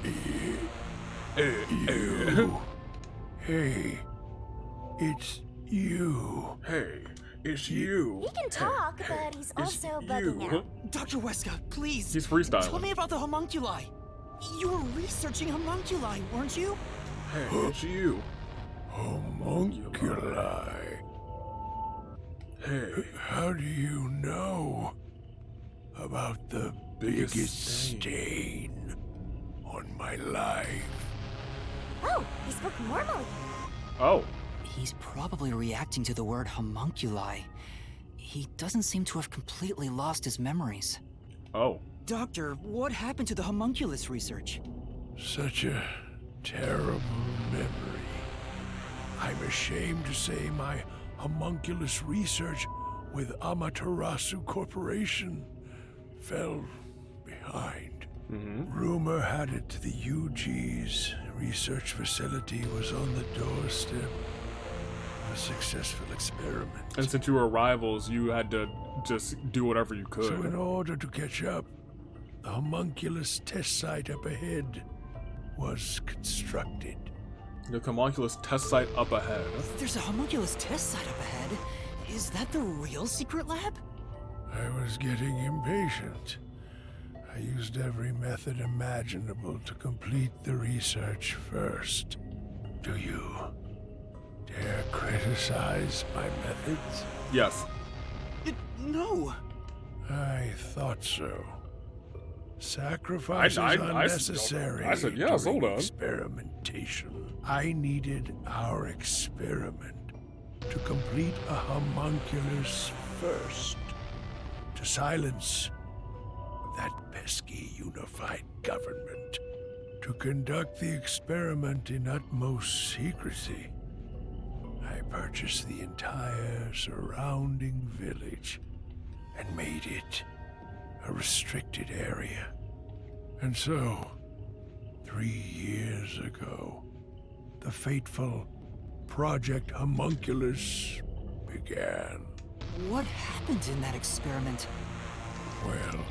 You. Hey, it's you. Hey, it's you. He can talk, but he's also bugging out. Dr. Weska, please. He's freestyling. Tell me about the homunculi. You were researching homunculi, weren't you? Hey, it's you. Homunculi. Hey, How do you know about the biggest stain on my life? Oh, he spoke normally. oh, He's probably reacting to the word homunculi. He doesn't seem to have completely lost his memories. oh. Doctor, what happened to the homunculus research? Such a terrible memory. I'm ashamed to say my homunculus research with Amaterasu Corporation fell behind. Rumor had it the UG's research facility was on the doorstep of a successful experiment. And since you were rivals, you had to just do whatever you could. So in order to catch up, the homunculus test site up ahead was constructed. The homunculus test site up ahead. There's a homunculus test site up ahead. Is that the real secret lab? I was getting impatient. I used every method imaginable to complete the research first. Do you dare criticize my methods? Yes. No. I thought so. Sacrifices I unnecessary. I said yes, during hold on. experimentation. I needed our experiment to complete a homunculus first. To silence that pesky unified government. To conduct the experiment in utmost secrecy. I purchased the entire surrounding village and made it a restricted area. And so, 3 years ago, the fateful Project Homunculus began. What happened in that experiment? Well,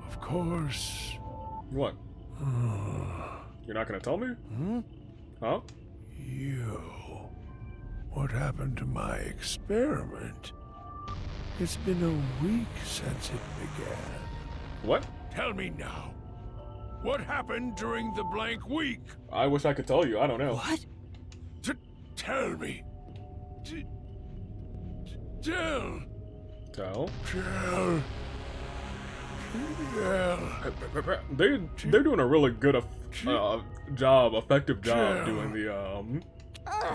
of course, What? You're not gonna tell me? Huh? you. What happened to my experiment? It's been a week since it began. What? Tell me now. What happened during the blank week? I wish I could tell you. I don't know. What? Tell me. Tell. Tell? Tell. They're doing a really good job, effective job doing the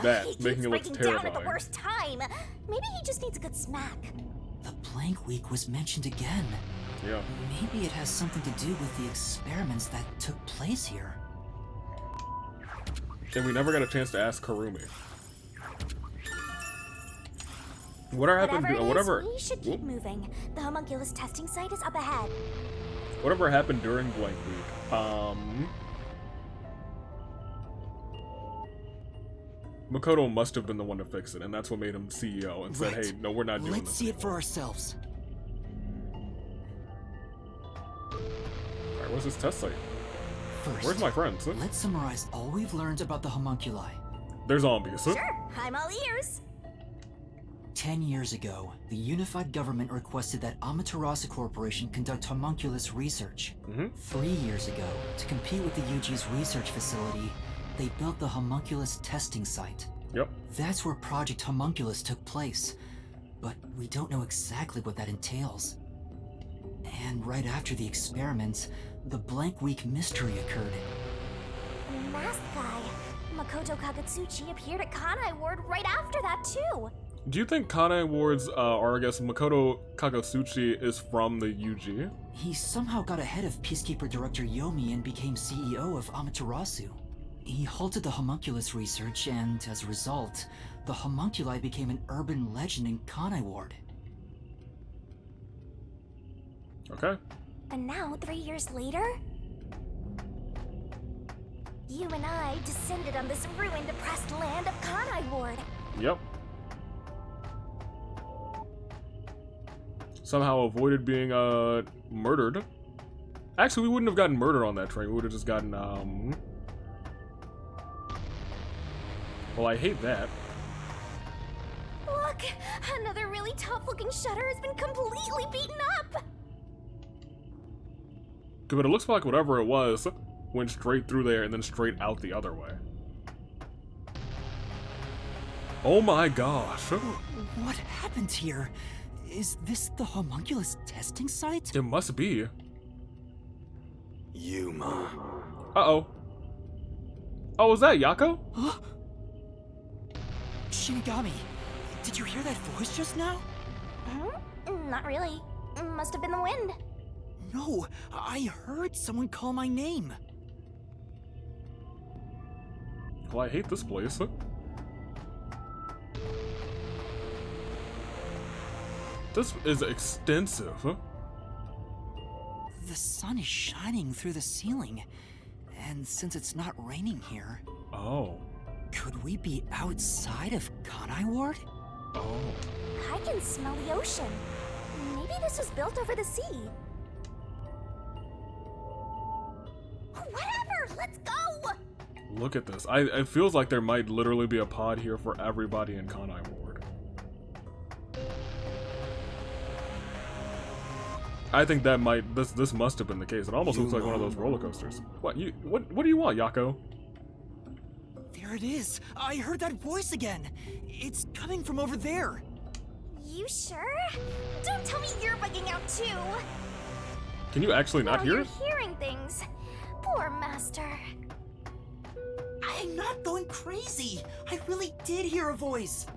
that, He making keeps it look breaking down at the terrifying. worst time. Maybe he just needs a good smack. The blank week was mentioned again. Yeah. Maybe it has something to do with the experiments that took place here. And we never got a chance to ask Karumi. Whatever happened? Whatever it is, we should keep moving. The homunculus testing site is up ahead. Whatever happened during blank week? Makoto must have been the one to fix it, and that's what made him CEO and said, Right. "Hey, no, we're not doing Let's this." see it for ourselves. Alright, where's this test site? First, Where's my friends? let's summarize all we've learned about the homunculi. They're zombies. Sure, I'm all ears. 10 years ago, the unified government requested that Amaterasu Corporation conduct homunculus research. 3 years ago, to compete with the UG's research facility, they built the homunculus testing site. Yep. That's where Project Homunculus took place, but we don't know exactly what that entails. And right after the experiments, the blank week mystery occurred. The masked guy, Makoto Kagetsuchi, appeared at Kanai Ward right after that, too. Do you think Kanai Ward's, or I guess Makoto Kagetsuchi is from the UG? He somehow got ahead of Peacekeeper Director Yomi and became CEO of Amaterasu. He halted the homunculus research, and as a result, the homunculi became an urban legend in Kanai Ward. Okay. And now, 3 years later, you and I descended on this ruined, oppressed land of Kanai Ward. Yep. Somehow avoided being, murdered. Actually, we wouldn't have gotten murdered on that train. We would have just gotten, well, I hate that. Look! Another really tough-looking shutter has been completely beaten up! But it looks like whatever it was went straight through there and then straight out the other way. Oh my gosh. What happened here? Is this the homunculus testing site? It must be. Yuma. Uh-oh. Oh, was that Yako? Huh? Shinigami, did you hear that voice just now? Not really. Must have been the wind. No, I heard someone call my name. Well, I hate this place. This is extensive. The sun is shining through the ceiling, and since it's not raining here, Oh. could we be outside of Kanai Ward? Oh. I can smell the ocean. Maybe this was built over the sea. Whatever! Let's go! Look at this. It feels like there might literally be a pod here for everybody in Kanai Ward. I think that might this must have been the case. It almost looks like one of those roller coasters. What do you want, Yako? There it is! I heard that voice again! It's coming from over there! You sure? Don't tell me you're bugging out too! Can you actually not Now hear you're it? hearing things. Poor Master. I'm not going crazy! I really did hear a voice!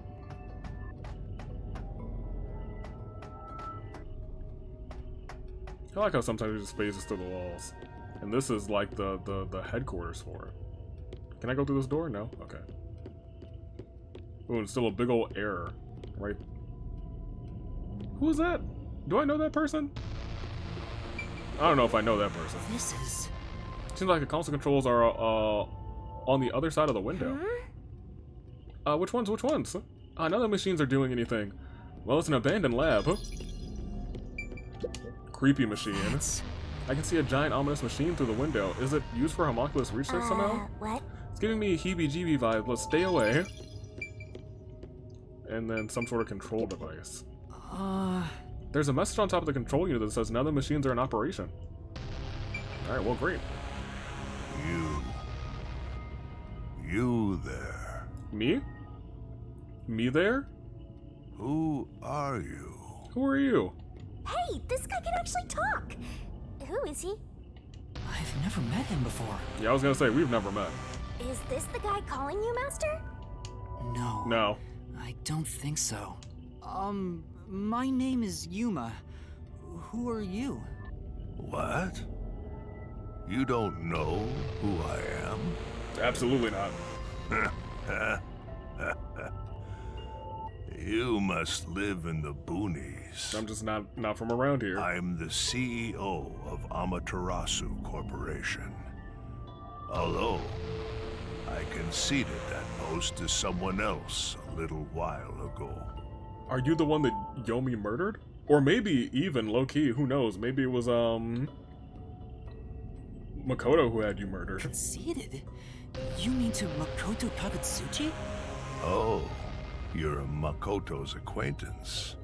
I like how sometimes it just phases through the walls. And this is like the headquarters for it. Can I go through this door? No? Okay. Ooh, and still a big old error. Right. Who is that? Do I know that person? I don't know if I know that person. This is... Seems like the console controls are on the other side of the window. Which ones? Which ones? None of the machines are doing anything. Well, it's an abandoned lab. Creepy machine. That's... I can see a giant ominous machine through the window. Is it used for homunculus research somehow? What? It's giving me a heebie-jeebie vibe. Let's stay away. And then some sort of control device. There's a message on top of the control unit that says none of the machines are in operation. Alright, well, great. You there. Me? Me there? Who are you? Who are you? Hey, this guy can actually talk. Who is he? I've never met him before. Yeah, I was gonna say, we've never met. Is this the guy calling you, Master? No. No. I don't think so. My name is Yuma. Who are you? What? You don't know who I am? Absolutely not. You must live in the boonies. I'm just not from around here. I'm the CEO of Amaterasu Corporation. Although, I conceded that post to someone else a little while ago. Are you the one that Yomi murdered? Or maybe even low-key, who knows? Maybe it was, Makoto who had you murdered. Conceited? You mean to Makoto Kagetsuchi? Oh, you're Makoto's acquaintance.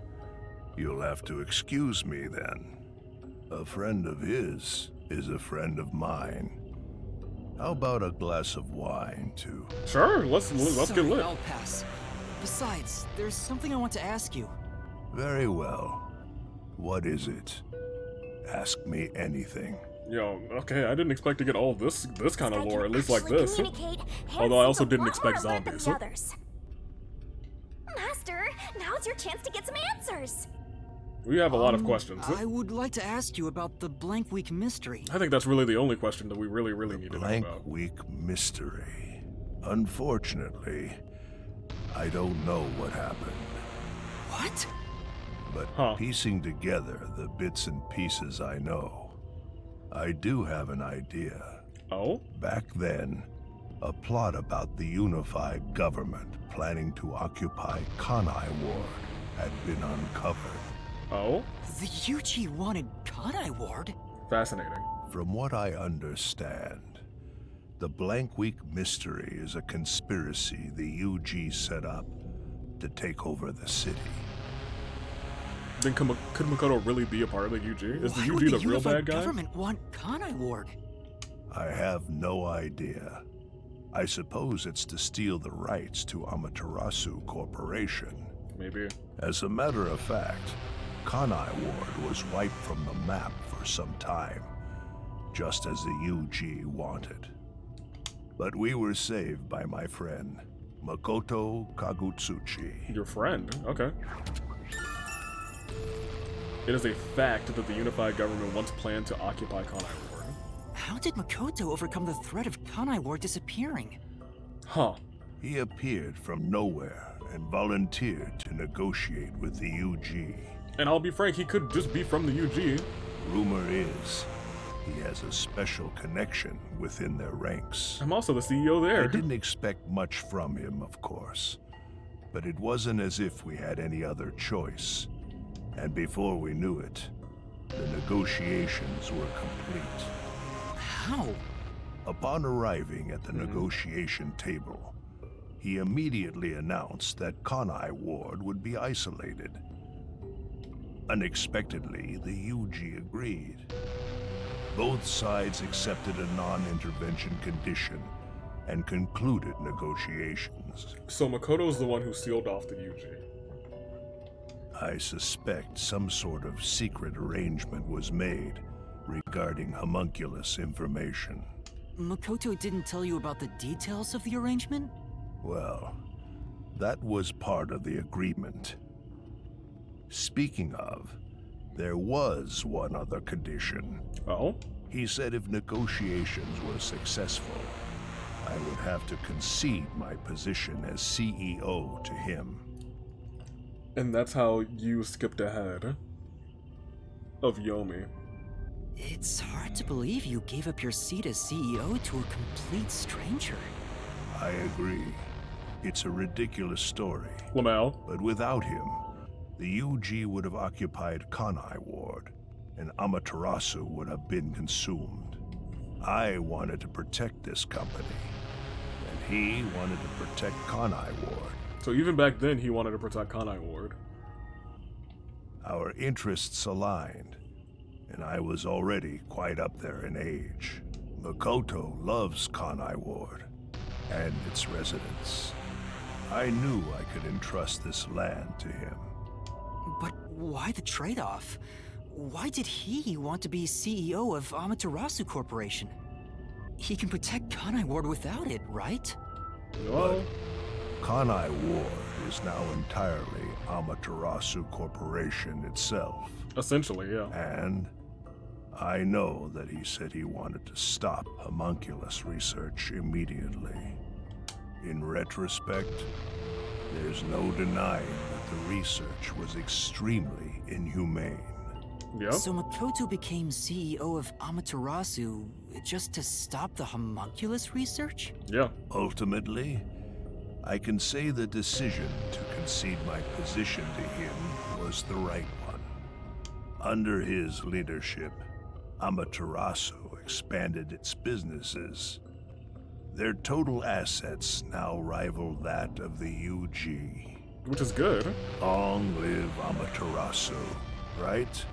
You'll have to excuse me then. A friend of his is a friend of mine. How about a glass of wine, too? Sure, let's Sorry, get lit. I'll pass. Besides, there's something I want to ask you. Very well. What is it? Ask me anything. Yo, okay, I didn't expect to get all this kind of This guy lore, can at least like actually this. communicate and Although I seems also a didn't lot expect more alert than zombies. the others. Master, now's your chance to get some answers. We have a lot of questions. I would like to ask you about the Blank Week mystery. I think that's really the only question that we really need to know Blank about. Week mystery. Unfortunately, I don't know what happened. What? But piecing together the bits and pieces I know, I do have an idea. Oh? Back then, a plot about the unified government planning to occupy Kanai Ward had been uncovered. Oh? The Yuji wanted Kanai Ward? Fascinating. From what I understand, the Blank Week mystery is a conspiracy the UG set up to take over the city. Then could Makoto really be a part of the UG? Is Why the would UG the the real Unified bad guy? government want Kanai Ward? I have no idea. I suppose it's to steal the rights to Amaterasu Corporation. Maybe. As a matter of fact, Kanai Ward was wiped from the map for some time, just as the UG wanted. But we were saved by my friend, Makoto Kagutsuchi. Your friend? Okay. It is a fact that the unified government once planned to occupy Kanai Ward. How did Makoto overcome the threat of Kanai Ward disappearing? Huh. He appeared from nowhere and volunteered to negotiate with the UG. And I'll be frank, he could just be from the UG. Rumor is, he has a special connection within their ranks. I'm also the CEO there. I didn't expect much from him, of course, but it wasn't as if we had any other choice. And before we knew it, the negotiations were complete. How? Upon arriving at the negotiation table, he immediately announced that Kanai Ward would be isolated. Unexpectedly, the UG agreed. Both sides accepted a non-intervention condition and concluded negotiations. So Makoto's the one who sealed off the UG. I suspect some sort of secret arrangement was made regarding homunculus information. Makoto didn't tell you about the details of the arrangement? Well, that was part of the agreement. Speaking of, there was one other condition. Oh? He said if negotiations were successful, I would have to concede my position as CEO to him. And that's how you skipped ahead of Yomi. It's hard to believe you gave up your seat as CEO to a complete stranger. I agree. It's a ridiculous story. Lamau. But without him, the UG would have occupied Kanai Ward, and Amaterasu would have been consumed. I wanted to protect this company, and he wanted to protect Kanai Ward. So even back then, he wanted to protect Kanai Ward. Our interests aligned, and I was already quite up there in age. Makoto loves Kanai Ward and its residents. I knew I could entrust this land to him. But why the trade-off? Why did he want to be CEO of Amaterasu Corporation? He can protect Kanai Ward without it, right? No. Kanai Ward is now entirely Amaterasu Corporation itself. Essentially, yeah. And I know that he said he wanted to stop homunculus research immediately. In retrospect, there's no denying that the research was extremely inhumane. Yep. So Makoto became CEO of Amaterasu just to stop the homunculus research? Yeah. Ultimately, I can say the decision to concede my position to him was the right one. Under his leadership, Amaterasu expanded its businesses. Their total assets now rival that of the UG. Which is good. Long live Amaterasu, right?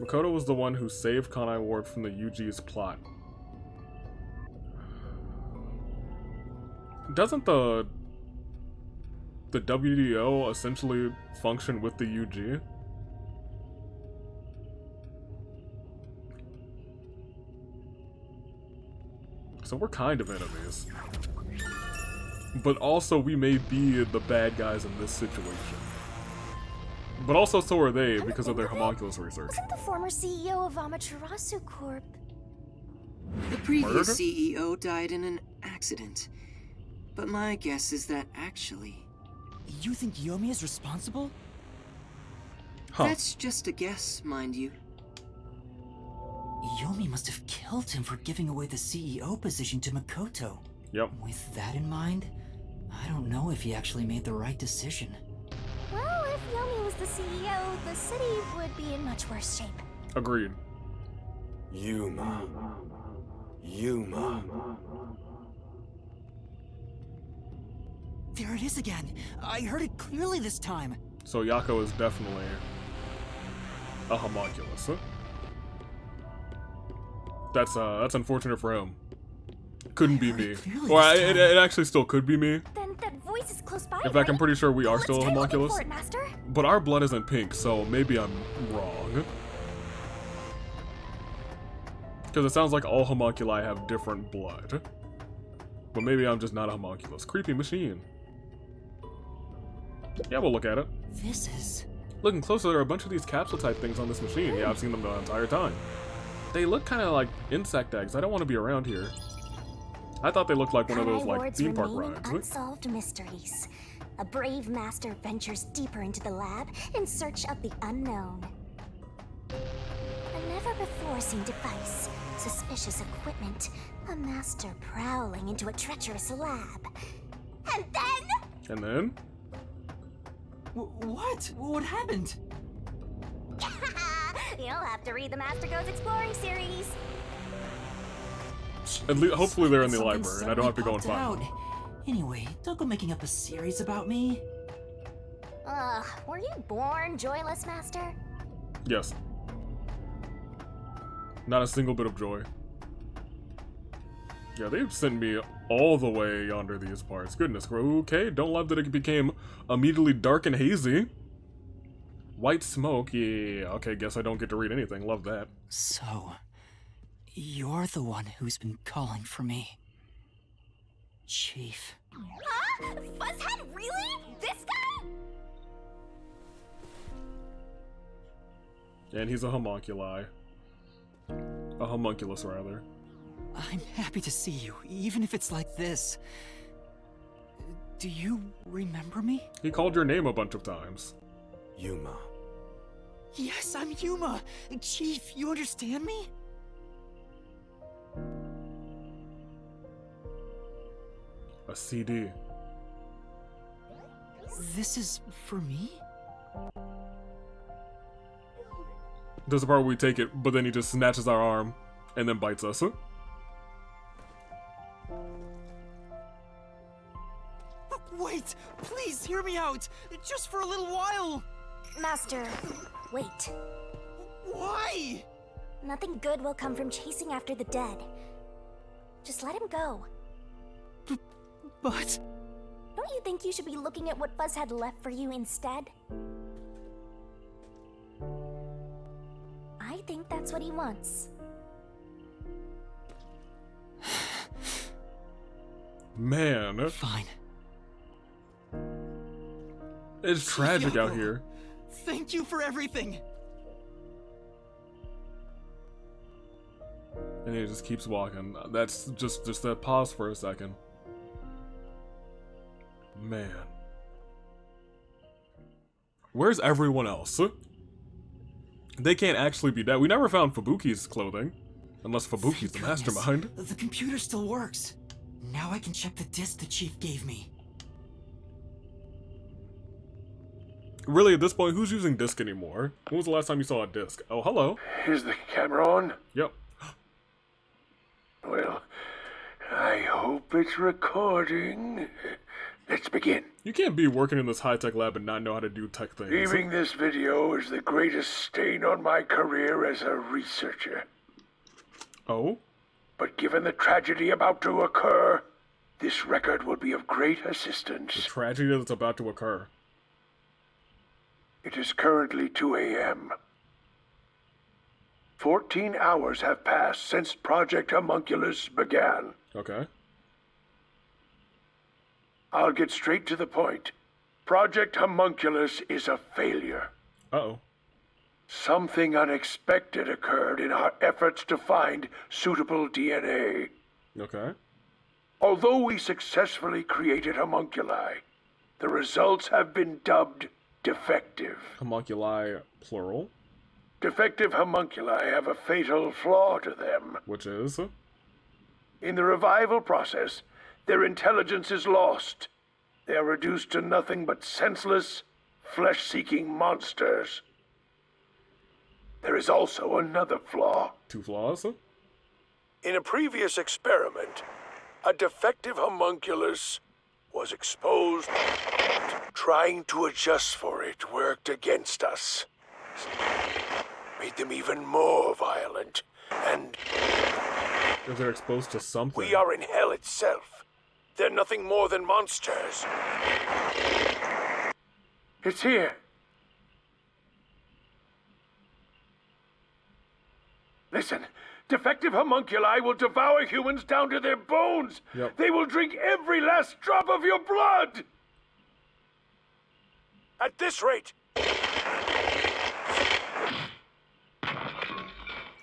Makoto was the one who saved Kanai Ward from the UG's plot. Doesn't the WDO essentially function with the UG? So we're kind of enemies. But also we may be the bad guys in this situation. But also so are they because of their homunculus research. Wasn't the former CEO of Amaterasu Corp? The previous Murder? CEO died in an accident. But my guess is that actually... You think Yomi is responsible? Huh. That's just a guess, mind you. Yomi must have killed him for giving away the CEO position to Makoto. Yep. With that in mind, I don't know if he actually made the right decision. Well, if Yomi was was the CEO, the city would be in much worse shape. Agreed. Yuma. Yuma. There it is again. I heard it clearly this time. So Yako is definitely a homunculus. Huh? That's unfortunate for him. Couldn't be me. Or it actually still could be me. Then that voice is close by. In fact, I'm pretty sure we are still a Let's try looking homunculus. for it, Master. But our blood isn't pink, so maybe I'm wrong. Because it sounds like all homunculi have different blood. But maybe I'm just not a homunculus. Creepy machine. Yeah, we'll look at it. This is... Looking closer, there are a bunch of these capsule type things on this machine. Yeah, I've seen them the entire time. They look kind of like insect eggs. I don't want to be around here. I thought they looked like one of those like theme park rides. Unsolved mysteries. A brave master ventures deeper into the lab in search of the unknown. A never-before-seen device, suspicious equipment, a master prowling into a treacherous lab. And then... And then? What? What happened? You'll have to read the Master Goes Exploring series. At least, hopefully they're in the Something library, and I don't have to go and suddenly find popped them. out. Anyway, don't go making up a series about me. Ugh, were you born joyless, Master? Yes. Not a single bit of joy. Yeah, they've sent me all the way yonder these parts. Goodness, okay, don't love that it became immediately dark and hazy. White smoke, yeah, okay, guess I don't get to read anything. Love that. So, you're the one who's been calling for me. Chief. Huh? Fuzzhead, really? This guy? And he's a homunculi. A homunculus, rather. I'm happy to see you, even if it's like this. Do you remember me? He called your name a bunch of times. Yuma. Yes, I'm Yuma. Chief, you understand me? A CD. This is for me? There's a part where we take it, but then he just snatches our arm and then bites us. Wait, please hear me out. Just for a little while. Master, wait. Why? Nothing good will come from chasing after the dead. Just let him go. But... Don't you think you should be looking at what Fuzz had left for you instead? I think that's what he wants. Man. Fine. It's tragic out Yoko, here. Thank you for everything. And he just keeps walking. That's just that pause for a second. Man. Where's everyone else? They can't actually be dead. We never found Fubuki's clothing. Unless Fubuki's the Thank goodness. mastermind. The computer still works. Now I can check the disc the chief gave me. Really, at this point, who's using disc anymore? When was the last time you saw a disc? Oh, hello. Is the camera on? Yep. Well, I hope it's recording. Let's begin. You can't be working in this high-tech lab and not know how to do tech things. Leaving this video is the greatest stain on my career as a researcher. Oh? But given the tragedy about to occur, this record will be of great assistance. The tragedy that's about to occur. It is currently 2 a.m. 14 hours have passed since Project Homunculus began. Okay. I'll get straight to the point. Project Homunculus is a failure. Uh-oh. Something unexpected occurred in our efforts to find suitable DNA. Okay. Although we successfully created homunculi, the results have been dubbed defective. Homunculi, plural. Defective homunculi have a fatal flaw to them. Which is? In the revival process, their intelligence is lost. They are reduced to nothing but senseless, flesh-seeking monsters. There is also another flaw. 2 flaws? In a previous experiment, a defective homunculus was exposed. Trying to adjust for it worked against us. Made them even more violent, and If they're exposed to something. we are in hell itself. They're nothing more than monsters. It's here. Listen, defective homunculi will devour humans down to their bones. Yep. They will drink every last drop of your blood. At this rate,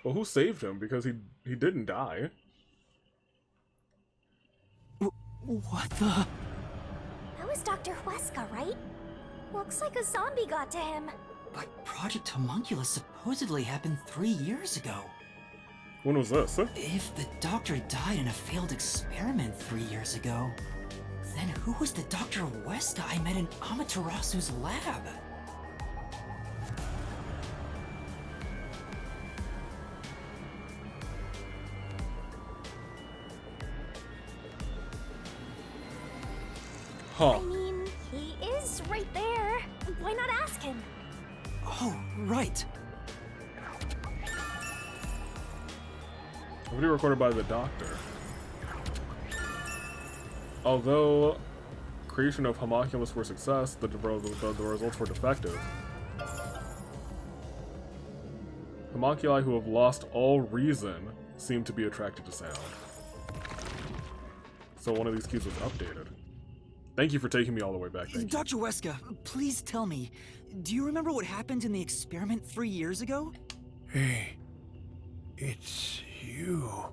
Well, who saved him? Because he didn't die. What the? That was Dr. Huesca, right? Looks like a zombie got to him. But Project Homunculus supposedly happened 3 years ago. When was this? If the doctor died in a failed experiment 3 years ago, then who was the Dr. Huesca I met in Amaterasu's lab? Huh. I mean, he is right there. Why not ask him? Oh, right. Video recorded by the doctor. Although creation of homunculus were success, the results were defective. Homunculi who have lost all reason seem to be attracted to sound. So one of these keys was updated. Thank you for taking me all the way back. Thank you. Dr. Huesca, please tell me, do you remember what happened in the experiment 3 years ago? hey, it's you.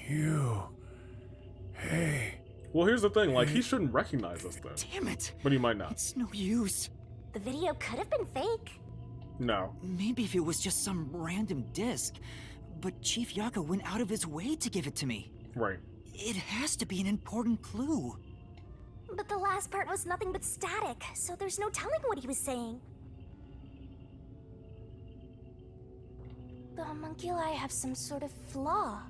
You. Hey. Well, here's the thing. Like, he shouldn't recognize us then. Damn it! But he might not. It's no use. The video could have been fake. No. Maybe if it was just some random disc, but Chief Yaka went out of his way to give it to me. Right. It has to be an important clue. But the last part was nothing but static, so there's no telling what he was saying. The homunculi have some sort of flaw.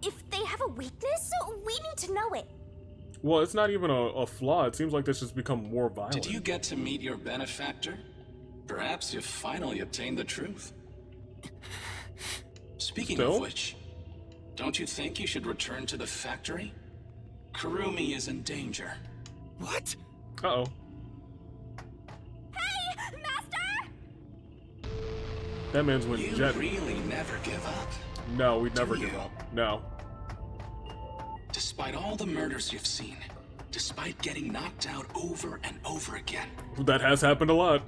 If they have a weakness, we need to know it. Well, it's not even a flaw. It seems like this has become more violent. Did you get to meet your benefactor? Perhaps you've finally obtained the truth. Speaking Still? of which, don't you think you should return to the factory? Kurumi is in danger. What? Uh-oh. Hey, Master! That man's went You jet. really never give up. No, we'd never Do give you? up. No. Despite all the murders you've seen, despite getting knocked out over and over again, That has happened a lot.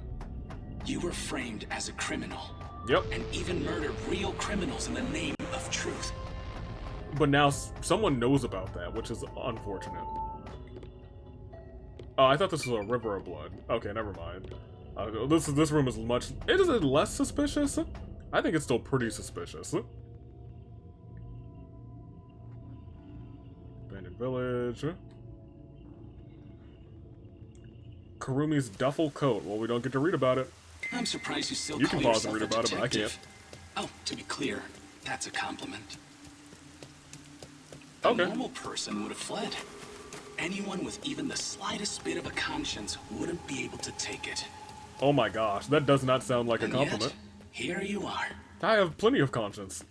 you were framed as a criminal. Yep. And even murdered real criminals in the name of truth. But now someone knows about that, which is unfortunate. Oh, I thought this was a river of blood. Okay, never mind. This room is much... Is it less suspicious? I think it's still pretty suspicious. Abandoned village. Kurumi's duffel coat. Well, we don't get to read about it. I'm surprised you still You call can pause and yourself read a about it, but I detective. Oh, to be clear, that's a compliment. A Okay. normal person would have fled. Anyone with even the slightest bit of a conscience wouldn't be able to take it. Oh my gosh, that does not sound like a And compliment. yet, here you are. I have plenty of conscience.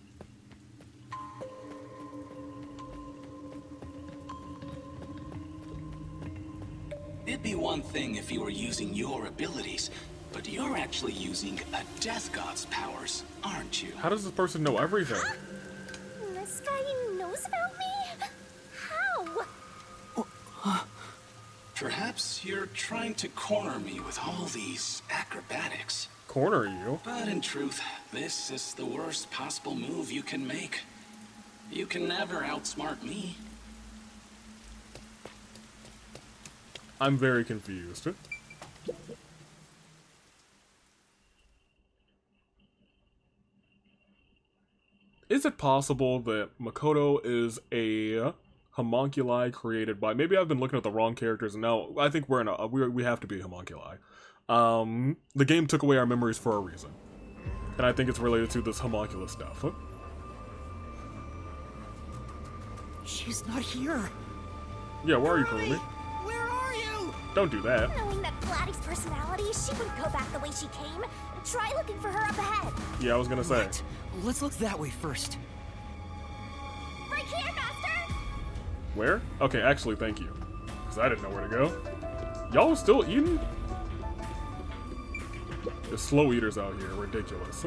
It'd be one thing if you were using your abilities, but you're actually using a Death God's powers, aren't you? How does this person know everything? This guy knows about me? How? Perhaps you're trying to corner me with all these acrobatics. Corner you? But in truth, this is the worst possible move you can make. You can never outsmart me. I'm very confused. Is is it possible that Makoto is a homunculi created by... Maybe I've been looking at the wrong characters, and now I think we're in a... We have to be homunculi. The game took away our memories for a reason. And I think it's related to this homunculus stuff. She's not here. Yeah, where are you, Kurumi? Where are you? Don't do that. Knowing that Flatty's personality, she wouldn't go back the way she came. Try looking for her up ahead. Yeah, I was gonna say. What? Let's look that way first. Right here, Master! Where? Okay, actually, thank you. Because I didn't know where to go. Y'all still eating? The slow eaters out here, ridiculous.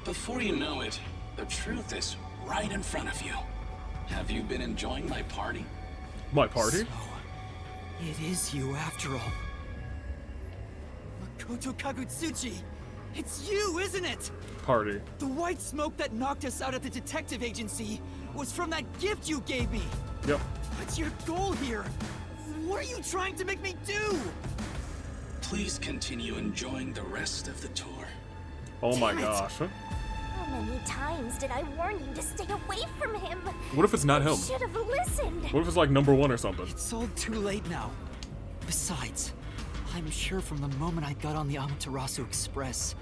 Before you know it, the truth is right in front of you. Have you been enjoying my party? My party? So, it is you after all. Makoto Kagutsuchi! It's you, isn't it? Party. The white smoke that knocked us out at the detective agency was from that gift you gave me. Yep. What's your goal here? What are you trying to make me do? Please continue enjoying the rest of the tour. Oh my Damn it. gosh. How many times did I warn you to stay away from him? What if it's not him? Should have listened. What if it's like #1 or something? It's all too late now. Besides, I'm sure from the moment I got on the Amaterasu Express,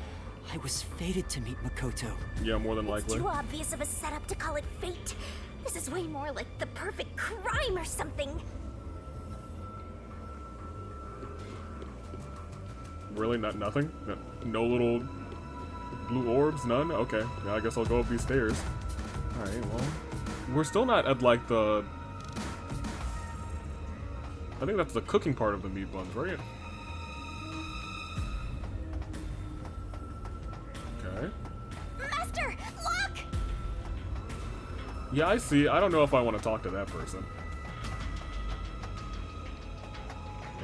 I was fated to meet Makoto. Yeah, more than likely. Too obvious of a setup to call it fate. This is way more like the perfect crime or something. Really? Nothing? No little blue orbs? None? Okay. Yeah, I guess I'll go up these stairs. Alright, well. We're still not at like the... I think that's the cooking part of the meat buns, right? Okay. Master, look! Yeah, I see. I don't know if I want to talk to that person.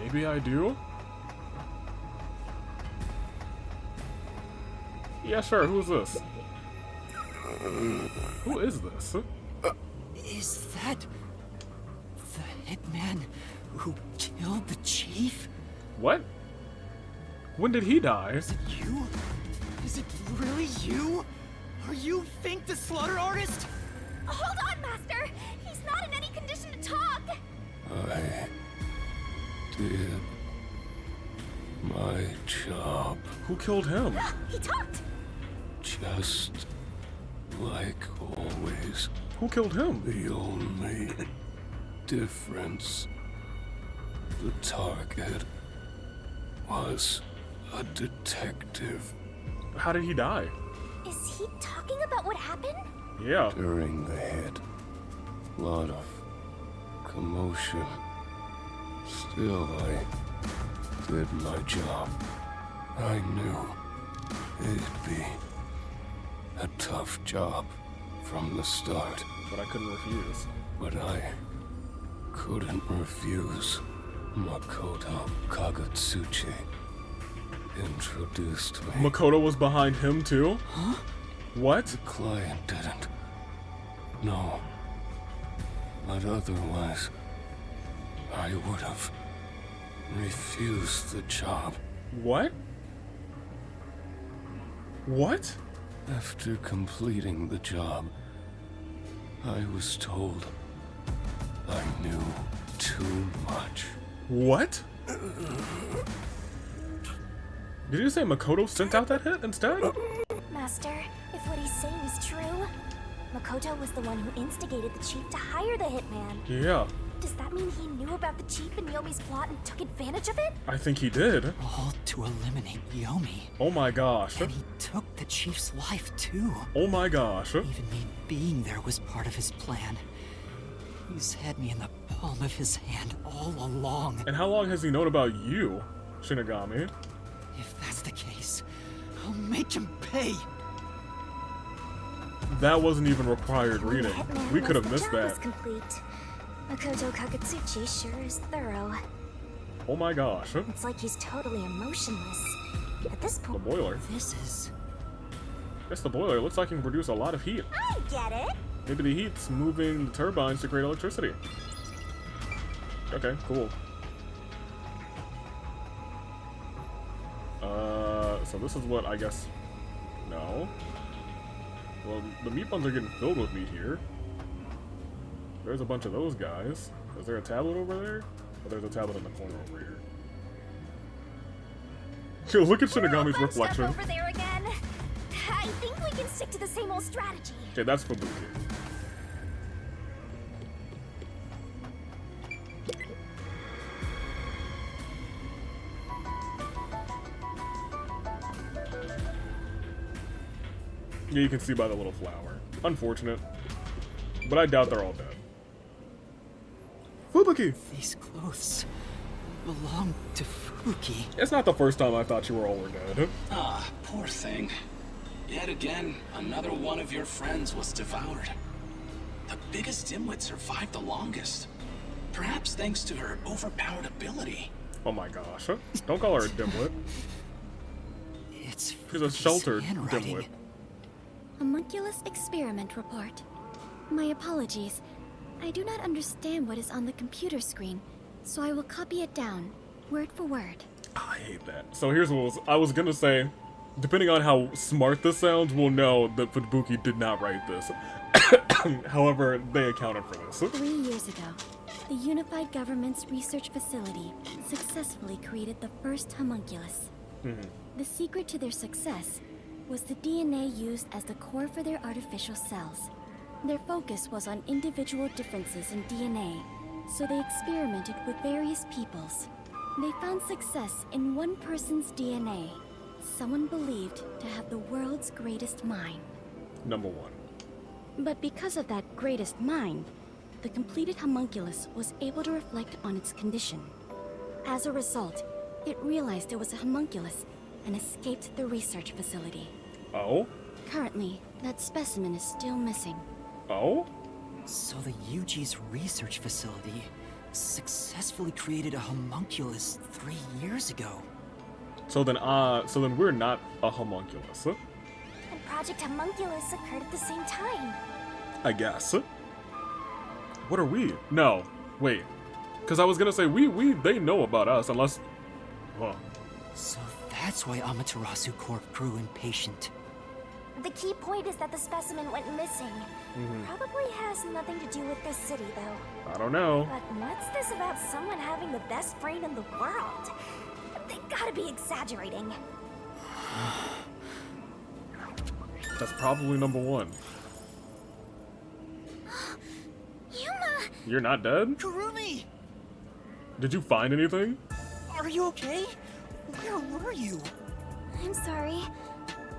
Maybe I do? Yeah, sure. Who's this? Who is this? Is that the hitman who killed the chief? What? When did he die? Is it you? Is it really you? Are you Fink the slaughter artist? Hold on, Master! He's not in any condition to talk! I did my job Who killed him? He talked! just like always. Who killed him? The only difference, the target was a detective. How did he die? Is he talking about what happened? Yeah. During the hit, lot of commotion. Still, I did my job. I knew it'd be a tough job from the start, But I couldn't refuse. but I couldn't refuse. Makoto Kagutsuchi introduced me. Makoto was behind him too? Huh? What? The client didn't. No. But otherwise, I would have refused the job. What? What? After completing the job, I was told I knew too much. What? Did you say Makoto sent out that hit instead? Master, if what he's saying is true, Makoto was the one who instigated the chief to hire the hitman. Yeah, Does that mean he knew about the chief and Yomi's plot and took advantage of it? I think he did. All to eliminate Yomi. Oh my gosh. And he took the chief's life too. Oh my gosh. Even me being there was part of his plan. He's had me in the palm of his hand all along. And how long has he known about you, Shinigami? If that's the case, I'll make him pay. That wasn't even required reading. Hitman We could have once missed the job was that. complete. Makoto Kagutsuchi sure is thorough. Oh my gosh. It's like he's totally emotionless. At this The point, boiler. This is... Yes, the boiler. Looks like it can produce a lot of heat. I get it. Maybe the heat's moving the turbines to create electricity. Okay, cool. So this is what I guess... No. Well, the meat buns are getting filled with meat here. There's a bunch of those guys. Is there a tablet over there? Oh, there's a tablet in the corner over here. Yo, look at Shinigami's reflection. Over there again. I think we can stick to the same old strategy. Okay, that's for Buki. Yeah, you can see by the little flower. Unfortunate. But I doubt they're all dead. Fubuki! These clothes belong to Fubuki. It's not the first time I thought you were all were dead. Ah, poor thing. Yet again, another one of your friends was devoured. The biggest dimwit survived the longest. Perhaps thanks to her overpowered ability. Oh my gosh. Don't call her a dimwit. It's She's a sheltered handwriting. dimwit. Homunculus experiment report. My apologies. I do not understand what is on the computer screen, so I will copy it down, word for word. I hate that. So here's what I was gonna say. Depending on how smart this sounds, we'll know that Fubuki did not write this. However, they accounted for this. 3 years ago, the Unified Government's research facility successfully created the first homunculus. The secret to their success was the DNA used as the core for their artificial cells. Their focus was on individual differences in DNA, so they experimented with various peoples. They found success in one person's DNA, someone believed to have the world's greatest mind. Number 1. But because of that greatest mind, the completed homunculus was able to reflect on its condition. As a result, it realized it was a homunculus and escaped the research facility. Oh? Currently, that specimen is still missing. Oh? So the UG's research facility successfully created a homunculus 3 years ago. So then we're not a homunculus. And Project Homunculus occurred at the same time. I guess. What are we? No. Wait. Because I was gonna say, they know about us, unless... Huh. So that's why Amaterasu Corp grew impatient. The key point is that the specimen went missing. Probably has nothing to do with this city, though. I don't know. But what's this about someone having the best brain in the world? They gotta be exaggerating. That's probably number 1. Yuma! You're not dead? Kurumi! Did you find anything? Are you okay? Where were you? I'm sorry.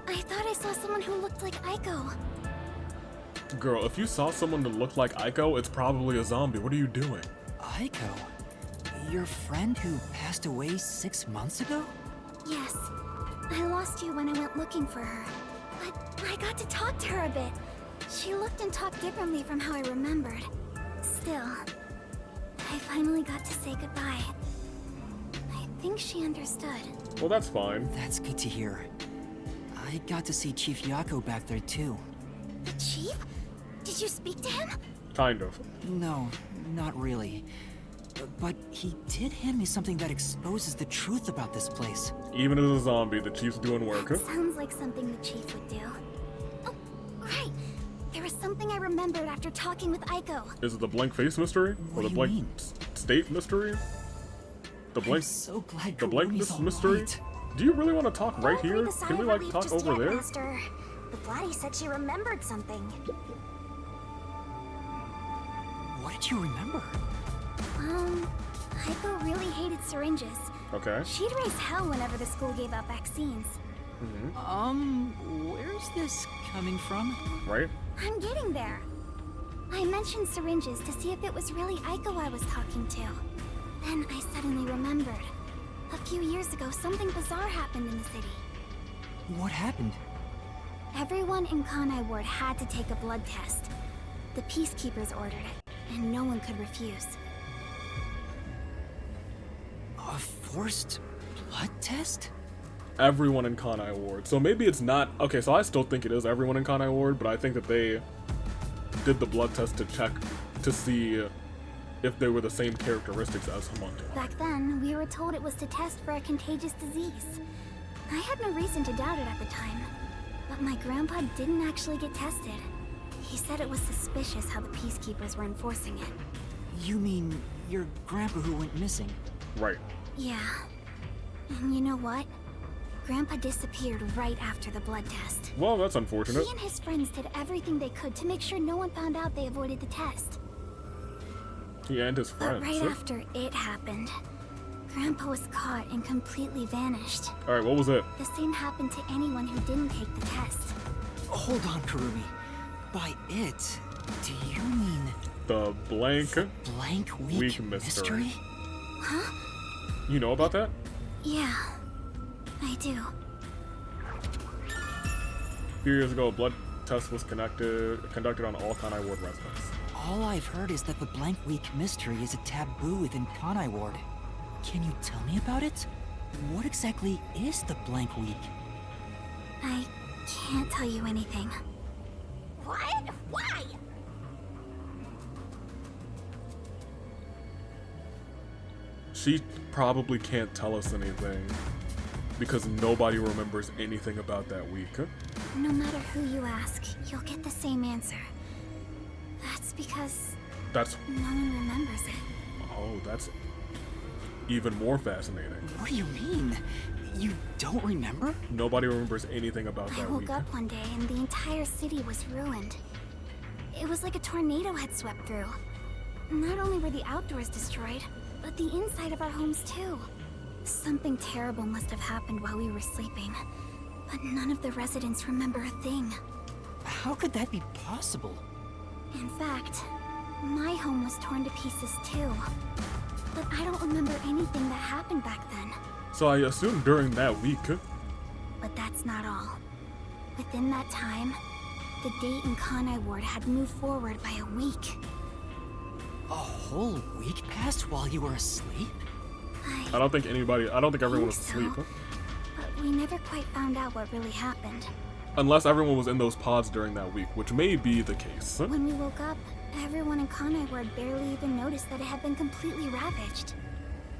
I thought I saw someone who looked like Aiko. Girl, if you saw someone that looked like Aiko, it's probably a zombie. What are you doing? Aiko? Your friend who passed away 6 months ago? Yes. I lost you when I went looking for her. But I got to talk to her a bit. She looked and talked differently from how I remembered. Still, I finally got to say goodbye. I think she understood. Well, that's fine. That's good to hear. I got to see Chief Yako back there too. The chief? Did you speak to him? Kind of. No, not really. But he did hand me something that exposes the truth about this place. Even as a zombie, the chief's doing work. Sounds like something the chief would do. Oh, right. There was something I remembered after talking with Aiko. Is it the blank face mystery? What Or do the you blank mean? state mystery? The I'm blank so glad the blankness Kurumi's mystery? alright. Do you really want to talk right Don't breathe here? a sigh Can we of like relief talk just over yet, there? Master. The Bloody said she remembered something. What did you remember? Aiko really hated syringes. Okay. She'd raise hell whenever the school gave out vaccines. Where's this coming from? Right? I'm getting there. I mentioned syringes to see if it was really Aiko I was talking to. Then I suddenly remembered. A few years ago, something bizarre happened in the city. What happened? Everyone in Kanai Ward had to take a blood test. The peacekeepers ordered it, and no one could refuse. A forced blood test? Everyone in Kanai Ward. So maybe it's not... Okay, so I still think it is everyone in Kanai Ward, but I think that they did the blood test to check to see if they were the same characteristics as Homunculus. Back then, we were told it was to test for a contagious disease. I had no reason to doubt it at the time. But my grandpa didn't actually get tested. He said it was suspicious how the peacekeepers were enforcing it. You mean your grandpa who went missing? Right. Yeah. And you know what? Grandpa disappeared right after the blood test. Well, that's unfortunate. He and his friends did everything they could to make sure no one found out they avoided the test. He and his But friends. right after it happened, Grandpa was caught and completely vanished. Alright, what was it? The same happened to anyone who didn't take the test. Hold on, Kurumi. By it, do you mean The blank blank week, week mystery. Huh? You know about that? Yeah, I do. A few years ago, a blood test was conducted on all Kanai Ward residents. All I've heard is that the blank week mystery is a taboo within Kanai Ward. Can you tell me about it? What exactly is the blank week? I can't tell you anything. What? Why? She probably can't tell us anything because nobody remembers anything about that week. No matter who you ask, you'll get the same answer. That's because That's no one remembers it. oh, that's even more fascinating. What do you mean? You don't remember? Nobody remembers anything about I that woke week. up one day and the entire city was ruined. It was like a tornado had swept through. Not only were the outdoors destroyed, but the inside of our homes too. Something terrible must have happened while we were sleeping, but none of the residents remember a thing. How could that be possible? In fact, my home was torn to pieces too. But I don't remember anything that happened back then. So I assume during that week. But that's not all. Within that time, the date in Kanai Ward had moved forward by a week. A whole week passed while you were asleep? I don't think everyone was think asleep. so. But we never quite found out what really happened. Unless everyone was in those pods during that week, which may be the case. When we woke up, everyone in Kanai Ward barely even noticed that it had been completely ravaged.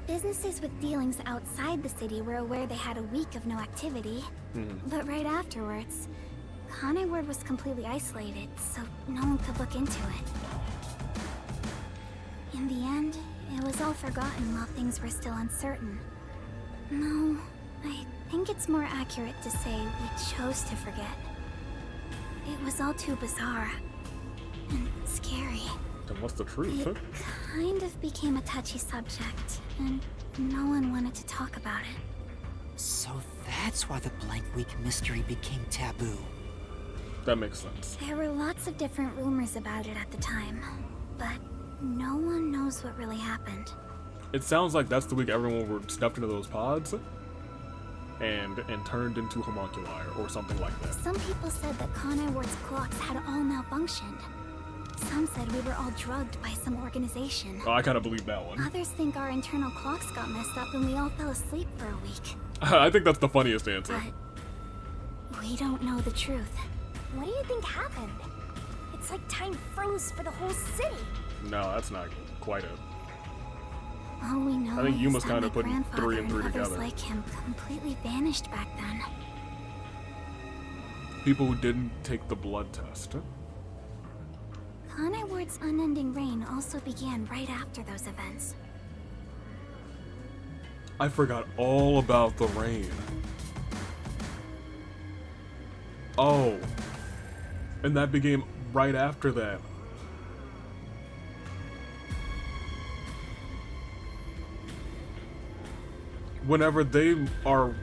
Businesses with dealings outside the city were aware they had a week of no activity. But right afterwards, Kanai Ward was completely isolated, so no one could look into it. In the end, it was all forgotten while things were still uncertain. No, I think it's more accurate to say we chose to forget. It was all too bizarre and scary. Then what's the truth? It kind of became a touchy subject, and no one wanted to talk about it. So that's why the blank week mystery became taboo. That makes sense. There were lots of different rumors about it at the time, but no one knows what really happened. It sounds like that's the week everyone were stuffed into those pods and turned into homunculi or something like that. Some people said that Kanai Ward's clocks had all malfunctioned. Some said we were all drugged by some organization. Oh, I kind of believe that one. Others think our internal clocks got messed up and we all fell asleep for a week. I think that's the funniest answer. But we don't know the truth. What do you think happened? It's like time froze for the whole city. No, that's not quite it. All we know I think you is must that kinda my put 3 grandfather and 3 others together. like him completely vanished back then. People who didn't take the blood test. Kanai Ward's unending reign also began right after those events. I forgot all about the rain. Oh. And that began right after that. Whenever they are,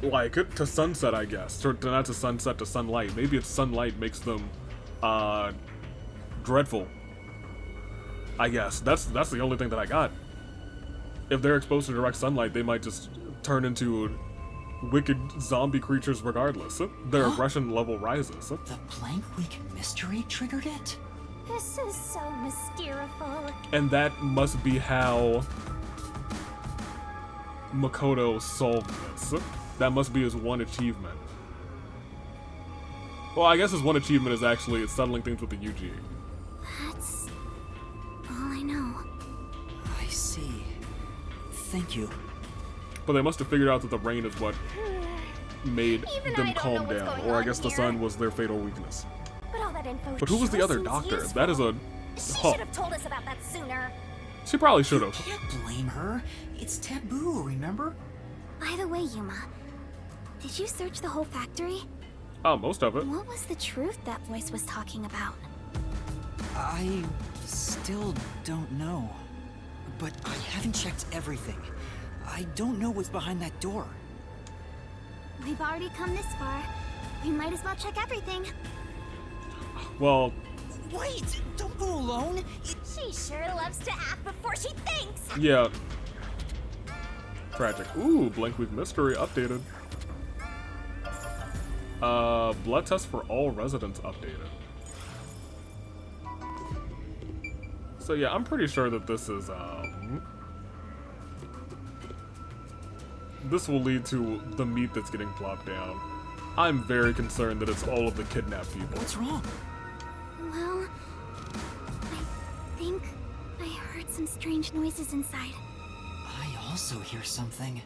like, to sunset, I guess. Or not to sunset, to sunlight. Maybe it's sunlight makes them, dreadful. I guess. That's the only thing that I got. If they're exposed to direct sunlight, they might just turn into wicked zombie creatures regardless. Their aggression level rises. The blank week mystery triggered it? This is so mysterious. And that must be how Makoto solved this. That must be his one achievement. Well, I guess his one achievement is actually settling things with the UG. That's all I know. I see. Thank you. But they must have figured out that the rain is what made Even them I don't know calm what's down. going Or I on guess the here. sun was their fatal weakness. But all that info But who was the sure other seems doctor? useful. That is a... She Huh. should have told us about that sooner. She probably should have. Can't blame her. It's taboo, remember? By the way, Yuma, did you search the whole factory? Most of it. What was the truth that voice was talking about? I still don't know. But I haven't checked everything. I don't know what's behind that door. We've already come this far. We might as well check everything. Well, Wait! Don't go alone! She sure loves to act before she thinks. yeah. Tragic. Ooh, Blank Week Mystery updated. Blood test for all residents updated. So yeah, I'm pretty sure that this is, this will lead to the meat that's getting plopped down. I'm very concerned that it's all of the kidnapped people. What's wrong? Well, I think I heard some strange noises inside. I also hear something.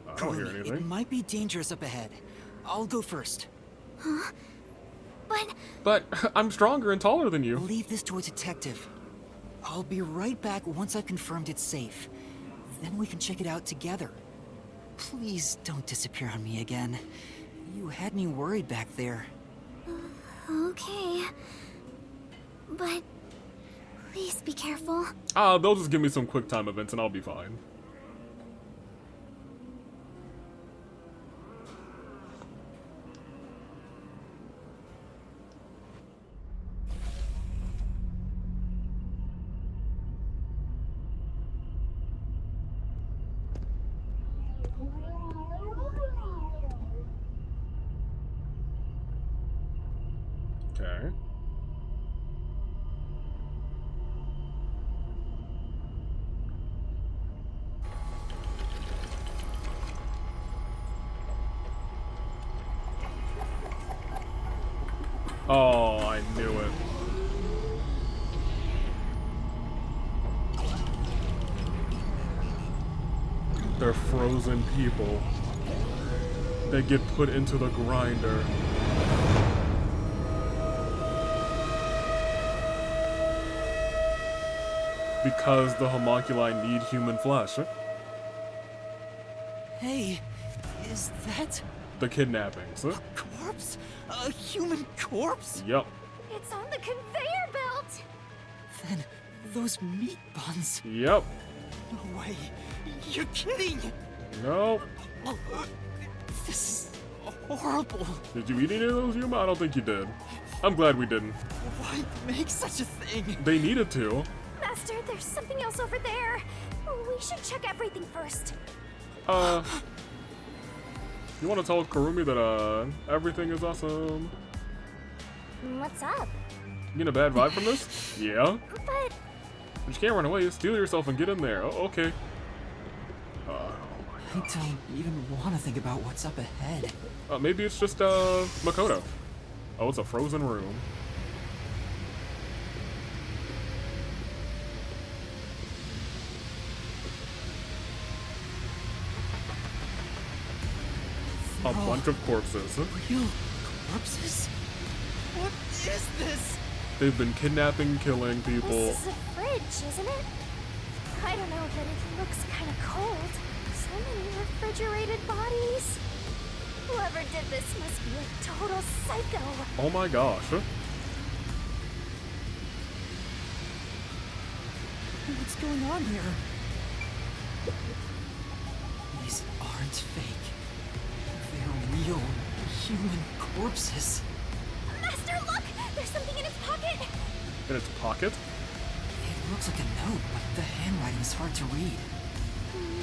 I don't hear Kurumi, It anything. might be dangerous up ahead. I'll go first. But But I'm stronger and taller than you. Leave this to a detective. I'll be right back once I've confirmed it's safe. Then we can check it out together. Please don't disappear on me again. You had me worried back there. okay. But please be careful. They'll just give me some quick time events and I'll be fine. Okay. Oh, I knew it. They're frozen people. They get put into the grinder. Because the homunculi need human flesh. Hey, is that The kidnappings. a corpse? A human corpse? Yep. It's on the conveyor belt. Then those meat buns. Yep. No way. You're kidding. Nope. This is horrible. Did you eat any of those, Yuma? I don't think you did. I'm glad we didn't. Why make such a thing? They needed to. Master, there's something else over there. We should check everything first. You want to tell Kurumi that, everything is awesome? What's up? You get a bad vibe from this? Yeah. But But you can't run away. Steel yourself and get in there. Oh, okay. I don't even want to think about what's up ahead. Maybe it's just, Makoto. Oh, it's a frozen room. A bunch of corpses. Real corpses? What is this? They've been kidnapping, killing people. this is a fridge, isn't it? I don't know, but it looks kind of cold. So many refrigerated bodies. Whoever did this must be a total psycho. Oh my gosh. What's going on here? These aren't fake. They're real human corpses. Master, look! There's something in its pocket! In its pocket? It looks like a note, but the handwriting is hard to read.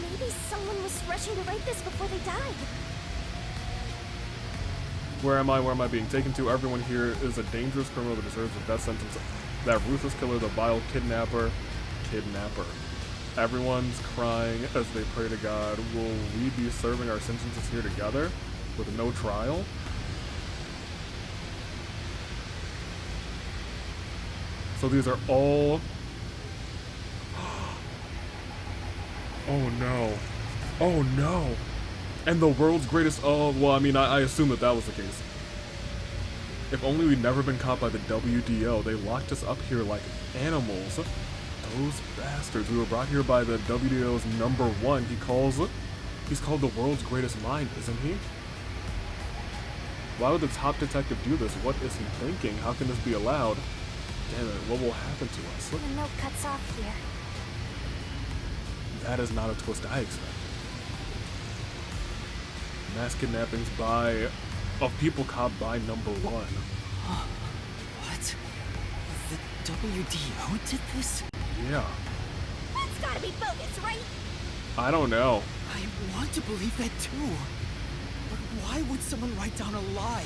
Maybe someone was rushing to write this before they died. Where am I? Where am I being taken to? Everyone here is a dangerous criminal that deserves a death sentence. That ruthless killer, the vile kidnapper. Everyone's crying as they pray to God. Will we be serving our sentences here together with no trial? So these are all... Oh no. Oh no. And the world's greatest, oh, well, I mean, I assume that was the case. If only we'd never been caught by the WDO. They locked us up here like animals. Those bastards. We were brought here by the WDO's #1. He's called the world's greatest mind, isn't he? Why would the top detective do this? What is he thinking? How can this be allowed? Damn it, what will happen to us? The note cuts off here. That is not a twist I expected. Mass kidnappings of people caught by #1. What? The WDO did this? Yeah. That's gotta be bogus, right? I don't know. I want to believe that too. But why would someone write down a lie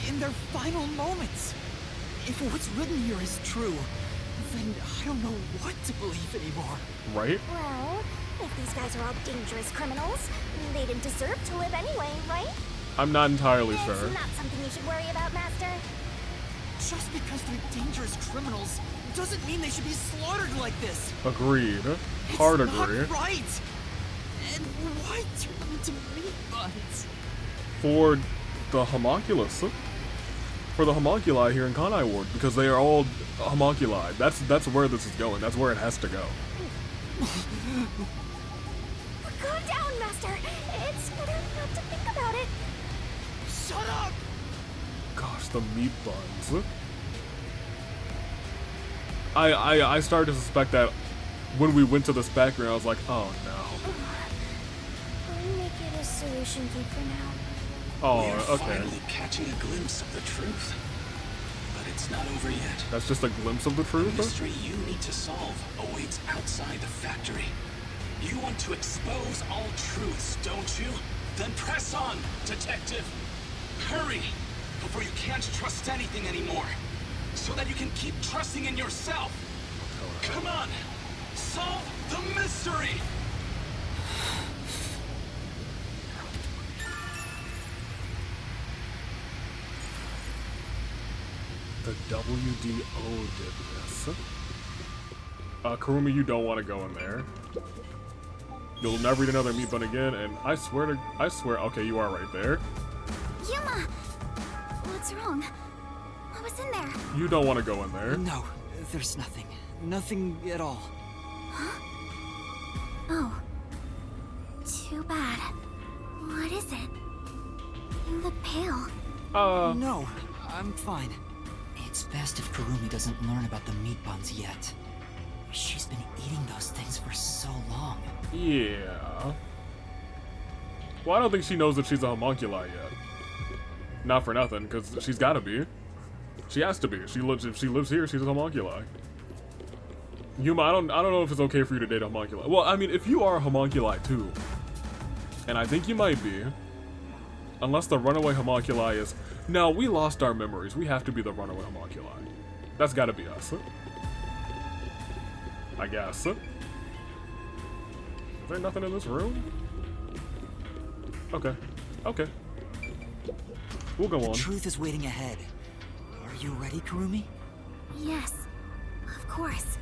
in their final moments? If what's written here is true, then I don't know what to believe anymore. Right? Well, if these guys are all dangerous criminals, they didn't deserve to live anyway, right? I'm not entirely sure. It's not something you should worry about, Master. Just because they're dangerous criminals doesn't mean they should be slaughtered like this. Agreed. Hard It's agree. not right. And why turn them into meat buns? For the homunculus. For the homunculi here in Kanai Ward, because they are all homunculi. That's where this is going. That's where it has to go. Calm down, Master. It's better not to think about it. Shut up! Gosh, the meat buns. I started to suspect that when we went to this background, I was like, oh no. We'll make it a solution key for now. Oh, We are okay. finally catching a glimpse of the truth. But it's not over yet. That's just a glimpse of the The truth? mystery you need to solve awaits outside the factory. You want to expose all truths, don't you? Then press on, detective. Hurry, before you can't trust anything anymore. So that you can keep trusting in yourself. Come on, solve the mystery! The WDO did this. Kurumi, you don't want to go in there. You'll never eat another meat bun again, and I swear, okay, you are right there. Yuma! What's wrong? What was in there? You don't want to go in there. No, there's nothing. Nothing at all. Oh. Too bad. What is it? You look pale. No, I'm fine. It's best if Kurumi doesn't learn about the meat buns yet. She's been eating those things for so long. Yeah. Well, I don't think she knows that she's a homunculi yet. Not for nothing, because she's gotta be. She has to be. If she lives here, she's a homunculi. Yuma, I don't know if it's okay for you to date a homunculi. Well, I mean, if you are a homunculi too, and I think you might be, unless the runaway homunculi is, no, we lost our memories. We have to be the runaway homunculi. That's gotta be us. I guess. Is there nothing in this room? Okay. Okay. We'll go on. The truth is waiting ahead. Are you ready, Kurumi? Yes. Of course.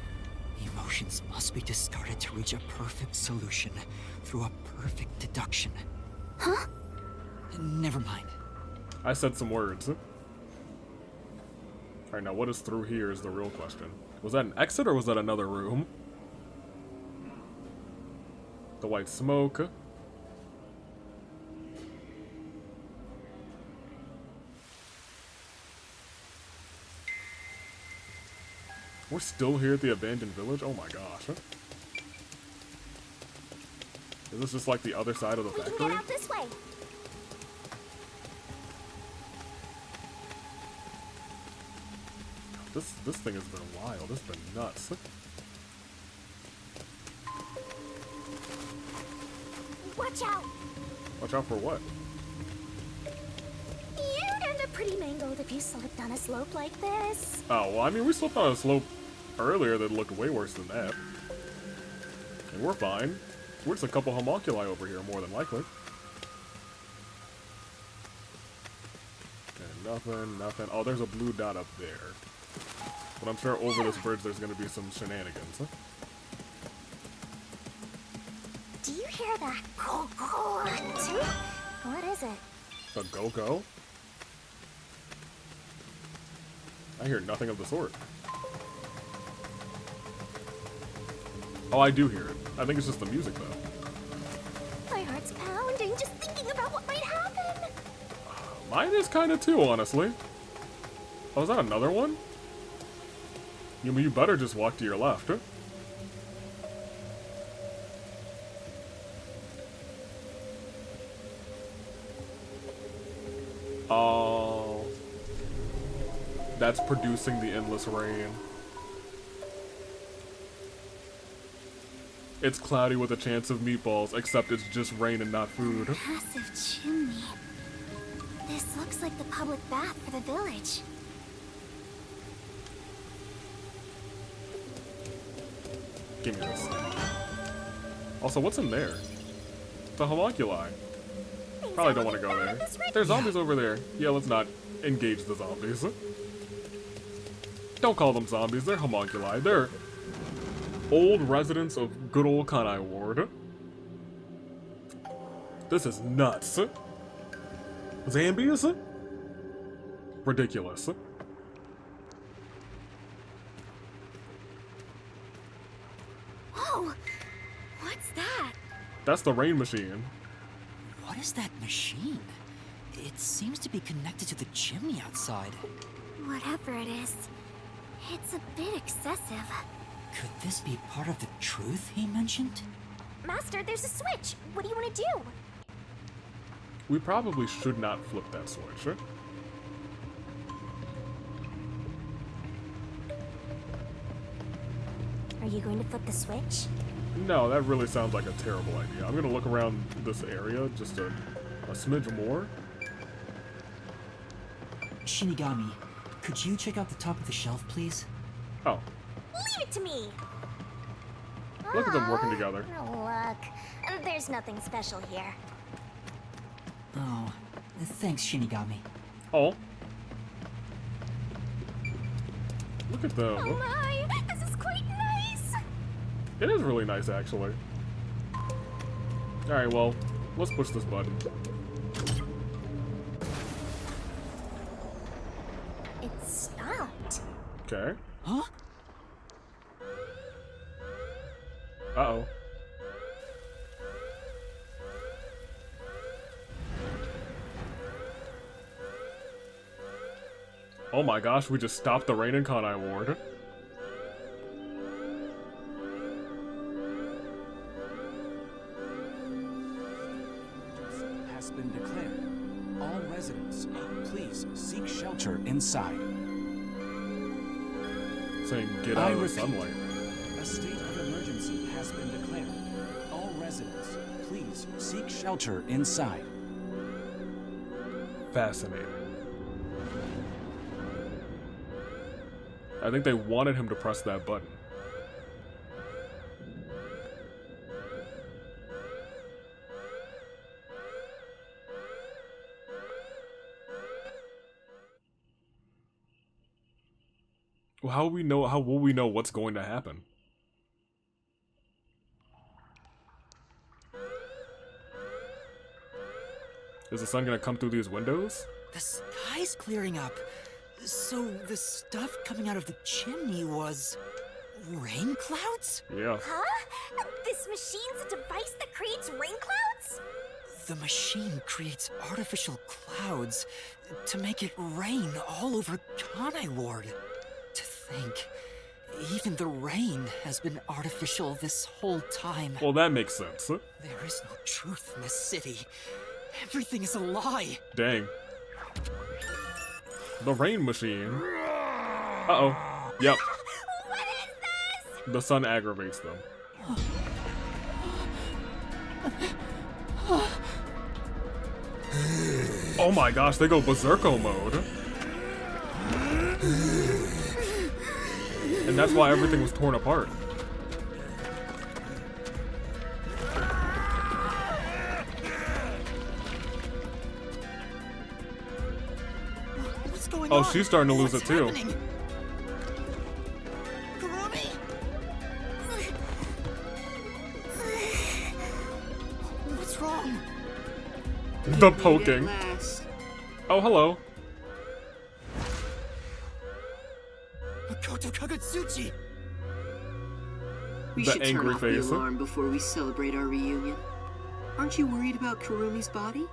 Emotions must be discarded to reach a perfect solution through a perfect deduction. Huh? Never mind. I said some words. Alright, now what is through here is the real question. Was that an exit or was that another room? The white smoke. We're still here at the abandoned village? Oh my gosh. Is this just like the other side of the We can factory? get out this way. This thing has been wild. It's been nuts. Watch out. Watch out for what? You'd end up pretty mangled if you slipped on a slope like this. Oh, well, I mean, we slipped on a slope earlier that looked way worse than that. And we're fine. We're just a couple homunculi over here, more than likely. And nothing. Oh, there's a blue dot up there. But I'm sure over this bridge there's gonna be some shenanigans. Do you hear that? What is it? The go-go? I hear nothing of the sort. Oh, I do hear it. I think it's just the music, though. My heart's pounding just thinking about what might happen. Mine is kind of too, honestly. Oh, is that another one? You better just walk to your left. Oh. That's producing the endless rain. It's cloudy with a chance of meatballs, except it's just rain and not food. Massive chimney. This looks like the public bath for the village. Give me this. Also, what's in there? The homunculi. Probably don't want to go there. There's zombies over there. Yeah, let's not engage the zombies. Don't call them zombies, they're homunculi. They're old residents of good old Kanai Ward. This is nuts. Zambies? Ridiculous. Whoa! What's that? That's the rain machine. What is that machine? It seems to be connected to the chimney outside. Whatever it is, it's a bit excessive. Could this be part of the truth he mentioned? Master, there's a switch. What do you want to do? We probably should not flip that switch. Are you going to flip the switch? No, that really sounds like a terrible idea. I'm gonna look around this area just a smidge more. Shinigami, could you check out the top of the shelf, please? Oh, Leave it to me! look at them working together. Look, there's nothing special here. Oh, thanks, Shinigami. Oh. Look at Oh them. my, this is quite nice! It is really nice, actually. Alright, well, let's push this button. It stopped. Okay. Huh? Uh-oh. Oh my gosh, we just stopped the rain in Kanai Ward. Has been declared. All residents, please seek shelter inside. Saying get out of the repeat, sunlight. A state of emergency has been declared. All residents, please seek shelter inside. Fascinating. I think they wanted him to press that button. Well, how will we know what's going to happen? Is the sun gonna come through these windows? The sky's clearing up. So the stuff coming out of the chimney was rain clouds? Yeah. Huh? This machine's a device that creates rain clouds? The machine creates artificial clouds to make it rain all over Kanai Ward. To think, even the rain has been artificial this whole time. Well, that makes sense. There is no truth in this city. Everything is a lie. Dang. The rain machine. Uh-oh. Yep. What is this? The sun aggravates them. Oh my gosh, they go berserko mode. And that's why everything was torn apart. What's going Oh, on? she's starting to lose What's it too. happening? Kurumi? What's wrong? The poking. Oh, hello. Makoto Kagutsuchi! We The should angry turn off face. the alarm before we celebrate our reunion. Aren't you worried about Kurumi's body?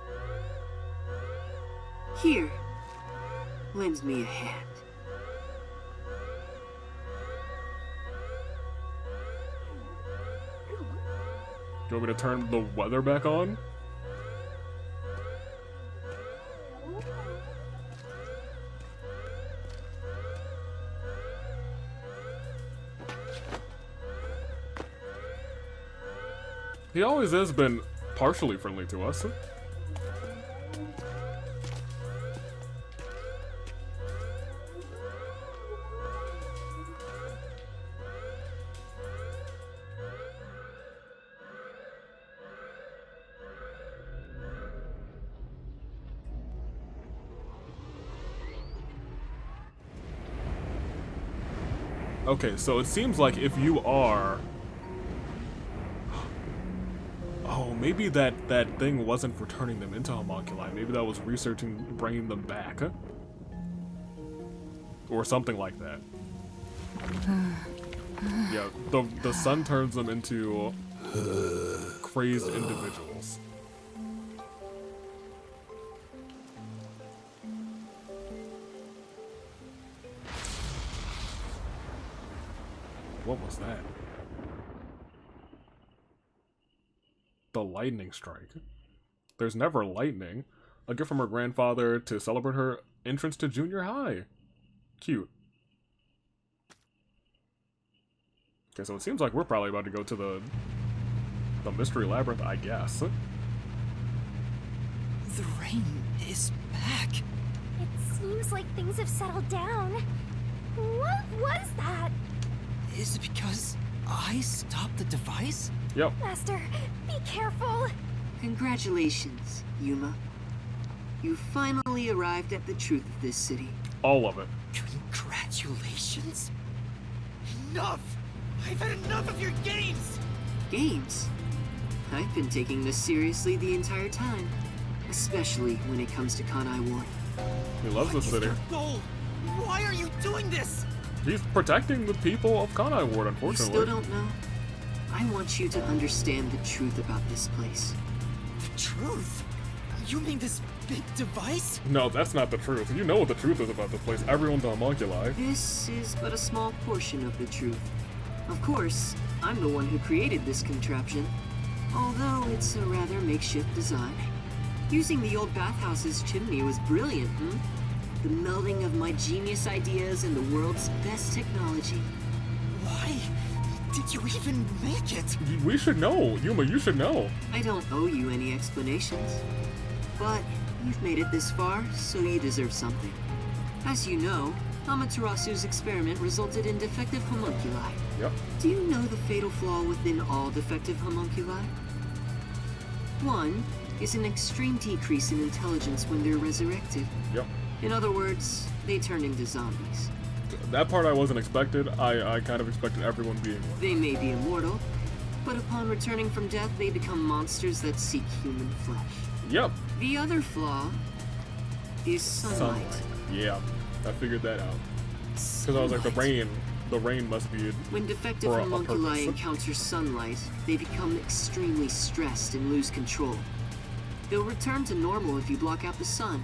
Here, lend me a hand. Do you want me to turn the weather back on? He always has been partially friendly to us. Okay, so it seems like if you are... Oh, maybe that thing wasn't for turning them into homunculi. Maybe that was researching bringing them back. Or something like that. Yeah, the sun turns them into crazed individuals. What was that? The lightning strike. There's never lightning. A gift from her grandfather to celebrate her entrance to junior high. Cute. Okay, so it seems like we're probably about to go to the mystery labyrinth, I guess. The rain is back. It seems like things have settled down. What was that? Is it because I stopped the device? Yep. Master, be careful. Congratulations, Yuma. You finally arrived at the truth of this city. All of it. Congratulations. Enough! I've had enough of your games! Games? I've been taking this seriously the entire time. Especially when it comes to Kanai Ward. He loves the city. Goal? Why are you doing this? He's protecting the people of Kanai Ward, You unfortunately. still don't know? I want you to understand the truth about this place. The truth? You mean this big device? No, that's not the truth. You know what the truth is about this place. Everyone's a homunculi. This is but a small portion of the truth. Of course, I'm the one who created this contraption, although it's a rather makeshift design. Using the old bathhouse's chimney was brilliant, The melding of my genius ideas and the world's best technology. Why did you even make it? We should know. Yuma, you should know. I don't owe you any explanations. But you've made it this far, so you deserve something. As you know, Amaterasu's experiment resulted in defective homunculi. Yep. Do you know the fatal flaw within all defective homunculi? One is an extreme decrease in intelligence when they're resurrected. Yep. In other words, they turn into zombies. That part I wasn't expected. I kind of expected everyone being one. They may be immortal, but upon returning from death, they become monsters that seek human flesh. Yep. The other flaw is sunlight. Yeah, I figured that out. Because I was like, the rain must be When defective for a homunculi purpose. encounter sunlight, they become extremely stressed and lose control. They'll return to normal if you block out the sun,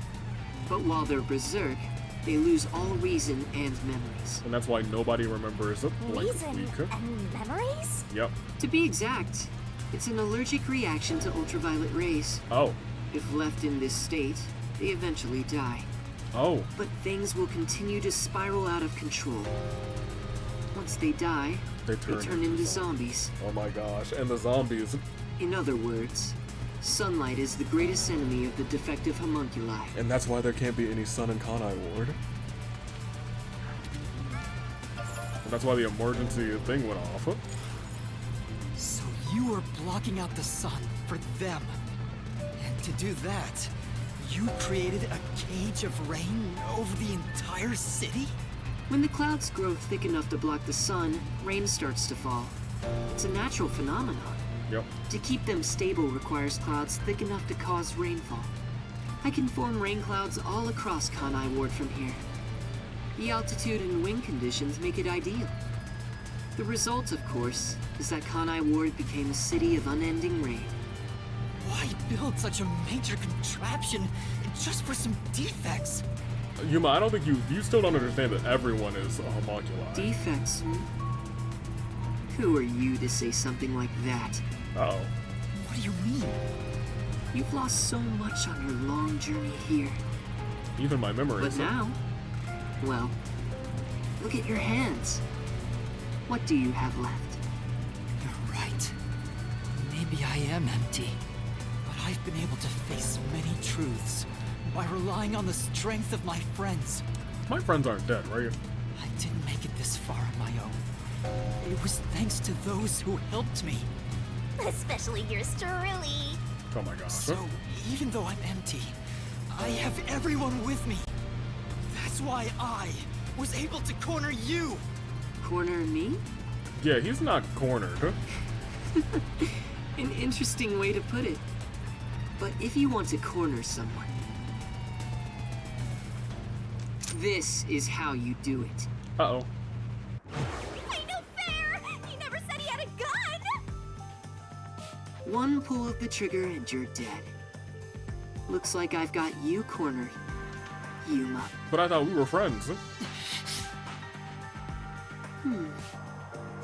but while they're berserk, they lose all reason and memories. And that's why nobody remembers a blank Reason week. and memories? Yep. To be exact, it's an allergic reaction to ultraviolet rays. Oh. If left in this state, they eventually die. Oh. But things will continue to spiral out of control. Once they die, They they turn turn into zombies. Oh my gosh. And the zombies. In other words, sunlight is the greatest enemy of the defective homunculi. And that's why there can't be any sun in Kanai Ward. And that's why the emergency thing went off. So you were blocking out the sun for them. And to do that, you created a cage of rain over the entire city? When the clouds grow thick enough to block the sun, rain starts to fall. It's a natural phenomenon. Yep. To keep them stable requires clouds thick enough to cause rainfall. I can form rain clouds all across Kanai Ward from here. The altitude and wind conditions make it ideal. The result, of course, is that Kanai Ward became a city of unending rain. Why build such a major contraption just for some defects? Yuma, I don't think you still don't understand that everyone is a homunculi. Defects, hmm? Who are you to say something like that? Uh-oh. What do you mean? You've lost so much on your long journey here. Even my memory. But now, well, look at your hands. What do you have left? You're right. Maybe I am empty. But I've been able to face many truths by relying on the strength of my friends. My friends aren't dead, right? I didn't make it this far on my own. It was thanks to those who helped me. Especially yours truly. Oh my gosh. So, even though I'm empty, I have everyone with me. That's why I was able to corner you. Corner me? Yeah, he's not cornered. An interesting way to put it. But if you want to corner someone, this is how you do it. Uh-oh. Ain't no fair! He never said he had a gun! One pull of the trigger and you're dead. Looks like I've got you cornered, Yuma. But I thought we were friends.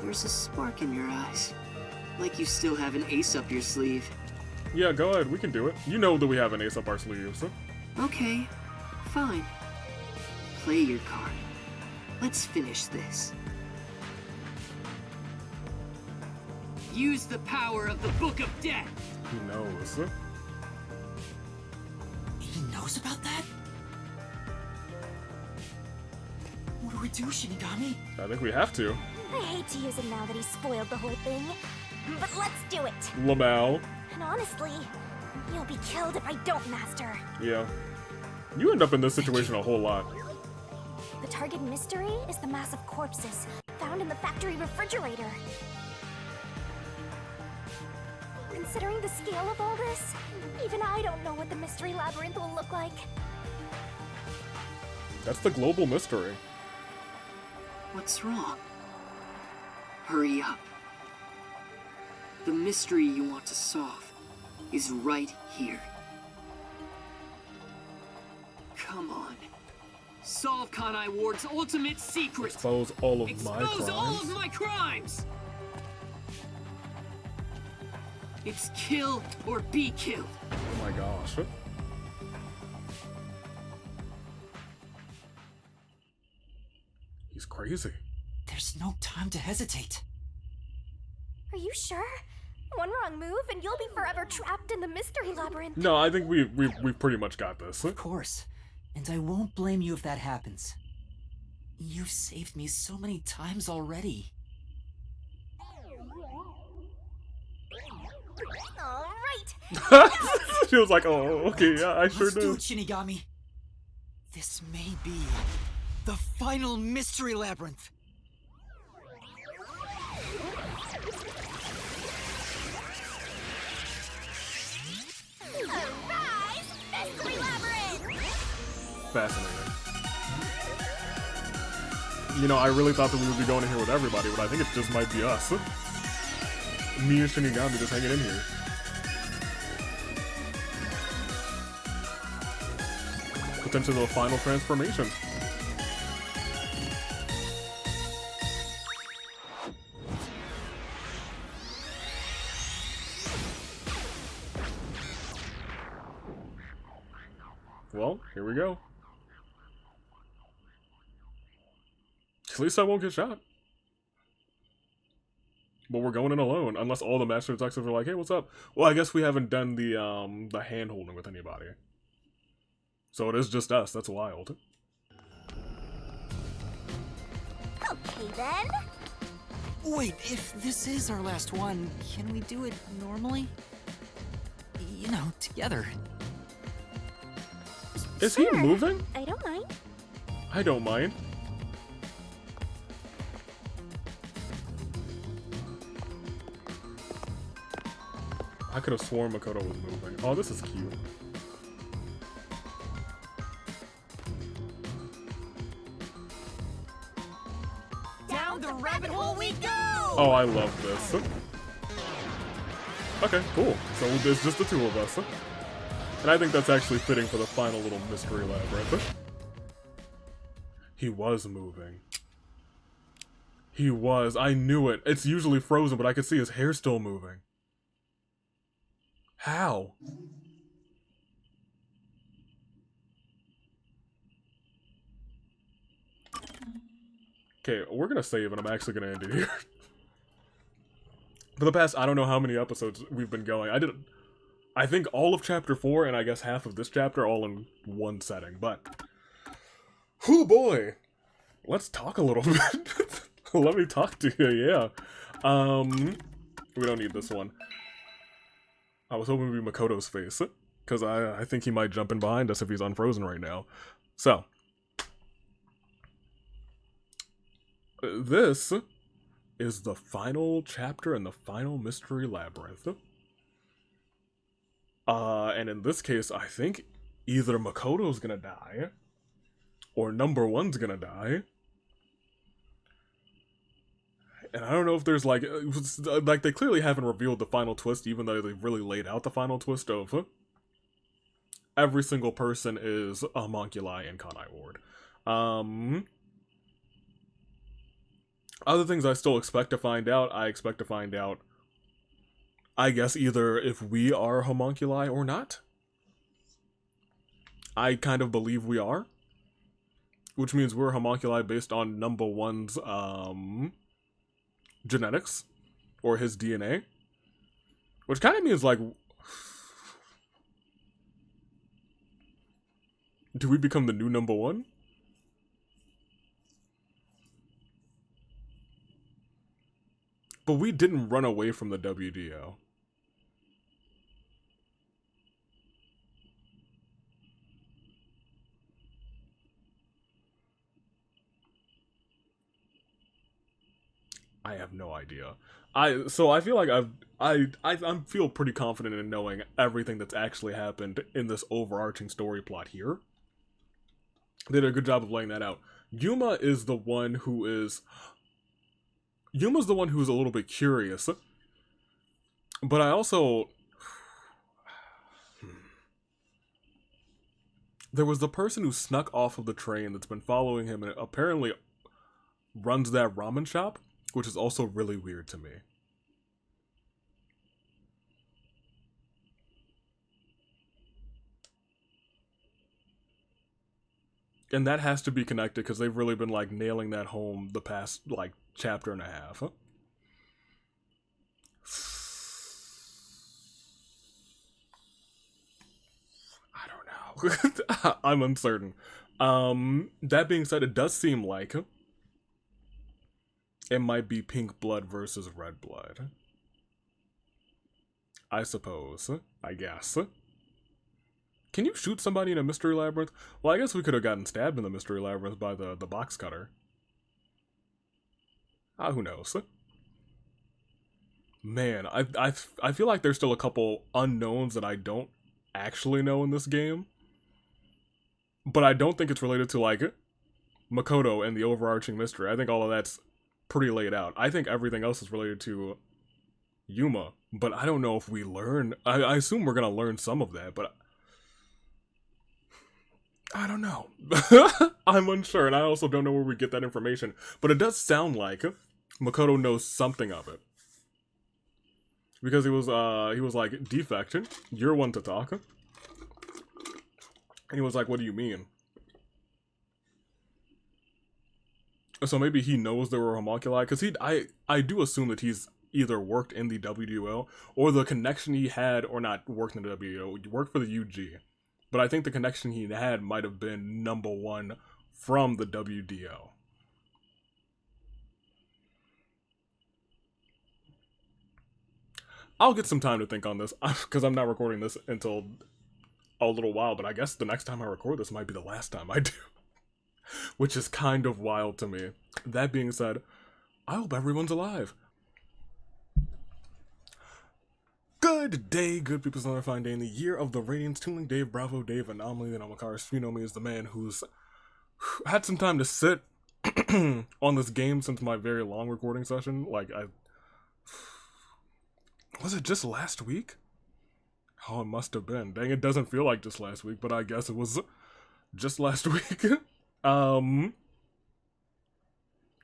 There's a spark in your eyes. Like you still have an ace up your sleeve. Yeah, go ahead. We can do it. You know that we have an ace up our sleeves. Okay, fine. Play your card. Let's finish this. Use the power of the Book of Death! He knows. He knows about that? What do we do, Shinigami? I think we have to. I hate to use him now that he's spoiled the whole thing. But let's do it. Lamau. And honestly, you'll be killed if I don't, Master. Yeah. You end up in this situation a whole lot. The target mystery is the mass of corpses found in the factory refrigerator. Considering the scale of all this, even I don't know what the mystery labyrinth will look like. That's the global mystery. What's wrong? Hurry up. The mystery you want to solve is right here. Come on. Solve Kanai Ward's ultimate secret! Expose all of my crimes. Expose all of my crimes! It's kill or be killed. Oh my gosh. He's crazy. There's no time to hesitate. Are you sure? One wrong move and you'll be forever trapped in the mystery labyrinth. No, I think we've pretty much got this. Of course. And I won't blame you if that happens. You've saved me so many times already. All right. She was like, "Oh, okay, yeah, I sure Let's do do." it, Shinigami. This may be the final mystery labyrinth. Arise, mystery labyrinth. Fascinating. You know, I really thought that we would be going in here with everybody, but I think it just might be us. Me and Shinigami just hanging in here. Potentially the final transformation. Well, here we go. At least I won't get shot. But we're going in alone, unless all the master detectives are like, "Hey, what's up?" Well, I guess we haven't done the hand holding with anybody, so it is just us. That's wild. Okay then. Wait, if this is our last one, can we do it normally? You know, together. Is he moving? I don't mind. I don't mind. I could have sworn Makoto was moving. Oh, this is cute. Oh, I love this. Okay, cool. So there's just the two of us. And I think that's actually fitting for the final little mystery labyrinth. He was moving. He was. I knew it. It's usually frozen, but I could see his hair still moving. How? Okay, we're gonna save and I'm actually gonna end it here. For the past, I don't know how many episodes we've been going. I think all of chapter 4 and I guess half of this chapter all in one setting, but... Whoo boy! Let's talk a little bit. Let me talk to you, yeah. We don't need this one. I was hoping it would be Makoto's face, because I think he might jump in behind us if he's unfrozen right now. So. This is the final chapter in the final mystery labyrinth. And in this case, I think either Makoto's gonna die, or number 1's gonna die. And I don't know if there's like they clearly haven't revealed the final twist, even though they've really laid out the final twist of every single person is a homunculi in Kanai Ward. Other things I still expect to find out, I guess either if we are homunculi or not. I kind of believe we are. Which means we're homunculi based on number 1's, genetics. Or his DNA. Which kind of means, like... Do we become the new number 1? But we didn't run away from the WDO. I have no idea. So I feel like I feel pretty confident in knowing everything that's actually happened in this overarching story plot here. They did a good job of laying that out. Yuma's the one who's a little bit curious. But I also... There was the person who snuck off of the train that's been following him and apparently runs that ramen shop, which is also really weird to me. And that has to be connected because they've really been like nailing that home the past like chapter and a half. I don't know. I'm uncertain. That being said, it does seem like it might be pink blood versus red blood. I suppose. I guess. Can you shoot somebody in a mystery labyrinth? Well, I guess we could have gotten stabbed in the mystery labyrinth by the box cutter. Who knows? Man, I feel like there's still a couple unknowns that I don't actually know in this game. But I don't think it's related to, like, Makoto and the overarching mystery. I think all of that's pretty laid out. I think everything else is related to Yuma. But I don't know if we learn... I assume we're going to learn some of that, but... I don't know. I'm unsure, and I also don't know where we get that information. But it does sound like Makoto knows something of it. Because he was like, defect, you're one to talk. And he was like, what do you mean? So maybe he knows there were homunculi, because I do assume that he's either worked in the WDO, or the connection he had, or not worked in the WDO, he worked for the UG. But I think the connection he had might have been number 1 from the WDO. I'll get some time to think on this, because I'm not recording this until a little while, but I guess the next time I record this might be the last time I do. Which is kind of wild to me. That being said, I hope everyone's alive. Good day, good people. It's another fine day in the year of the Radiance. Tooling Dave, Bravo Dave, Anomaly, and Amakaris. You know me as the man who's had some time to sit on this game since my very long recording session. Like, Was it just last week? Oh, it must have been. Dang, it doesn't feel like just last week, but I guess it was just last week.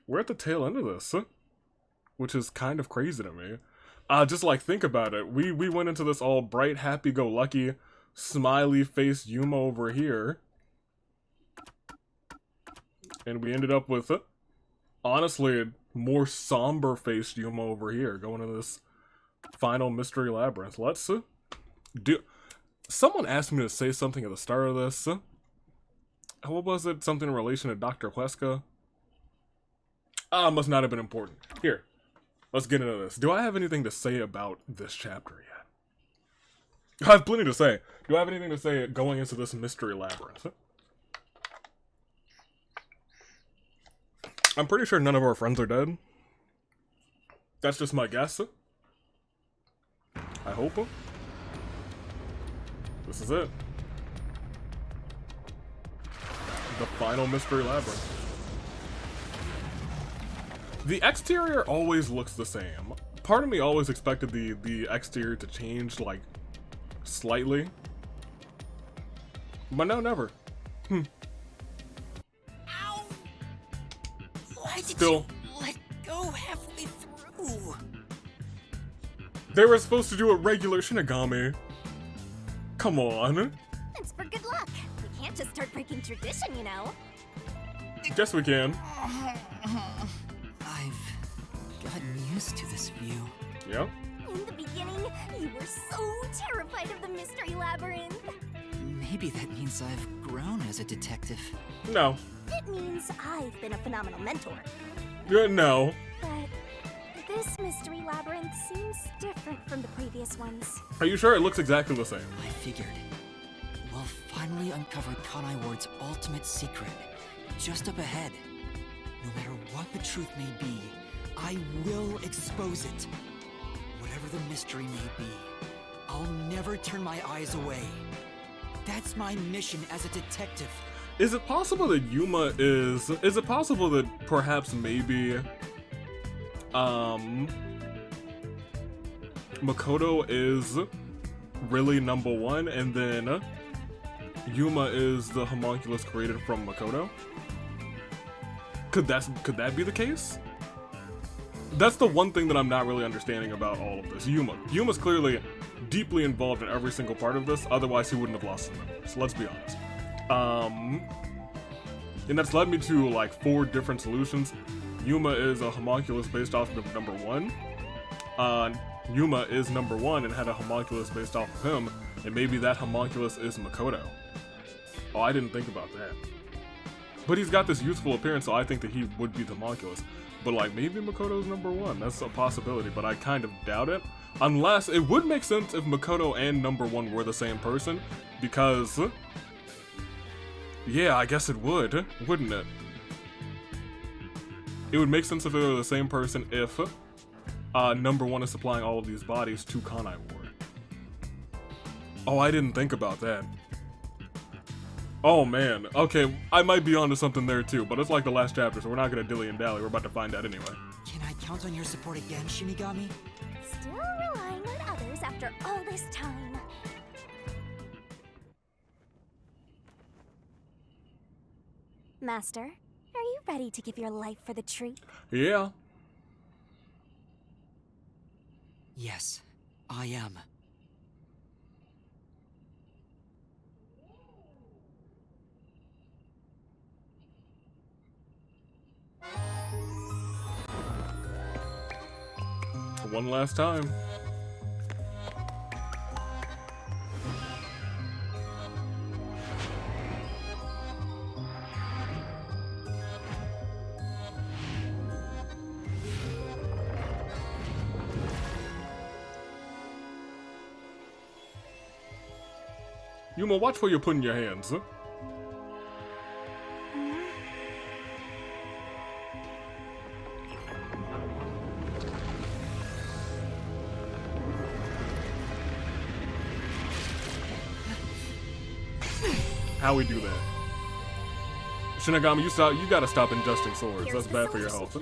We're at the tail end of this, which is kind of crazy to me. Just like think about it. We went into this all bright, happy-go-lucky, smiley-faced Yuma over here, and we ended up with, honestly, a more somber-faced Yuma over here, going into this final mystery labyrinth. Let's do. Someone asked me to say something at the start of this. What was it? Something in relation to Dr. Huesca? Must not have been important. Here, let's get into this. Do I have anything to say about this chapter yet? I have plenty to say. Do I have anything to say going into this mystery labyrinth? I'm pretty sure none of our friends are dead. That's just my guess. I hope. This is it. The final mystery labyrinth. The exterior always looks the same. Part of me always expected the exterior to change, like, slightly. But no, never. Ow! Why did Still. you let go halfway through? They were supposed to do a regular Shinigami. Come on. It's for good luck. We can't just start breaking tradition, you know. Guess we can. I've gotten used to this view. Yep. In the beginning, you were so terrified of the mystery labyrinth. Maybe that means I've grown as a detective. No. It means I've been a phenomenal mentor. No. But this mystery labyrinth seems different from the previous ones. Are you sure it looks exactly the same? I figured. We'll finally uncover Kanai Ward's ultimate secret. Just up ahead. No matter what the truth may be, I will expose it. Whatever the mystery may be, I'll never turn my eyes away. That's my mission as a detective. Is it possible that Yuma is it possible that perhaps maybe Makoto is really #1 and then Yuma is the homunculus created from Makoto? Could that be the case? That's the one thing that I'm not really understanding about all of this. Yuma's clearly deeply involved in every single part of this, otherwise he wouldn't have lost his memory. So let's be honest. And that's led me to like 4 different solutions. Yuma is a homunculus based off of #1. Yuma is #1 and had a homunculus based off of him, and maybe that homunculus is Makoto. Oh, I didn't think about that. But he's got this youthful appearance, so I think that he would be the homunculus. But like, maybe Makoto's #1. That's a possibility, but I kind of doubt it. Unless, it would make sense if Makoto and #1 were the same person, because... yeah, I guess it would, wouldn't it? It would make sense if they were the same person if #1 is supplying all of these bodies to Kanai Ward. Oh, I didn't think about that. Oh man, okay, I might be onto something there too, but it's like the last chapter, so we're not gonna dilly and dally, we're about to find out anyway. Can I count on your support again, Shinigami? Still relying on others after all this time. Master, are you ready to give your life for the truth? Yeah. Yes, I am. One last time. Yuma, watch where you're putting your hands, huh? How we do that? Shinigami, you gotta stop ingesting swords. That's bad for your health.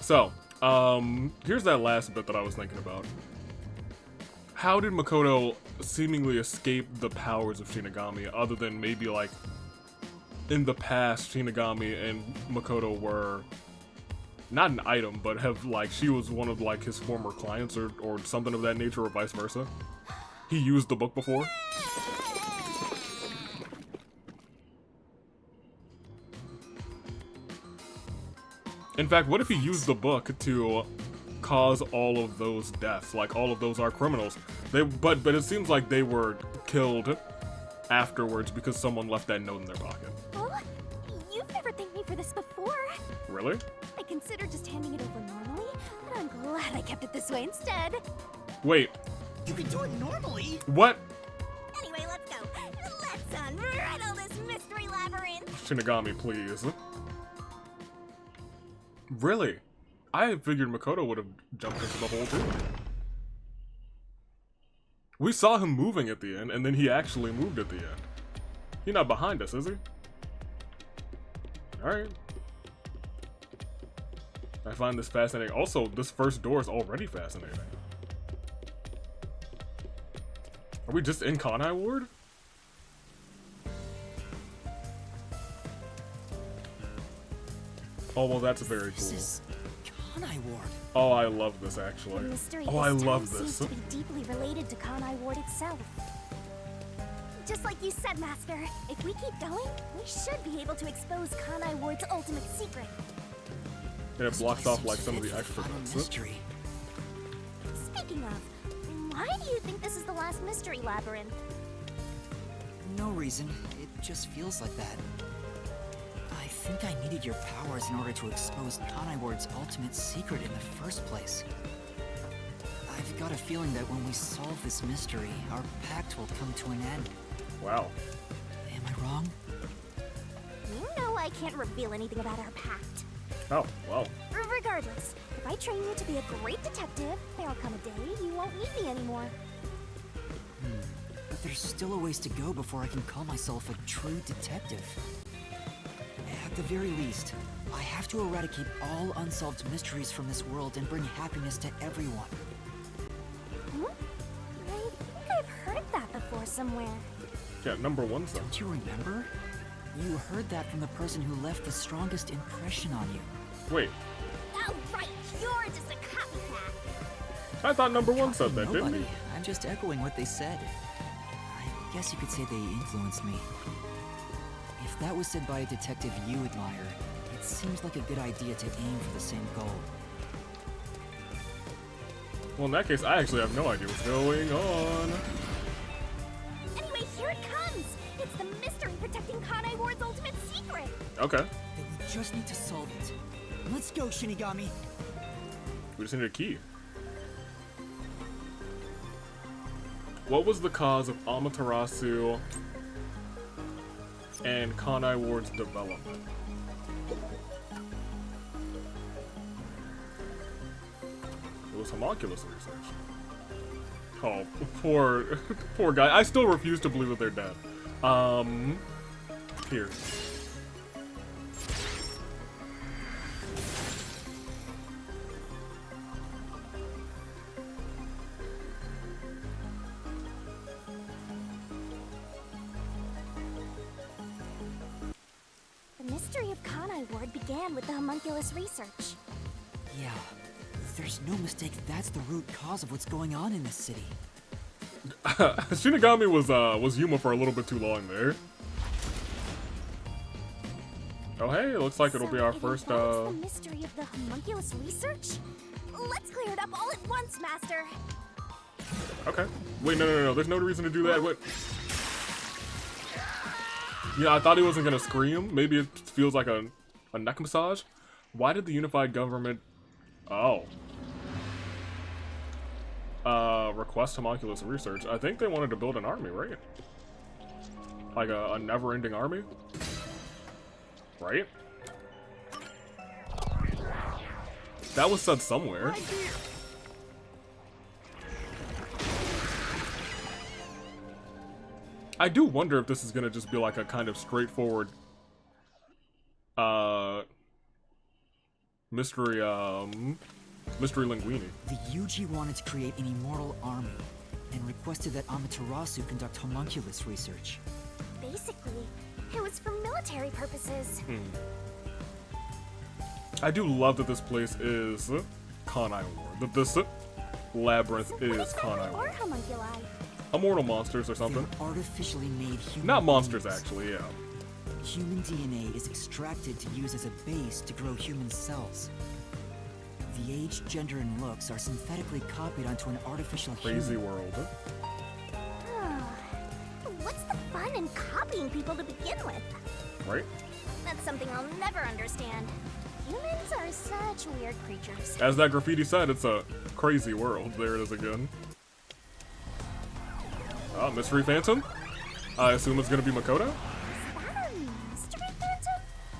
So, Here's that last bit that I was thinking about. How did Makoto seemingly escape the powers of Shinigami, other than maybe, like, in the past, Shinigami and Makoto were not an item, but have, like, she was one of, like, his former clients or something of that nature, or vice versa? He used the book before? In fact, what if he used the book to cause all of those deaths? Like, all of those are criminals. But it seems like they were killed afterwards because someone left that note in their pocket. Oh, you've never thanked me for this before. Really? I considered just handing it over normally, but I'm glad I kept it this way instead. Wait. You can do it normally? What? Anyway, let's go. Let's unriddle this mystery labyrinth. Shinigami, please. Really? I figured Makoto would have jumped into the hole too. We saw him moving at the end, and then he actually moved at the end. He's not behind us, is he? Alright. I find this fascinating. Also, this first door is already fascinating. Are we just in Kanai Ward? Oh, well, that's very cool. This is Kanai Ward. Oh, I love this, actually. The mystery Oh, I this love time this. seems to be deeply related to Kanai Ward itself. Just like you said, Master, if we keep going, we should be able to expose Kanai Ward's ultimate secret. And it blocks off, like, some of the It's extra final bits. mystery. Speaking of, why do you think this is the last mystery labyrinth? No reason. It just feels like that. I think I needed your powers in order to expose Kanai Ward's ultimate secret in the first place. I've got a feeling that when we solve this mystery, our pact will come to an end. Wow. Am I wrong? You know I can't reveal anything about our pact. Oh, wow. Regardless, if I train you to be a great detective, there'll come a day you won't need me anymore. But there's still a ways to go before I can call myself a true detective. At the very least, I have to eradicate all unsolved mysteries from this world and bring happiness to everyone. Hmm? I think I've heard that before somewhere. Yeah, number one son. Don't you remember? You heard that from the person who left the strongest impression on you. Wait, Oh, right, you're just a copycat. I thought number one said that, Nobody. didn't he? I'm just echoing what they said. I guess you could say they influenced me. If that was said by a detective you admire, it seems like a good idea to aim for the same goal. Well, in that case, I actually have no idea what's going on. Anyway, here it comes. It's the mystery protecting Kanai Ward's ultimate secret. Okay. Then we just need to solve it. Let's go, Shinigami! We just need a key. What was the cause of Amaterasu and Kanai Ward's development? It was homunculus research. Oh, poor guy. I still refuse to believe that they're dead. Here. The mystery of Kanai Ward began with the homunculus research. Yeah, there's no mistake that's the root cause of what's going on in this city. Shinigami was Yuma for a little bit too long there. Oh hey, it looks like it'll be our So it first involves the mystery of the homunculus research? Let's clear it up all at once, Master. Okay. Wait, no. There's no reason to do that. What? Yeah, I thought he wasn't gonna scream. Maybe it feels like a neck massage. Why did the unified government... Oh. Request homunculus research. I think they wanted to build an army, right? Like a never-ending army? Right? That was said somewhere. I do wonder if this is gonna just be like a kind of straightforward mystery Mystery Linguini. The Yuji wanted to create an immortal army, and requested that Amaterasu conduct homunculus research. Basically, it was for military purposes. I do love that this place is Kanai War. That this labyrinth is Kanai War. Or homunculi. Immortal monsters or something. They're artificially made human Not monsters, beings. actually, yeah. Human DNA is extracted to use as a base to grow human cells. The age, gender, and looks are synthetically copied onto an artificial Crazy human. world. What's the fun in copying people to begin with? Right? That's something I'll never understand. Humans are such weird creatures. As that graffiti said, it's a crazy world. There it is again. Ah, Mystery Phantom? I assume it's gonna be Makoto? Is that a mystery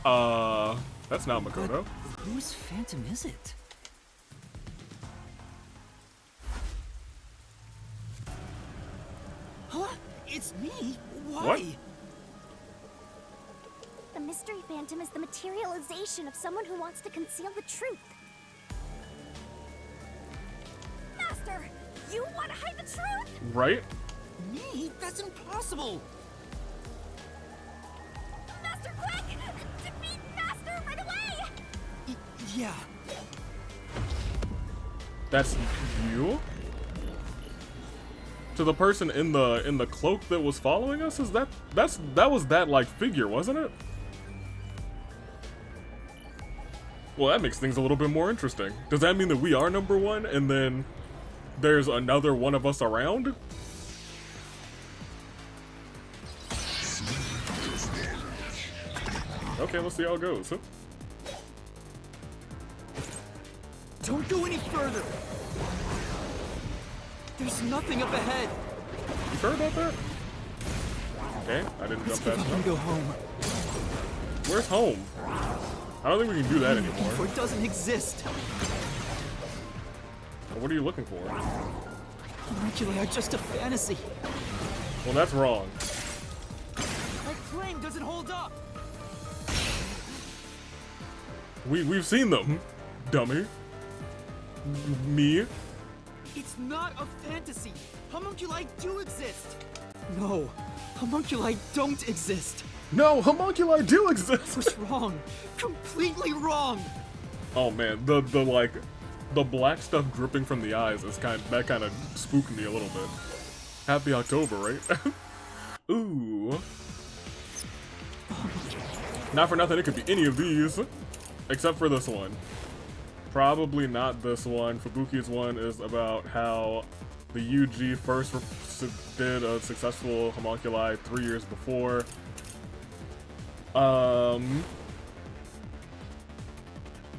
phantom? That's not Makoto. Whose phantom is it? Huh? It's me? Why? What? The mystery phantom is the materialization of someone who wants to conceal the truth. Master, you want to hide the truth? Right? Me? That's impossible! Master, quick! Defeat Master right away! Yeah. That's you? To the person in the cloak that was following us? That was that like figure, wasn't it? Well, that makes things a little bit more interesting. Does that mean that we are number one and then there's another one of us around? Okay, let's see how it goes. Huh? Don't go any further! There's nothing up ahead! You sure about that? Okay, I didn't jump fast I can enough. go home. Where's home? I don't think we can do that anymore. For it doesn't exist. What are you looking for? Homunculi are just a fantasy. Well, that's wrong. My claim doesn't hold up! We've seen them, dummy. Me? It's not a fantasy! Homunculi do exist! No, homunculi don't exist! No, homunculi do exist. I was wrong. Completely wrong! Oh man, the black stuff dripping from the eyes is kind of spooked me a little bit. Happy October, right? Ooh. Not for nothing, it could be any of these, except for this one. Probably not this one. Fubuki's one is about how the UG first did a successful homunculi 3 years before.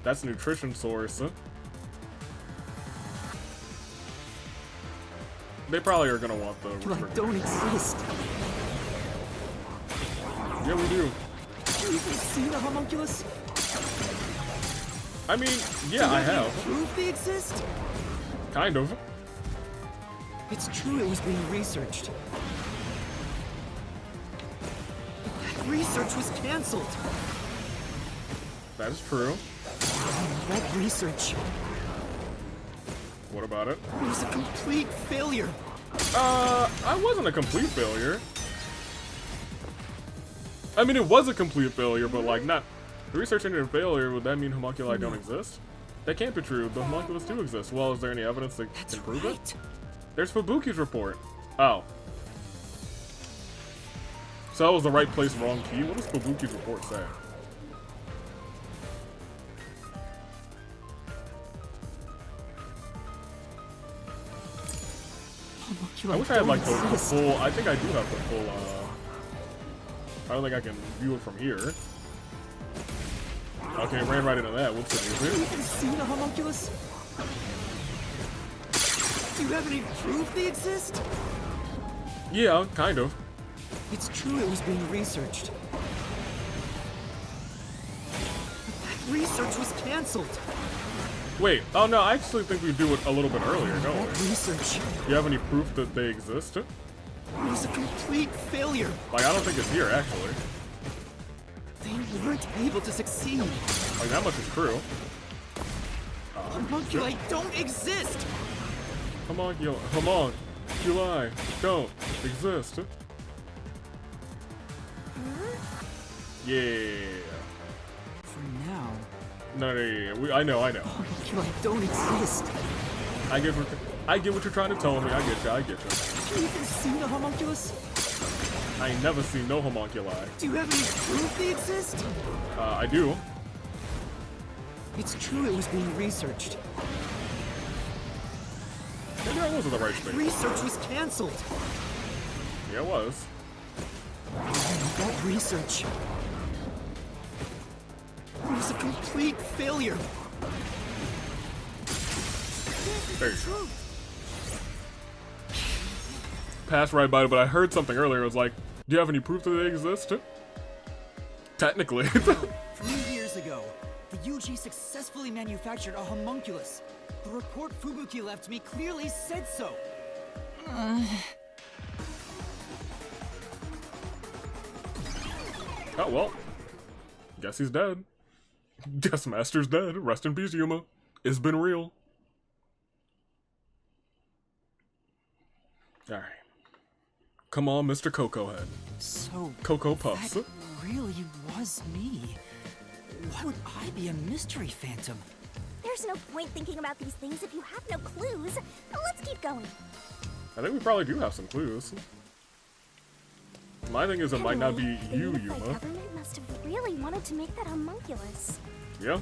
That's a nutrition source. They probably are gonna want the Homunculi don't exist! Yeah, we do. Have you even seen a homunculus? I mean, yeah, I have. Proof they exist? Kind of. It's true it was being researched. That research was cancelled. That is true. That research What about it? was a complete failure. I wasn't a complete failure. I mean, it was a complete failure, but like not. The research ended in failure. Would that mean homunculi don't exist? That can't be true. The homunculus do exist. Well, is there any evidence that can prove it? There's Fubuki's report. Oh. So that was the right place, wrong key. What does Fubuki's report say? I wish I had like the full. I think I do have the full. I don't think I can view it from here. Okay, ran right into that. What's Have you it? even seen a homunculus? Do you have any proof they exist? Yeah, kind of. It's true it was being researched. That research was cancelled. Wait. Oh no, I actually think we do it a little bit earlier. Don't That we? research You have any proof that they exist? was a complete failure. Like, I don't think it's here actually. They weren't able to succeed. Like, that much is true. Oh, Homunculi don't exist! Homunculi don't exist. Yeah. For now... No. I know. Homunculi don't exist! I get what you're trying to tell me. I get you. Have you even seen a homunculus? I ain't never seen no homunculi. Do you have any proof they exist? I do. It's true it was being researched. Maybe I was in the right space. Research was cancelled. Yeah, it was. That research was a complete failure. There you go. Passed right by it, but I heard something earlier. It was like, do you have any proof that they exist? Technically. 3 years ago, the UG successfully manufactured a homunculus. The report Fubuki left me clearly said so. Oh, well. Guess he's dead. Guess Master's dead. Rest in peace, Yuma. It's been real. Alright. Come on, Mr. Cocoa Head. So, Cocoa Puffs. that really was me. Why would I be a mystery phantom? There's no point thinking about these things if you have no clues. Let's keep going. I think we probably do have some clues. My thing is it might not be The you, Unified Yuma. government must have really wanted to make that homunculus. Yeah?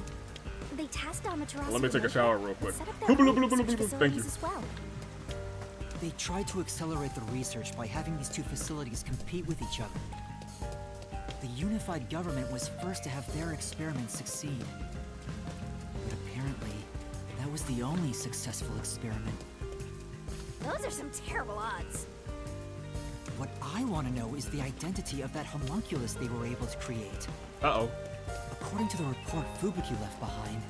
They tasked Amaterasu. Let me take a shower real quick. Thank Thank you. As well. They tried to accelerate the research by having these two facilities compete with each other. The unified government was first to have their experiments succeed. But apparently, that was the only successful experiment. Those are some terrible odds. What I want to know is the identity of that homunculus they were able to create. Uh-oh. According to the report Fubuki left behind,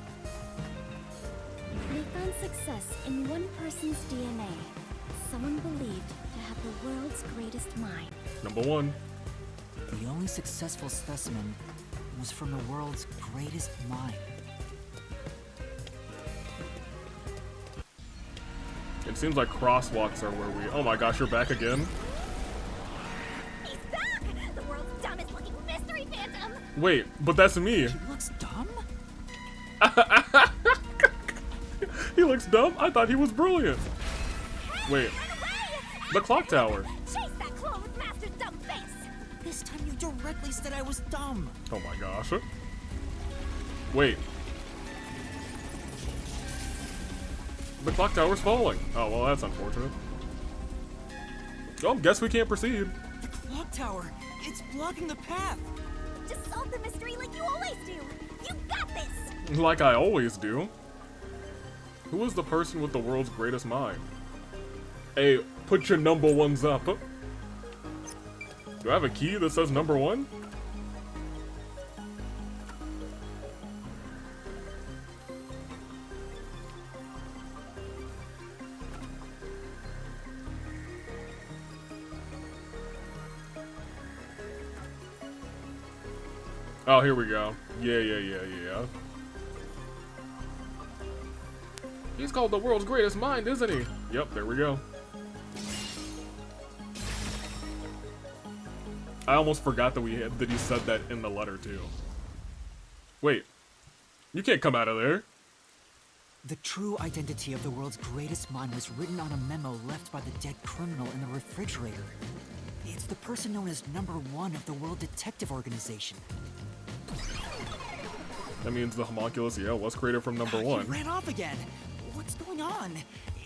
They found success in one person's DNA. Someone believed to have the world's greatest mind. Number one. the only successful specimen was from the world's greatest mind. It seems like crosswalks are where we... Oh my gosh, you're back again? He's back! The world's dumbest looking mystery phantom! Wait, but that's me. He looks dumb? He looks dumb? I thought he was brilliant. Wait, Run away! the clock tower. Chase that clone with Master's dumb face! This time you directly said I was dumb. Oh my gosh. Wait. The clock tower's falling. Oh, well, that's unfortunate. Oh, guess we can't proceed. The clock tower, it's blocking the path. Just solve the mystery like you always do! You got this! Like I always do. Who is the person with the world's greatest mind? Hey, put your number ones up. Do I have a key that says number one? Oh, here we go. Yeah. He's called the world's greatest mind, isn't he? Yep, there we go. I almost forgot that that he said that in the letter too. Wait, you can't come out of there. The true identity of the world's greatest mind was written on a memo left by the dead criminal in the refrigerator. It's the person known as number one of the World Detective Organization. That means the homunculus, yeah, was created from number one. He ran off again. What's going on?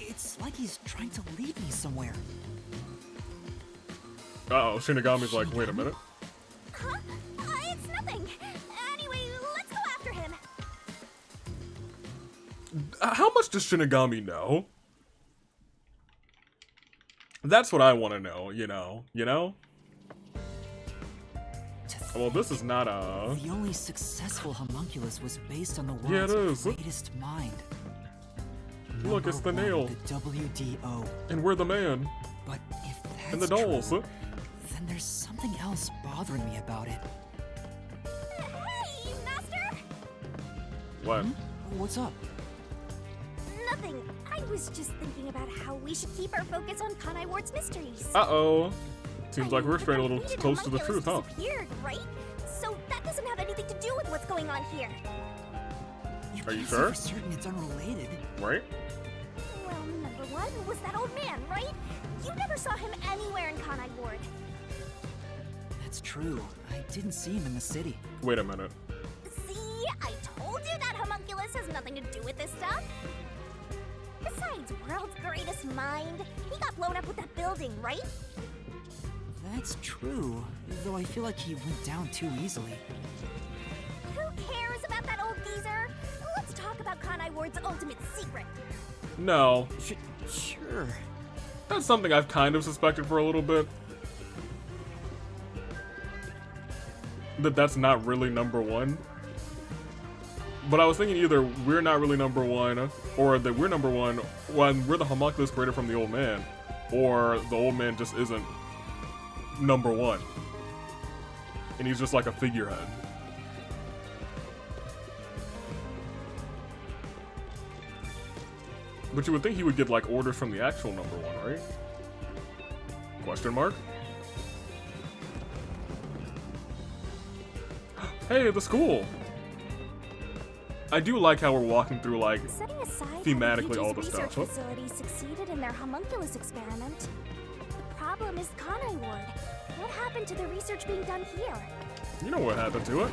It's like he's trying to lead me somewhere. Uh-oh, Shinigami's like, wait a minute. Huh? It's nothing! Anyway, let's go after him! How much does Shinigami know? That's what I want to know, you know? Well, this is not a... The only successful homunculus was based on the Yeah, it world's is. greatest mind. Look, it's the Number nail. one, the WDO. And we're the man. But if that's And the dolls. true, then there's something else bothering me about it. Hey, Master! What? What's up? nothing. I was just thinking about how we should keep our focus on Kanai Ward's mysteries. Uh-oh. Seems like we're The straying a little close to the homunculus truth, huh? disappeared, right? So that doesn't have anything to do with what's going on here. Are you can't say sure? for certain it's unrelated. Right? Well, number one was that old man, right? You never saw him anywhere in Kanai Ward. That's true. I didn't see him in the city. Wait a minute. See, I told you that homunculus has nothing to do with this stuff. Besides, world's greatest mind, he got blown up with that building, right? That's true, though I feel like he went down too easily. Who cares about that old geezer? Let's talk about Kanai Ward's ultimate secret. No. Sure. That's something I've kind of suspected for a little bit. That's not really number one. But I was thinking either we're not really number one, or that we're number one when we're the homunculus created from the old man, or the old man just isn't number one. And he's just like a figurehead. But you would think he would get like orders from the actual number one, right? Question mark? Hey, the school! I do like how we're walking through, like, Setting aside thematically how all the research stuff. facility succeeded in their homunculus experiment. The problem is Kanai Ward. What happened to the research being done here? You know what happened to it.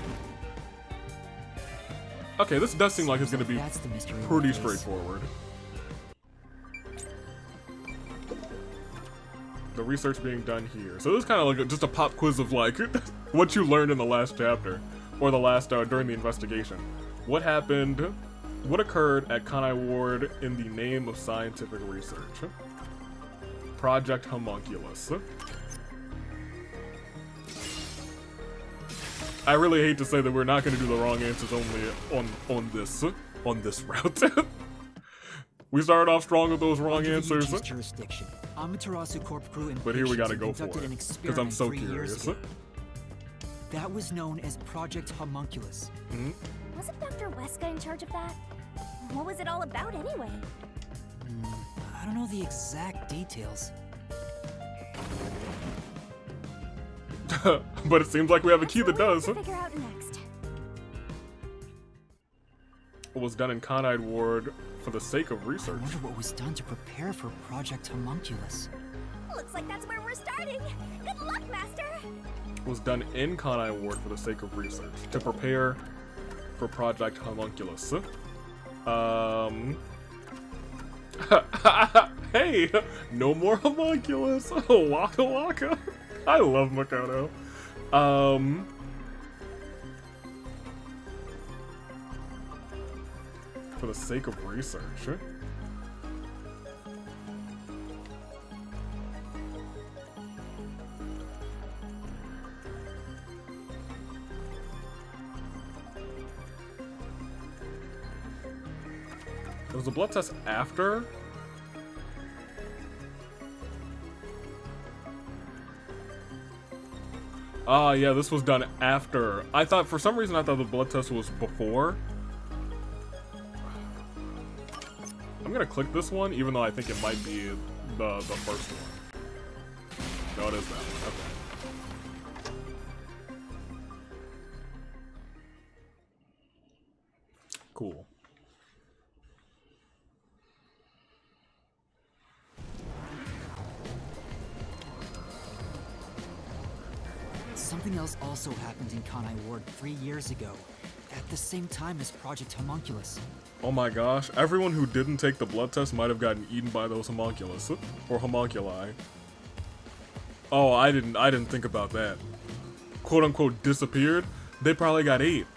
Okay, this does seem like it's gonna be That's the mystery of pretty the case. straightforward. The research being done here. So this is kind of like just a pop quiz of like what you learned in the last chapter, or the last during the investigation. What happened? What occurred at Kanai Ward in the name of scientific research? Project Homunculus. I really hate to say that we're not going to do the wrong answers only on this route. We started off strong with those wrong Under the answers. UG's jurisdiction, Amaterasu Corp crew and But here we gotta patients go for conducted it, an 'cause experiment I'm so 3 years curious. ago. That was known as Project Homunculus. Wasn't Dr. Weska in charge of that? What was it all about anyway? I don't know the exact details. But it seems like we have a key that does. Figure out next. It was done in Kanai Ward for the sake of I research. wonder what was done to prepare for Project Homunculus. Looks like that's where we're starting. Good luck, Master. It was done in Kanai Ward for the sake of research, to prepare for Project Homunculus. Hey, no more homunculus. Oh, waka waka. I love Makoto. For the sake of research. Was the blood test after? Ah, yeah, this was done after. I thought, for some reason, I thought the blood test was before. I'm gonna click this one, even though I think it might be the first one. No, it is that one, okay. Cool. Something else also happened in Kanai Ward 3 years ago, at the same time as Project Homunculus. Oh my gosh, everyone who didn't take the blood test might have gotten eaten by those homunculus, or homunculi. Oh, I didn't think about that. Quote unquote disappeared? They probably got ate.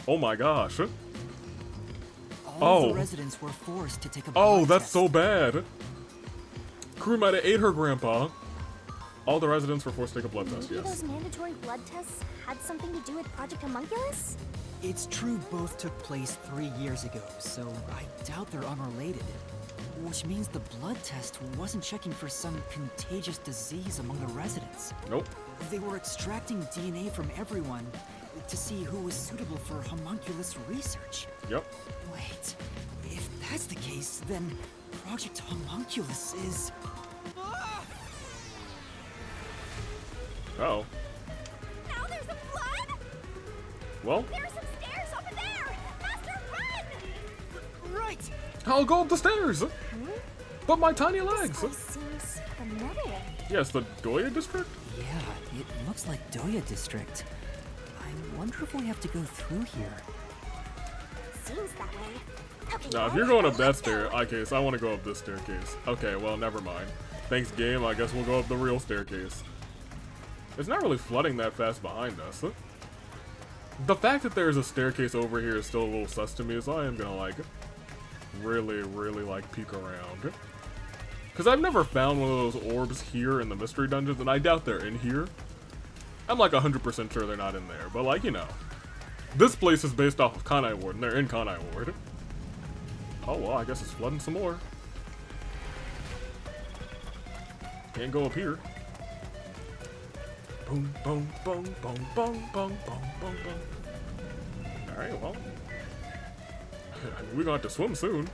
Oh my gosh. All of the residents were forced to take a blood Oh, that's test. so bad. Crew might have ate her grandpa. All the residents were forced to take a blood test, Maybe yes. those mandatory blood tests had something to do with Project Homunculus? It's true both took place 3 years ago, so I doubt they're unrelated. Which means the blood test wasn't checking for some contagious disease among the residents. Nope. They were extracting DNA from everyone to see who was suitable for homunculus research. Yep. Wait, if that's the case, then Project Homunculus is... Uh-oh. Now there's a flood? Well, There's some stairs over there! Master, run! Right! I'll go up the stairs! But my tiny legs! This place seems familiar. Yes, the Doya district? Yeah, it looks like Doya District. I wonder if we have to go through here. Seems that way. Okay, Now, if you're going up that staircase, I want to go up this staircase. Okay, well, never mind. Thanks, game. I guess we'll go up the real staircase. It's not really flooding that fast behind us. The fact that there's a staircase over here is still a little sus to me, so I am gonna, like, really, like, peek around. Because I've never found one of those orbs here in the mystery dungeons, and I doubt they're in here. I'm, like, 100% sure they're not in there, but, like, you know. This place is based off of Kanai Ward, and they're in Kanai Ward. Oh, well, I guess it's flooding some more. Can't go up here. Boom, boom, boom, boom, boom, boom, boom, boom, boom. Alright, well. I mean, we're gonna have to swim soon.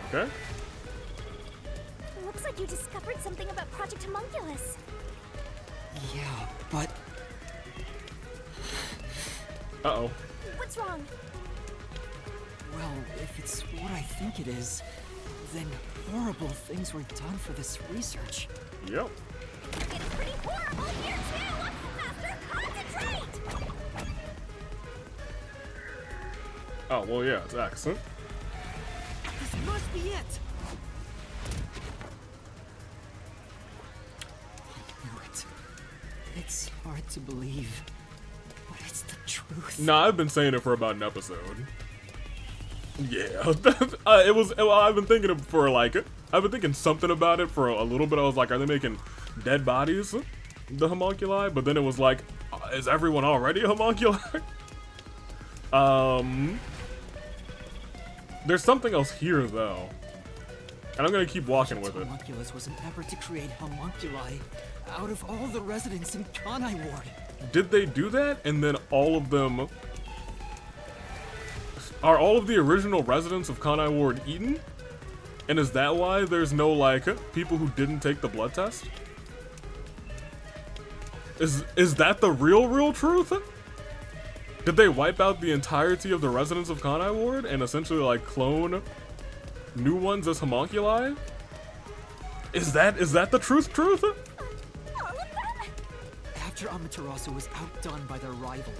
Okay. Looks like you discovered something about Project Homunculus. Yeah, but... Uh-oh. What's wrong? Well, if it's what I think it is, then horrible things were done for this research. Yep. It's pretty horrible here too! Master, concentrate! Oh, well, yeah, it's excellent. This must be it! I knew it. It's hard to believe, but it's the truth. Nah, I've been saying it for about an episode. Yeah, I've been thinking of for like, I've been thinking something about it for a little bit. I was like, are they making dead bodies the homunculi? But then it was like, is everyone already a homunculi? There's something else here though, and I'm gonna keep walking with it. Homunculus was an effort to create homunculi out of all the residents in Kanai Ward. Did they do that? And then all of them... Are all of the original residents of Kanai Ward eaten? And is that why there's no, like, people who didn't take the blood test? Is that the real truth? Did they wipe out the entirety of the residents of Kanai Ward and essentially, like, clone new ones as homunculi? Is that the truth? After Amaterasu was outdone by their rival,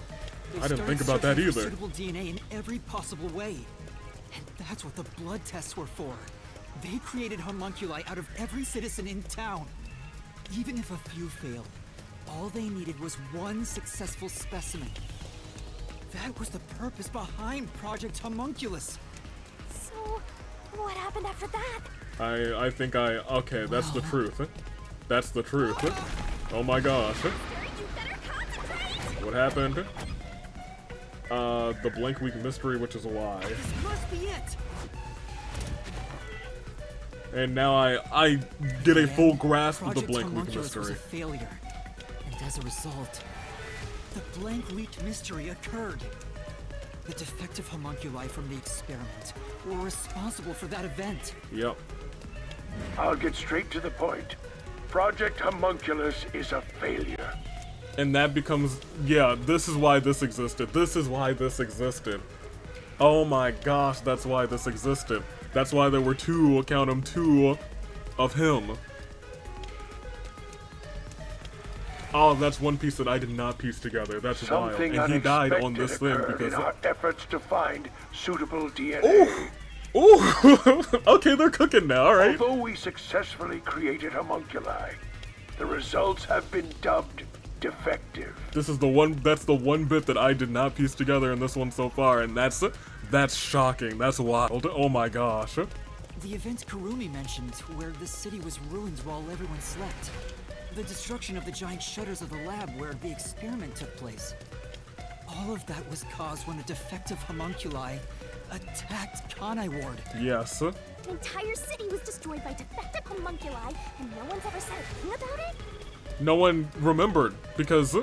they I didn't think started about that searching for either. Suitable DNA in every possible way, and that's what the blood tests were for. They created homunculi out of every citizen in town. Even if a few failed, all they needed was one successful specimen. That was the purpose behind Project Homunculus. So, what happened after that? I think okay, that's the truth. That's the truth. Oh my gosh. You better concentrate! What happened? The Blank Week mystery, which is a lie. This must be it. And now I get a full grasp of the Project Blank Week Homunculus was a mystery. failure, and as a result, the Blank Week mystery occurred. The defective homunculi from the experiment were responsible for that event. Yep. I'll get straight to the point. Project Homunculus is a failure. And that becomes, yeah, this is why this existed. This is why this existed. Oh my gosh, that's why this existed. That's why there were two, count them, two of him. Oh, that's one piece that I did not piece together. That's wild. Something And he died on unexpected this thing occurred because... in our efforts to find suitable DNA. Ooh! Ooh! Okay, they're cooking now, alright. Although we successfully created homunculi, the results have been dubbed defective. This is that's the one bit that I did not piece together in this one so far, and that's shocking. That's wild. Oh my gosh. The event Kurumi mentioned, where the city was ruined while everyone slept. The destruction of the giant shutters of the lab where the experiment took place. All of that was caused when a defective homunculi attacked Kanai Ward. Yes. An entire city was destroyed by defective homunculi, and no one's ever said a thing about it? No one remembered because.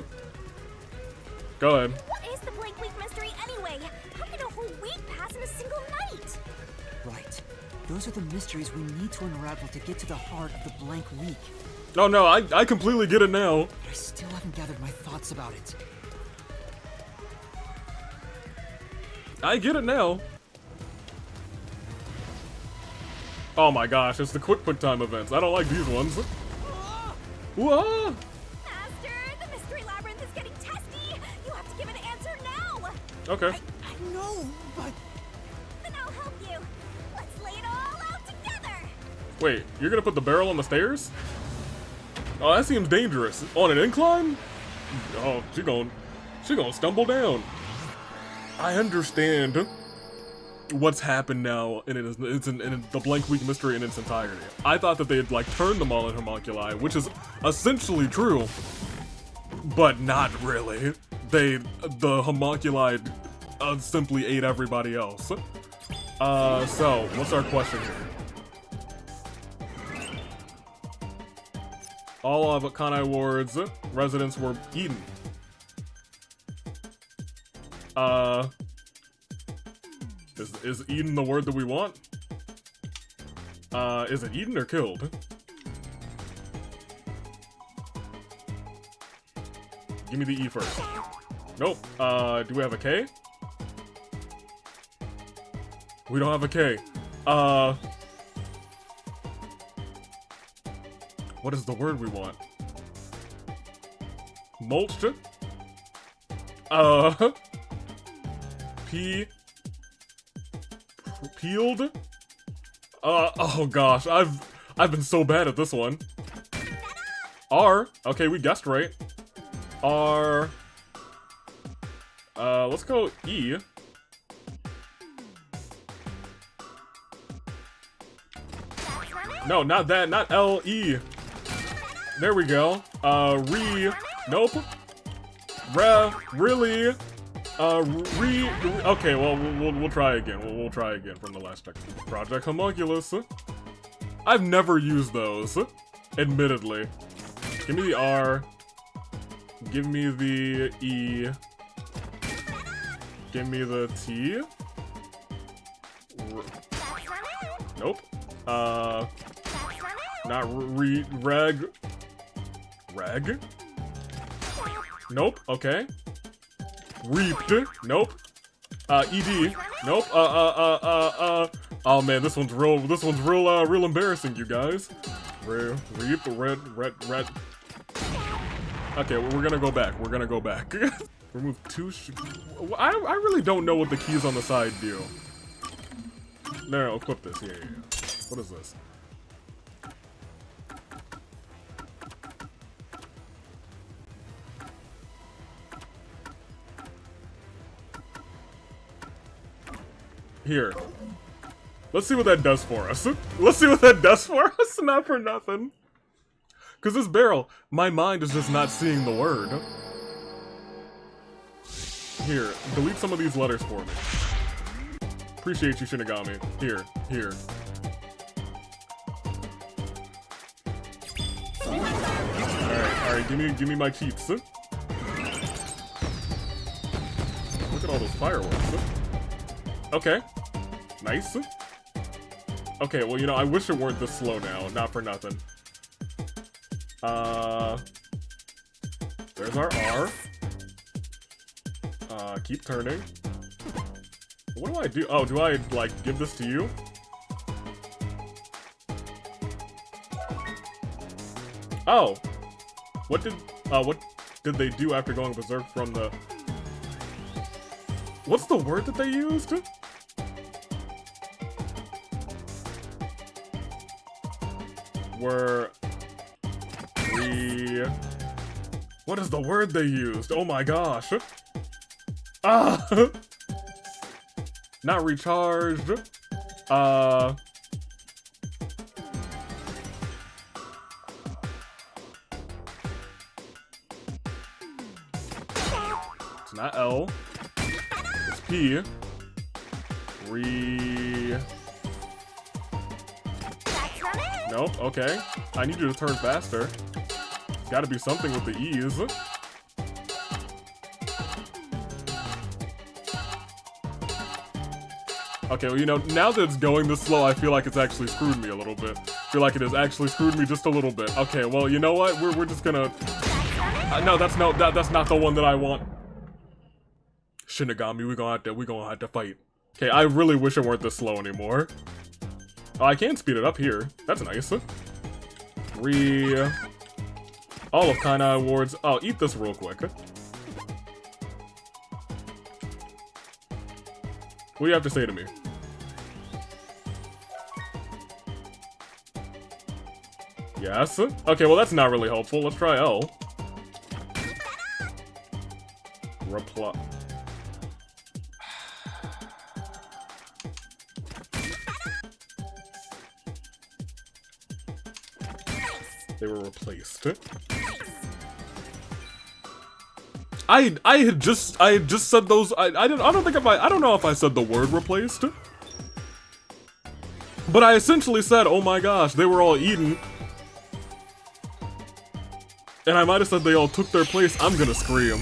Go ahead. What is the Blank Week mystery anyway? How can a whole week pass in a single night? Right. Those are the mysteries we need to unravel to get to the heart of the Blank Week. Oh no, I completely get it now. But I still haven't gathered my thoughts about it. I get it now. Oh my gosh, it's the quick time events. I don't like these ones. Whoa! Master, the mystery labyrinth is getting testy. You have to give an answer now. Okay. I know, but... Then I'll help you. Let's lay it all out together. Wait, you're gonna put the barrel on the stairs? Oh, that seems dangerous. On an incline? Oh, she gonna stumble down. I understand what's happened now in the Blank Week mystery in its entirety. I thought that they had like turned them all into homunculi, which is essentially true, but not really. The homunculi simply ate everybody else. So what's our question here? All of Kanai Ward's residents were eaten. Is eaten the word that we want? Is it eaten or killed? Give me the E first. Nope. Do we have a K? We don't have a K. What is the word we want? Mulched? Peeled? Oh gosh, I've been so bad at this one. R, okay, we guessed right. R, let's go E. No, not that, not L-E. There we go. Re, nope. Really? Okay, well, we'll try again. We'll try again from the last check. Project Homunculus. I've never used those, admittedly. Give me the R. Give me the E. Give me the T. Nope. Not reg. Reg? Nope, okay. Reaped. Nope. ED. Nope. Oh man, this one's real embarrassing, you guys. Reap, red. Okay, we're gonna go back. We're gonna go back. Remove two. I really don't know what the keys on the side do. No, equip this. Yeah. What is this? Here. Let's see what that does for us. Let's see what that does for us. Not for nothing. Because this barrel, my mind is just not seeing the word. Here, delete some of these letters for me. Appreciate you, Shinigami. Here. Alright, give me my keeps. Look at all those fireworks. Okay. Nice. Okay, well, you know, I wish it weren't this slow now. Not for nothing. There's our R. Keep turning. What do I do? Oh, do I, like, give this to you? Oh! What did they do after going berserk from the... What's the word that they used? What is the word they used? Oh my gosh. Ah! Not recharged. It's not L. It's P. That's not it. Nope, okay. I need you to turn faster. Gotta be something with the E's. Okay, well, you know, now that it's going this slow, I feel like it's actually screwed me a little bit. I feel like it has actually screwed me just a little bit. Okay, well, you know what? We're just gonna... no, that's not the one that I want. Shinigami, we're gonna have to fight. Okay, I really wish it weren't this slow anymore. Oh, I can speed it up here. That's nice. All of Kinda Awards. Oh, eat this real quick. What do you have to say to me? Yes? Okay, well that's not really helpful. Let's try L. Reply. They were replaced. I had just said those. I don't know if I said the word replaced, but I essentially said, oh my gosh, they were all eaten, and I might have said they all took their place. I'm gonna scream.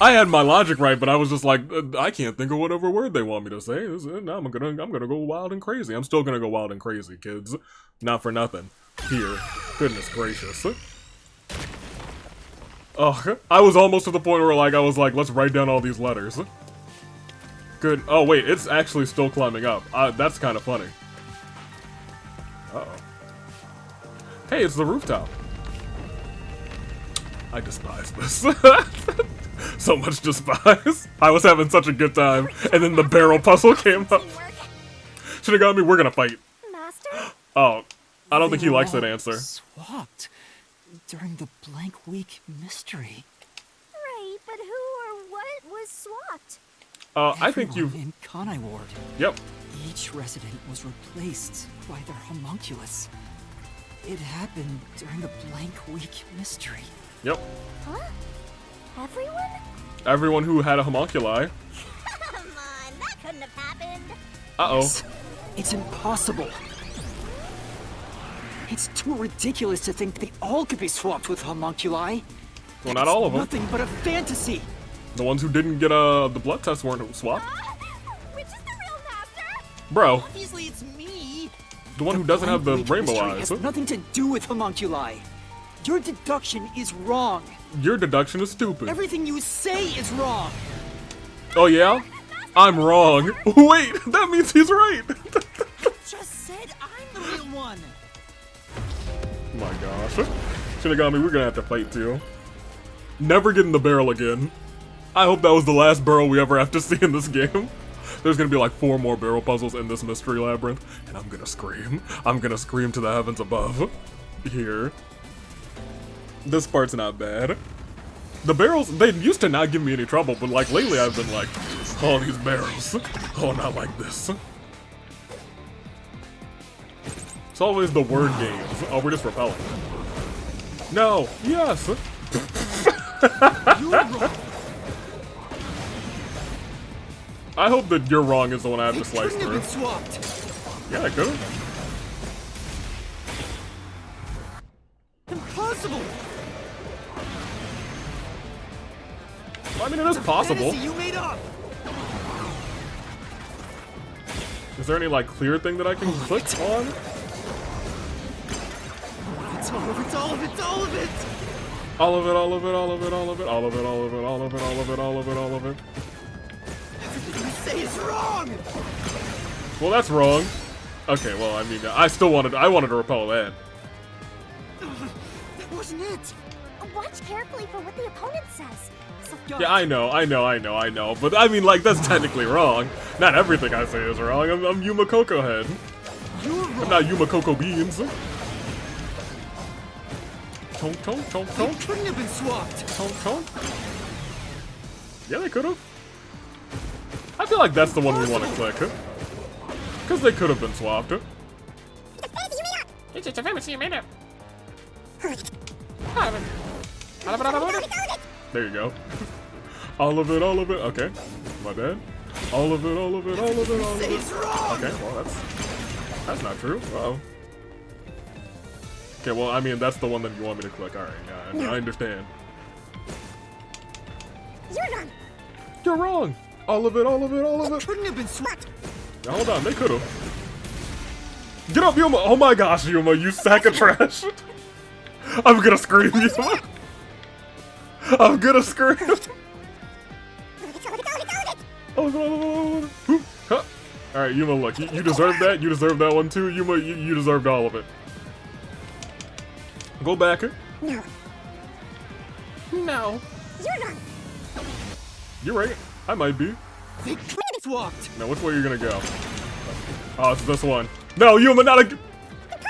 I had my logic right, but I was just like, I can't think of whatever word they want me to say. Now I'm gonna go wild and crazy. I'm still gonna go wild and crazy, kids. Not for nothing. Here, goodness gracious. Oh, I was almost to the point where I was like, let's write down all these letters. Good. Oh wait, it's actually still climbing up. That's kind of funny. Uh-oh. Hey, it's the rooftop. I despise this. So much despise. I was having such a good time, and then the barrel puzzle came up. Should've got me. We're gonna fight. Master? Oh, I don't think he likes that answer. Swapped during the blank week mystery. Right, but who or what was swapped? I think you've... in Kanai Ward. Yep. Each resident was replaced by their homunculus. It happened during the blank week mystery. Yep. Huh? Everyone? Everyone who had a homunculi. Come on, that couldn't have happened. Uh-oh. It's impossible. It's too ridiculous to think they all could be swapped with homunculi. Well, not all of them. Nothing but a fantasy. The ones who didn't get the blood test weren't swapped. Which is the real master? Bro, Obviously it's me. the one who doesn't have the blank week rainbow mystery eyes. has nothing to do with homunculi. Your deduction is wrong. Your deduction is stupid. Everything you say is wrong. Oh yeah? I'm wrong. Wait, that means he's right. Just said I'm the real one. My gosh. Shinigami, we're gonna have to fight too. Never get in the barrel again. I hope that was the last barrel we ever have to see in this game. There's gonna be like 4 more barrel puzzles in this mystery labyrinth, and I'm gonna scream. I'm gonna scream to the heavens above. Here. This part's not bad. The barrels, they used to not give me any trouble, but like lately I've been like, oh, these barrels. Oh, not like this. It's always the word games. Oh, we're just repelling. No. Yes. You're wrong. I hope that you're wrong is the one I have to slice Couldn't have through. been swapped. Yeah, I could've. Impossible. Well, I mean, it is possible. Fantasy you made up. Is there any like clear thing that I can click on? It's all of it. It's all of it. It's all of it. All of it, all of it, all of it, all of it, all of it, all of it, all of it, all of it, all of it, all of it. Everything you say is wrong. Well, that's wrong. Okay, well, I mean, I wanted to repel that. That wasn't it. Watch carefully for what the opponent says. Yeah, I know. But I mean, like, that's technically wrong. Not everything I say is wrong. I'm Yuma Cocoa Head. You're wrong. I'm not Yuma Cocoa Beans. Tonk, tonk, tonk, They tonk. couldn't have been swapped. Tonk, tonk. Yeah, they could've. I feel like that's the one we want to click. Because they could have been swapped. It's a fantasy you made up. There you go. All of it, all of it. Okay. My bad. All of it, all of it, all of it, all of it. Okay, well that's not true. Uh-oh. Okay, well, I mean, that's the one that you want me to click. Alright, yeah, I understand. You're wrong. You're wrong! All of it, all of it, all of it. Couldn't have been swapped. Now, hold on, they could've. Get up, Yuma! Oh my gosh, Yuma, you sack of trash! I'm gonna scream, Yuma! I'm gonna scream! Alright, Yuma, look, you deserve that. You deserve that one too. Yuma, you deserved all of it. Go back. No. No. You're wrong. You're right. I might be. They swapped. Now, which way are you gonna go? Oh, it's this one. No, Yuma, not a.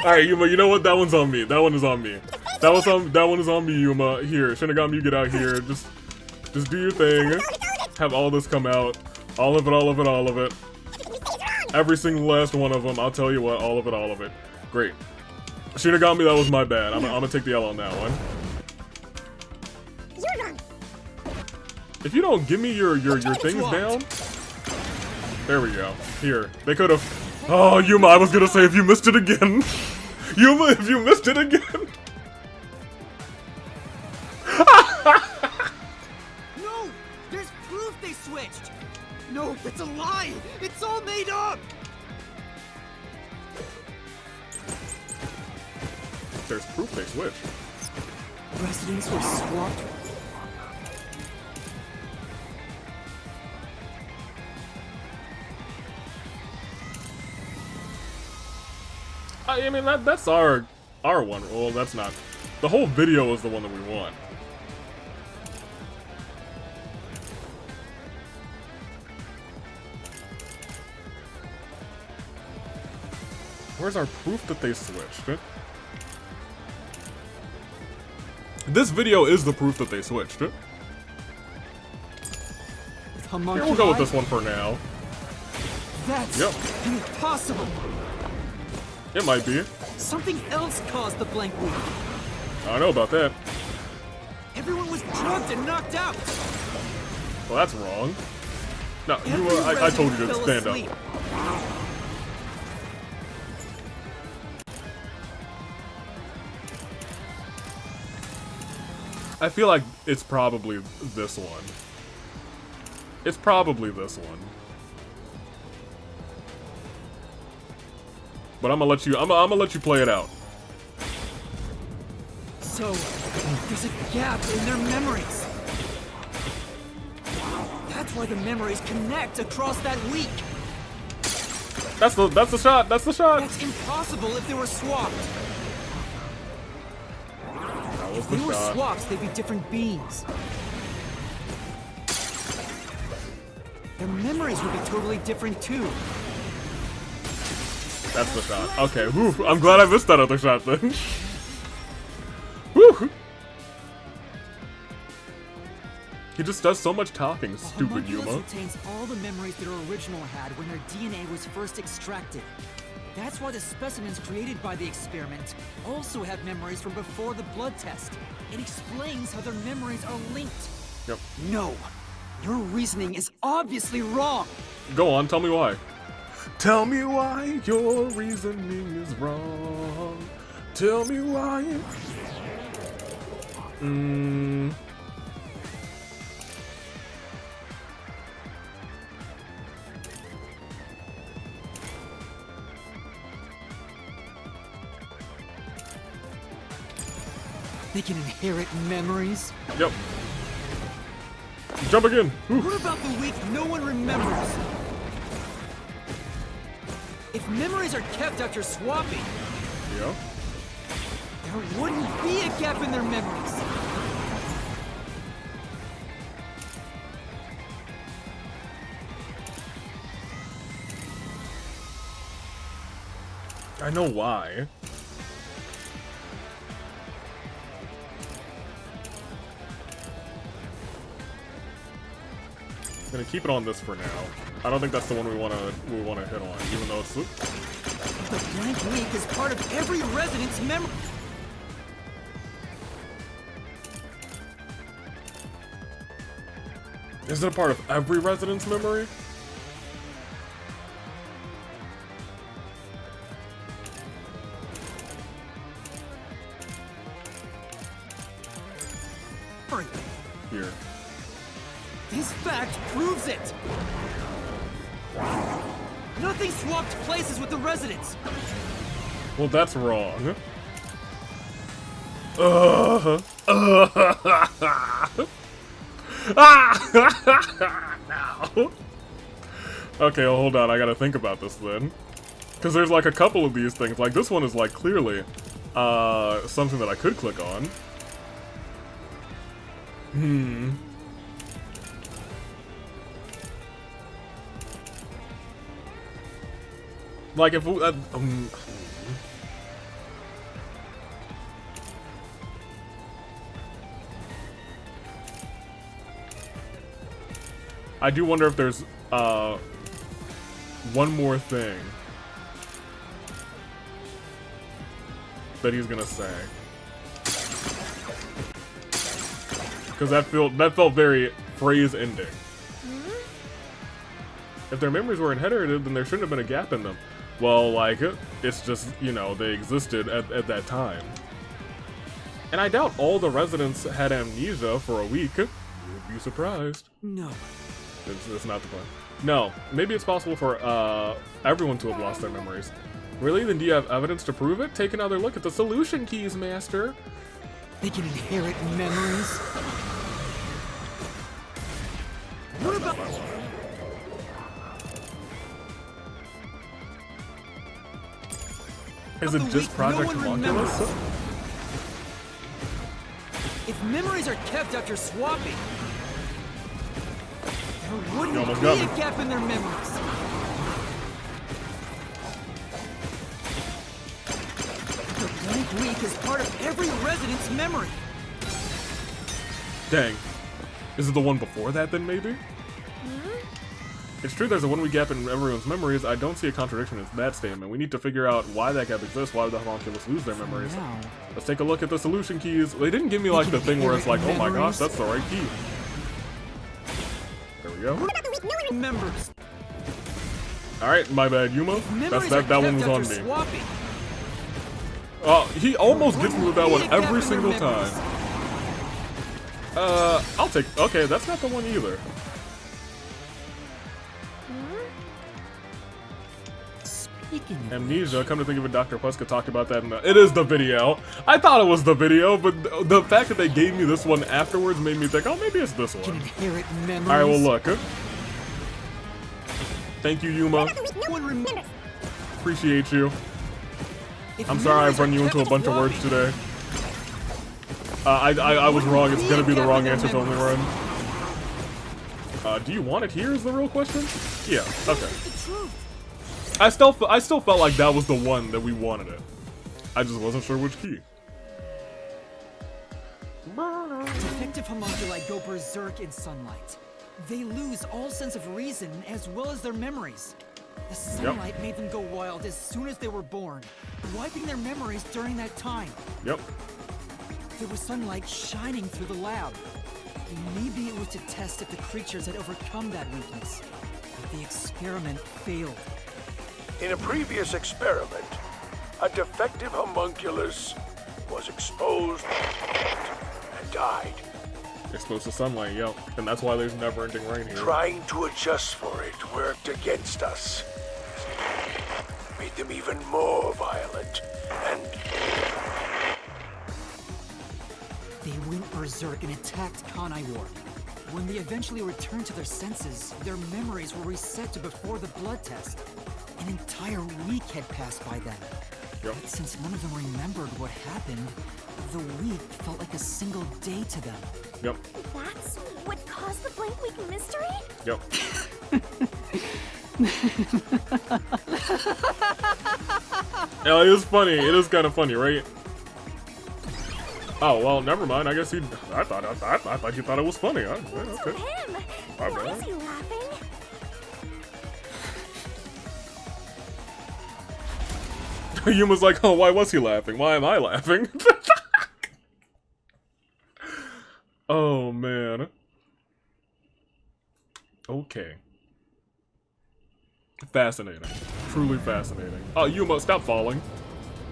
Alright, Yuma, you know what? That one's on me. That one is on me. That one is on me, Yuma. Here, Shinigami, you get out here. Just do your thing. Have all this come out. All of it, all of it, all of it. Every single last one of them. I'll tell you what, all of it, all of it. Great. Shinigami, that was my bad. I'm gonna take the L on that one. You're wrong. If you don't give me your things down. There we go. Here. They could have. Oh, Yuma, I was gonna say if you missed it again. Yuma, if you missed it again. No! There's proof they switched! No, it's a lie! It's all made up! There's proof they switched. Residents were swapped. I mean, that's our one. Well, that's not. The whole video is the one that we want. Where's our proof that they switched? This video is the proof that they switched. Here, we'll go with this one for now. That's impossible! It might be. Something else caused the blank week. I don't know about that. Everyone was drugged and knocked out! Well, that's wrong. No, I told you to stand up. I feel like it's probably this one. It's probably this one. But I'm gonna let you play it out. So, there's a gap in their memories. That's why the memories connect across that week. That's the shot. That's the shot. That's impossible if they were swapped. That was If the they were shot. swaps, they'd be different beings. Their memories would be totally different too. That's the shot. Okay, whew, I'm glad I missed that other shot then. Whew. He just does so much talking, stupid Yuma. Retains all the memories their original had when their DNA was first extracted. That's why the specimens created by the experiment also have memories from before the blood test. It explains how their memories are linked. Yep. No, your reasoning is obviously wrong. Go on, tell me why. Tell me why your reasoning is wrong. Tell me why. They can inherit memories? Yep. Jump again. Whew. What about the week no one remembers? If memories are kept after swapping, Yeah. there wouldn't be a gap in their memories. I know why. I'm gonna keep it on this for now. I don't think that's the one we wanna hit on, even though it's. The blank week is part of every resident's memory. Is it a part of every resident's memory? memory. Here. This fact proves it. Nothing swapped places with the residents. Well, that's wrong. No. Okay, well, hold on. I gotta think about this then. Because there's like a couple of these things. Like this one is like clearly something that I could click on. Like if I do wonder if there's one more thing that he's gonna say, because that felt very phrase ending. If their memories were inherited, then there shouldn't have been a gap in them. Well, like, it's just, you know, they existed at that time. And I doubt all the residents had amnesia for a week. You'd be surprised. No. It's not the point. No, maybe it's possible for everyone to have lost their memories. Really? Then do you have evidence to prove it? Take another look at the solution keys, Master. They can inherit memories. What about... Is it just Project Homunculus? If memories are kept after swapping, there wouldn't be a gap in their memories. The blank week is part of every resident's memory. Dang. Is it the one before that then, maybe? It's true there's a one-week gap in everyone's memories. I don't see a contradiction in that statement. We need to figure out why that gap exists. Why would the homunculus lose their memories? Let's take a look at the solution keys. They didn't give me like the thing where it's like, oh my gosh, that's the right key. There we go. Members. Alright, my bad, Yuma. That one was on me. He almost gets me with that one every single time. I'll take... Okay, that's not the one either. Amnesia, come to think of it, Dr. Puska talked about that in the... It is the video! I thought it was the video, but the fact that they gave me this one afterwards made me think, oh, maybe it's this one. Alright, well, look. Thank you, Yuma. Appreciate you. I'm sorry I've run you into a bunch of words today. I was wrong. It's gonna be the wrong answer to only run. Do you want it here is the real question? Yeah, okay. I still felt like that was the one that we wanted it. I just wasn't sure which key. Defective homunculi go berserk in sunlight. They lose all sense of reason as well as their memories. The sunlight made them go wild as soon as they were born, wiping their memories during that time. Yep. There was sunlight shining through the lab. Maybe it was to test if the creatures had overcome that weakness. But the experiment failed. In a previous experiment, a defective homunculus was exposed and died. Exposed to sunlight, yep. And that's why there's never-ending rain here. Trying to adjust for it worked against us. Made them even more violent, and... They went berserk and attacked Kanai Ward. When they eventually returned to their senses, their memories were reset to before the blood test. An entire week had passed by then. Yep. But since none of them remembered what happened, the week felt like a single day to them. Yep. That's what caused the blank week mystery? Yep. Yeah, it is funny. It is kind of funny, right? Oh well, never mind. I guess I thought you thought it was funny. Huh? Yeah, okay. Him. My Why bad. is he laughing? Yuma's like, oh, why was he laughing? Why am I laughing? Oh man. Okay. Fascinating. Truly fascinating. Oh, Yuma, stop falling.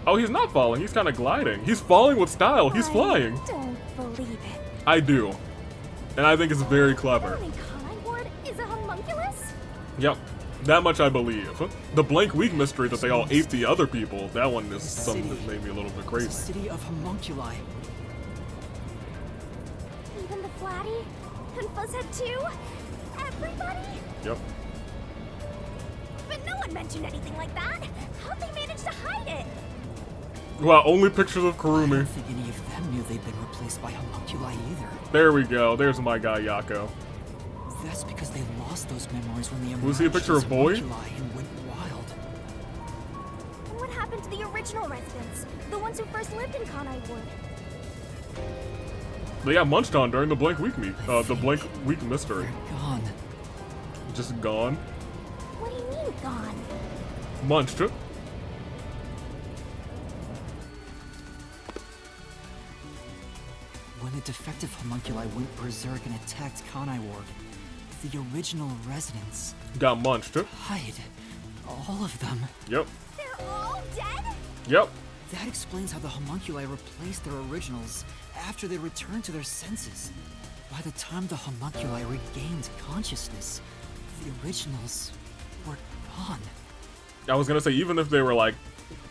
Oh, he's not falling. He's kind of gliding. He's falling with style. He's flying. Don't believe it. I do. And I think it's very clever. Conai Ward is a homunculus? Yep. That much I believe. The Blank Week mystery that they all ate the other people, that one is something that made me a little bit It's a crazy. city of homunculi. Even the Flatty? And Fuzzhead too? Everybody? Yep. But no one mentioned anything like that. How'd they manage to hide it? Well, only pictures of I Kurumi. don't think any of them knew they'd been replaced by homunculi either. There we go. There's my guy, Yako. That's because they lost those memories when they emerged Was he a picture as of Boy? homunculi and went wild. And what happened to the original residents? The ones who first lived in Conai Ward? They got munched on during the Blank Week the Blank Week mystery. They're gone. Just gone. What do you mean, gone? Munched. When the defective homunculi went berserk and attacked Conai Ward, the original residents Got munched. hid. All of them. Yep. They're all dead? Yep. That explains how the homunculi replaced their originals after they returned to their senses. By the time the homunculi regained consciousness, the originals were gone. I was gonna say, even if they were, like,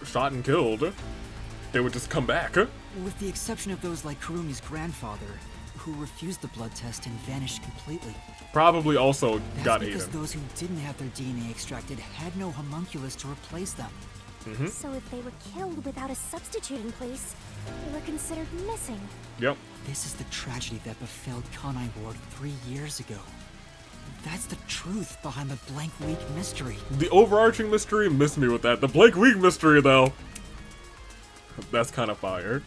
shot and killed, they would just come back. With the exception of those like Kurumi's grandfather, who refused the blood test and vanished completely. Probably also That's got because eaten. those who didn't have their DNA extracted had no homunculus to replace them. So if they were killed without a substitute in place, they were considered missing. Yep. This is the tragedy that befell Conai Ward 3 years ago. That's the truth behind the Blank Week mystery. The overarching mystery missed me with that. The Blank Week mystery, though, that's kind of fire.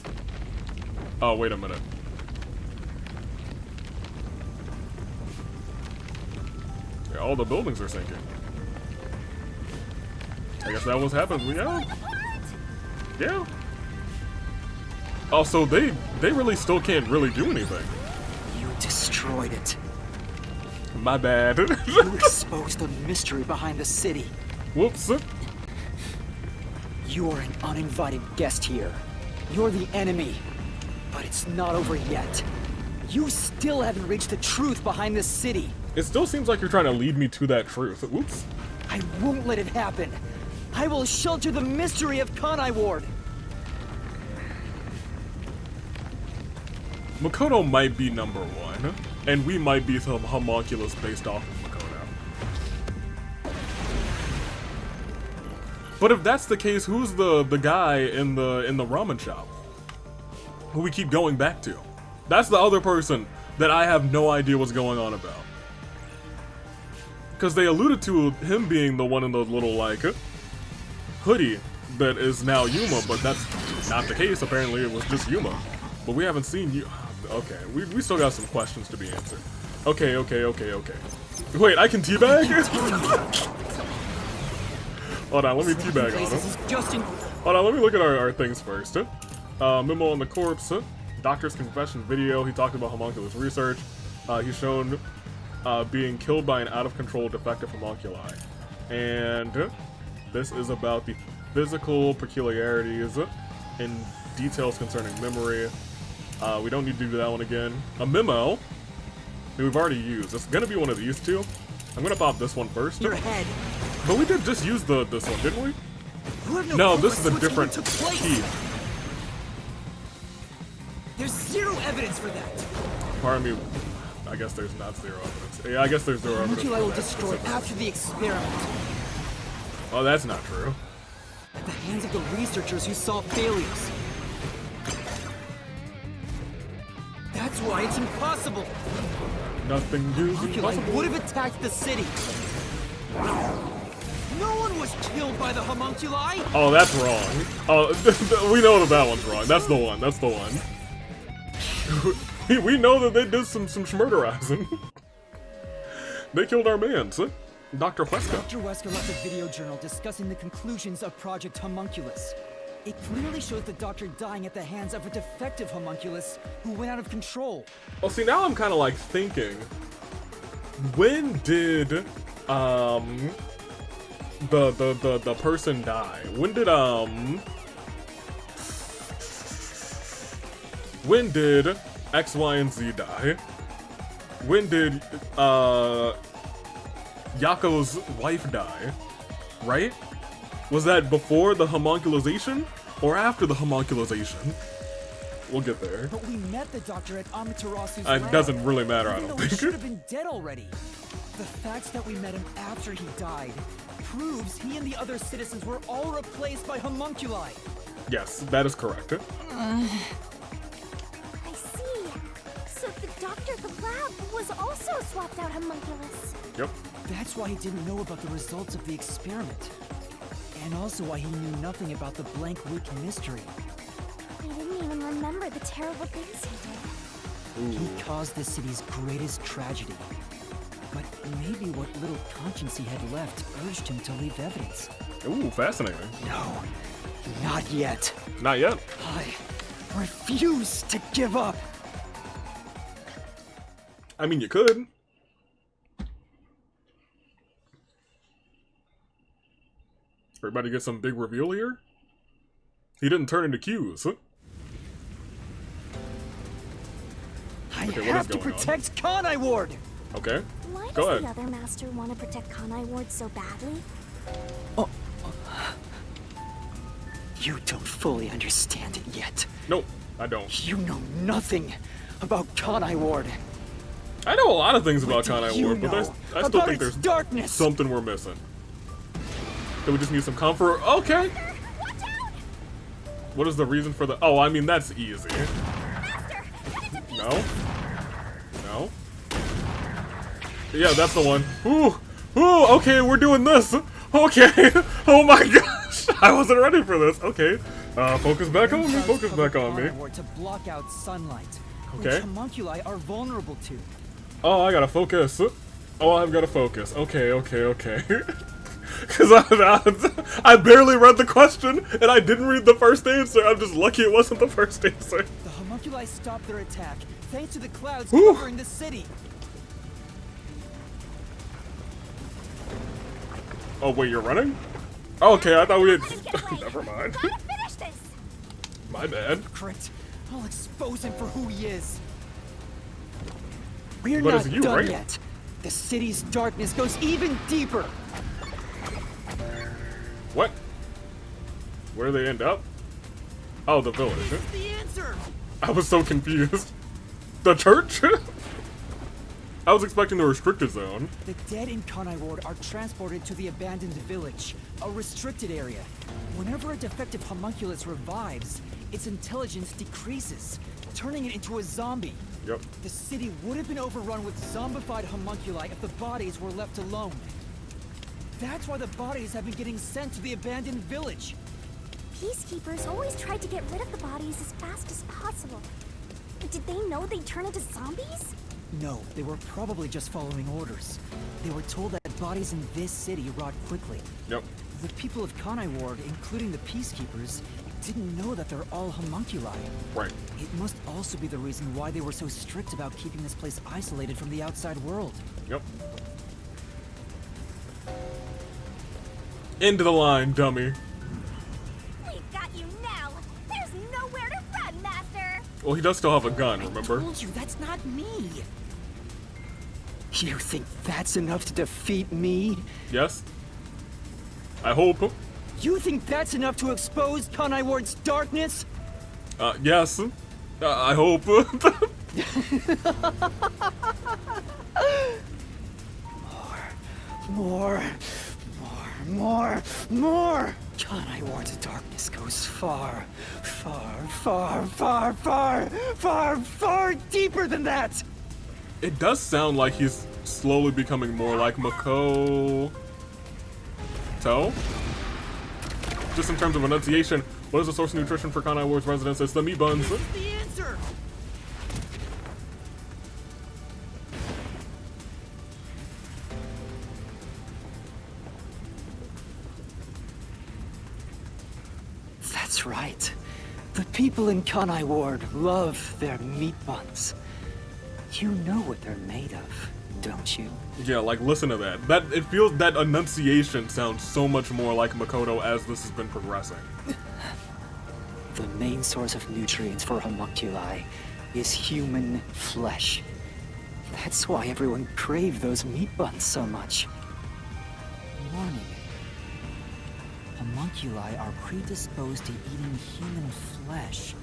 Oh, wait a minute. Yeah, all the buildings are sinking. I guess that was happening. Yeah. Yeah. Also, they really still can't really do anything. You destroyed it. My bad. You exposed the mystery behind the city. Whoops. You are an uninvited guest here. You're the enemy. But it's not over yet. You still haven't reached the truth behind this city. It still seems like you're trying to lead me to that truth. Whoops. I won't let it happen. I will shelter the mystery of Conai Ward. Makoto might be number one, and we might be some homunculus based off of Makoto. But if that's the case, who's the guy in the ramen shop who we keep going back to? That's the other person that I have no idea what's going on about. Because they alluded to him being the one in the little, like, hoodie that is now Yuma, but that's not the case. Apparently it was just Yuma. But we haven't seen you. Okay, we still got some questions to be answered. Okay. Wait, I can teabag? Hold on, let me teabag on him. Hold on, let me look at our things first. Memo on the corpse. Doctor's confession video. He talked about homunculus research. He's shown being killed by an out-of-control defective homunculi. And this is about the physical peculiarities and details concerning memory. We don't need to do that one again. A memo that we've already used. It's gonna be one of these two. I'm gonna pop this one first. Your head. But we did just use this one, didn't we? You have No, clue this is what a different took place. key. There's zero evidence for that. Pardon me. I guess there's not zero evidence. Yeah, I guess there's zero evidence. Homunculi for will that destroy specifically. after the experiment. Oh, that's not true. At the hands of the researchers who saw failures. That's why it's impossible. Nothing is Homunculi impossible. would have attacked the city. No one was killed by the homunculi. Oh, that's wrong. Oh, we know that one's wrong. That's the one. That's the one. we know that they did some schmurderizing. They killed our man, Dr. Huesca. Dr. Wesker left a video journal discussing the conclusions of Project Homunculus. It clearly shows the doctor dying at the hands of a defective homunculus who went out of control. Well, see, now I'm kind of like thinking, when did the person die? When did X, Y, and Z die? When did Yako's wife die? Right? Was that before the homunculization or after the homunculization? We'll get there. But we met the doctor at Amaterasu's It lab. doesn't really matter, I Even don't though he think. should have been dead already. The fact that we met him after he died proves he and the other citizens were all replaced by homunculi. Yes, that is correct. I see. So the doctor at the lab was also a swapped out homunculus. Yep. That's why he didn't know about the results of the experiment. And also why he knew nothing about the blank week mystery. He didn't even remember the terrible things he did. He caused the city's greatest tragedy. But maybe what little conscience he had left urged him to leave evidence. Ooh, fascinating. No, not yet. Not yet. I refuse to give up. I mean, you could. Everybody get some big reveal here? He didn't turn into Q's. I Okay, what have is to going on? protect Kanai Ward. Okay. Why Go does ahead. the other master want to protect Kanai Ward so badly? You don't fully understand it yet. Nope, I don't. You know nothing about Kanai Ward. I know a lot of things about What do Kanai you Ward, but know I still about think its there's darkness? something we're missing. So we just need some comfort. Okay. Watch out! What is the reason for the... Oh, I mean, that's easy. Master! No? No? Yeah, that's the one. Ooh! Ooh, okay, we're doing this! Okay! Oh my gosh! I wasn't ready for this! Okay. Focus back on me, focus back on me. Kanai Ward to block out sunlight, Okay. which homunculi are vulnerable to. Oh, I gotta focus. Oh, I've gotta focus. Okay, okay, okay. Because I barely read the question, and I didn't read the first answer. I'm just lucky it wasn't the first answer. The homunculi stopped their attack thanks to the clouds Whew. covering the city. Oh, wait, you're running? Oh, okay, I thought we had... Get away. Never mind. Gotta finish this! My bad. Crit, I'll expose him for who he is. We're But not it's you, done right? yet. The city's darkness goes even deeper. What? Where do they end up? Oh, the village. This is the answer. I was so confused. The church? I was expecting the restricted zone. The dead in Kanai Ward are transported to the abandoned village, a restricted area. Whenever a defective homunculus revives, its intelligence decreases, turning it into a zombie. Yep. The city would have been overrun with zombified homunculi if the bodies were left alone. That's why the bodies have been getting sent to the abandoned village. Peacekeepers always tried to get rid of the bodies as fast as possible. But did they know they'd turn into zombies? No, they were probably just following orders. They were told that bodies in this city rot quickly. Yep. The people of Kanai Ward, including the Peacekeepers, didn't know that they're all homunculi. Right. It must also be the reason why they were so strict about keeping this place isolated from the outside world. Yep. End of the line, dummy. We've got you now! There's nowhere to run, Master! Well, he does still have a gun, remember? I told you, that's not me! You think that's enough to defeat me? Yes? I hope. You think that's enough to expose Kanai Ward's darkness? Yes. I hope. More. Kanai Ward's darkness goes far deeper than that! It does sound like he's slowly becoming more like Makoto. Just in terms of enunciation, what is the source of nutrition for Kanai Ward's residents? It's the meat buns. This is the answer! That's right. The people in Kanai Ward love their meat buns. You know what they're made of, don't you? Yeah, like listen to that. It feels that enunciation sounds so much more like Makoto as this has been progressing. The main source of nutrients for homunculi is human flesh. That's why everyone craved those meat buns so much. Warning. Homunculi are predisposed to eating human flesh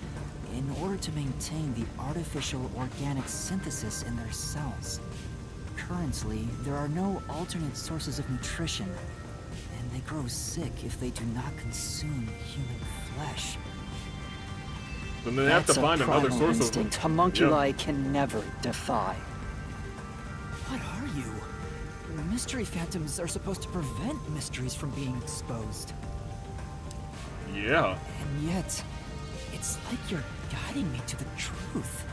in order to maintain the artificial organic synthesis in their cells. Currently, there are no alternate sources of nutrition, and they grow sick if they do not consume human flesh. Then they have to find another source instinct homunculi can never defy. What are you? Mystery phantoms are supposed to prevent mysteries from being exposed. Yeah. And yet, it's like you're guiding me to the truth.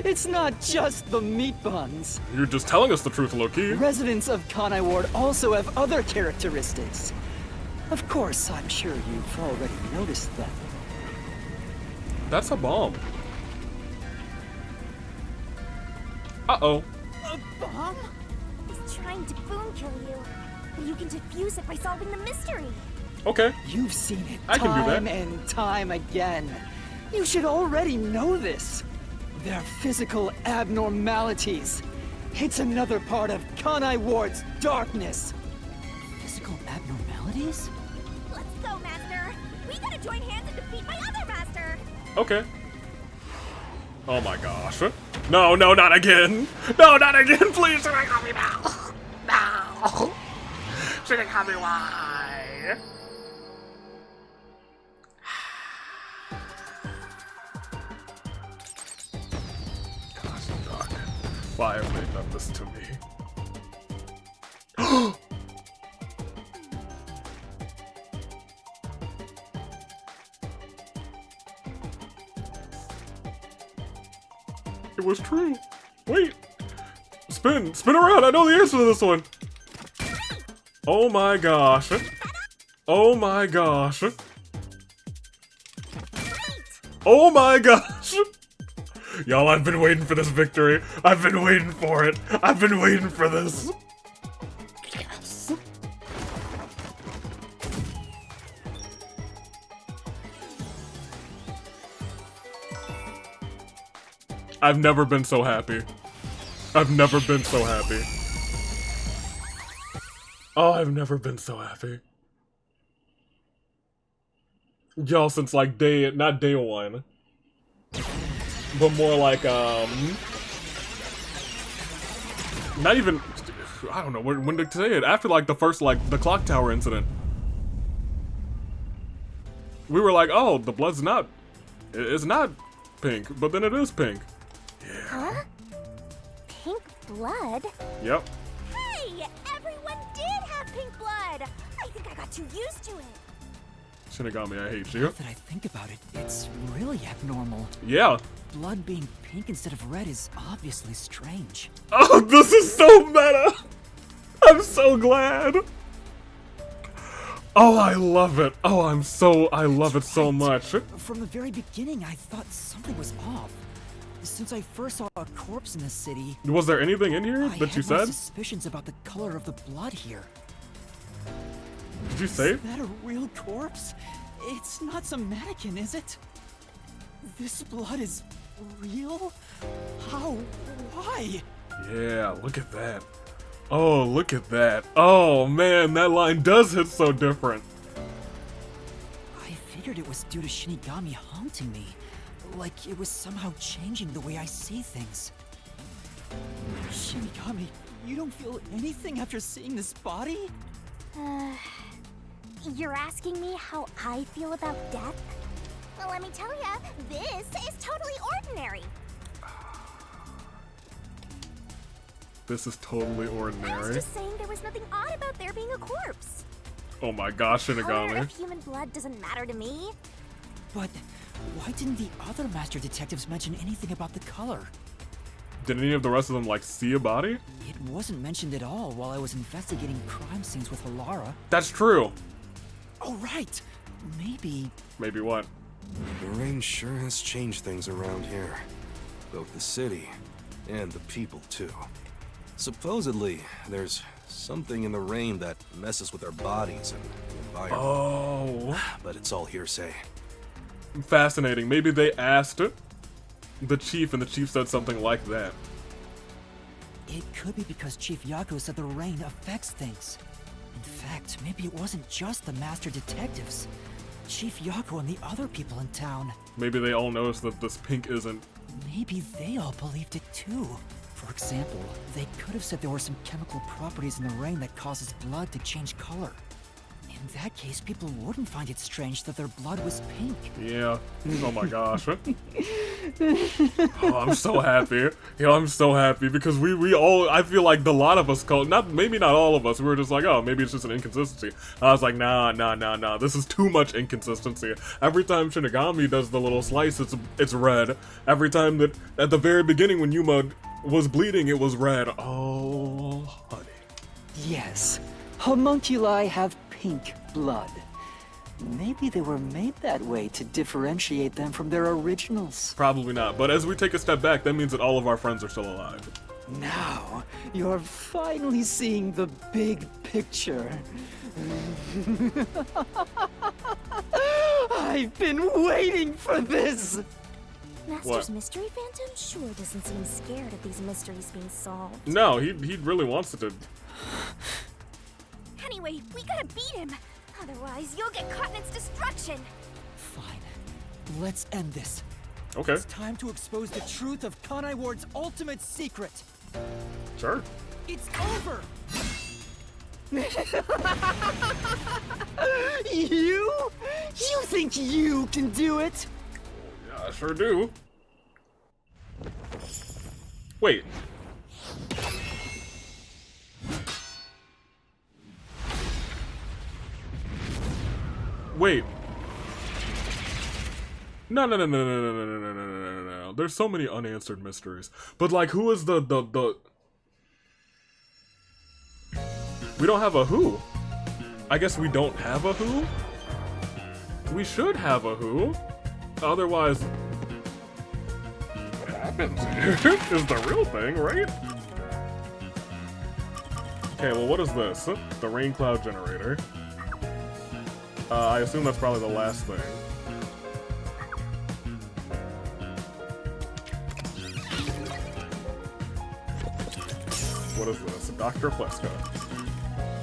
It's not just the meat buns. You're just telling us the truth, Loki. Residents of Kanai Ward also have other characteristics. Of course, I'm sure you've already noticed them. That's a bomb. Uh-oh. A bomb? He's trying to boom kill you, but you can defuse it by solving the mystery. Okay. You've seen it I can do that. time and time again. You should already know this. They're physical abnormalities. It's another part of Kanai Ward's darkness. Physical abnormalities? Let's go, Master. We gotta join hands and defeat my other master. Okay. Oh my gosh. No, no, not again. No, not again, please. Shouldn't call me now. No. Shouldn't call me why. Gosh, Doc. Why have they done this to me? It was true. Wait. Spin around. I know the answer to this one. Oh my gosh. Oh my gosh. Oh my gosh. Y'all, I've been waiting for this victory. I've been waiting for it. I've been waiting for this. Yes. I've never been so happy. I've never been so happy. Oh, I've never been so happy. Y'all, since like not day one, but more like, not even, I don't know, when to say it, after like the first, like, the clock tower incident. We were like, oh, the blood's not, it's not pink, but then it is pink. Yeah. Huh? Pink blood? Yep. Hey! Everyone did have pink blood! I think I got too used to it. Shinigami, I hate you. Now that I think about it, it's really abnormal. Yeah. Blood being pink instead of red is obviously strange. Oh, this is so meta! I'm so glad! Oh, I love it. Oh, I love it so much. From the very beginning, I thought something was off. Since I first saw a corpse in the city... Was there anything in here that you I had my said? suspicions about the color of the blood here. Did you say? Is that a real corpse? It's not some mannequin, is it? This blood is real? How? Why? Yeah, look at that. Oh, look at that. Oh, man, that line does hit so different. I figured it was due to Shinigami haunting me. Like it was somehow changing the way I see things. Shinigami, you don't feel anything after seeing this body? You're asking me how I feel about death? Well, let me tell ya, this is totally ordinary. This is totally I was ordinary. just saying there was nothing odd about there being a corpse. Oh my gosh, Color Shinigami. of human blood doesn't matter to me. But why didn't the other master detectives mention anything about the color? Did any of the rest of them, like, see a body? It wasn't mentioned at all while I was investigating crime scenes with Alara. That's true. Oh, right. Maybe... Maybe what? The rain sure has changed things around here. Both the city and the people, too. Supposedly, there's something in the rain that messes with our bodies and the environment. Oh. But it's all hearsay. fascinating. Maybe they asked the chief, and the chief said something like that. It could be because Chief Yako said the rain affects things. In fact, maybe it wasn't just the master detectives. Chief Yako and the other people in town. Maybe they all noticed that this pink isn't... Maybe they all believed it too. For example, they could have said there were some chemical properties in the rain that causes blood to change color. In that case, people wouldn't find it strange that their blood was pink. Yeah. Oh my gosh. Oh, I'm so happy. I'm so happy because we all, I feel like a lot of us called, maybe not all of us, we were just like, oh, maybe it's just an inconsistency. I was like, nah, this is too much inconsistency. Every time Shinigami does the little slice, it's red. Every time that, at the very beginning when Yuma was bleeding, it was red. Oh, honey. Yes, homunculi have pink blood. Maybe they were made that way to differentiate them from their originals. Probably not, but as we take a step back, that means that all of our friends are still alive. Now, you're finally seeing the big picture. I've been waiting for this! Master's Mystery Phantom sure doesn't seem scared of these mysteries being solved. No, he really wants it to. Anyway, we gotta beat him. Otherwise, you'll get caught in its destruction. Fine. Let's end this. Okay. It's time to expose the truth of Kanai Ward's ultimate secret. Sure. It's over! You? You think you can do it? Yeah, I sure do. Wait. Wait. No. There's so many unanswered mysteries. But like, who is the... We don't have a who. I guess we don't have a who? We should have a who. Otherwise... What happens here is the real thing, right? Okay, well, what is this? The rain cloud generator. I assume that's probably the last thing. What is this? Dr. Fleska.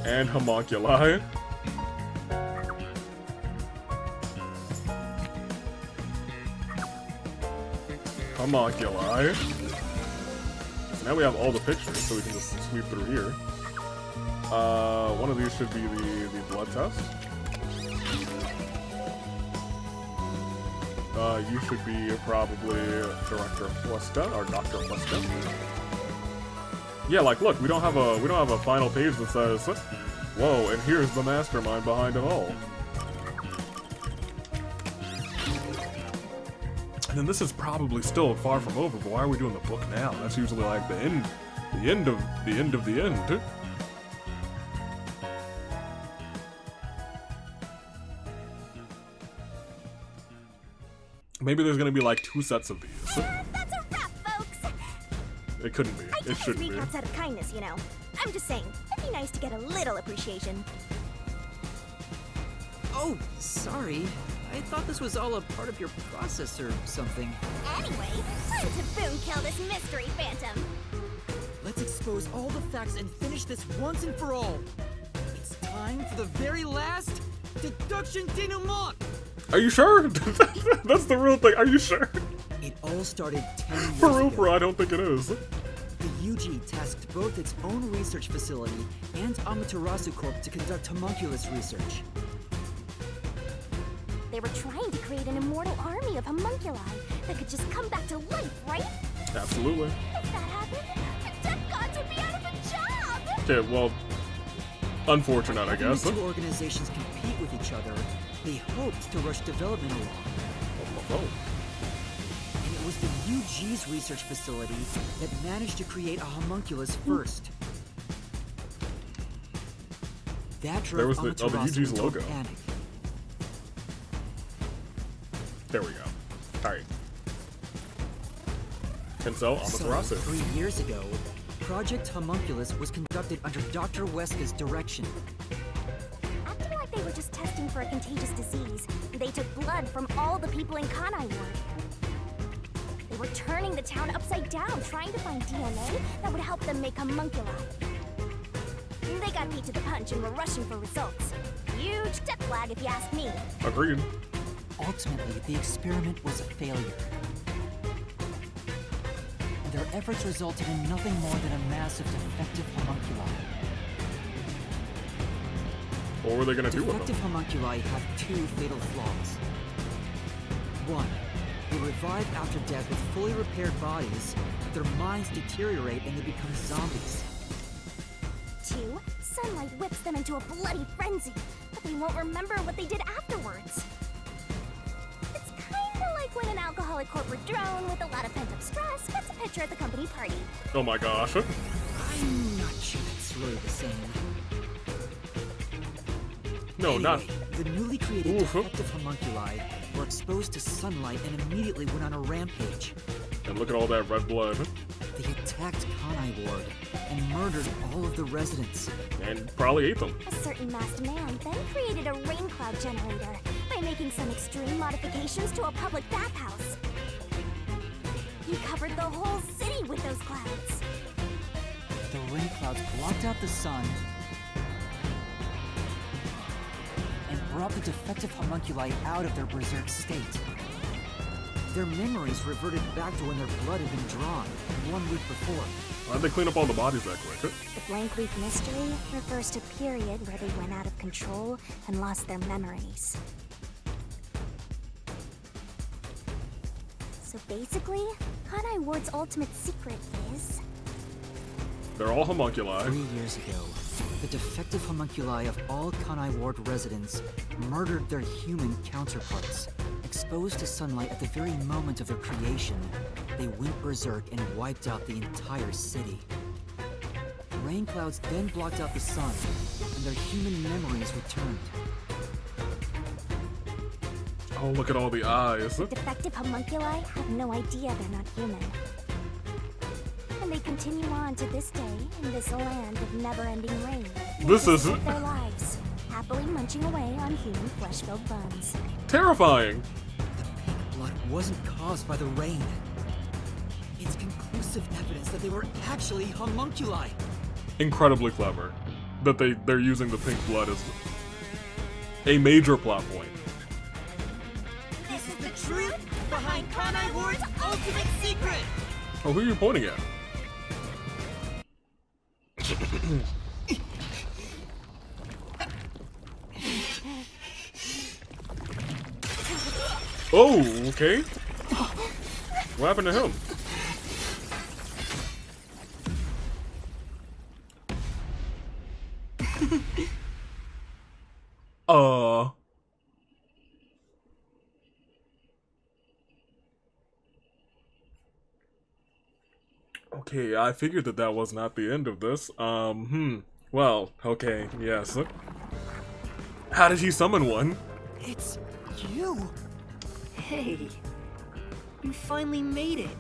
And homunculi. Homunculi. So now we have all the pictures, so we can just sweep through here. One of these should be the blood test. You should be probably Director Fleska or Dr. Fleska. Yeah, like look, we don't have a final page that says, "Whoa, and here's the mastermind behind it all." And then this is probably still far from over, but why are we doing the book now? That's usually like the end of the end. Maybe there's gonna be like 2 sets of these. That's a wrap, folks. It couldn't be. I It did shouldn't these be. recaps out of kindness, you know. I'm just saying, it'd be nice to get a little appreciation. Oh, sorry. I thought this was all a part of your process or something. Anyway, time to boom kill this mystery phantom. Let's expose all the facts and finish this once and for all. It's time for the very last deduction denouement. Are you sure? That's the real thing. Are you sure? It all started 10 years For real, ago. I don't think it is. The UG tasked both its own research facility and Amaterasu Corp to conduct homunculus research. They were trying to create an immortal army of homunculi that could just come back to life, right? Absolutely. If that happened, the death gods would be out of a job! Okay, well, unfortunate, I Having guess. the two organizations compete with each other, they hoped to rush development along. Oh. And it was the UG's research facility that managed to create a homunculus first. That drove There was the Amaterasu UG's into a logo. panic. There we go. Alright. And so, Amaterasu. 3 years ago, Project Homunculus was conducted under Dr. Weska's direction. Acting like they were just testing for a contagious disease. They took blood from all the people in Kanai Ward. They were turning the town upside down, trying to find DNA that would help them make homunculi. They got beat to the punch and were rushing for results. Huge death flag if you ask me. Agreed. Ultimately, the experiment was a failure. Their efforts resulted in nothing more than a mass of defective homunculi. What were they gonna do with them? Defective homunculi have two fatal flaws. One, they revive after death with fully repaired bodies, but their minds deteriorate and they become zombies. 2, sunlight whips them into a bloody frenzy, but they won't remember what they did afterwards. It's kinda like when an alcoholic corporate drone with a lot of pent-up stress gets a picture at the company party. Oh my gosh. I'm not sure it's really the same. No, Anyway, not. the newly created defective homunculi were exposed to sunlight and immediately went on a rampage. And look at all that red blood. They attacked Kanai Ward and murdered all of the residents. And probably ate them. A certain masked man then created a rain cloud generator by making some extreme modifications to a public bathhouse. He covered the whole city with those clouds. The rain clouds blocked out the sun and brought the defective homunculi out of their berserk state. Their memories reverted back to when their blood had been drawn 1 week before. Why'd they clean up all the bodies that quick? The blank week mystery refers to a period where they went out of control and lost their memories. So basically, Kanai Ward's ultimate secret is... They're all homunculi. 3 years ago, the defective homunculi of all Kanai Ward residents murdered their human counterparts. Exposed to sunlight at the very moment of their creation, they went berserk and wiped out the entire city. Rain clouds then blocked out the sun, and their human memories returned. Oh, look at all the eyes. The defective homunculi have no idea they're not human. And they continue on to this day in this land of never-ending rain. This is their lives, happily munching away on human flesh-filled bones. terrifying. The pink blood wasn't caused by the rain. It's conclusive evidence that they were actually homunculi. Incredibly clever. That they're using the pink blood as a major plot point. This is the truth behind Kanai Ward's ultimate secret! Oh, who are you pointing at? Oh, okay. What happened to him? Okay, I figured that was not the end of this. Well, okay, yes. How did he summon one? It's you! Hey, you finally made it.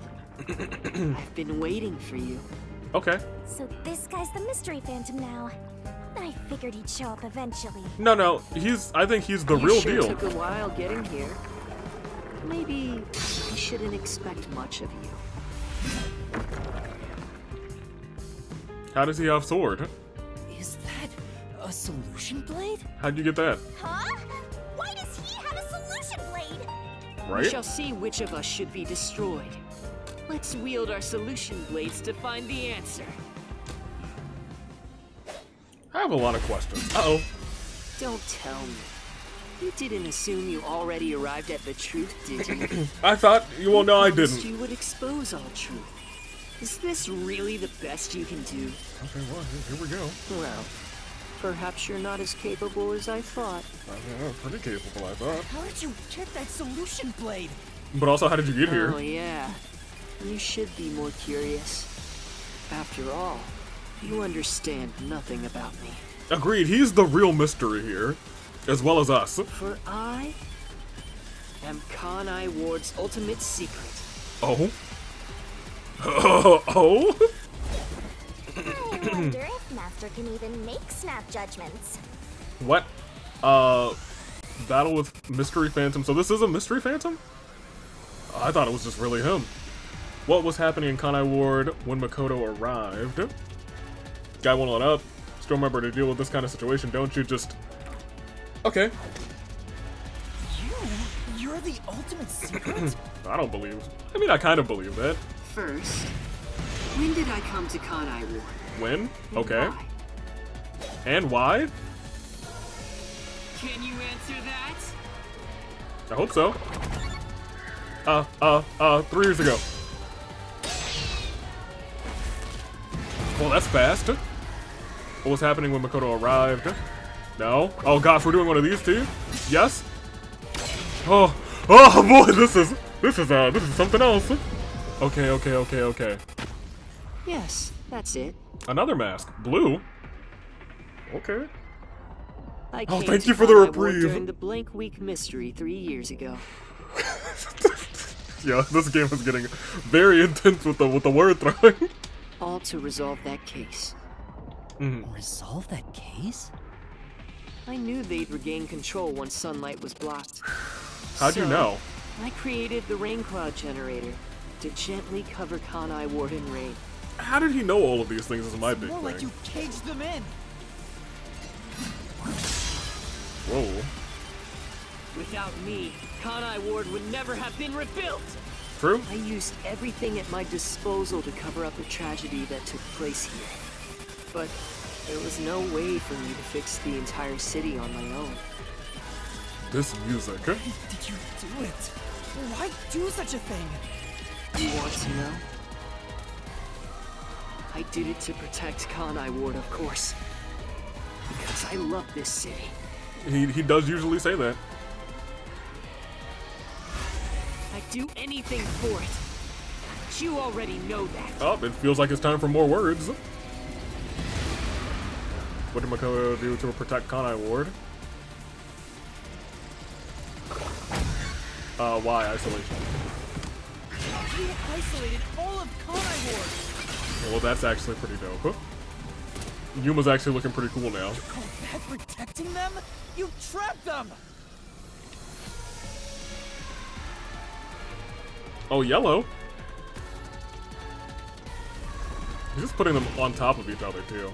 I've been waiting for you. Okay. So this guy's the mystery phantom now. I figured he'd show up eventually. No, I think he's the real sure deal. Took a while getting here. Maybe I shouldn't expect much of you. How does he have sword? Is that a solution blade? How'd you get that? Huh? Why does he have a solution blade? We Right? shall see which of us should be destroyed. Let's wield our solution blades to find the answer. I have a lot of questions. Uh-oh. Don't tell me. You didn't assume you already arrived at the truth, did you? I thought, well, no, I Promised didn't. You would expose all truth. Is this really the best you can do? Okay, well, here we go. Well, perhaps you're not as capable as I thought. Pretty capable, I thought. How did you get that solution blade? But also, how did you get here? Oh yeah, you should be more curious. After all, you understand nothing about me. Agreed, he's the real mystery here, as well as us. For I am Kanai Ward's ultimate secret. Oh? Oh? I wonder if Master can even make snap judgments. What? Battle with Mystery Phantom. So this is a Mystery Phantom? I thought it was just really him. What was happening in Kanai Ward when Makoto arrived? Guy won't let up. Still remember to deal with this kind of situation, don't you? Just... Okay. You're the ultimate secret? I don't believe... I mean, I kind of believe that. First, when did I come to Kanai Ward? When? And Okay. why? And why? Can you answer that? I hope so. 3 years ago. Well, that's fast. What was happening when Makoto arrived? No? Oh gosh, we're doing one of these too? Yes? Oh boy, this is something else. Okay. Yes, that's it. Another mask. Blue? Okay. I Oh, came thank to you for the Kanai Ward reprieve. during the Blank Week mystery 3 years ago. Yeah, this game is getting very intense with the word throwing. All to resolve that case. Resolve that case? I knew they'd regain control once sunlight was blocked. How'd you know? I created the rain cloud generator to gently cover Kanai Ward in rain. How did he know all of these things is my big More like thing. you caged them in. Whoa. Without me, Kanai Ward would never have been rebuilt! True? I used everything at my disposal to cover up the tragedy that took place here. But there was no way for me to fix the entire city on my own. This music. Did you do it? Why do such a thing? You want to know? I did it to protect Kanai Ward, of course. Because I love this city. He does usually say that. I'd do anything for it. But you already know that. Oh, it feels like it's time for more words. What did Makoto do to protect Kanai Ward? Why isolation? You isolated all of Kanai Ward. Well, that's actually pretty dope. Yuma's actually looking pretty cool now. You call that protecting them? You trapped them! Oh, yellow. He's just putting them on top of each other, too.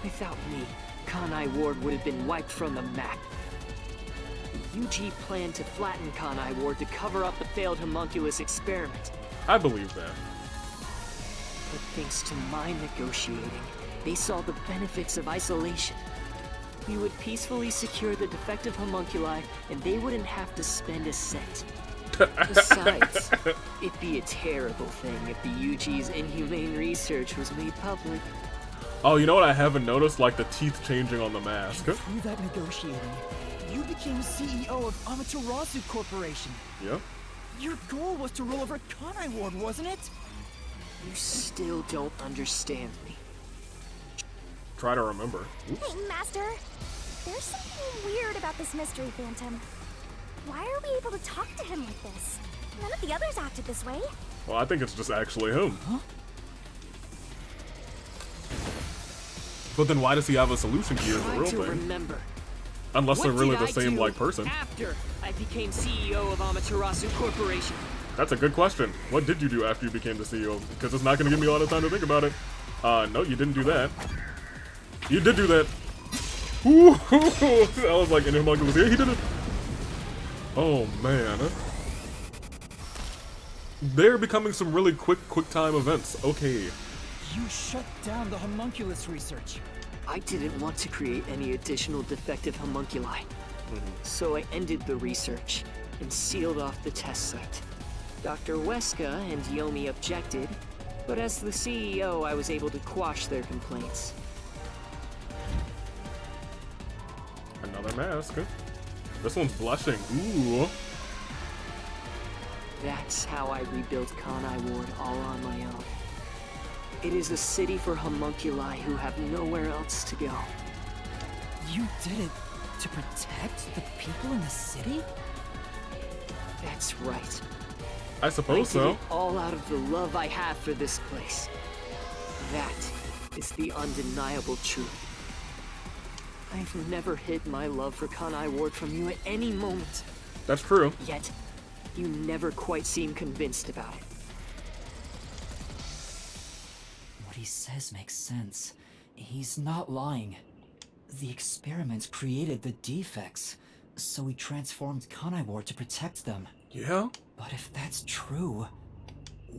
Without me, Kanai Ward would have been wiped from the map. The UG planned to flatten Kanai Ward to cover up the failed homunculus experiment. I believe that. But thanks to my negotiating, they saw the benefits of isolation. We would peacefully secure the defective homunculi, and they wouldn't have to spend a cent. Besides, it'd be a terrible thing if the UG's inhumane research was made public. Oh, you know what I haven't noticed? Like the teeth changing on the mask. Through that negotiating, you became CEO of Amaterasu Corporation. Yeah. Your goal was to rule over Kanai Ward, wasn't it? You still don't understand me. Try to remember. Oops. Hey, Master. There's something weird about this mystery phantom. Why are we able to talk to him like this? None of the others acted this way. Well, I think it's just actually him. Huh? But then why does he have a solution key as a Try real to thing? remember. Unless What they're really did the I same do like person. After I became CEO of Amaterasu Corporation. That's a good question. What did you do after you became the CEO? Because it's not going to give me a lot of time to think about it. No, you didn't do that. You did do that. Ooh, I was like, in homunculus. Yeah, he did it. Oh, man. They're becoming some really quick time events. Okay. You shut down the homunculus research. I didn't want to create any additional defective homunculi. So I ended the research and sealed off the test site. Dr. Weska and Yomi objected, but as the CEO, I was able to quash their complaints. Another mask. This one's blushing. Ooh. That's how I rebuilt Kanai Ward all on my own. It is a city for homunculi who have nowhere else to go. You did it to protect the people in the city? That's right. I I suppose did so. it all out of the love I have for this place. That is the undeniable truth. I've never hid my love for Kanai Ward from you at any moment. That's true. Yet, you never quite seem convinced about it. What he says makes sense. He's not lying. The experiments created the defects, so he transformed Kanai Ward to protect them. Yeah? But if that's true,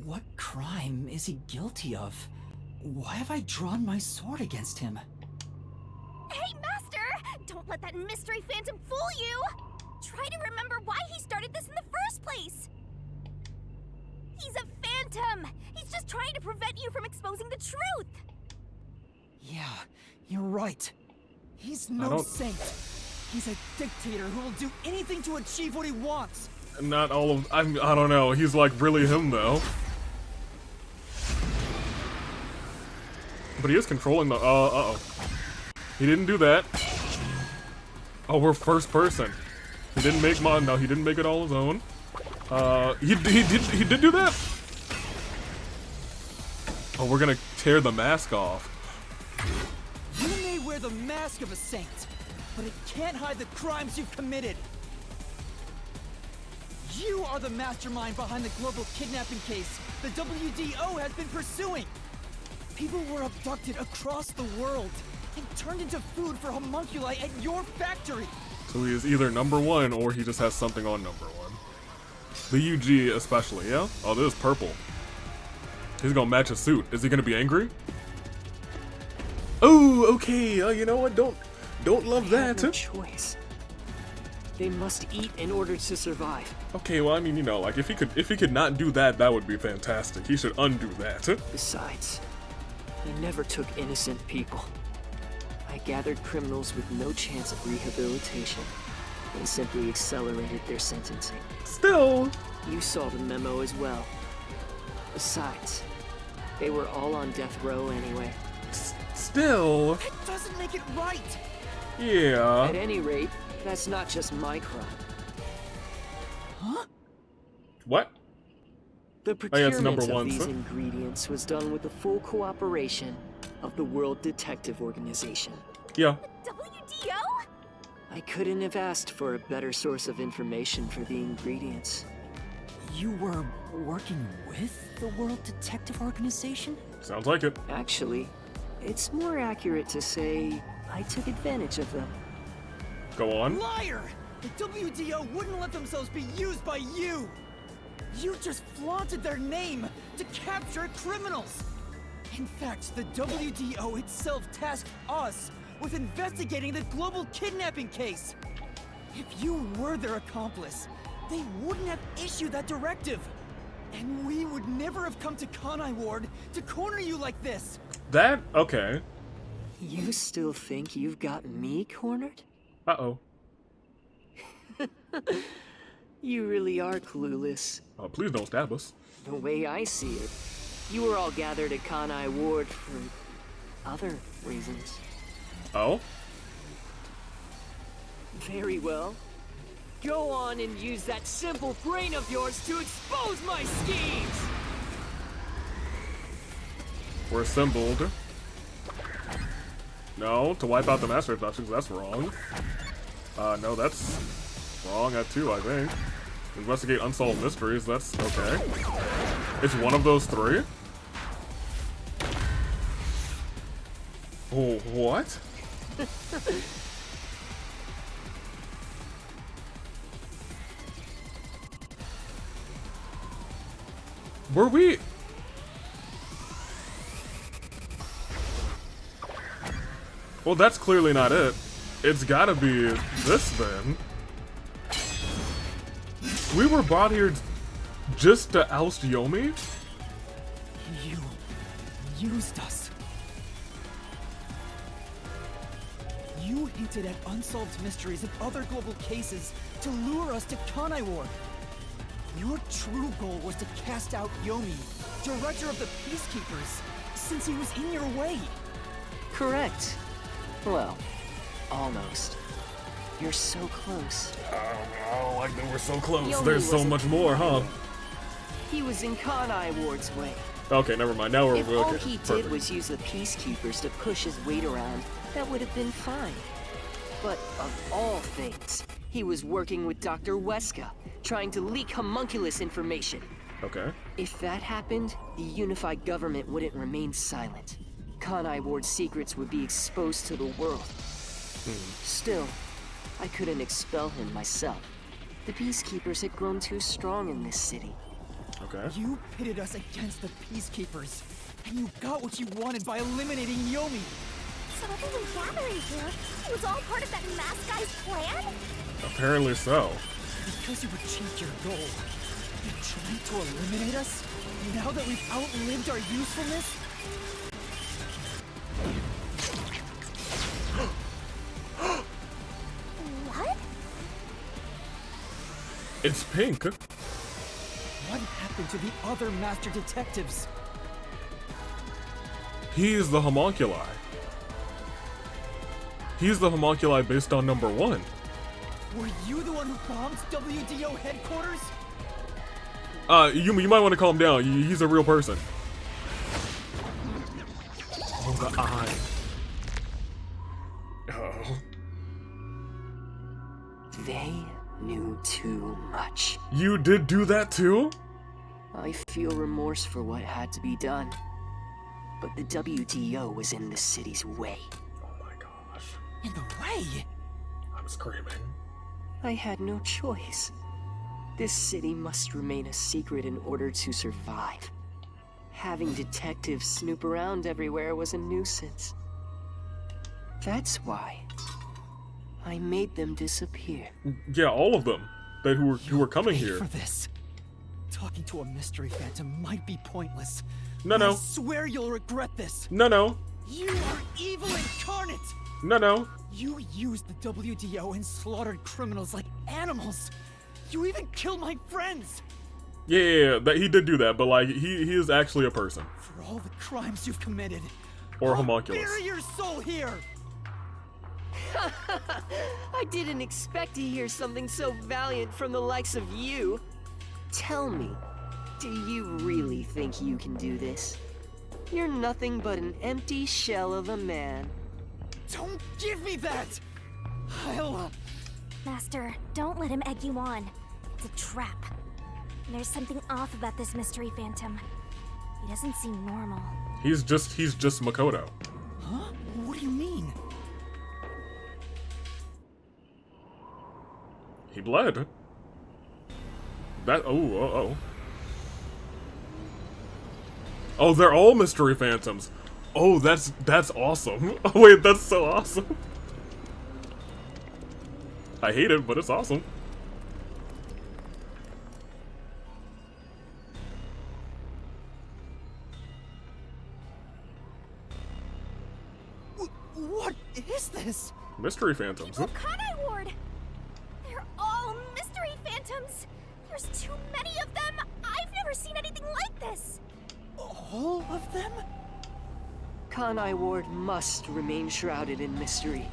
what crime is he guilty of? Why have I drawn my sword against him? Hey, Master! Don't let that mystery phantom fool you! Try to remember why he started this in the first place! He's a phantom! He's just trying to prevent you from exposing the truth! Yeah, you're right. He's no saint. He's a dictator who will do anything to achieve what he wants. Not all of... I don't know. He's like really him, though. But he is controlling the... uh-oh. He didn't do that. Oh, we're first person. He didn't make no, he didn't make it all his own. He did do that? Oh, we're gonna tear the mask off. You may wear the mask of a saint, but it can't hide the crimes you've committed. You are the mastermind behind the global kidnapping case the WDO has been pursuing. People were abducted across the world and turned into food for homunculi at your factory. So he is either #1 or he just has something on #1. The UG especially, yeah? Oh, this is purple. He's gonna match his suit. Is he gonna be angry? Oh, okay. You know what? Don't love that. No choice. They must eat in order to survive. Okay, well, I mean, you know, like if he could not do that, that would be fantastic. He should undo that. Besides, I never took innocent people. I gathered criminals with no chance of rehabilitation and simply accelerated their sentencing. Still, you saw the memo as well. Besides, they were all on death row anyway. Still, That doesn't make it right. Yeah. At any rate, that's not just my crime. Huh? What? The Oh, yeah, it's procurement #1, of these so. ingredients was done with the full cooperation of the World Detective Organization. Yeah. WDO? I couldn't have asked for a better source of information for the ingredients. You were working with the World Detective Organization? Sounds like it. Actually, it's more accurate to say I took advantage of them. Go on. Liar! The WDO wouldn't let themselves be used by you! You just flaunted their name to capture criminals! In fact, the WDO itself tasked us with investigating the global kidnapping case! If you were their accomplice, they wouldn't have issued that directive! And we would never have come to Kanai Ward to corner you like this! That? Okay. You still think you've got me cornered? Uh-oh. You really are clueless. Oh, please don't stab us. The way I see it, you were all gathered at Kanai Ward for other reasons. Oh? Very well. Go on and use that simple brain of yours to expose my schemes! We're assembled. No, to wipe out the master abductions, that's wrong. No, that's wrong at 2, I think. Investigate unsolved mysteries, that's okay. It's one of those 3? Oh, what? Were we... Well, that's clearly not it. It's gotta be this then. We were brought here just to oust Yomi? You used us. You hinted at unsolved mysteries and other global cases to lure us to Kanai Ward. Your true goal was to cast out Yomi, director of the Peacekeepers, since he was in your way. Correct. Well, almost. You're so close. Oh, like they were so close. Yomi There's so wasn't much more, huh? He was in Kanai Ward's way. Okay, never mind. Now we're If okay. all he did Perfect. was use the peacekeepers to push his weight around, that would have been fine. But of all things, he was working with Dr. Weska, trying to leak homunculus information. Okay. If that happened, the unified government wouldn't remain silent. Kanai Ward's secrets would be exposed to the world. Still, I couldn't expel him myself. The peacekeepers had grown too strong in this city. Okay. You pitted us against the Peacekeepers, and you got what you wanted by eliminating Yomi. So everyone gathering here, it was all part of that masked guy's plan? Apparently so. Because you achieved your goal, you're trying to eliminate us? Now that we've outlived our usefulness? What? It's pink. What happened to the other master detectives? He's the homunculi. He's the homunculi based on number 1. Were you the one who bombed WDO headquarters? You might want to calm down. He's a real person. Oh, the eye. Oh. They knew too much. You did do that too? I feel remorse for what had to be done. But the WDO was in the city's way. Oh my gosh. In the way? I'm screaming. I had no choice. This city must remain a secret in order to survive. Having detectives snoop around everywhere was a nuisance. That's why I made them disappear. Yeah, all of them who were coming Paid here. for this. Talking to a mystery phantom might be pointless. No, but I no. swear you'll regret this. No. You are evil incarnate. No. You used the WDO and slaughtered criminals like animals. You even killed my friends. Yeah, that he did do that, but like he is actually a person. For all the crimes you've committed. Or I'll homunculus. bury your soul here. I didn't expect to hear something so valiant from the likes of you. Tell me, do you really think you can do this? You're nothing but an empty shell of a man. Don't give me that. I'll... Master, don't let him egg you on. It's a trap. There's something off about this mystery phantom. He doesn't seem normal. He's just Makoto. Huh? What do you mean? He bled. Oh. Oh, they're all mystery phantoms. Oh, that's awesome. Oh wait, that's so awesome. I hate it, but it's awesome. What is this? Mystery phantoms. People of Kanai Ward! They're all mystery phantoms! There's too many of them! I've never seen anything like this! All of them? Kanai Ward must remain shrouded in mystery,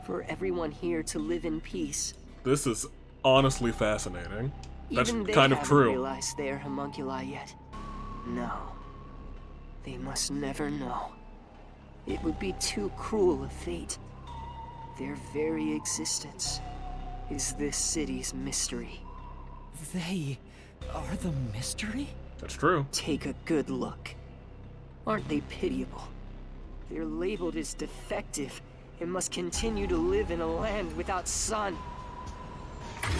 for everyone here to live in peace. This is honestly fascinating. That's Even they kind of haven't true. realized they're homunculi yet. No. They must never know. It would be too cruel a fate. Their very existence is this city's mystery. They are the mystery? That's true. Take a good look. Aren't they pitiable? They're labeled as defective and must continue to live in a land without sun.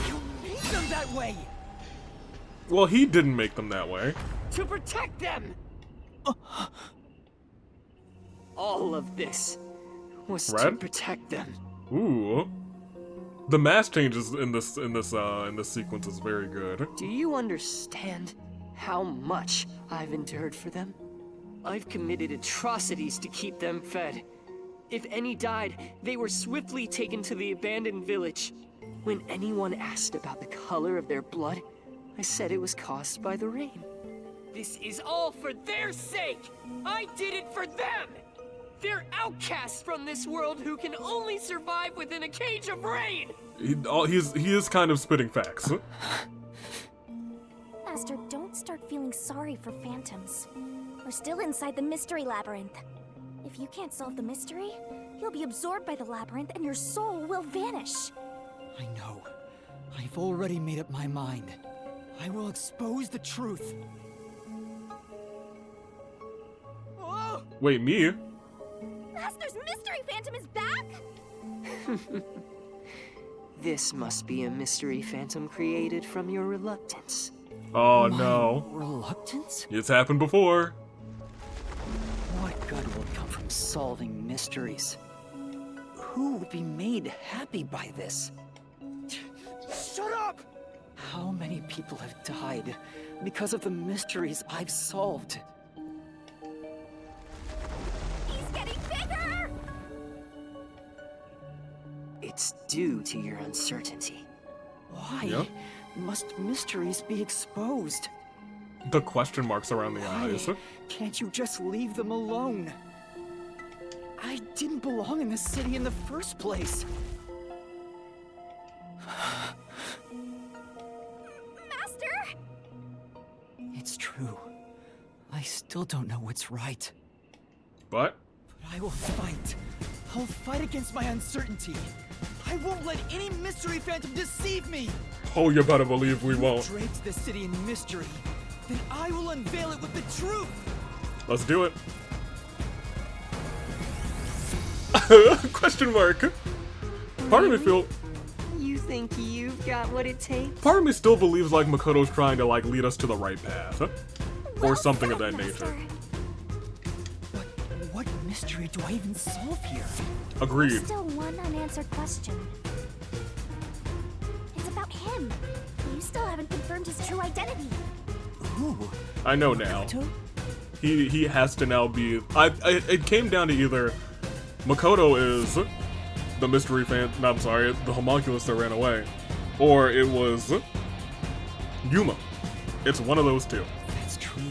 You made them that way! Well, he didn't make them that way. To protect them! All of this was to Red? protect them. Ooh. The mask changes in this sequence is very good. Do you understand how much I've endured for them? I've committed atrocities to keep them fed. If any died, they were swiftly taken to the abandoned village. When anyone asked about the color of their blood, I said it was caused by the rain. This is all for their sake! I did it for them! They're outcasts from this world who can only survive within a cage of rain! He is kind of spitting facts. Master, don't start feeling sorry for phantoms. We're still inside the mystery labyrinth. If you can't solve the mystery, you'll be absorbed by the labyrinth and your soul will vanish. I know. I've already made up my mind. I will expose the truth. Oh! Wait, me? Master's mystery phantom is back? This must be a mystery phantom created from your reluctance. Oh My no. reluctance? It's happened before. What good will come from solving mysteries? Who would be made happy by this? Shut up! How many people have died because of the mysteries I've solved? He's getting bigger! It's due to your uncertainty. Why Yep. must mysteries be exposed? The question marks around the Why eyes. can't you just leave them alone? I didn't belong in this city in the first place. Master! It's true. I still don't know what's right. But But I will fight. I'll fight against my uncertainty. I won't let any mystery phantom deceive me. oh, you better believe we won't. Drapes the city in mystery. Then I will unveil it with the truth. Let's do it. Question mark. Part of me feel. You think you've got what it takes? Part of me still believes like Makoto's trying to like lead us to the right path, or Well something of said, that Master. nature. But what mystery do I even solve here? Agreed. Still one unanswered question. It's about him. You still haven't confirmed his true identity. Who? I know now. Makoto? He has to now be. It came down to either Makoto is the mystery fan. No, I'm sorry, the homunculus that ran away, or it was Yuma. It's one of those two. That's true.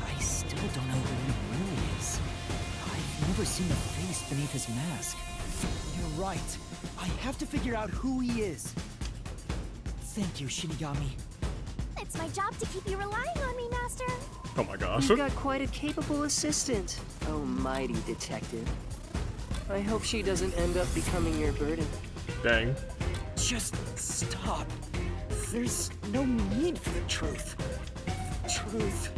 I still don't know who he really is. I've never seen the face beneath his mask. You're right. I have to figure out who he is. Thank you, Shinigami. It's my job to keep you relying on me, Master. Oh my gosh. You've got quite a capable assistant, oh mighty detective. I hope she doesn't end up becoming your burden. Dang. Just stop. There's no need for the truth. Truth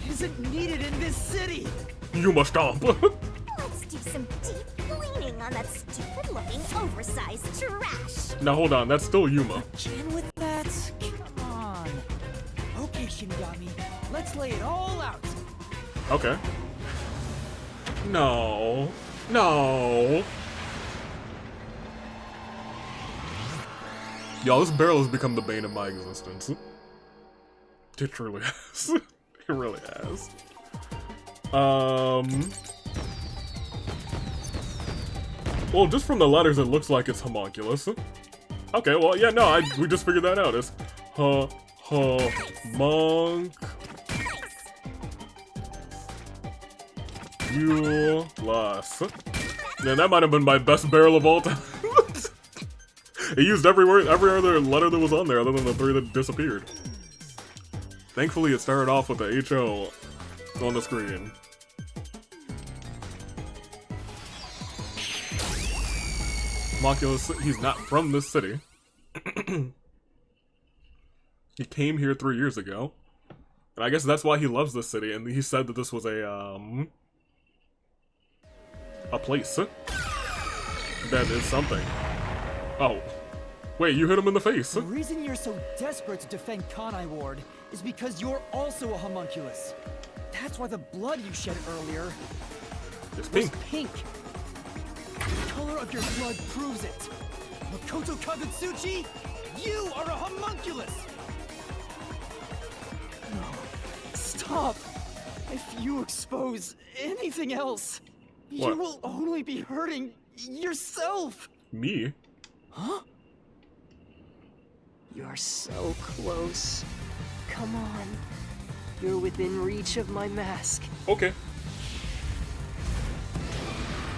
isn't needed in this city. Yuma stomp. Let's do some deep cleaning on that stupid-looking, oversized trash. Now hold on, that's still Yuma. Again with that? Come on. Okay, Shinigami. Let's lay it all out. Okay. No. No. Y'all, this barrel has become the bane of my existence. It truly has. It really has. Well, just from the letters, it looks like it's homunculus. Okay, well, yeah, no, we just figured that out. It's monk. Man, that might have been my best barrel of all time. It used every other letter that was on there other than the 3 that disappeared. Thankfully, it started off with the HO on the screen. Homunculus, he's not from this city. He came here 3 years ago. And I guess that's why he loves this city, and he said that this was a place that is something. Oh. Wait, you hit him in the face. The reason you're so desperate to defend Kanai Ward is because you're also a homunculus. That's why the blood you shed earlier It's was pink. pink. The color of your blood proves it. Makoto Kagutsuchi, you are a homunculus! No, stop! If you expose anything else, What? you will only be hurting yourself! Me? Huh? You're so close. Come on. You're within reach of my mask. Okay.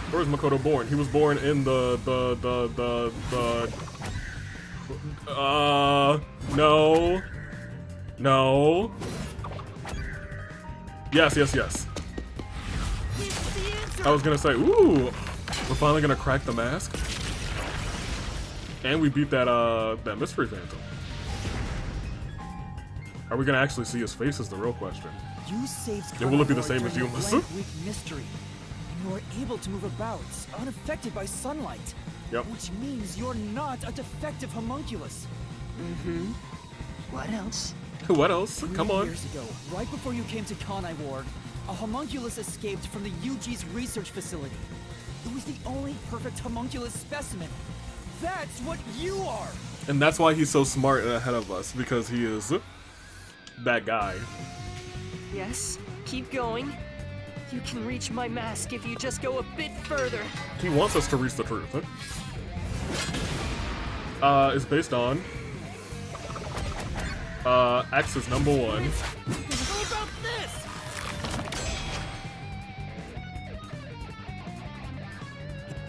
Where was Makoto born? He was born in no. No. Yes, yes, yes. I was gonna say, ooh, we're finally gonna crack the mask. And we beat that that mystery phantom. Are we gonna actually see his face is the real question. You saved And will it be the Carnivore same as during you, a Melissa? blank week mystery, and you are able to move about, unaffected by sunlight. Yep. Which means you're not a defective homunculus. Mm-hmm. What else? What else? Come 3 on. years ago, right before you came to Kanai Ward, a homunculus escaped from the UG's research facility. It was the only perfect homunculus specimen. That's what you are! And that's why he's so smart and ahead of us, because he is that guy. Yes, keep going. You can reach my mask if you just go a bit further. He wants us to reach the truth. It's based on X is number 1. How about this?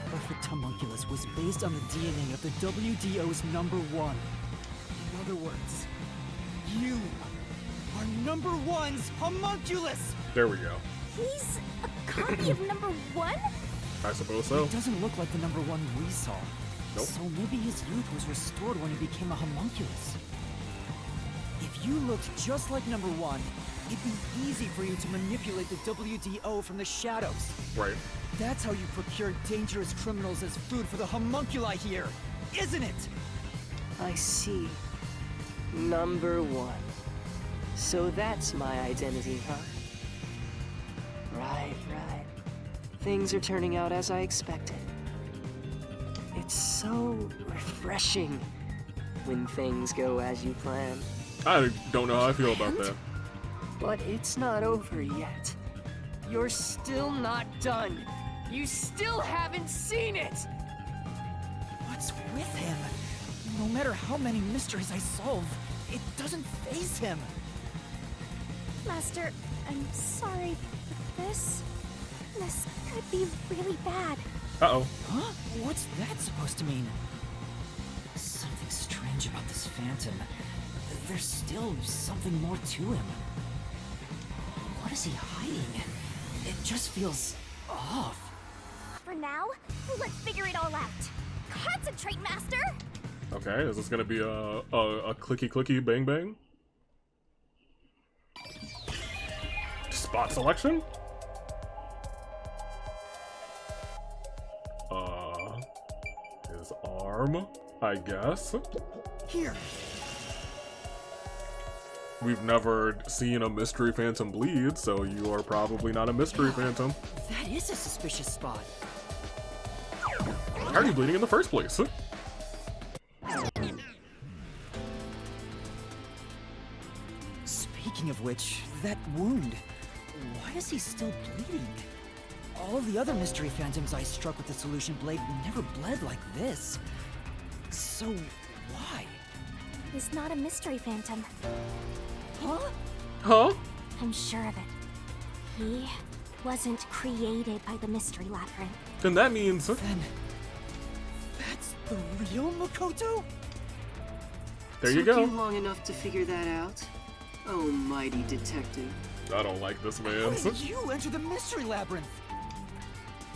The perfect homunculus was based on the DNA of the WDO's number 1. In other words, you are number 1's homunculus! There we go. He's a copy of number 1? I suppose so. It doesn't look like the number 1 we saw. Nope. So maybe his youth was restored when he became a homunculus. If you looked just like number 1, it'd be easy for you to manipulate the WDO from the shadows. Right. That's how you procure dangerous criminals as food for the homunculi here, isn't it? I see. Number 1. So that's my identity, huh? Right, right. Things are turning out as I expected. It's so refreshing when things go as you plan. I don't know how I feel about that. But it's not over yet. You're still not done. You still haven't seen it! What's with him? No matter how many mysteries I solve, it doesn't faze him. Master, I'm sorry, but this could be really bad. Uh-oh. Huh? What's that supposed to mean? Something strange about this phantom. There's still something more to him. What is he hiding? It just feels off. For now, let's figure it all out. Concentrate, Master! Okay, is this gonna be a clicky clicky bang bang? Spot selection? His arm, I guess. Here. We've never seen a mystery phantom bleed, so you are probably not a mystery phantom. That is a suspicious spot. How are you bleeding in the first place? Speaking of which, that wound. Why is he still bleeding? All the other mystery phantoms I struck with the solution blade never bled like this. So, why? He's not a mystery phantom. Huh? Huh? I'm sure of it. He wasn't created by the mystery labyrinth. Then that means... Then, that's the real Makoto? There you Took go. you long enough to figure that out? Oh, mighty detective. I don't like this How man. did you enter the mystery labyrinth?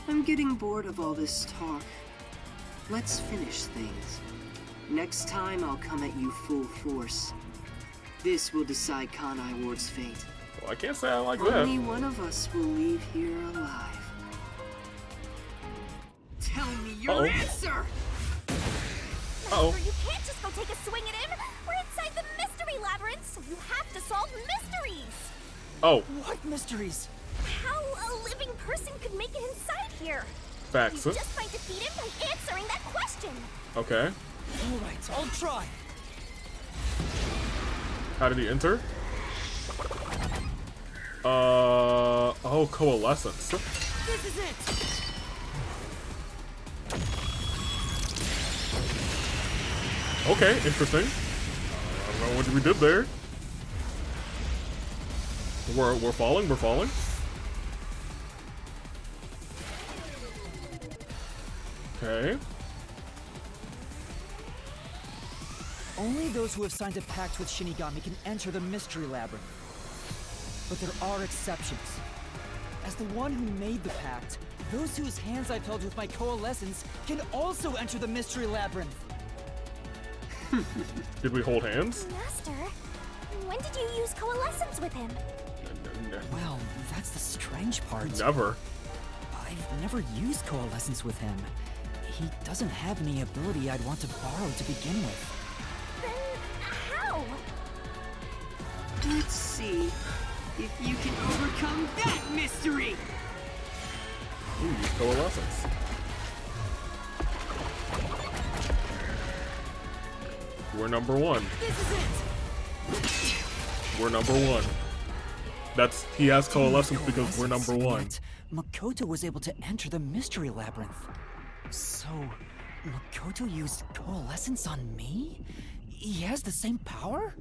I'm getting bored of all this talk. Let's finish things. Next time, I'll come at you full force. This will decide Kanai Ward's fate. Well, I can't say I like Only that. one of us will leave here alive. Tell me your Uh-oh. answer! Uh-oh. Master, you can't just go take a swing at him! We're inside the mystery labyrinth, so you have to solve mysteries! Oh, What mysteries? How a living person could make it inside here? facts. You just might defeat him by answering that question! Okay. Alright, I'll try. How did he enter? Oh, coalescence. This is it! Okay, interesting. I don't know what we did there. We're falling, we're falling. Okay. Only those who have signed a pact with Shinigami can enter the mystery labyrinth. but there are exceptions. As the one who made the pact, those whose hands I've held with my coalescence can also enter the mystery labyrinth. Did we hold hands? Master, when did you use coalescence with him? Well, that's the strange part. Never. I've never used coalescence with him. He doesn't have any ability I'd want to borrow to begin with. Then how? Let's see if you can overcome that mystery! Ooh, use coalescence. We're number one. This is it! We're number one. He has coalescence because we're number one. Yet, Makoto was able to enter the mystery labyrinth. So, Makoto used coalescence on me? He has the same power?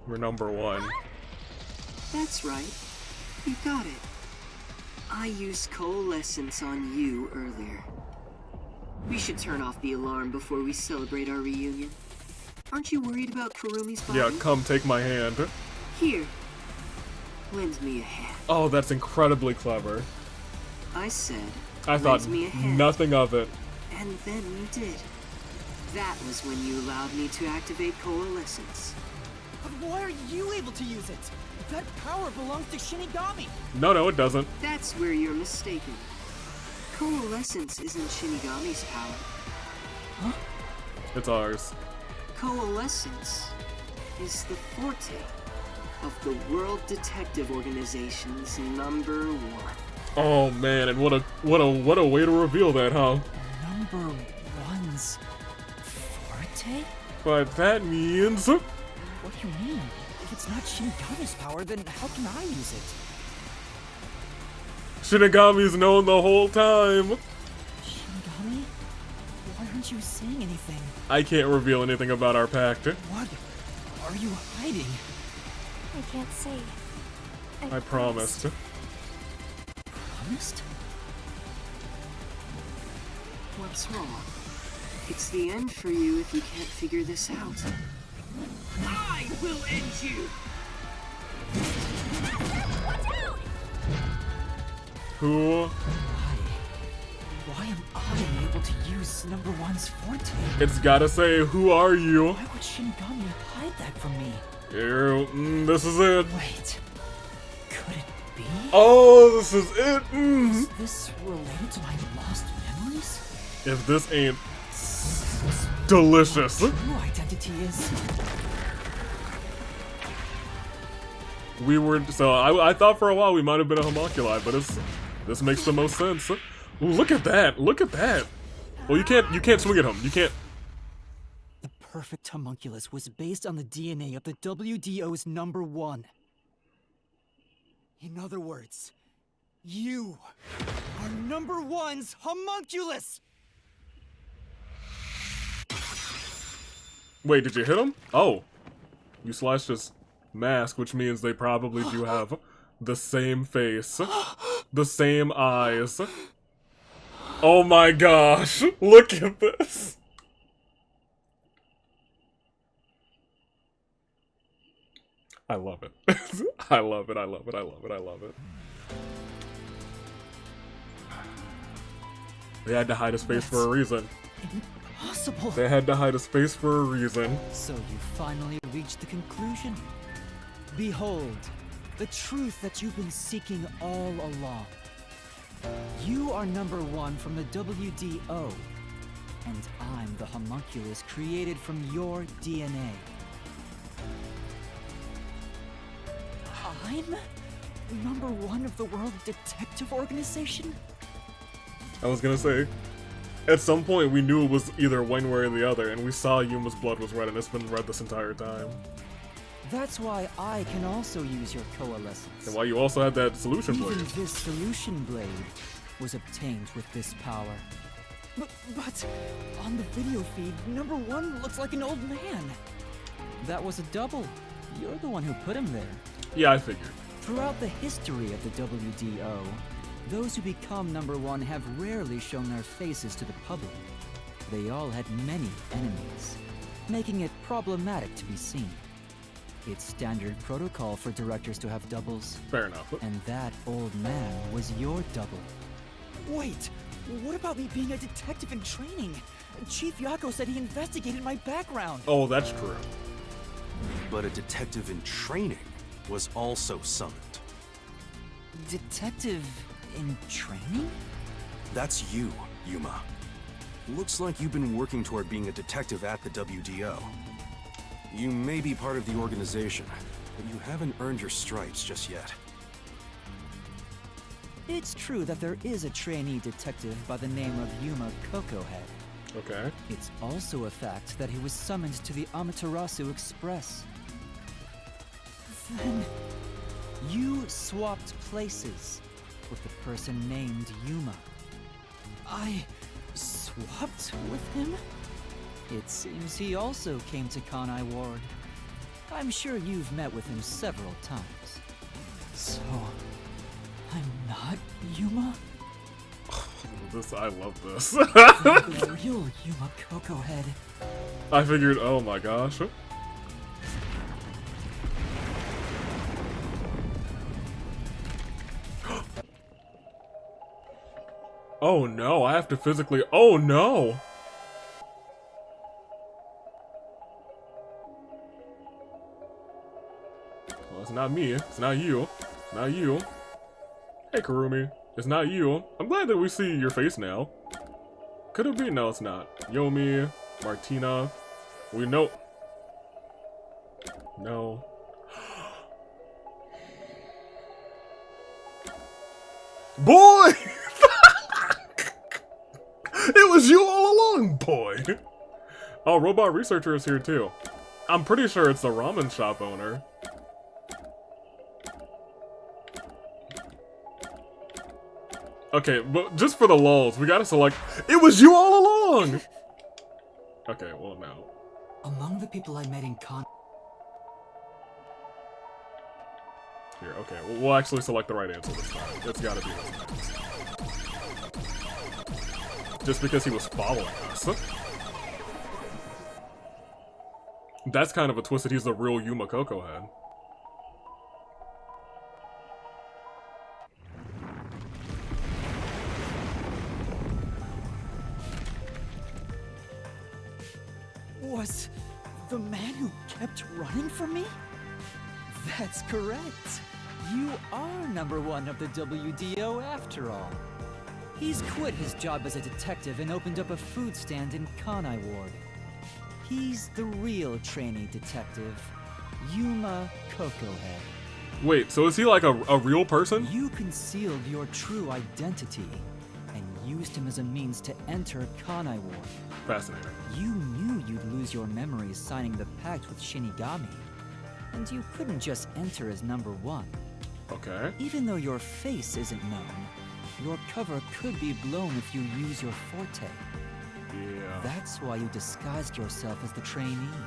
We're number one. That's right. You got it. I used coalescence on you earlier. We should turn off the alarm before we celebrate our reunion. Aren't you worried about Kurumi's body? Yeah, come take my hand. Here. Lend me a hand. Oh, that's incredibly clever. I said, I thought lend me a hand. nothing of it. And then you did. That was when you allowed me to activate coalescence. But why are you able to use it? That power belongs to Shinigami. No, it doesn't. That's where you're mistaken. Coalescence isn't Shinigami's power. It's ours. Coalescence is the forte of the World Detective Organization's number one. Oh man, and what a way to reveal that, huh? Number one's forte? But that means What do you mean? If it's not Shinigami's power, then how can I use it? Shinigami's known the whole time. Shinigami? Why aren't you saying anything? I can't reveal anything about our pact. What are you hiding? I can't say. I promised. Promised? What's wrong? It's the end for you if you can't figure this out. I will end you! Who? Why am I able to use number one's forte? It's gotta say, who are you? Why would Shinigami hide that from me? Here, this is it. Wait, could it be? Oh, this is it. Is this related to my lost memories? If this ain't delicious. True identity is. I thought for a while we might have been a homunculi, but this makes the most sense. Ooh, look at that! Look at that! Well, you can't swing at him. You can't. The perfect homunculus was based on the DNA of the WDO's number one. In other words, you are number one's homunculus! Wait, did you hit him? Oh, you slashed his mask, which means they probably do have the same face, the same eyes. Oh my gosh, look at this. I love it. I love it, I love it, I love it, I love it. They had to hide his face for a reason. Impossible! They had to hide his face for a reason. So you finally reached the conclusion. Behold, the truth that you've been seeking all along. You are number one from the WDO, and I'm the homunculus created from your DNA. I'm number one of the World Detective Organization? I was gonna say, at some point we knew it was either one way or the other, and we saw Yuma's blood was red, and it's been red this entire time. That's why I can also use your coalescence. And why you also had that solution blade. Even this solution blade was obtained with this power. But on the video feed, number one looks like an old man. That was a double. You're the one who put him there. Yeah, I figured. Throughout the history of the WDO, those who become number one have rarely shown their faces to the public. They all had many enemies, making it problematic to be seen. It's standard protocol for directors to have doubles. Fair enough. And that old man was your double. Wait, what about me being a detective in training? Chief Yako said he investigated my background. Oh, that's true. But a detective in training was also summoned. Detective in training? That's you, Yuma. Looks like you've been working toward being a detective at the WDO. You may be part of the organization, but you haven't earned your stripes just yet. It's true that there is a trainee detective by the name of Yuma Cocohead. Okay. It's also a fact that he was summoned to the Amaterasu Express. Then you swapped places with the person named Yuma. I swapped with him? It seems he also came to Kanai Ward. I'm sure you've met with him several times. So, I'm not Yuma? I love this. The real Yuma Cocohead. I figured, oh my gosh. Oh no, I have to physically, oh no! Well, it's not me, it's not you, it's not you. Hey Kurumi, it's not you. I'm glad that we see your face now. Could it be? No, it's not. Yomi, Martina, we know. No. Boy! It was you all along, boy! Oh, Robot Researcher is here too. I'm pretty sure it's the ramen shop owner. Okay, but just for the lulz, we gotta select. It was you all along! Okay, well, now. Among the people I met in Here, okay, we'll actually select the right answer this time. It's gotta be this time. Just because he was following us. That's kind of a twist that he's the real Yuma Cocohead. Was the man who kept running from me? That's correct. You are #1 of the WDO after all. He's quit his job as a detective and opened up a food stand in Kanai Ward. He's the real trainee detective, Yuma Cocohead. Wait, so is he like a real person? You concealed your true identity and used him as a means to enter Kanai Ward. Fascinating. You knew you'd lose your memories signing the pact with Shinigami, and you couldn't just enter as #1. Okay. Even though your face isn't known, your cover could be blown if you use your forte. Yeah. That's why you disguised yourself as the trainee.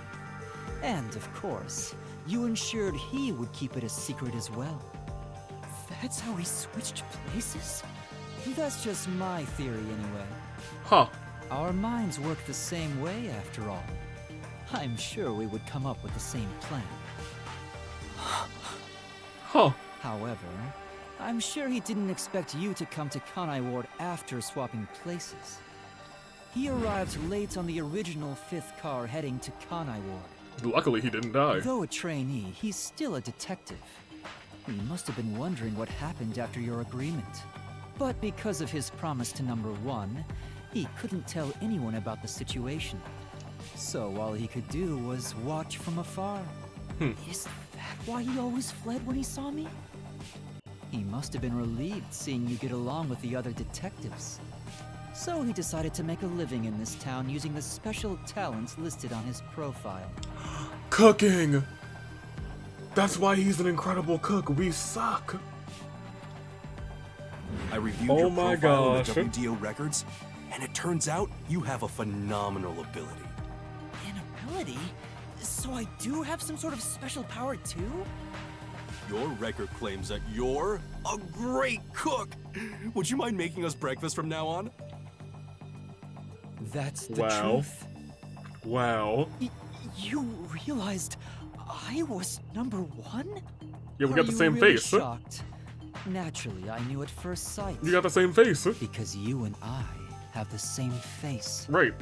And, of course, you ensured he would keep it a secret as well. That's how we switched places? That's just my theory anyway. Huh. Our minds work the same way after all. I'm sure we would come up with the same plan. Huh. However, I'm sure he didn't expect you to come to Kanai Ward after swapping places. He arrived late on the original 5th car heading to Kanai Ward. Luckily, he didn't die. Though a trainee, he's still a detective. He must have been wondering what happened after your agreement. But because of his promise to #1, he couldn't tell anyone about the situation. So all he could do was watch from afar. Is that why he always fled when he saw me? He must have been relieved seeing you get along with the other detectives. So he decided to make a living in this town using the special talents listed on his profile. Cooking! That's why he's an incredible cook. We suck. I reviewed Oh your my profile gosh. in the WDO records, and it turns out you have a phenomenal ability. An ability? So I do have some sort of special power too? Your record claims that you're a great cook. Would you mind making us breakfast from now on? That's the Wow. truth. Wow. You realized I was #1? Yeah, we got the Are same you really face. shocked? Naturally, I knew at first sight. You got the same face. Because you and I have the same face. Right.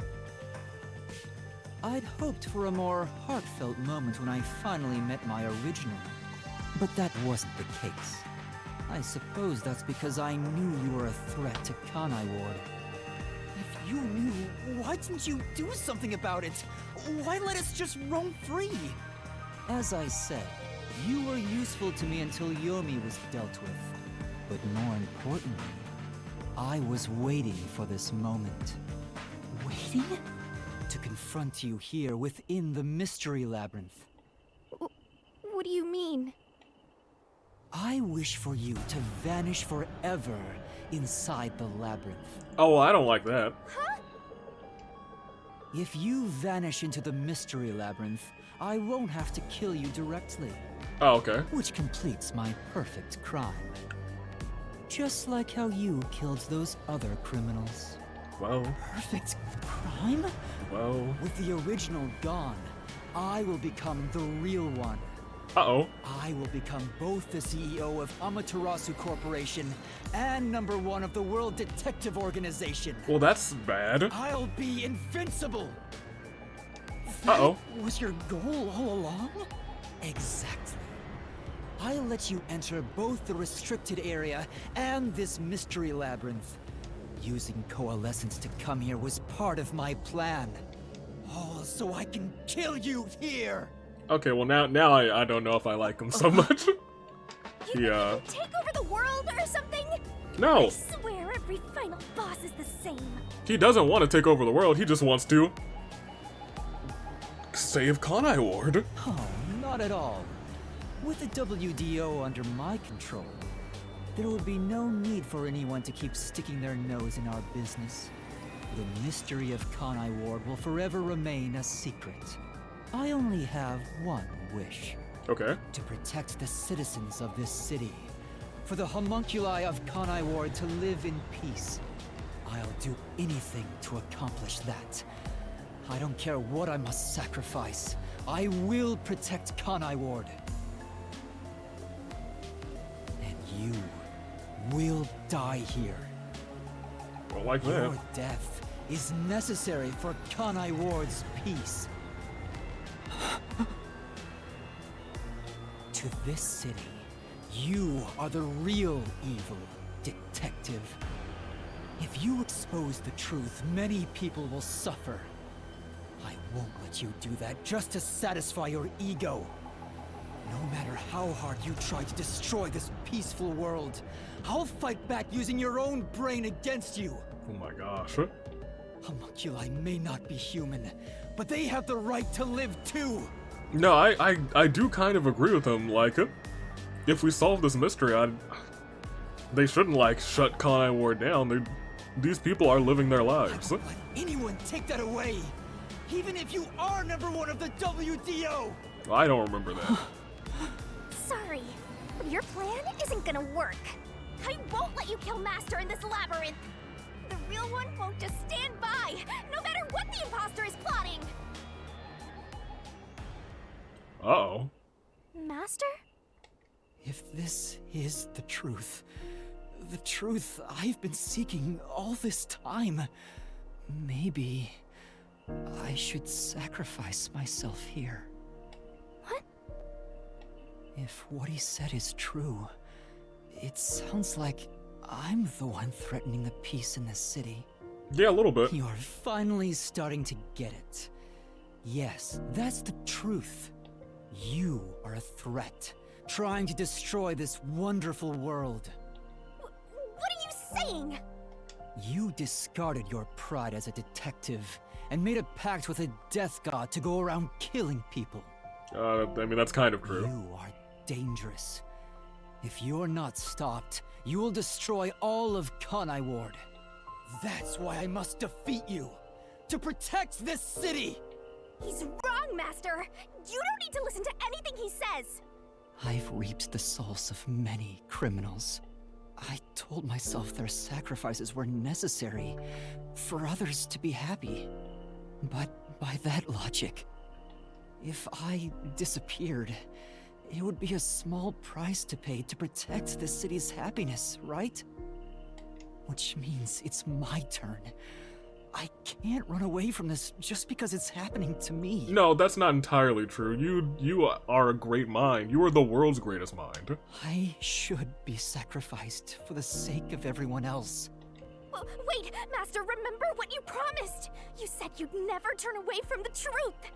I'd hoped for a more heartfelt moment when I finally met my original, but that wasn't the case. I suppose that's because I knew you were a threat to Kanai Ward. If you knew, why didn't you do something about it? Why let us just roam free? As I said, you were useful to me until Yomi was dealt with. But more importantly, I was waiting for this moment. Waiting? To confront you here within the Mystery Labyrinth. What do you mean? I wish for you to vanish forever inside the labyrinth. Oh, well, I don't like that. If you vanish into the Mystery Labyrinth, I won't have to kill you directly. Oh, okay. Which completes my perfect crime. Just like how you killed those other criminals. Well, Perfect crime? well. With the original gone, I will become the real one. Uh-oh. I will become both the CEO of Amaterasu Corporation and #1 of the World Detective Organization. Well, that's bad. I'll be invincible. Uh-oh. That was your goal all along? Exactly. I'll let you enter both the restricted area and this mystery labyrinth. Using Coalescence to come here was part of my plan. All so I can kill you here. Okay, well now I don't know if I like him so much. Yeah. Take over the world or something? No. I swear every final boss is the same. He doesn't want to take over the world. He just wants to save Kanai Ward. Oh, not at all. With the WDO under my control, there would be no need for anyone to keep sticking their nose in our business. The mystery of Kanai Ward will forever remain a secret. I only have one wish. Okay. To protect the citizens of this city. For the homunculi of Kanai Ward to live in peace. I'll do anything to accomplish that. I don't care what I must sacrifice. I will protect Kanai Ward. And you will die here. Well, like that. Your death is necessary for Kanai Ward's peace. To this city, you are the real evil, detective. If you expose the truth, many people will suffer. I won't let you do that just to satisfy your ego. No matter how hard you try to destroy this peaceful world, I'll fight back using your own brain against you. Oh my gosh. Homunculi may not be human, but they have the right to live too. No, I do kind of agree with him. Like, if we solve this mystery, they shouldn't like shut Kanai Ward down. These people are living their lives. I won't let anyone take that away, even if you are #1 of the WDO. I don't remember that. Sorry, but your plan isn't gonna work. I won't let you kill Master in this labyrinth. The real one won't just stand by, no matter what the imposter is plotting. Uh-oh. Master? If this is the truth I've been seeking all this time, maybe I should sacrifice myself here. What? If what he said is true, it sounds like I'm the one threatening the peace in this city. Yeah, a little bit. You're finally starting to get it. Yes, that's the truth. You are a threat, trying to destroy this wonderful world. What are you saying? You discarded your pride as a detective and made a pact with a death god to go around killing people. I mean, that's kind of true. You are dangerous. If you're not stopped, you will destroy all of Kanai Ward. That's why I must defeat you, to protect this city! He's wrong, Master! You don't need to listen to anything he says! I've reaped the souls of many criminals. I told myself their sacrifices were necessary for others to be happy. But by that logic, If I disappeared, it would be a small price to pay to protect the city's happiness, right? Which means it's my turn. I can't run away from this just because it's happening to me. No, that's not entirely true. You are a great mind. You are the world's greatest mind. I should be sacrificed for the sake of everyone else. Wait, Master, remember what you promised! You said you'd never turn away from the truth!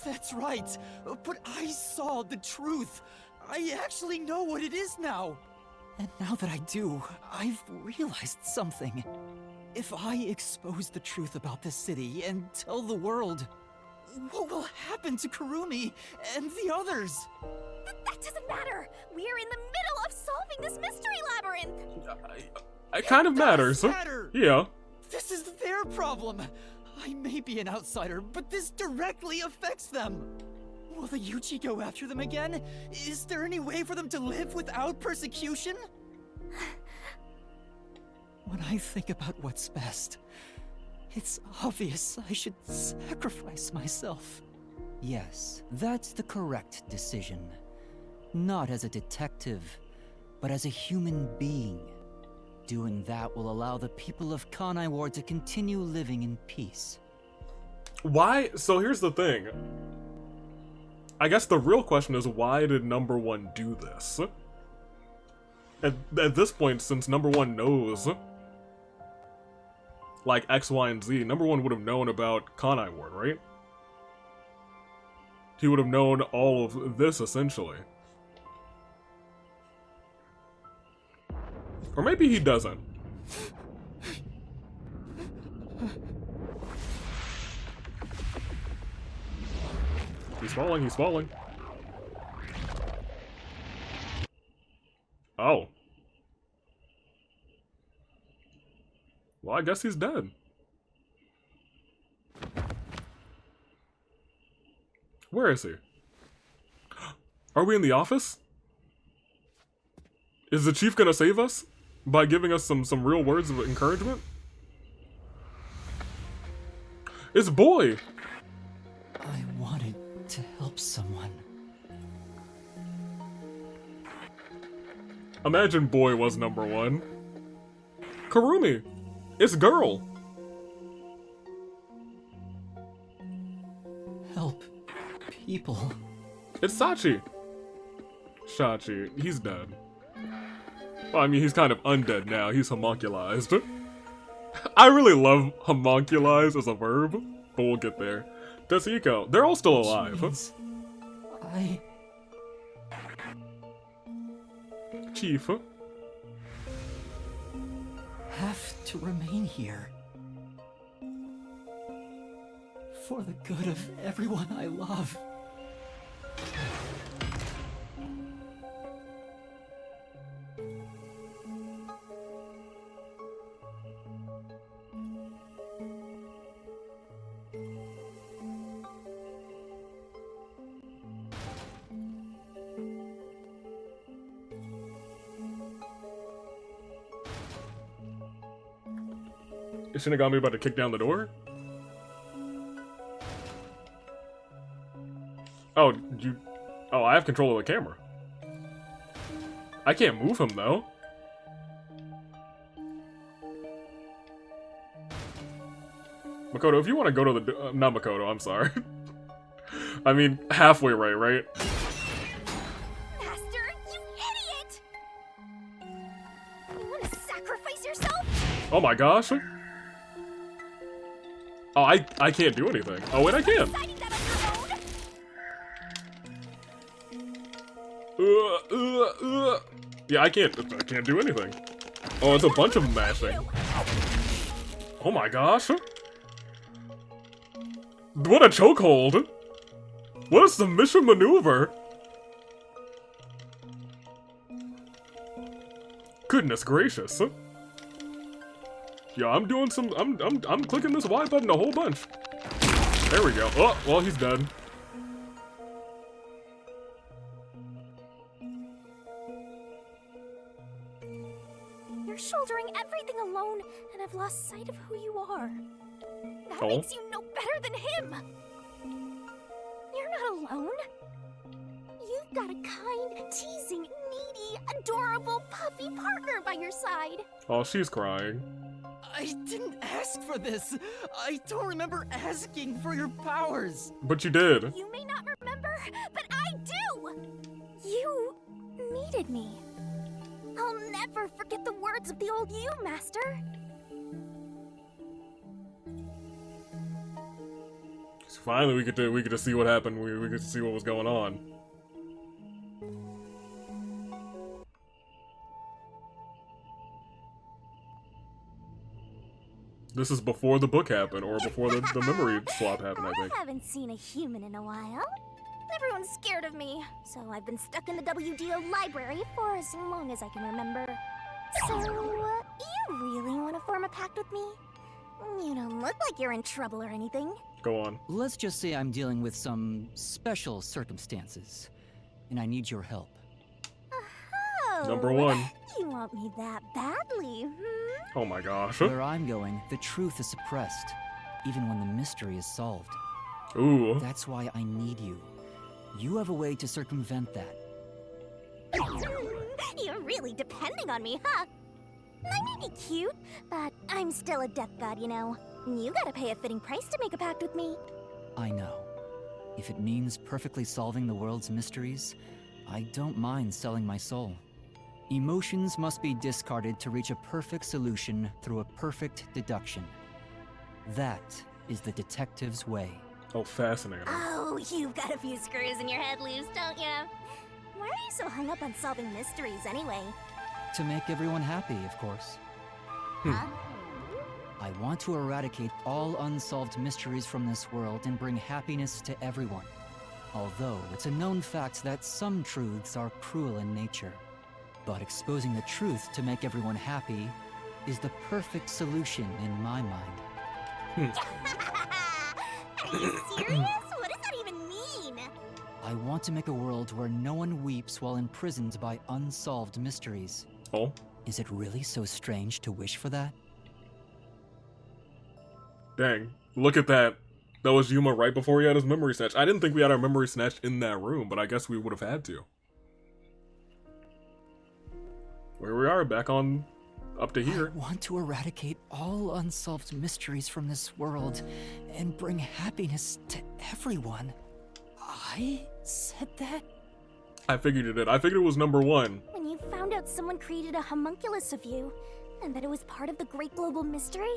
That's right, but I saw the truth. I actually know what it is now. And now that I do, I've realized something. If I expose the truth about this city and tell the world, what will happen to Kurumi and the others? That doesn't matter! We're in the middle of solving this mystery labyrinth! It kind of matters. Matter. Yeah. This is their problem. I may be an outsider, but this directly affects them. Will the Yuji go after them again? Is there any way for them to live without persecution? When I think about what's best, it's obvious I should sacrifice myself. Yes, that's the correct decision. Not as a detective, but as a human being. Doing that will allow the people of Kanai Ward to continue living in peace. Why? So here's the thing. I guess the real question is, why did number one do this? At this point, since number one knows, like, X, Y, and Z, number one would have known about Kanai Ward, right? He would have known all of this, essentially. Or maybe he doesn't. He's falling, he's falling. Oh. Well, I guess he's dead. Where is he? Are we in the office? Is the chief gonna save us? By giving us some real words of encouragement? It's Boy! I wanted to help someone. Imagine Boy was number one. Kurumi! It's Girl! Help people. It's Sachi! Shachi, he's dead. Well, I mean, he's kind of undead now. He's homunculized. I really love homunculized as a verb, but we'll get there. Tetsuhiko, they're all still alive. I... Chief. have to remain here. For the good of everyone I love. Is Shinigami about to kick down the door? Oh, you... Oh, I have control of the camera. I can't move him, though. Makoto, if you want to go to the... not Makoto, I'm sorry. I mean, halfway right? Master, you idiot! You want to sacrifice yourself? Oh my gosh. Oh, I can't do anything. Oh, wait, I can. Deciding that on your own? Yeah, I can't do anything. Oh, it's a bunch of mashing. Oh my gosh. What a chokehold. What a submission maneuver. Goodness gracious. Yeah, I'm doing some, I'm clicking this Y button a whole bunch. There we go. Oh, well, he's dead. You're shouldering everything alone, and I've lost sight of who you are. That Oh. makes you no better than him. You're not got a kind, teasing, needy, adorable, puffy partner by your side. Oh, she's crying. I didn't ask for this. I don't remember asking for your powers. But you did. You may not remember, but I do! You needed me. I'll never forget the words of the old you, Master. So finally, we get to see what happened. We get to see what was going on. This is before the book happened, or before the memory swap happened, I think. I haven't seen a human in a while. Everyone's scared of me, so I've been stuck in the WDO library for as long as I can remember. So, you really want to form a pact with me? You don't look like you're in trouble or anything. Go on. Let's just say I'm dealing with some special circumstances, and I need your help. Oh, Number one. You want me that badly, hmm? Oh my gosh. Where I'm going, the truth is suppressed, even when the mystery is solved. Ooh. That's why I need you. You have a way to circumvent that. You're really depending on me, huh? I may be cute, but I'm still a death god, you know. You gotta pay a fitting price to make a pact with me. I know. If it means perfectly solving the world's mysteries, I don't mind selling my soul. Emotions must be discarded to reach a perfect solution through a perfect deduction. That is the detective's way. Oh, fascinating. Oh, you've got a few screws in your head loose, don't ya? Why are you so hung up on solving mysteries anyway? To make everyone happy, of course. Huh? I want to eradicate all unsolved mysteries from this world and bring happiness to everyone. Although it's a known fact that some truths are cruel in nature. But exposing the truth to make everyone happy is the perfect solution in my mind. Are you serious? What does that even mean? I want to make a world where no one weeps while imprisoned by unsolved mysteries. Oh? Is it really so strange to wish for that? Dang. Look at that. That was Yuma right before he had his memory snatch. I didn't think we had our memory snatched in that room, but I guess we would have had to. Here we are, back on up to here. I want to eradicate all unsolved mysteries from this world and bring happiness to everyone. I said that? I figured it did. I figured it was number one. When you found out someone created a homunculus of you, and that it was part of the great global mystery?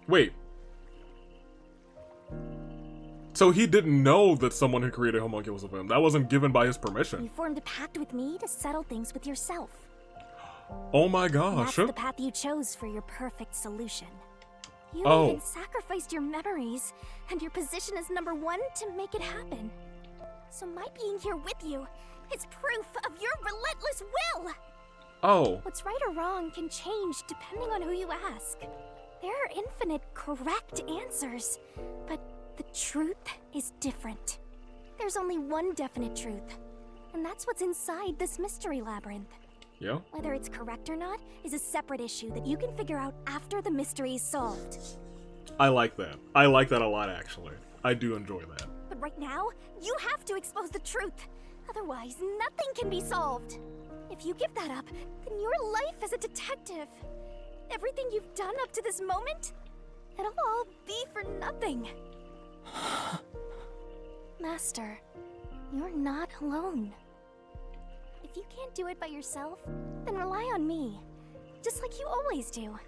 Wait. So he didn't know that someone had created a homunculus of him. That wasn't given by his permission. You formed a pact with me to settle things with yourself. Oh my gosh. That's the path you chose for your perfect solution. You Oh. even sacrificed your memories and your position as number one to make it happen. So my being here with you is proof of your relentless will. Oh. What's right or wrong can change depending on who you ask. There are infinite correct answers, but the truth is different. There's only one definite truth, and that's what's inside this mystery labyrinth. Yeah? Whether it's correct or not is a separate issue that you can figure out after the mystery is solved. I like that. I like that a lot, actually. I do enjoy that. But right now, you have to expose the truth. Otherwise, nothing can be solved. If you give that up, then your life as a detective, everything you've done up to this moment, it'll all be for nothing. Master, you're not alone. If you can't do it by yourself, then rely on me. Just like you always do.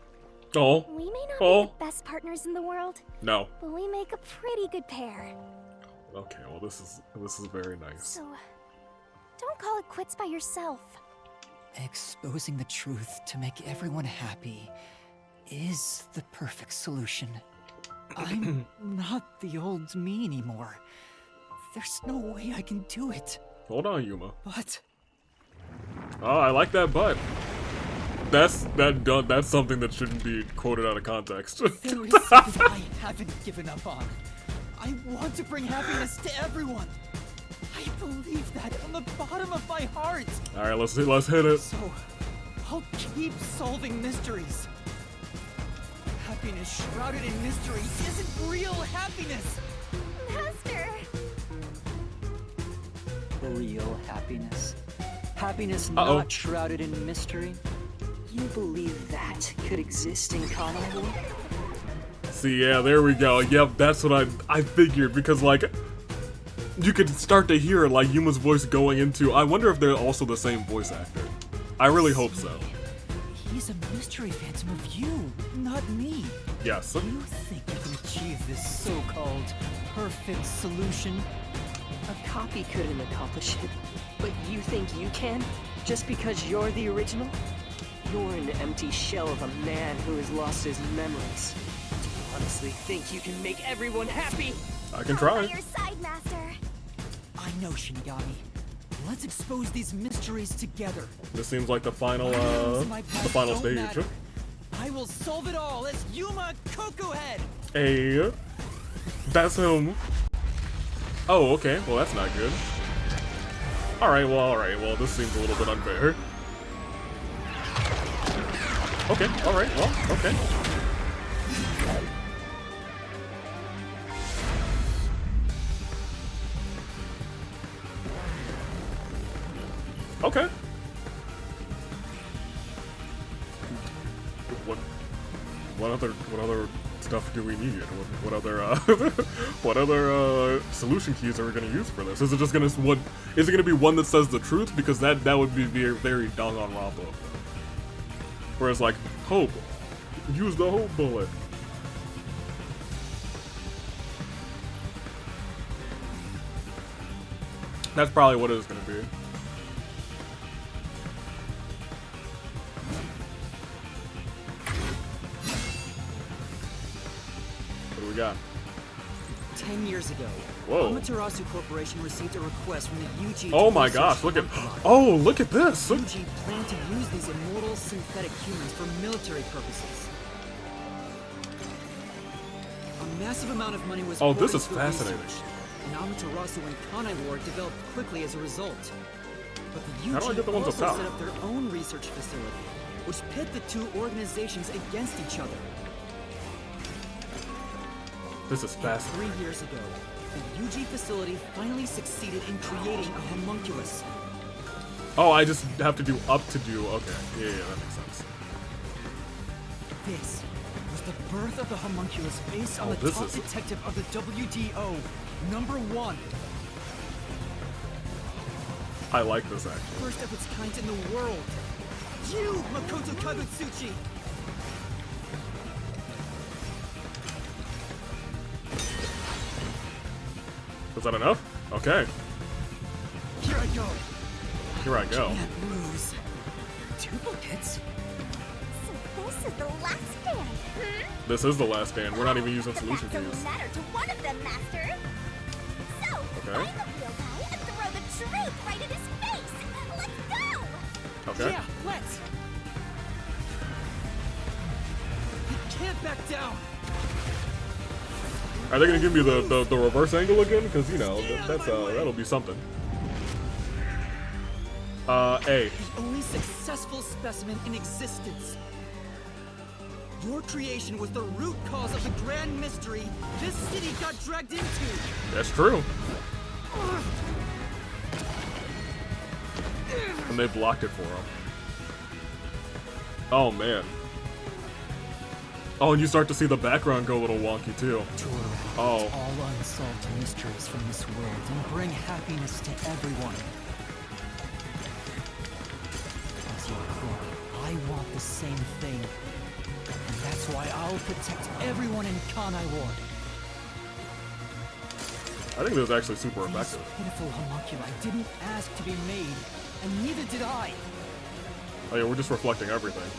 Oh. We may not Oh. be the best partners in the world, No. but we make a pretty good pair. Okay, well this is very nice. So, don't call it quits by yourself. Exposing the truth to make everyone happy is the perfect solution. I'm not the old me anymore. There's no way I can do it. Hold on, Yuma. But Oh, I like that butt. That's something that shouldn't be quoted out of context. There is something I haven't given up on. I want to bring happiness to everyone. I believe that from the bottom of my heart. All right, let's hit it. So, I'll keep solving mysteries. Happiness shrouded in mystery isn't real happiness. Master! real happiness. Happiness not shrouded in mystery. You believe that could exist in Connery? See, yeah, there we go. Yep, that's what I figured, because, like, you could start to hear, like, Yuma's voice going into... I wonder if they're also the same voice actor. I really hope so. He's a mystery phantom of you, not me. Yes. You think you can achieve this so-called perfect solution? A copy couldn't accomplish it, but you think you can? Just because you're the original? You're an empty shell of a man who has lost his memories. Do you honestly think you can make everyone happy? I can try. On your side, Master. I know, Shinigami. Let's expose these mysteries together. This seems like the final stage. Matter. I will solve it all as Yuma Cocohead. Hey, that's him. Oh, okay. Well, that's not good. All right. Well, this seems a little bit unfair. Okay. All right. Well, okay. Okay. What other stuff do we need? What other solution keys are we gonna use for this? Is it just gonna is it gonna be one that says the truth? Because that would be very Danganronpa. Whereas like hope, use the hope bullet. That's probably what it is gonna be. We got 10 years ago, whoa. Amaterasu Corporation received a request from the UG. Oh my gosh, look at look at this. UG planned to use these immortal synthetic humans for military purposes. A massive amount of money was poured this is into fascinating. research, and Amaterasu and Kanai Ward developed quickly as a result. But the How do I get the UG ones also up top? set up their own research facility, which pit the two organizations against each other. This is fascinating. 3 years ago, the UG facility finally succeeded in creating a homunculus. Oh, I just have to do up to do. Okay, yeah, that makes sense. This was the birth of the homunculus based on the this top is- detective of the WDO, #1. I like this actually. First of its kind in the world. You, Makoto Kagutsuchi! Is that enough? Okay, Here I go. here I go. Can't lose. Duplicates? So this is the last stand, This is the last stand. We're not even using But solution that's only keys. matter to one of them, Master. So, Okay. find the real guy and throw the truth right in his face. Let's go! Okay. Yeah, let's! You can't back down! Are they gonna give me the reverse angle again? Because you know that's that'll be something. A. The only successful specimen in existence. Your creation was the root cause of the grand mystery this city got dragged into. That's true. And they blocked it for him. Oh man. Oh, and you start to see the background go a little wonky too. Oh. All unsolved mysteries from this world and bring happiness to everyone. As your core, I want the same thing. And that's why I'll protect everyone in Kanai Ward. I think this is actually super These effective. pitiful homunculi didn't ask to be made, and neither did I. Oh yeah, we're just reflecting everything.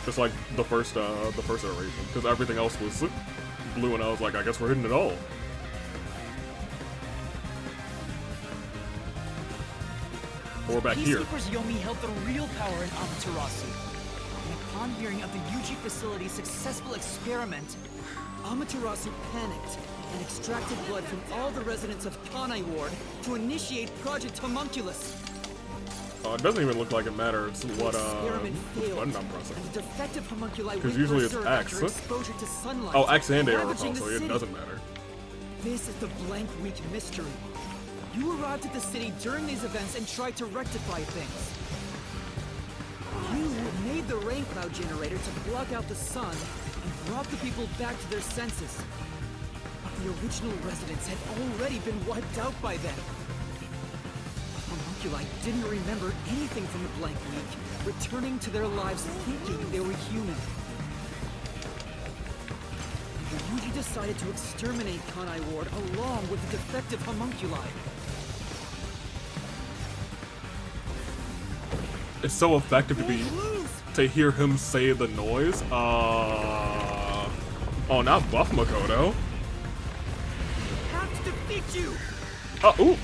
Just like the first iteration, because everything else was blue, and I was like, I guess we're hitting it all. We're back here. Peacekeepers Yomi held the real power in Amaterasu. And upon hearing of the UG facility's successful experiment, Amaterasu panicked and extracted blood from all the residents of Kanai Ward to initiate Project Homunculus. It doesn't even look like it matters what Experiment failed, button I'm pressing. and the defective homunculi 'Cause went usually it's berserk X. after exposure to sunlight, Oh, X and A are ravaging also, the so it city. doesn't matter. This is the blank weak mystery. You arrived at the city during these events and tried to rectify things. You made the rain cloud generator to block out the sun and brought the people back to their senses. But the original residents had already been wiped out by then. The homunculi didn't remember anything from the blank week, returning to their lives thinking they were human. The Yuji decided to exterminate Kanai Ward along with the defective homunculi. It's so effective to hear him say the noise. Oh, not Buff Makoto. Have to defeat you. Ooh.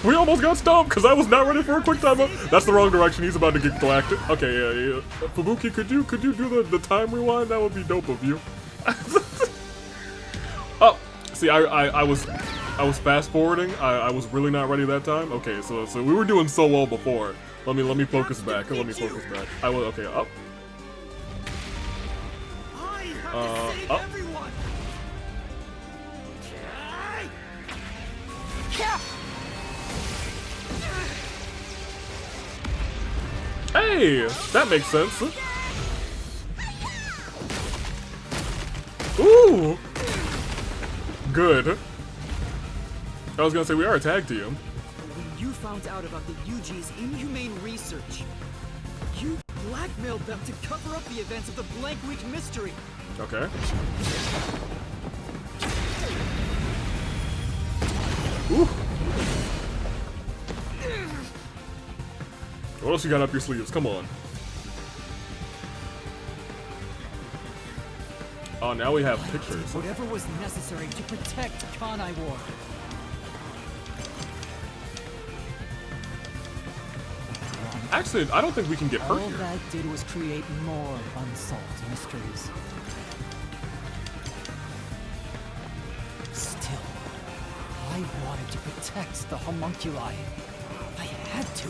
We almost got stumped because I was not ready for a quick time up. That's the wrong direction. He's about to get galactic. Okay, yeah. Fubuki, could you do the time rewind? That would be dope of you. Oh, see, I was fast forwarding. I was really not ready that time. Okay, so we were doing so well before. Let me focus back. Let me focus back. I will. Okay, up. Up. Everyone. Hey, that makes sense. Ooh, good. I was gonna say we are a tag team. When you found out about the Yuji's inhumane research, you blackmailed them to cover up the events of the Blank Week mystery. Okay. Ooh. What else you got up your sleeves? Come on. Oh, now we have pictures. Whatever was necessary to protect Kanai Ward. Actually, I don't think we can get hurt All here. that did was create more unsolved mysteries. Still, I wanted to protect the homunculi. I had to.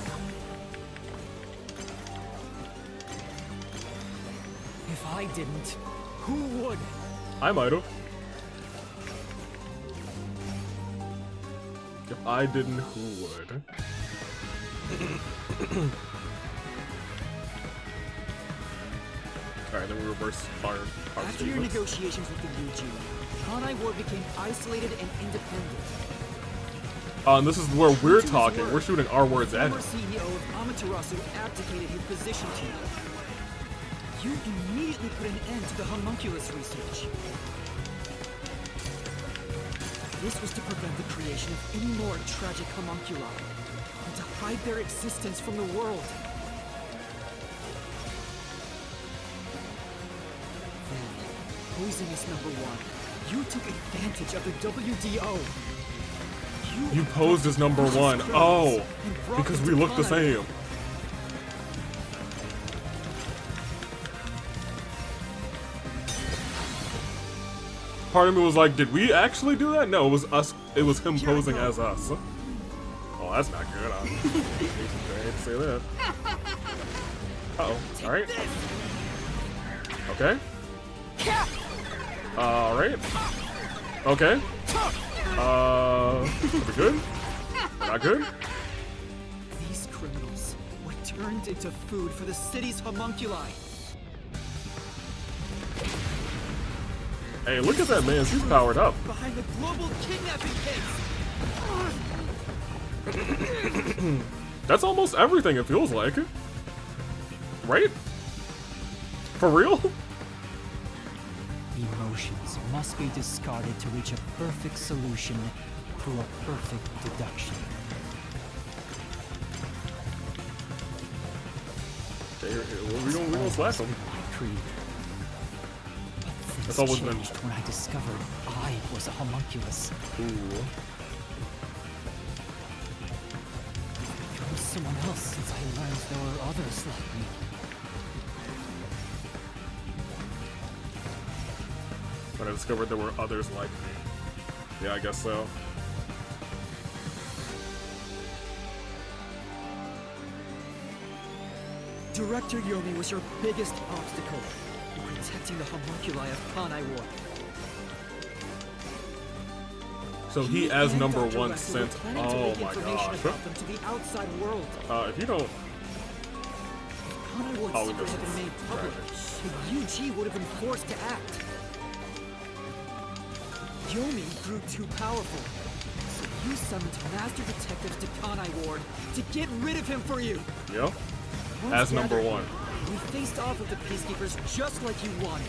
If I didn't, who would? I might have. If I didn't, who would? Alright, then we reverse our After your statements. negotiations with the UG, Kanai Ward became isolated and independent. And this is where we're talking. We're shooting our words at him. The former CEO of Amaterasu abdicated his position to you. You immediately put an end to the homunculus research. This was to prevent the creation of any more tragic homunculi, and to hide their existence from the world. Then, poisonous #1, you took advantage of the WDO. You posed as #1. Oh, because we look the same. Part of me was like, did we actually do that? No, it was us. It was him posing as us. Oh, that's not good. I hate to say that. Uh-oh. All right. Okay. All right. Okay. Are we good? We're not good? These criminals were turned into food for the city's homunculi. Hey, look at that man. She's powered up. Behind the global kidnapping case. That's almost everything, it feels like. Right? For real? Emotions must be discarded to reach a perfect solution through a perfect deduction. Okay, we gonna slash him. Creed. That's always been. When I discovered I was a homunculus. Ooh. I was someone else since I learned there were others like me. When I discovered there were others like me. Yeah, I guess so. Director Yomi was your biggest obstacle in protecting the homunculi of Kanai Ward. So he as and number Dr. one West sent. were planning to Oh leak my information gosh. about them to the outside world. If you don't. Conai Ward's Oh, we secret missed had been this. made public. The UG would have been forced to act. Yomi grew too powerful. So you summoned master detectives to Conai Ward to get rid of him for you. Yep. Once As number gathered, one. we faced off with the peacekeepers just like you wanted.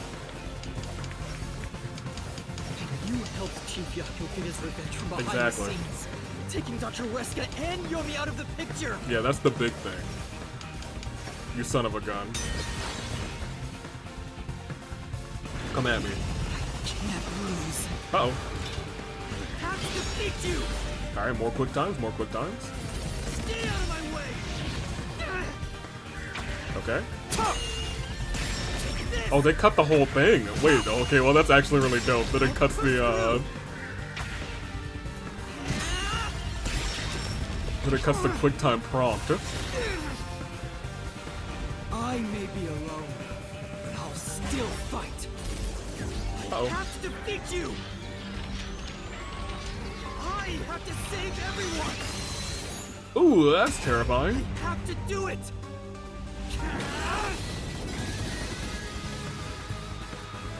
And you helped Chief Yaku get his revenge from behind Exactly. the scenes, taking Dr. Weska and Yomi out of the picture. Yeah, that's the big thing. You son of a gun. Come at me. Can't lose. Uh-oh. Have to defeat you. Alright, more quick times, more quick times. Stay out of my way. Okay. Oh, they cut the whole thing. Wait, okay, well that's actually really dope. That it cuts the, that it cuts the quick time prompt. I may be alone, but I'll still fight. Uh-oh. I have to defeat you. I have to save everyone. Ooh, that's terrifying. I have to do it.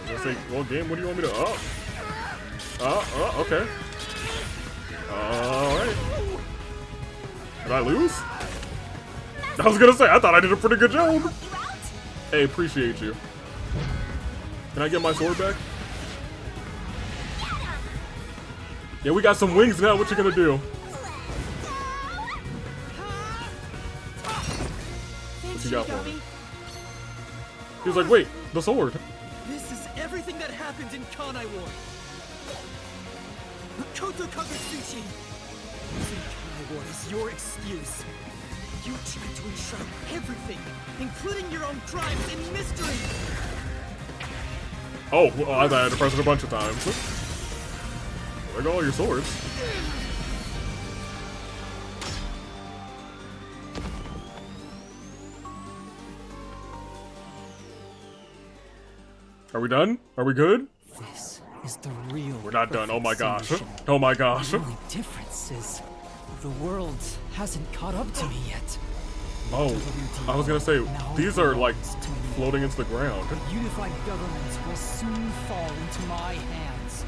I was gonna say, well, game, what do you want me to? Okay. Alright. Did I lose? I was gonna say, I thought I did a pretty good job. Hey, appreciate you. Can I get my sword back? Yeah, we got some wings now. What you gonna do? What's he got for me? He was like, wait, the sword. This is everything that happened in Kanai Ward. Koto Kagutsuchi. Using Kanai Ward is your excuse. You tried to enshrine everything, including your own crimes and mystery. Oh, well, I thought I had to press it a bunch of times. There go all your swords. Are we done? Are we good? This is the real. We're not done. Oh my gosh. solution. Oh my gosh. The only difference is the world hasn't caught up to me yet. Oh, I was gonna say, these are like floating into the ground. The unified government will soon fall into my hands.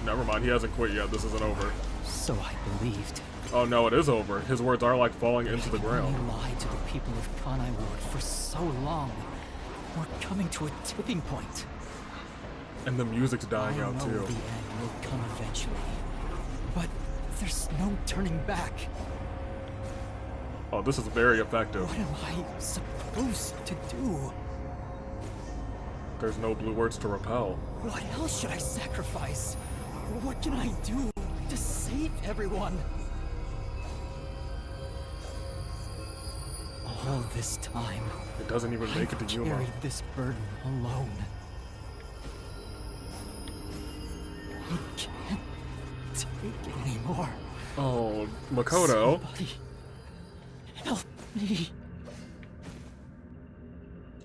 Never mind. He hasn't quit yet. This isn't over. So I believed. Oh no, it is over. His words are like falling into the ground. I lied to the people of Kanai Ward for so long. We're coming to a tipping point. And the music's dying I out know too. the end will come eventually, but there's no turning back. Oh, this is very effective. What am I supposed to do? There's no blue words to repel. What else should I sacrifice? What can I do to save everyone? All this time, It doesn't even make it to I've Yuma. carried this burden alone. I can't take it anymore. Oh, Makoto. Somebody help me.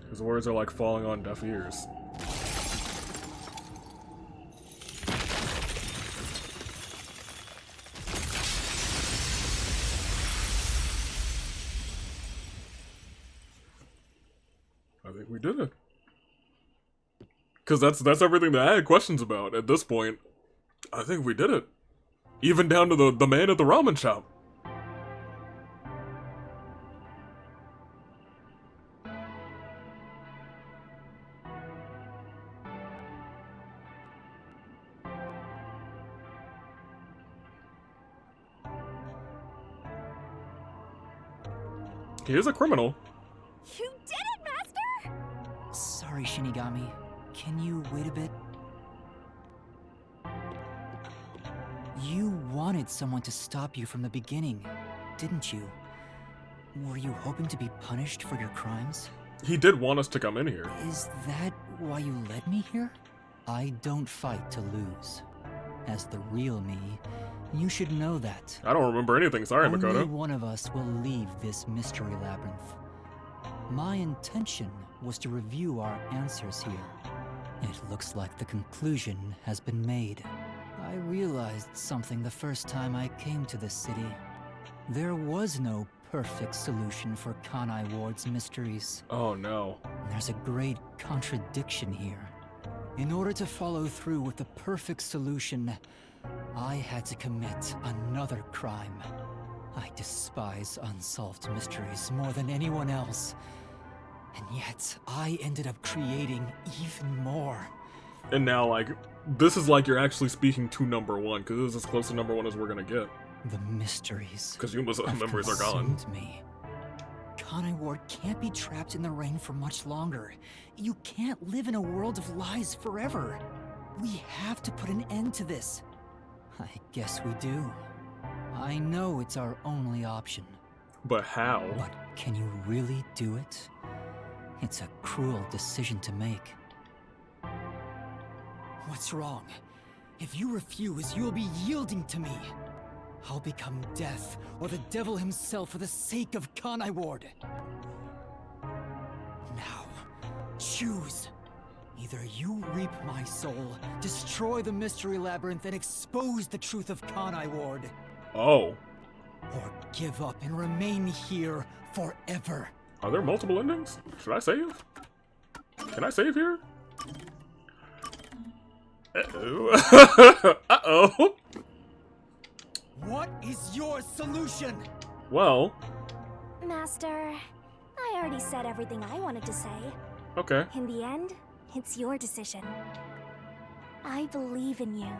His words are like falling on deaf ears. I think we did it. Cause that's everything that I had questions about at this point. I think we did it. Even down to the man at the ramen shop. He is a criminal. You did it, Master! Sorry, Shinigami. Can you wait a bit? You wanted someone to stop you from the beginning, didn't you? Were you hoping to be punished for your crimes? He did want us to come in here. Is that why you led me here? I don't fight to lose. As the real me, you should know that. I don't remember anything. Sorry, Only Makoto. one of us will leave this mystery labyrinth. My intention was to review our answers here. It looks like the conclusion has been made. I realized something the first time I came to this city. There was no perfect solution for Kanai Ward's mysteries. Oh no. There's a great contradiction here. In order to follow through with the perfect solution, I had to commit another crime. I despise unsolved mysteries more than anyone else. And yet, I ended up creating even more. And now, like, this is like you're actually speaking to number one, because this is as close to number one as we're gonna get. The mysteries. Because Yuma's memories are gone. Consumed me. Kanai Ward can't be trapped in the rain for much longer. You can't live in a world of lies forever. We have to put an end to this. I guess we do. I know it's our only option. But how? But can you really do it? It's a cruel decision to make. What's wrong? If you refuse, you'll be yielding to me. I'll become death, or the devil himself for the sake of Kanai Ward. Now, choose. Either you reap my soul, destroy the Mystery Labyrinth, and expose the truth of Kanai Ward. Oh. Or give up and remain here forever. Are there multiple endings? Should I save? Can I save here? Uh-oh. Uh-oh. What is your solution? Well. Master, I already said everything I wanted to say. Okay. In the end, it's your decision. I believe in you.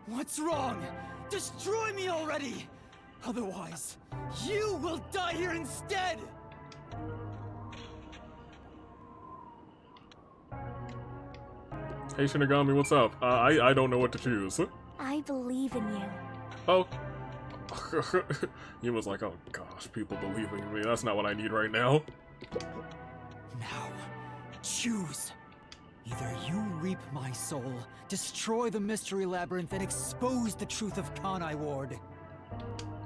What's wrong? Destroy me already! Otherwise, you will die here instead! Hey Shinigami, what's up? I don't know what to choose. I believe in you. Oh. Yuma's like, oh gosh, people believing in me. That's not what I need right now. Now, choose. Either you reap my soul, destroy the Mystery Labyrinth, and expose the truth of Kanai Ward.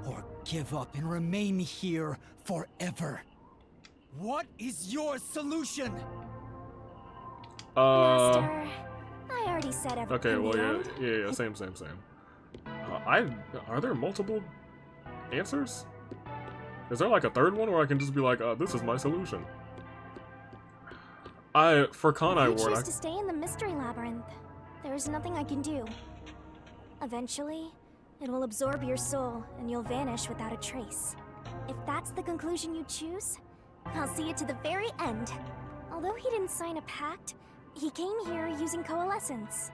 Or give up and remain here forever. What is your solution? Master, I already said everything. Okay, well, yeah, same. Are there multiple answers? Is there like a third one where I can just be like, this is my solution? For Kanai Ward, If you choose to stay in the Mystery Labyrinth, there is nothing I can do. Eventually, it will absorb your soul, and you'll vanish without a trace. If that's the conclusion you choose, I'll see you to the very end. Although he didn't sign a pact, he came here using coalescence.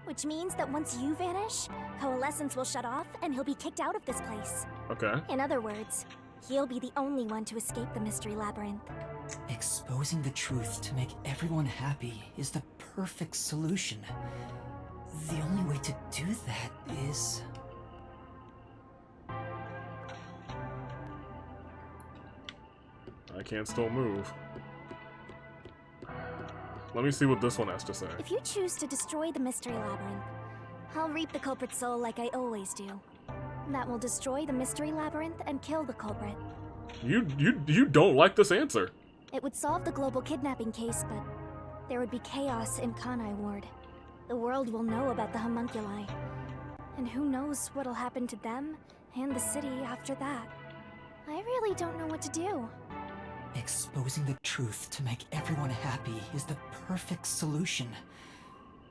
Which means that once you vanish, coalescence will shut off, and he'll be kicked out of this place. Okay. In other words, he'll be the only one to escape the Mystery Labyrinth. Exposing the truth to make everyone happy is the perfect solution. The only way to do that is... I can't still move. Let me see what this one has to say. If you choose to destroy the Mystery Labyrinth, I'll reap the culprit's soul like I always do. That will destroy the Mystery Labyrinth and kill the culprit. You don't like this answer. It would solve the global kidnapping case, but there would be chaos in Kanai Ward. The world will know about the homunculi. And who knows what'll happen to them and the city after that. I really don't know what to do. Exposing the truth to make everyone happy is the perfect solution.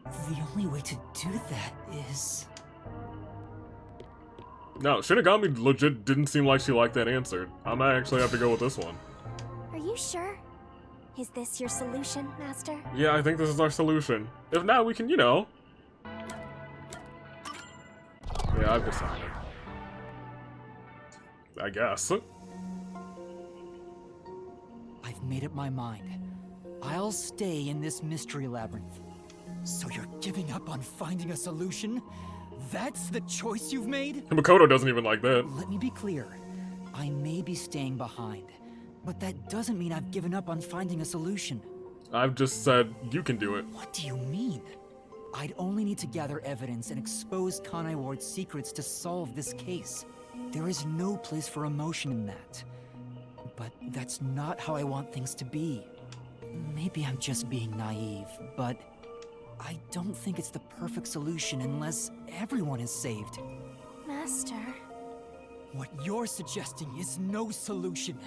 The only way to do that is... No, Shinigami legit didn't seem like she liked that answer. I might actually have to go with this one. Are you sure? Is this your solution, Master? Yeah, I think this is our solution. If not, we can, you know... Yeah, I've decided. I guess. I've made up my mind. I'll stay in this Mystery Labyrinth. So you're giving up on finding a solution? That's the choice you've made? Makoto doesn't even like that. Let me be clear. I may be staying behind, but that doesn't mean I've given up on finding a solution. I've just said, you can do it. What do you mean? I'd only need to gather evidence and expose Kanai Ward's secrets to solve this case. There is no place for emotion in that. But that's not how I want things to be. Maybe I'm just being naive, but I don't think it's the perfect solution unless everyone is saved. Master. What you're suggesting is no solution.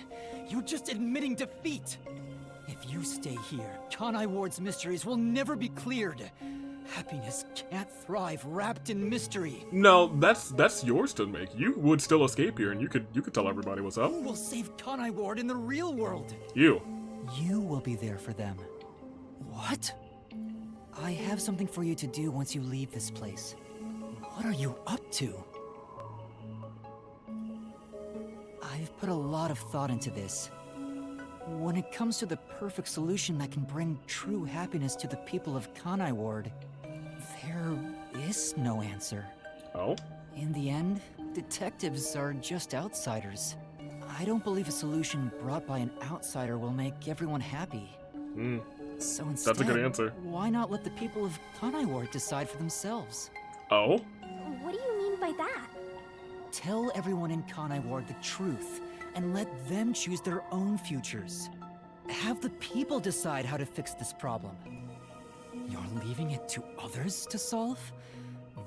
You're just admitting defeat. If you stay here, Kanai Ward's mysteries will never be cleared. Happiness can't thrive wrapped in mystery. No, that's yours to make. You would still escape here, and you could tell everybody what's up. Who will save Kanai Ward in the real world? You. You will be there for them. What? I have something for you to do once you leave this place. What are you up to? I've put a lot of thought into this. When it comes to the perfect solution that can bring true happiness to the people of Kanai Ward, there is no answer. Oh? In the end, detectives are just outsiders. I don't believe a solution brought by an outsider will make everyone happy. So instead, That's a good answer. why not let the people of Kanai Ward decide for themselves? Oh? What do you mean by that? Tell everyone in Kanai Ward the truth, and let them choose their own futures. Have the people decide how to fix this problem. You're leaving it to others to solve?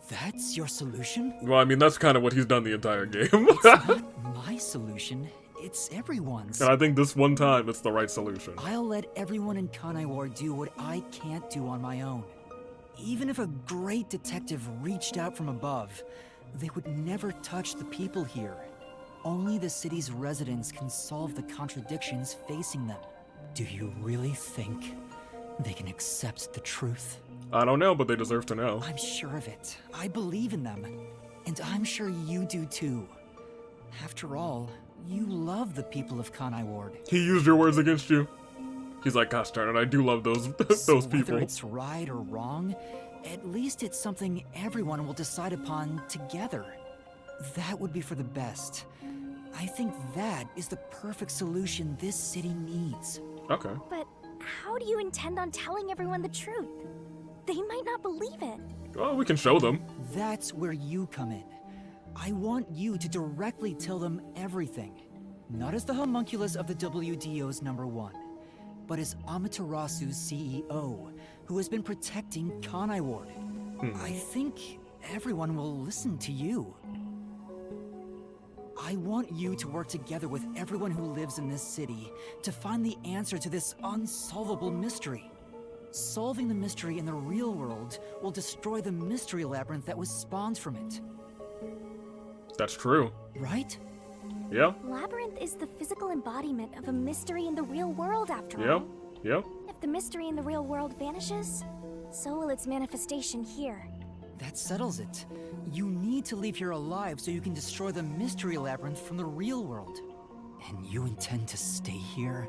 That's your solution? Well, I mean, that's kind of what he's done the entire game. It's not my solution, it's everyone's. And I think this one time, it's the right solution. I'll let everyone in Kanai Ward do what I can't do on my own. Even if a great detective reached out from above, they would never touch the people here. Only the city's residents can solve the contradictions facing them. Do you really think they can accept the truth? I don't know, but they deserve to know. I'm sure of it. I believe in them. And I'm sure you do too. After all, you love the people of Kanai Ward. He used your words against you. He's like, gosh darn it, I do love those those people. Whether it's right or wrong, at least it's something everyone will decide upon together. That would be for the best. I think that is the perfect solution this city needs. Okay. But how do you intend on telling everyone the truth? They might not believe it. Well, we can show them. That's where you come in. I want you to directly tell them everything. Not as the homunculus of the WDO's #1, but as Amaterasu's CEO, who has been protecting Kanai Ward. I think everyone will listen to you. I want you to work together with everyone who lives in this city to find the answer to this unsolvable mystery. Solving the mystery in the real world will destroy the mystery labyrinth that was spawned from it. That's true. Right? Yeah. Labyrinth is the physical embodiment of a mystery in the real world, after Yeah. all. Yeah. If the mystery in the real world vanishes, so will its manifestation here. That settles it. You need to leave here alive so you can destroy the mystery labyrinth from the real world. And you intend to stay here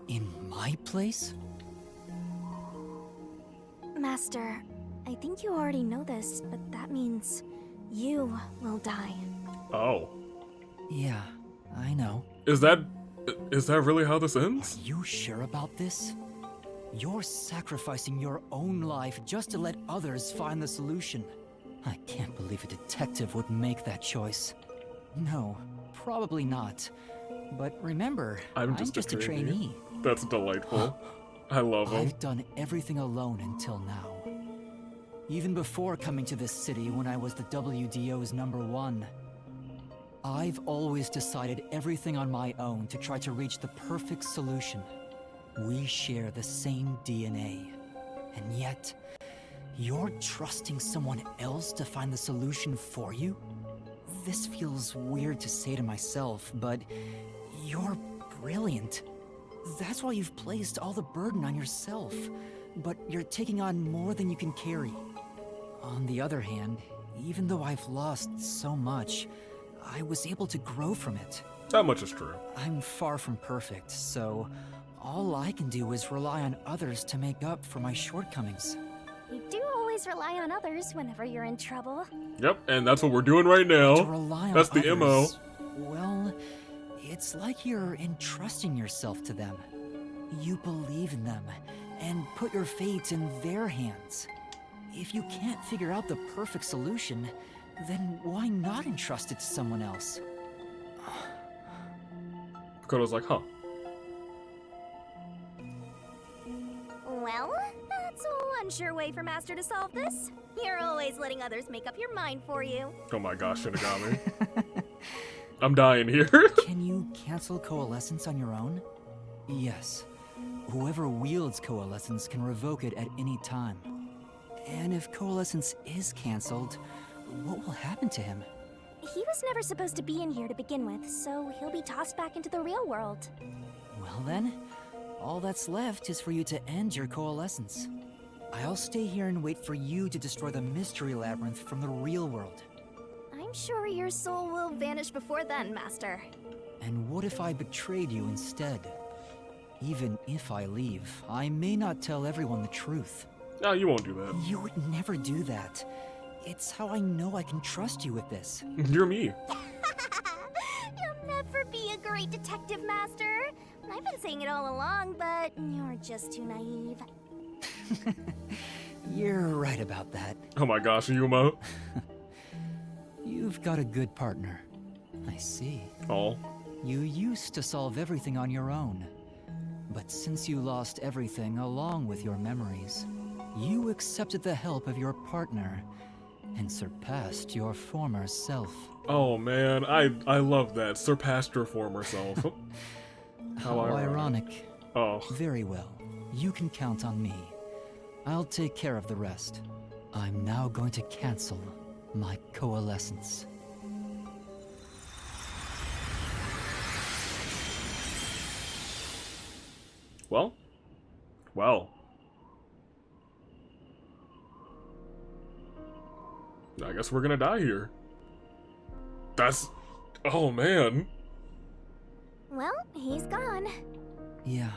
in my place? Master, I think you already know this, but that means you will die. Oh. Yeah, I know. Is that really how this ends? Are you sure about this? You're sacrificing your own life just to let others find the solution. I can't believe a detective would make that choice. No, probably not. But remember, I'm just a trainee. That's delightful. I love him. I've done everything alone until now. Even before coming to this city when I was the WDO's #1. I've always decided everything on my own to try to reach the perfect solution. We share the same DNA. And yet, you're trusting someone else to find the solution for you? This feels weird to say to myself, but you're brilliant. That's why you've placed all the burden on yourself, but you're taking on more than you can carry. On the other hand, even though I've lost so much, I was able to grow from it. That much is true. I'm far from perfect, so all I can do is rely on others to make up for my shortcomings. You do always rely on others whenever you're in trouble. Yep, and that's what we're doing right now. To rely on That's the others, MO. Well, it's like you're entrusting yourself to them. You believe in them and put your fate in their hands. If you can't figure out the perfect solution, then why not entrust it to someone else? Kodo's like, huh. Well, that's one sure way for Master to solve this. You're always letting others make up your mind for you. Oh my gosh, Shinigami. I'm dying here. Can you cancel coalescence on your own? Yes. Whoever wields coalescence can revoke it at any time. And if coalescence is canceled, what will happen to him? He was never supposed to be in here to begin with, so he'll be tossed back into the real world. Well then, all that's left is for you to end your coalescence. I'll stay here and wait for you to destroy the mystery labyrinth from the real world. I'm sure your soul will vanish before then, Master. And what if I betrayed you instead? Even if I leave, I may not tell everyone the truth. No, you won't do that. You would never do that. It's how I know I can trust you with this. You're me. You'll never be a great detective, Master. I've been saying it all along, but you're just too naive. You're right about that. Oh my gosh, Yuma. You've got a good partner. I see. Oh. You used to solve everything on your own. But since you lost everything along with your memories, you accepted the help of your partner and surpassed your former self. Oh man, I love that. Surpassed your former self. How ironic. Oh. Very well. You can count on me. I'll take care of the rest. I'm now going to cancel my coalescence. Well. I guess we're gonna die here. That's... Oh, man. Well, he's gone. Yeah.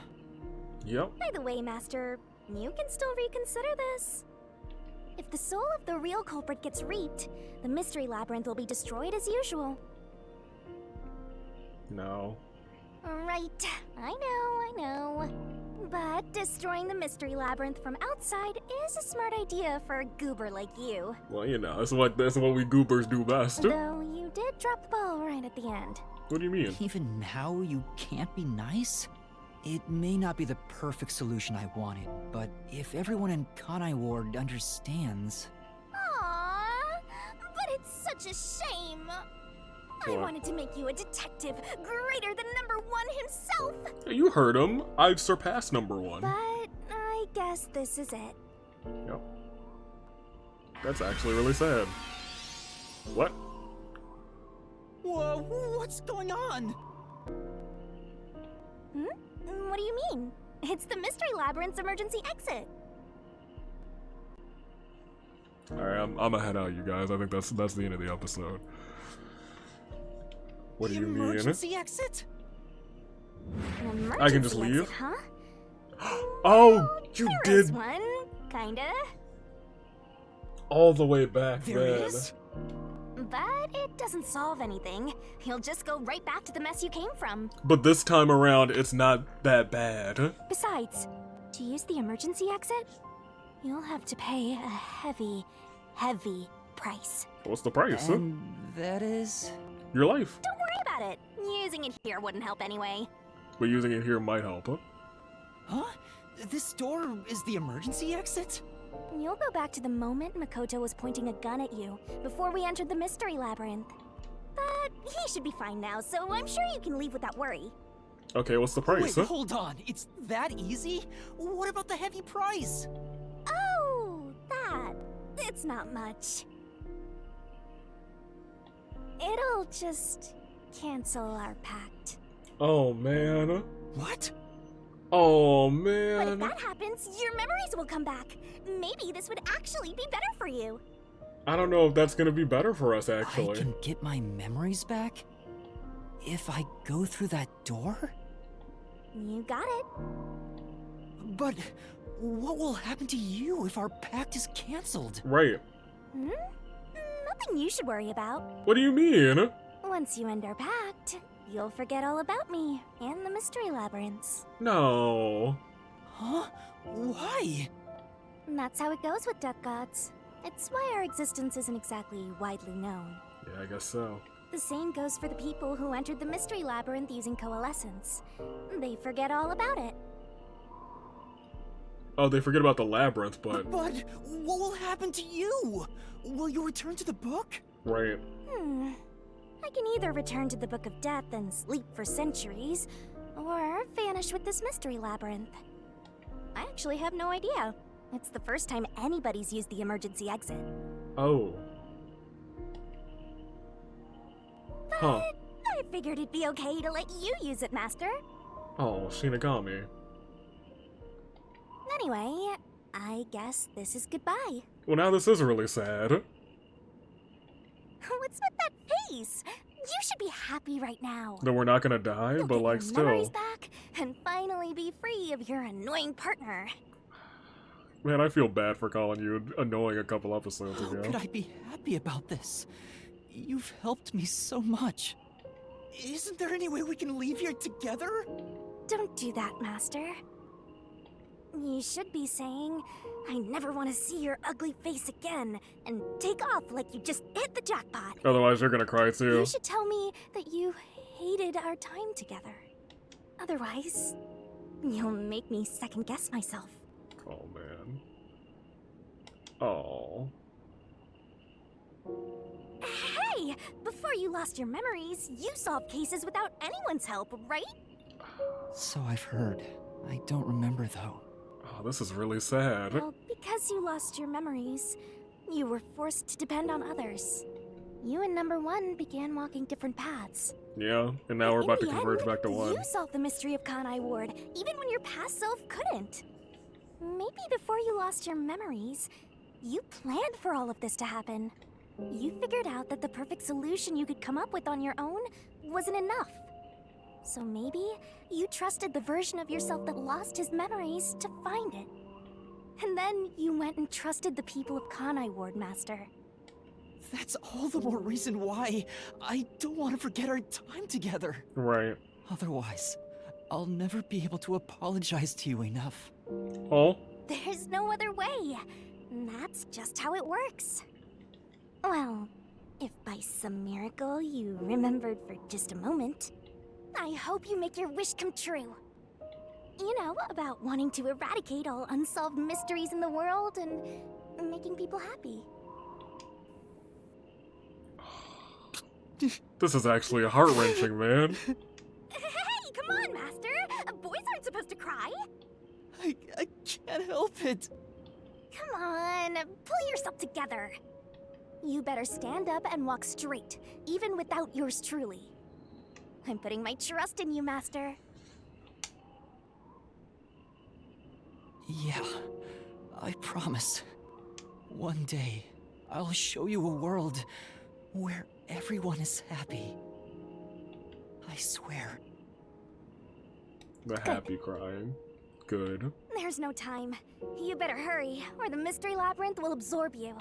Yep. By the way, Master, you can still reconsider this. If the soul of the real culprit gets reaped, the mystery labyrinth will be destroyed as usual. No. Right. I know. But destroying the mystery labyrinth from outside is a smart idea for a goober like you. Well, you know, that's what we goobers do best. Though you did drop the ball right at the end. What do you mean? Even now, you can't be nice? It may not be the perfect solution I wanted, but if everyone in Kanai Ward understands... Aww, but it's such a shame. I wanted to make you a detective greater than #1 himself. You heard him. I've surpassed #1. But I guess this is it. Yep. That's actually really sad. What? Whoa, what's going on? What do you mean? It's the mystery labyrinth's emergency exit. Alright, I'm gonna head out, you guys. I think that's the end of the episode. What do you mean? Emergency exit? An emergency I can just leave? exit, huh? Oh, you There is did one, kinda. all the way back There then. is? But it doesn't solve anything. You'll just go right back to the mess you came from. But this time around, it's not that bad. Besides, to use the emergency exit, you'll have to pay a heavy, heavy price. What's the price? Huh? And that is... Your life. Don't worry about it. Using it here wouldn't help anyway. But using it here might help, huh? Huh? This door is the emergency exit? You'll go back to the moment Makoto was pointing a gun at you before we entered the mystery labyrinth. But he should be fine now, so I'm sure you can leave without worry. Okay, what's the price, Wait, huh? hold on. It's that easy? What about the heavy price? Oh, that. It's not much. It'll just cancel our pact. Oh, man. What? Oh, But man. if that happens, your memories will come back. Maybe this would actually be better for you. I don't know if that's gonna be better for us, I actually. can get my memories back? If I go through that door? You got it. But what will happen to you if our pact is cancelled? Right. Nothing you should worry about. What do you mean? Once you end our pact, you'll forget all about me and the mystery labyrinths. No. Huh? Why? And that's how it goes with duck gods. It's why our existence isn't exactly widely known. Yeah, I guess so. The same goes for the people who entered the mystery labyrinth using coalescence. They forget all about it. Oh, they forget about the labyrinth, but... But what will happen to you? Will you return to the book? Right. I can either return to the Book of Death and sleep for centuries, or vanish with this mystery labyrinth. I actually have no idea. It's the first time anybody's used the emergency exit. Oh. Huh. I figured it'd be okay to let you use it, Master. Oh, Shinigami. Anyway, I guess this is goodbye. Well, now this is really sad. What's with that face? You should be happy right now. That we're not gonna die, You'll but get like your still. memories back and finally be free of your annoying partner. Man, I feel bad for calling you annoying a couple episodes How ago. could I be happy about this? You've helped me so much. Isn't there any way we can leave here together? Don't do that, Master. You should be saying, I never want to see your ugly face again, and take off like you just hit the jackpot. Otherwise, you're gonna cry too. You should tell me that you hated our time together. Otherwise, you'll make me second-guess myself. Oh, man. Oh. Hey! Before you lost your memories, you solved cases without anyone's help, right? So I've heard. I don't remember, though. Oh, this is really sad. Well, because you lost your memories, you were forced to depend on others. You and Number 1 began walking different paths. Yeah, and now we're about to In the converge end, back to 1. You solved the mystery of Kanai Ward, even when your past self couldn't. Maybe before you lost your memories, you planned for all of this to happen. You figured out that the perfect solution you could come up with on your own wasn't enough. So maybe you trusted the version of yourself that lost his memories to find it. And then you went and trusted the people of Kanai Ward, Master. That's all the more reason why I don't want to forget our time together. Right. Otherwise, I'll never be able to apologize to you enough. Oh? There's no other way. That's just how it works. Well, if by some miracle you remembered for just a moment, I hope you make your wish come true. You know, about wanting to eradicate all unsolved mysteries in the world and making people happy. This is actually heart-wrenching, man. Hey, come on, Master! Boys aren't supposed to cry! I can't help it. Come on, pull yourself together. You better stand up and walk straight, even without yours truly. I'm putting my trust in you, Master. Yeah, I promise. One day, I'll show you a world where everyone is happy. I swear. The happy crying. Good. There's no time. You better hurry, or the mystery labyrinth will absorb you.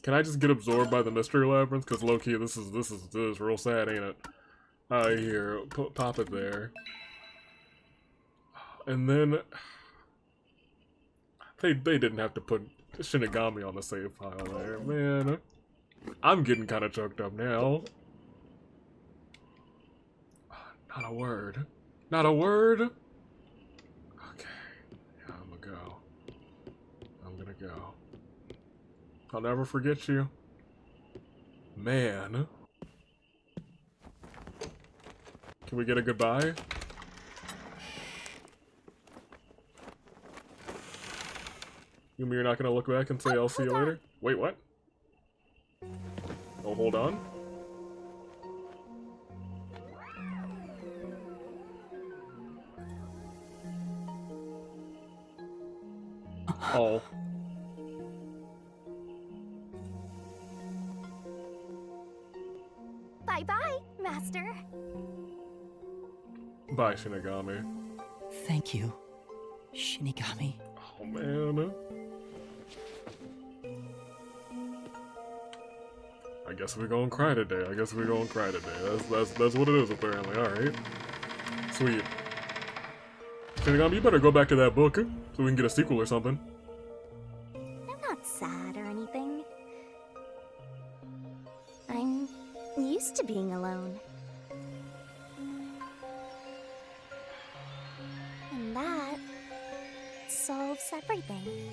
Can I just get absorbed by the mystery labyrinth? Because low-key, this is real sad, ain't it? Here, pop it there. And then... They didn't have to put Shinigami on the save file there. Man, I'm getting kind of choked up now. Not a word. Not a word? Okay. Yeah, I'm gonna go. I'm gonna go. I'll never forget you. Man. Can we get a goodbye? You mean you're not gonna look back and say I'll see you later? Wait, what? Oh, hold on. Oh. Bye-bye, Master. Bye, Shinigami. Thank you, Shinigami. Oh, man. I guess we're gonna cry today. That's what it is, apparently. Alright. Sweet. Shinigami, you better go back to that book so we can get a sequel or something. I'm not sad or anything. I'm used to being alone. everything.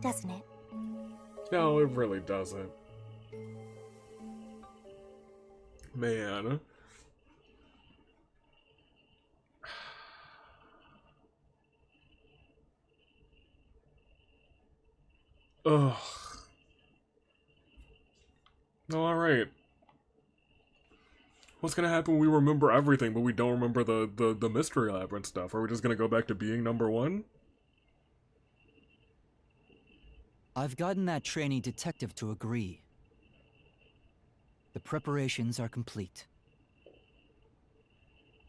Doesn't it? No, it really doesn't. Man. Ugh. Alright. What's gonna happen when we remember everything, but we don't remember the mystery labyrinth stuff? Are we just gonna go back to being number one? I've gotten that trainee detective to agree. The preparations are complete.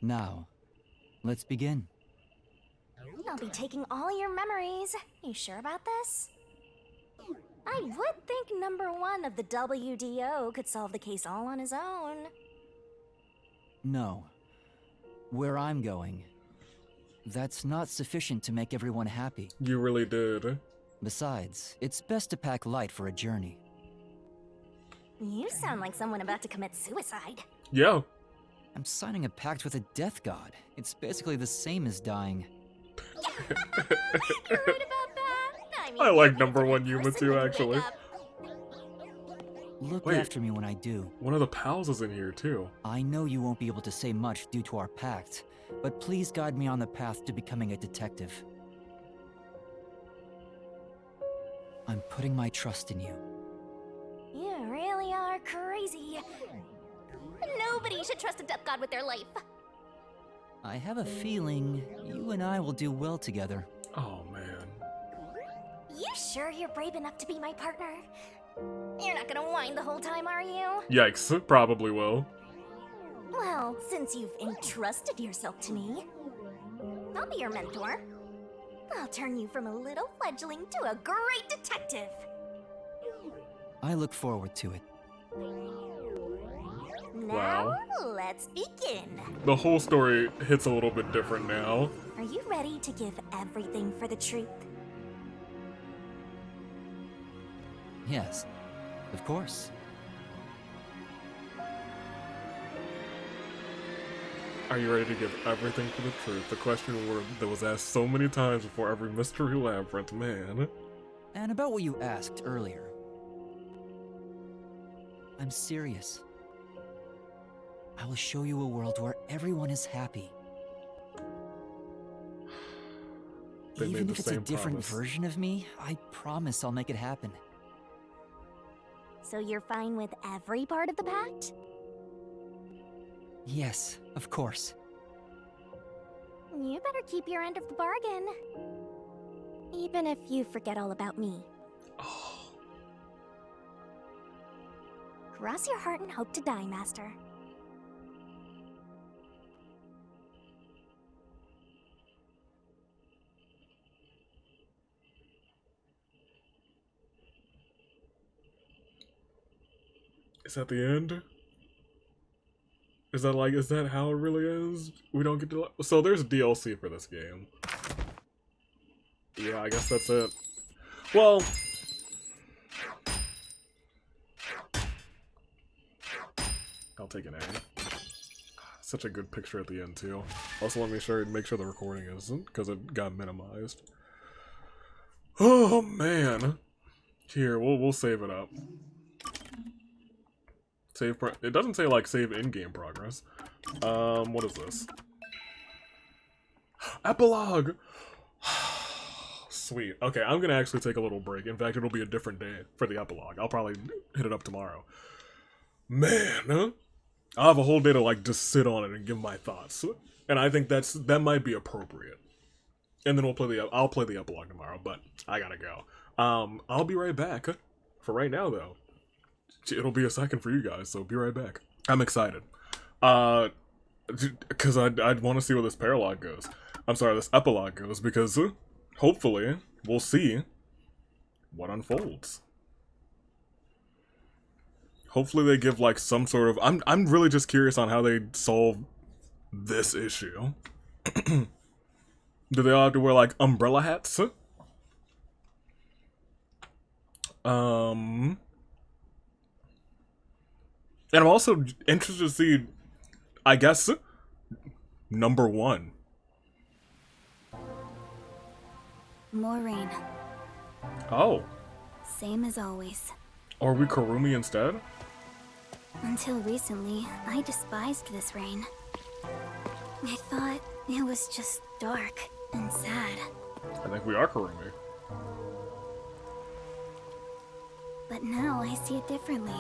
Now, let's begin. I'll be taking all your memories. You sure about this? I would think number one of the WDO could solve the case all on his own. No. Where I'm going, that's not sufficient to make everyone happy. You really did. Besides, it's best to pack light for a journey. You sound like someone about to commit suicide. Yeah. I'm signing a pact with a death god. It's basically the same as dying. You're right about that. I mean, I like you're number the one right Yuma person too, when you actually. wake up. Look Wait. after me when I do. One of the pals is in here too. I know you won't be able to say much due to our pact, but please guide me on the path to becoming a detective. I'm putting my trust in you. You really are crazy. Nobody should trust a death god with their life. I have a feeling you and I will do well together. Oh man. You sure you're brave enough to be my partner? You're not gonna whine the whole time, are you? Yikes, probably will. Well, since you've entrusted yourself to me, I'll be your mentor. I'll turn you from a little fledgling to a great detective. I look forward to it. Now, Wow. let's begin. The whole story hits a little bit different now. Are you ready to give everything for the truth? Yes, of course. Are you ready to give everything for the truth? The question that was asked so many times before every mystery labyrinth, man. And about what you asked earlier. I'm serious. I will show you a world where everyone is happy. They made Even the if it's a same different promise. version of me, I promise I'll make it happen. So you're fine with every part of the pact? Yes, of course. You better keep your end of the bargain. Even if you forget all about me. Oh, Cross your heart and hope to die, Master. is that the end? Is that how it really is? We don't get to... So there's DLC for this game. Yeah, I guess that's it. Well... I'll take an A. Such a good picture at the end, too. Also, let me make sure the recording isn't, because it got minimized. Oh, man. Here, we'll save it up. It doesn't say, like, save in-game progress. What is this? Epilogue! Sweet. Okay, I'm gonna actually take a little break. In fact, it'll be a different day for the epilogue. I'll probably hit it up tomorrow. Man, huh? I'll have a whole day to, like, just sit on it and give my thoughts. And I think that might be appropriate. And then I'll play the epilogue tomorrow, but I gotta go. I'll be right back. For right now, though. It'll be a second for you guys, so be right back. I'm excited. Because I'd want to see where this paralogue goes. I'm sorry, this epilogue goes, because hopefully we'll see what unfolds. Hopefully they give, like, some sort of... I'm really just curious on how they solve this issue. Do they all have to wear, like, umbrella hats? And I'm also interested to see, I guess, number one. More rain. Oh. Same as always. Are we Kurumi instead? Until recently, I despised this rain. I thought it was just dark and sad. I think we are Kurumi. But now I see it differently.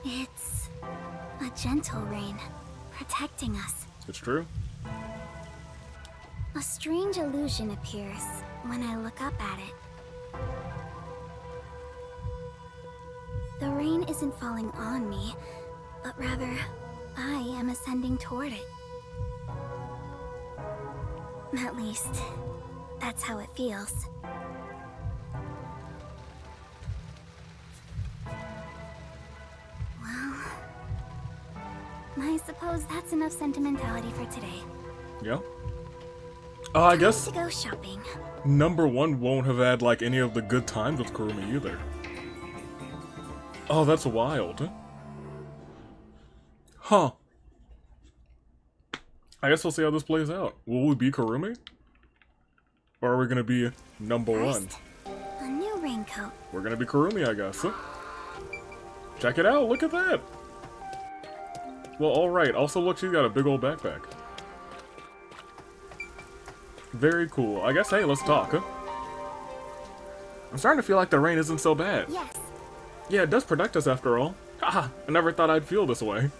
It's a gentle rain, protecting us. It's true. A strange illusion appears when I look up at it. The rain isn't falling on me, but rather, I am ascending toward it. At least, that's how it feels. Well, I suppose that's enough sentimentality for today. Yeah. I guess To go shopping. number 1 won't have had like any of the good times with Kurumi either. Oh, that's wild. Huh. I guess we'll see how this plays out. Will we be Kurumi? Or are we gonna be number 1? First, a new raincoat. We're gonna be Kurumi, I guess. Check it out, look at that! Well, alright. Also, look, she's got a big old backpack. Very cool. I guess, hey, let's talk. I'm starting to feel like the rain isn't so bad. Yes. Yeah, it does protect us after all. Haha, I never thought I'd feel this way.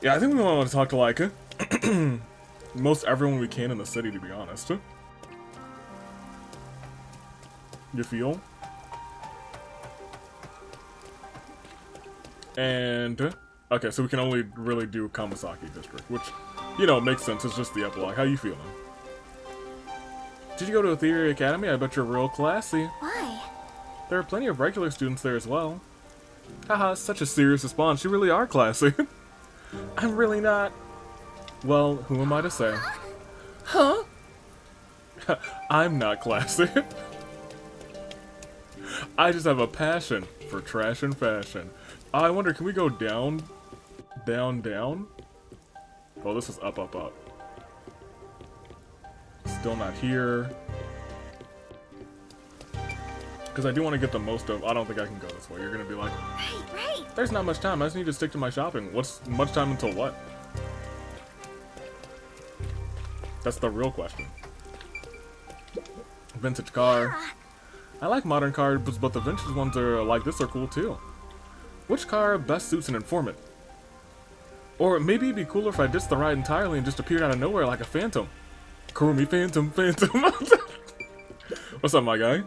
Yeah, I think we want to talk to, like, most everyone we can in the city, to be honest. You feel? And, okay, so we can only really do Kamasaki District, which, you know, makes sense. It's just the epilogue. How you feeling? Did you go to a theater academy? I bet you're real classy. Why? There are plenty of regular students there as well. Haha, such a serious response. You really are classy. I'm really not. Well, who am I to say? Huh? I'm not classy. I just have a passion for trash and fashion. I wonder, can we go down? Down, down? Oh, this is up, up, up. Still not here. Because I do want to get the most of... I don't think I can go this way. You're going to be like... Right. There's not much time. I just need to stick to my shopping. What's much time until what? That's the real question. Vintage car. I like modern cars, but the vintage ones are like this are cool too. Which car best suits an informant? Or maybe it'd be cooler if I ditched the ride entirely and just appeared out of nowhere like a phantom. Kurumi phantom. What's up, my guy?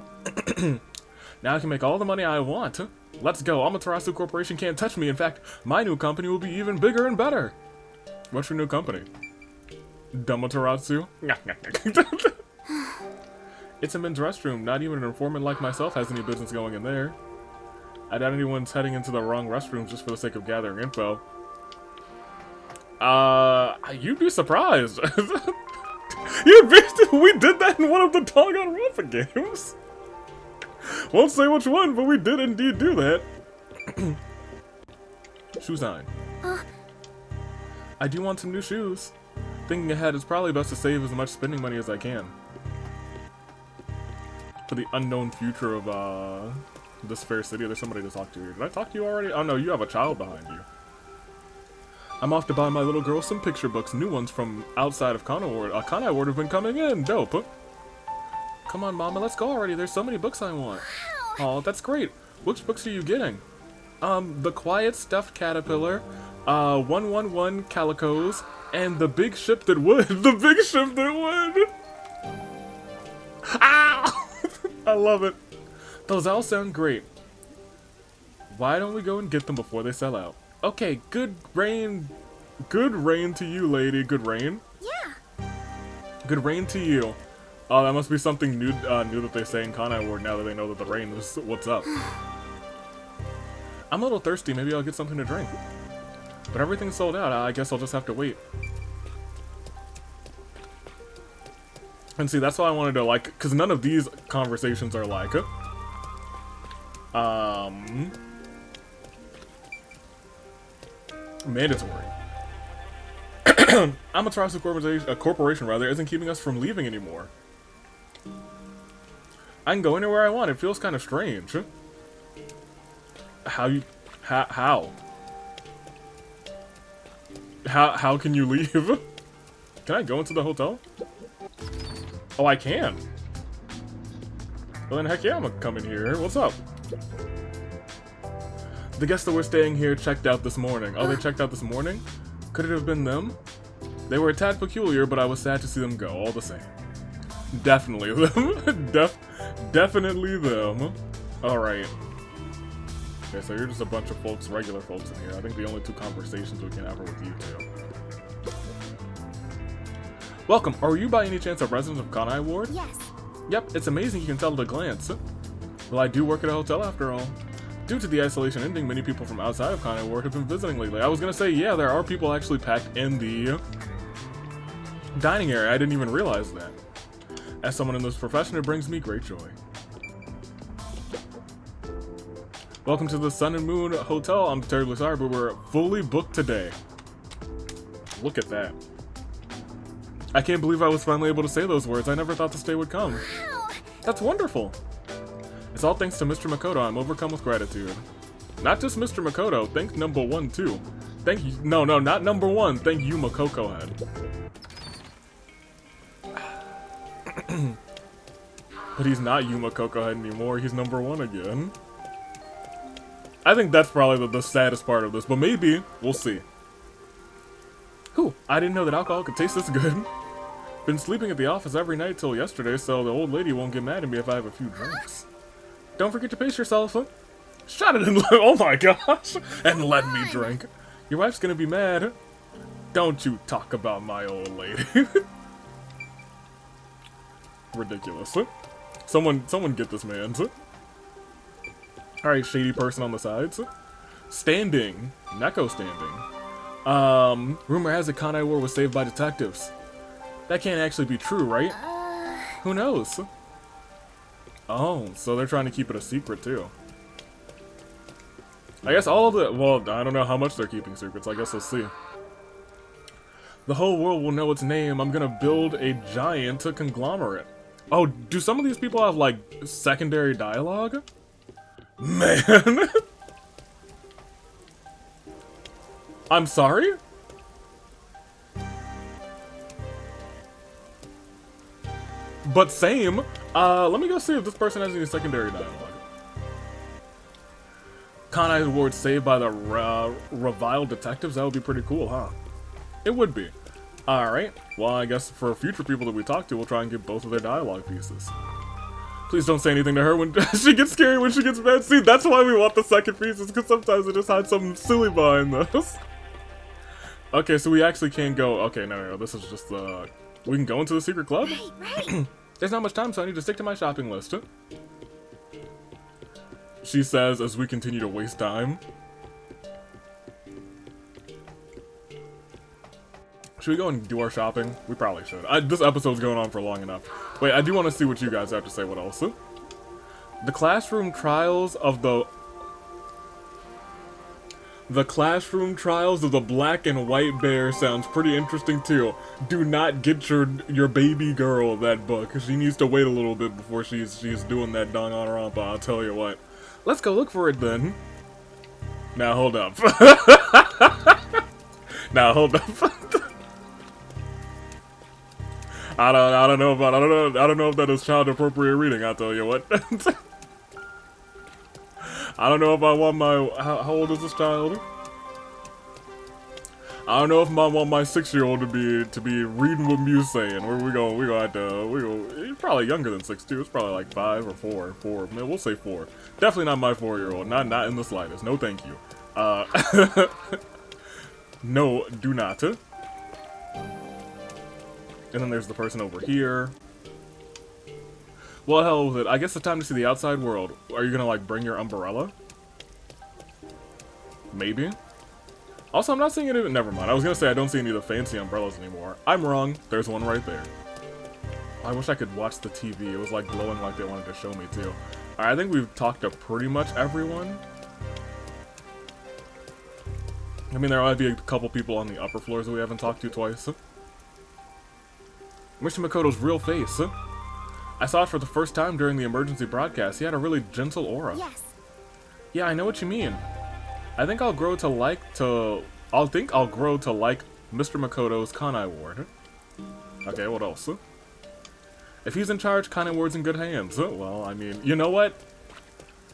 Now I can make all the money I want. Let's go. Amaterasu Corporation can't touch me. In fact, my new company will be even bigger and better. What's your new company? Amaterasu? It's a men's restroom. Not even an informant like myself has any business going in there. I doubt anyone's heading into the wrong restrooms just for the sake of gathering info. You'd be surprised. We did that in one of the Danganronpa games. Won't say which one, but we did indeed do that. Shoe sign. I do want some new shoes. Thinking ahead, it's probably best to save as much spending money as I can. For the unknown future of, this fair city. There's somebody to talk to here. Did I talk to you already? Oh no, you have a child behind you. I'm off to buy my little girl some picture books. New ones from outside of Kanai Ward. Kanai Ward have been coming in. Dope. Come on, Mama, let's go already. There's so many books I want. Oh, that's great. Which books are you getting? The Quiet Stuffed Caterpillar, 111 Calicos, and The Big Ship That Would. The Big Ship That Would! Ah! I love it. Those all sound great. Why don't we go and get them before they sell out? Okay, good rain. Good rain to you, lady. Good rain. Yeah. Good rain to you. Oh, that must be something new that they say in Kanai Ward now that they know that the rain is what's up. I'm a little thirsty. Maybe I'll get something to drink. But everything's sold out. I guess I'll just have to wait. And see, that's why I wanted to, like, because none of these conversations are like, mandatory. Amaterasu Corporation rather isn't keeping us from leaving anymore. I can go anywhere I want. It feels kind of strange. How? How can you leave? Can I go into the hotel? Oh, I can. Well then, heck yeah, I'm gonna come in here. What's up? The guests that were staying here checked out this morning. Oh, they checked out this morning? Could it have been them? They were a tad peculiar, but I was sad to see them go, all the same. Definitely them. Definitely them. Alright. Okay, so you're just a bunch of folks, regular folks in here. I think the only 2 conversations we can have are with you two. Welcome. Are you by any chance a resident of Kanai Ward? Yes. Yep, it's amazing you can tell at a glance. Well, I do work at a hotel after all. Due to the isolation ending, many people from outside of Kanai Ward have been visiting lately. I was gonna say, yeah, there are people actually packed in the dining area. I didn't even realize that. As someone in this profession, it brings me great joy. Welcome to the Sun and Moon Hotel. I'm terribly sorry, but we're fully booked today. Look at that. I can't believe I was finally able to say those words. I never thought this day would come. Wow. That's wonderful. It's all thanks to Mr. Makoto. I'm overcome with gratitude. Not just Mr. Makoto. Thank number 1 too. Thank you. No, not number 1. Thank you, Makoko Head. But he's not Yuma Coco Head anymore. He's number 1 again. I think that's probably the saddest part of this, but maybe we'll see. Whew, I didn't know that alcohol could taste this good. Been sleeping at the office every night till yesterday, so the old lady won't get mad at me if I have a few drinks. Don't forget to pace yourself. Huh? Shut it and oh my gosh, and let me drink. Your wife's gonna be mad. Don't you talk about my old lady. Ridiculous. Someone get this man. Alright, shady person on the sides. Standing. Neko standing. Rumor has it Kanai War was saved by detectives. That can't actually be true, right? Who knows? Oh, so they're trying to keep it a secret too. I guess all of the, well, I don't know how much they're keeping secrets. I guess we'll see. The whole world will know its name. I'm gonna build a giant conglomerate. Oh, do some of these people have, like, secondary dialogue? Man! I'm sorry? But same. Let me go see if this person has any secondary dialogue. Kanai Ward saved by the reviled detectives? That would be pretty cool, huh? It would be. Alright, well I guess for future people that we talk to, we'll try and get both of their dialogue pieces. Please don't say anything to her when she gets scary, when she gets mad. See, that's why we want the second pieces, because sometimes it just hides something silly behind those. Okay, so we actually can go, okay, no, this is just the, we can go into the secret club? Right. There's not much time, so I need to stick to my shopping list. Huh? She says as we continue to waste time. Should we go and do our shopping? We probably should. This episode's going on for long enough. Wait, I do want to see what you guys have to say. What else? The classroom trials of the classroom trials of the black and white bear sounds pretty interesting too. Do not get your baby girl that book. She needs to wait a little bit before she's doing that Danganronpa, I'll tell you what. Let's go look for it then. Now hold up. Now hold up. I don't know if that is child appropriate reading, I'll tell you what. I don't know if I want my, how old is this child? I don't know if I want my 6-year-old to be reading what Mew's saying. We gonna have to, he's probably younger than 6 too. It's probably like 5 or 4. Man, we'll say 4. Definitely not my 4-year-old. Not in the slightest. No, thank you. No, do not. And then there's the person over here. Well, hell with it. I guess it's time to see the outside world. Are you gonna, like, bring your umbrella? Maybe. Also, I'm not seeing any. Never mind. I was gonna say I don't see any of the fancy umbrellas anymore. I'm wrong. There's one right there. I wish I could watch the TV. It was, like, glowing like they wanted to show me, too. Alright, I think we've talked to pretty much everyone. I mean, there might be a couple people on the upper floors that we haven't talked to twice. Mr. Makoto's real face. I saw it for the first time during the emergency broadcast. He had a really gentle aura. Yes. Yeah, I know what you mean. I think I'll grow to like Mr. Makoto's Kanai Ward. Okay, what else? If he's in charge, Kanai Ward's in good hands. Well, I mean, you know what?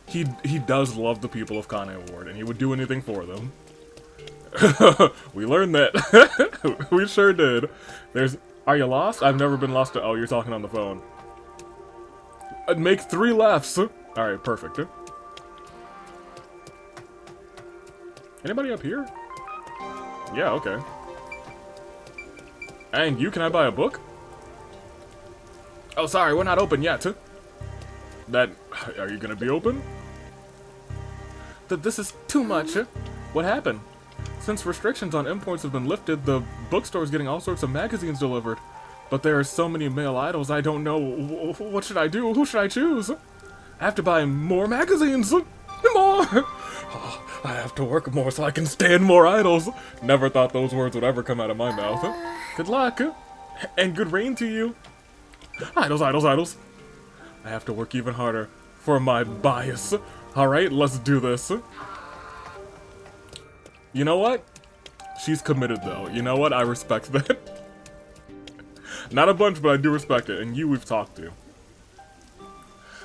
He does love the people of Kanai Ward, and he would do anything for them. We learned that. We sure did. Are you lost? I've never been lost. Oh, you're talking on the phone. Make 3 lefts. Alright, perfect. Anybody up here? Yeah, okay. And you, can I buy a book? Oh, sorry, we're not open yet. Are you gonna be open? This is too much. What happened? Since restrictions on imports have been lifted, the bookstore's getting all sorts of magazines delivered. But there are so many male idols, I don't know. What should I do? Who should I choose? I have to buy more magazines. More! Oh, I have to work more so I can stand more idols. Never thought those words would ever come out of my mouth. Good luck. And good reign to you. Idols, idols, idols. I have to work even harder for my bias. Alright, let's do this. You know what? She's committed though. You know what? I respect that. Not a bunch, but I do respect it. And you we've talked to.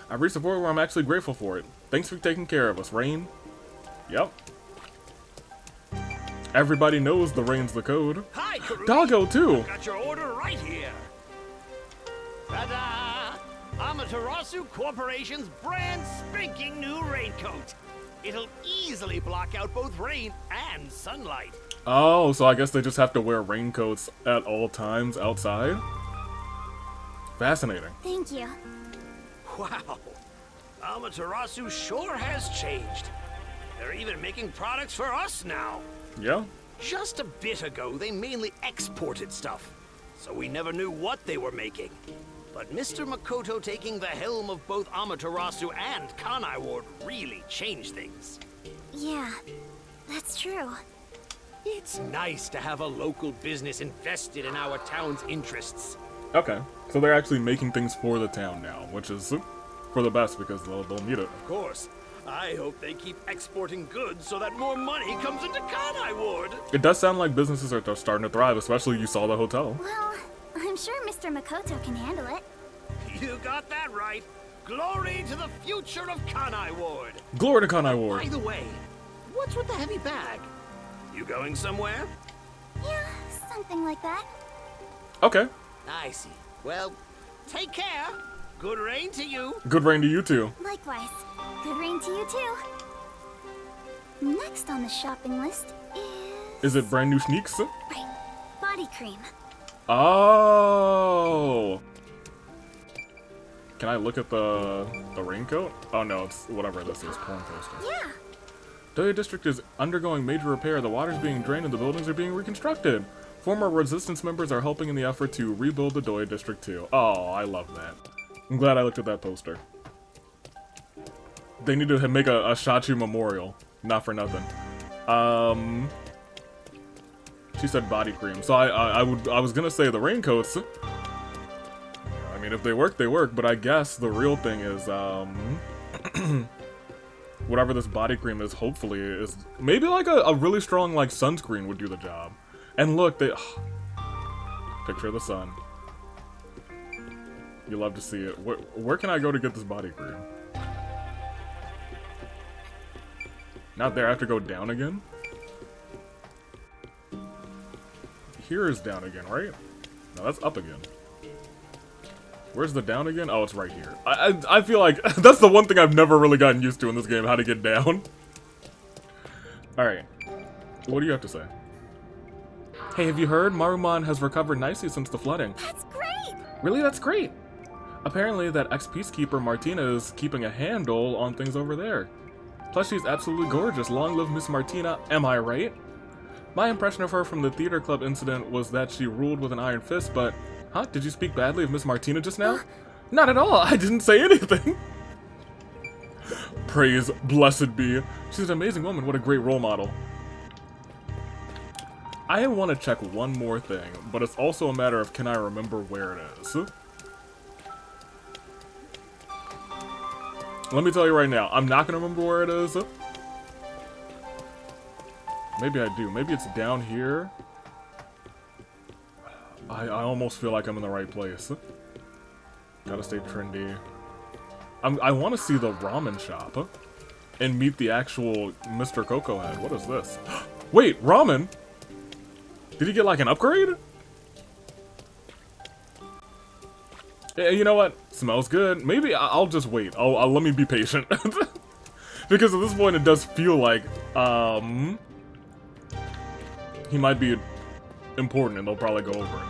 I've reached a point where I'm actually grateful for it. Thanks for taking care of us, Rain. Yep. Everybody knows the Rain's the code. Hi, Karui. Doggo too. Got your order right here. Ta-da! Amaterasu Corporation's brand spanking new raincoat. It'll easily block out both rain and sunlight. Oh, so I guess they just have to wear raincoats at all times outside? Fascinating. Thank you. Wow. Amaterasu sure has changed. They're even making products for us now. Yeah? Just a bit ago, they mainly exported stuff, so we never knew what they were making. But Mr. Makoto taking the helm of both Amaterasu and Kanai Ward really changed things. Yeah, that's true. It's nice to have a local business invested in our town's interests. Okay, so they're actually making things for the town now, which is for the best because they'll need it. Of course. I hope they keep exporting goods so that more money comes into Kanai Ward. It does sound like businesses are starting to thrive, especially you saw the hotel. Well, I'm sure Mr. Makoto can handle it. You got that right. Glory to the future of Kanai Ward. Glory to Kanai Ward. By the way, what's with the heavy bag? You going somewhere? Yeah, something like that. Okay. I see. Well, take care. Good reign to you. Good reign to you too. Likewise. Good reign to you too. Next on the shopping list is... Is it brand new sneaks? Right. Body cream. Oh. Can I look at the raincoat? Oh no, it's whatever this is, porn poster. Yeah. Doya District is undergoing major repair. The water's being drained and the buildings are being reconstructed. Former resistance members are helping in the effort to rebuild the Doya District too. Oh, I love that. I'm glad I looked at that poster. They need to make a Shachu memorial. Not for nothing. She said body cream. So I was gonna say the raincoats. I mean, if they work, they work. But I guess the real thing is whatever this body cream is, hopefully is maybe like a really strong like sunscreen would do the job. And look, they picture of the sun. You love to see it. Where can I go to get this body cream? Not there. I have to go down again. Here is down again, right? No, that's up again. Where's the down again? Oh, it's right here. I feel like that's the one thing I've never really gotten used to in this game, how to get down. Alright. What do you have to say? Hey, have you heard? Marumon has recovered nicely since the flooding. That's great! Really? That's great! Apparently that ex-peacekeeper Martina is keeping a handle on things over there. Plus she's absolutely gorgeous. Long live Miss Martina, am I right? My impression of her from the theater club incident was that she ruled with an iron fist, but... Huh? Did you speak badly of Miss Martina just now? Not at all! I didn't say anything! Praise blessed be. She's an amazing woman, what a great role model. I want to check one more thing, but it's also a matter of can I remember where it is. Let me tell you right now, I'm not going to remember where it is. Maybe I do. Maybe it's down here. I almost feel like I'm in the right place. Gotta stay trendy. I want to see the ramen shop and meet the actual Mr. Cocoa Head. What is this? Wait, ramen? Did he get like an upgrade? Yeah, you know what? Smells good. Maybe I'll just wait. I'll let me be patient. Because at this point it does feel like he might be important and they'll probably go over it.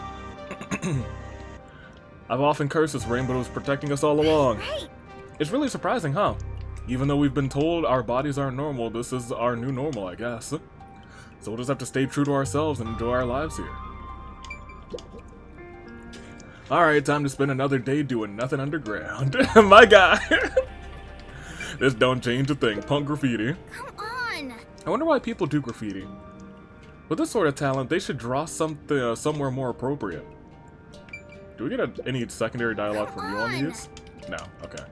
I've often cursed this rainbow was protecting us all along. Right. It's really surprising, huh? Even though we've been told our bodies aren't normal, this is our new normal, I guess. So we'll just have to stay true to ourselves and enjoy our lives here. Alright, time to spend another day doing nothing underground. My guy! This don't change a thing. Punk graffiti. Come on. I wonder why people do graffiti. With this sort of talent, they should draw something somewhere more appropriate. Do we get any secondary dialogue from you on these? No. Okay.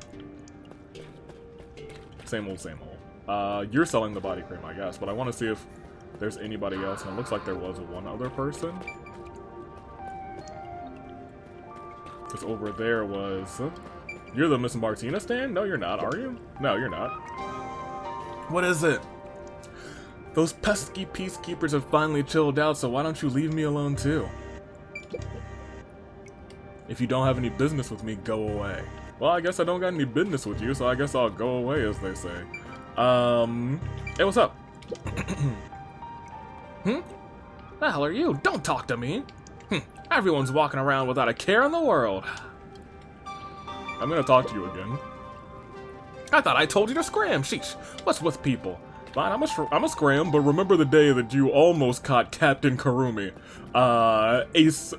Same old, same old. You're selling the body cream, I guess, but I want to see if there's anybody else, and it looks like there was one other person. Because over there was... You're the Miss Martina stand? No, you're not, are you? No, you're not. What is it? Those pesky peacekeepers have finally chilled out, so why don't you leave me alone too? If you don't have any business with me, go away. Well, I guess I don't got any business with you, so I guess I'll go away, as they say. Hey, what's up? The hell are you? Don't talk to me! Everyone's walking around without a care in the world. I'm gonna talk to you again. I thought I told you to scram, sheesh. What's with people? Fine, I'm a scram, but remember the day that you almost caught Captain Karumi. Ace,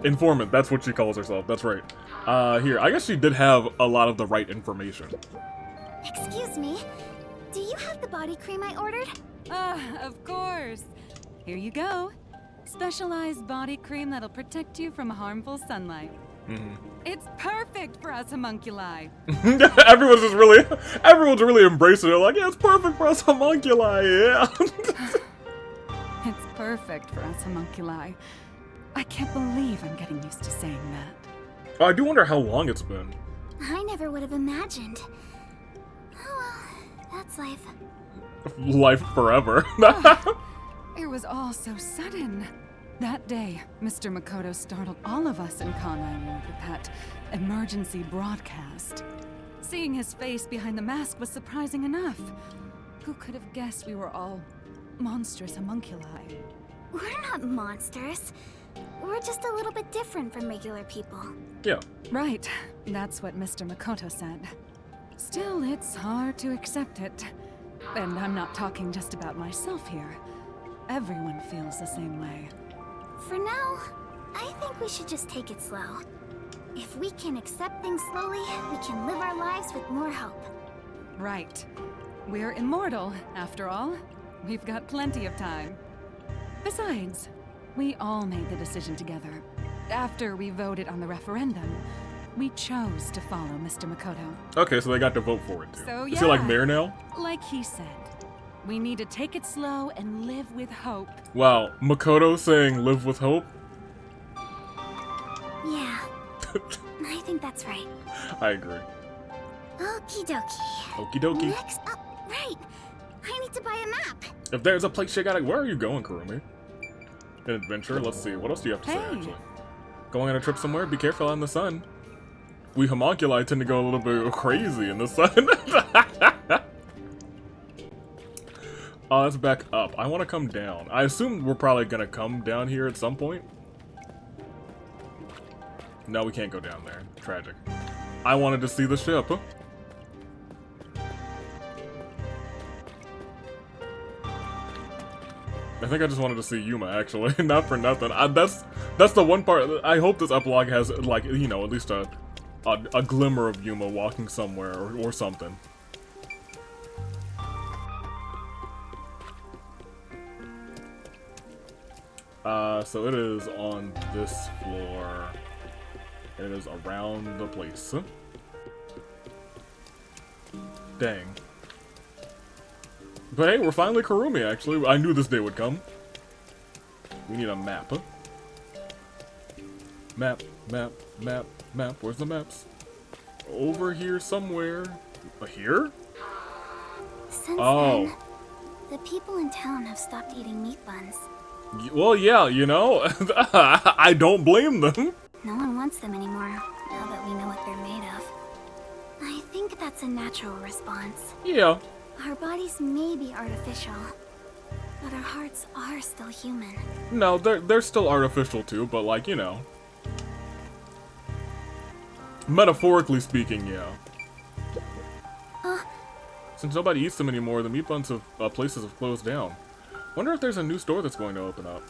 informant, that's what she calls herself, that's right. Here, I guess she did have a lot of the right information. Excuse me. Do you have the body cream I ordered? Of course. Here you go. Specialized body cream that'll protect you from harmful sunlight. It's perfect for us homunculi. Everyone's really embracing it. Like, yeah, it's perfect for us homunculi. Yeah. It's perfect for us homunculi. I can't believe I'm getting used to saying that. I do wonder how long it's been. I never would have imagined. Oh well, that's life. Life forever. It was all so sudden. That day, Mr. Makoto startled all of us in Kanai Ward with that emergency broadcast. Seeing his face behind the mask was surprising enough. Who could have guessed we were all monstrous homunculi? We're not monsters. We're just a little bit different from regular people. Yeah. Right. That's what Mr. Makoto said. Still, it's hard to accept it. And I'm not talking just about myself here. Everyone feels the same way. For now, I think we should just take it slow. If we can accept things slowly, we can live our lives with more hope. Right. We're immortal, after all. We've got plenty of time. Besides, we all made the decision together. After we voted on the referendum, we chose to follow Mr. Makoto. Okay, so they got to vote for it too. So, Is he like mayor now? Like he said, we need to take it slow and live with hope. Wow, Makoto saying live with hope? Yeah, I think that's right. I agree. Okie dokie. Okie dokie. Next up, right. I need to buy a map. If there's a place you gotta... Where are you going, Kurumi? An adventure? Let's see. What else do you have to say, actually? Going on a trip somewhere? Be careful out in the sun. We homunculi tend to go a little bit crazy in the sun. Oh, let's back up. I want to come down. I assume we're probably gonna come down here at some point. No, we can't go down there. Tragic. I wanted to see the ship. I think I just wanted to see Yuma, actually. Not for nothing. That's the one part. I hope this epilogue has, like, you know, at least a glimmer of Yuma walking somewhere or something. So it is on this floor. It is around the place. Dang. But hey, we're finally Kurumi, actually. I knew this day would come. We need a map. Map, map, map, map. Where's the maps? Over here somewhere. Here? Since then, the people in town have stopped eating meat buns. Well, yeah, you know, I don't blame them. No one wants them anymore, now that we know what they're made of. I think that's a natural response. Yeah. Our bodies may be artificial, but our hearts are still human. No, they're still artificial too, but like, you know. Metaphorically speaking, yeah. Since nobody eats them anymore, the meat buns of places have closed down. Wonder if there's a new store that's going to open up.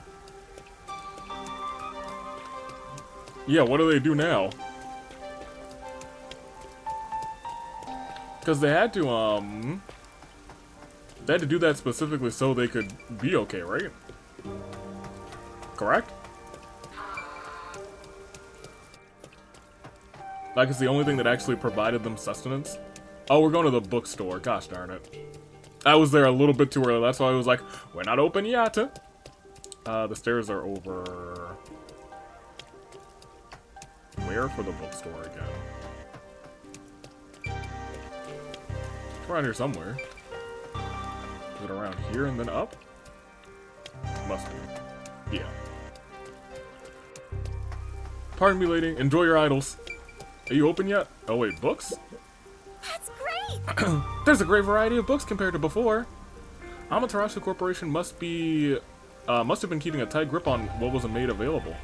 Yeah, what do they do now? Because they had to do that specifically so they could be okay, right? Correct? Like, it's the only thing that actually provided them sustenance. Oh, we're going to the bookstore. Gosh darn it. I was there a little bit too early. That's why I was like, we're not open yet. The stairs are over... Where for the bookstore again? It's around here somewhere. Is it around here and then up? Must be. Yeah. Pardon me, lady. Enjoy your idols. Are you open yet? Oh wait, books? That's great! There's a great variety of books compared to before. Amaterasu Corporation must have been keeping a tight grip on what was made available.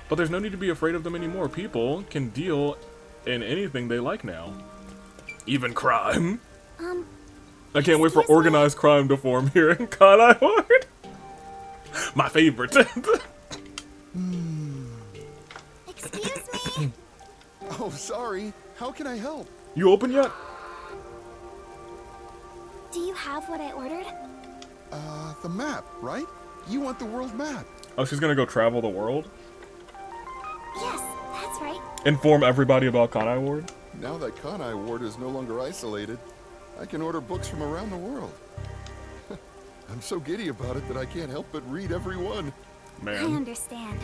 But there's no need to be afraid of them anymore. People can deal in anything they like now. Even crime. I can't wait for organized crime to form here in Kanai Ward. My favorite. Excuse me? Oh, sorry. How can I help? You open yet? Do you have what I ordered? The map, right? You want the world map. Oh, she's gonna go travel the world? Yes, that's right. Inform everybody about Kanai Ward? Now that Kanai Ward is no longer isolated, I can order books from around the world. I'm so giddy about it that I can't help but read every one. I understand.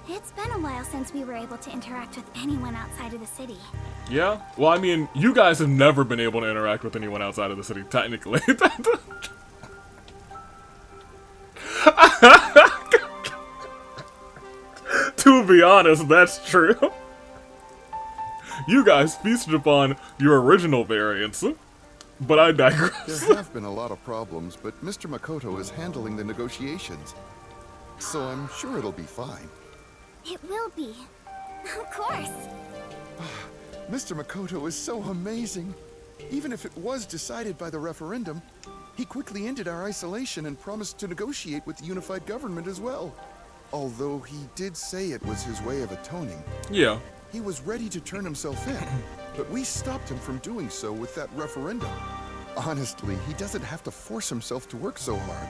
It's been a while since we were able to interact with anyone outside of the city. Yeah? Well, I mean, you guys have never been able to interact with anyone outside of the city, technically. To be honest, that's true. You guys feasted upon your original variants, but I digress. There have been a lot of problems, but Mr. Makoto is handling the negotiations. So I'm sure it'll be fine. It will be. Of course. Mr. Makoto is so amazing. Even if it was decided by the referendum, he quickly ended our isolation and promised to negotiate with the unified government as well. Although he did say it was his way of atoning. Yeah. He was ready to turn himself in, but we stopped him from doing so with that referendum. Honestly, he doesn't have to force himself to work so hard.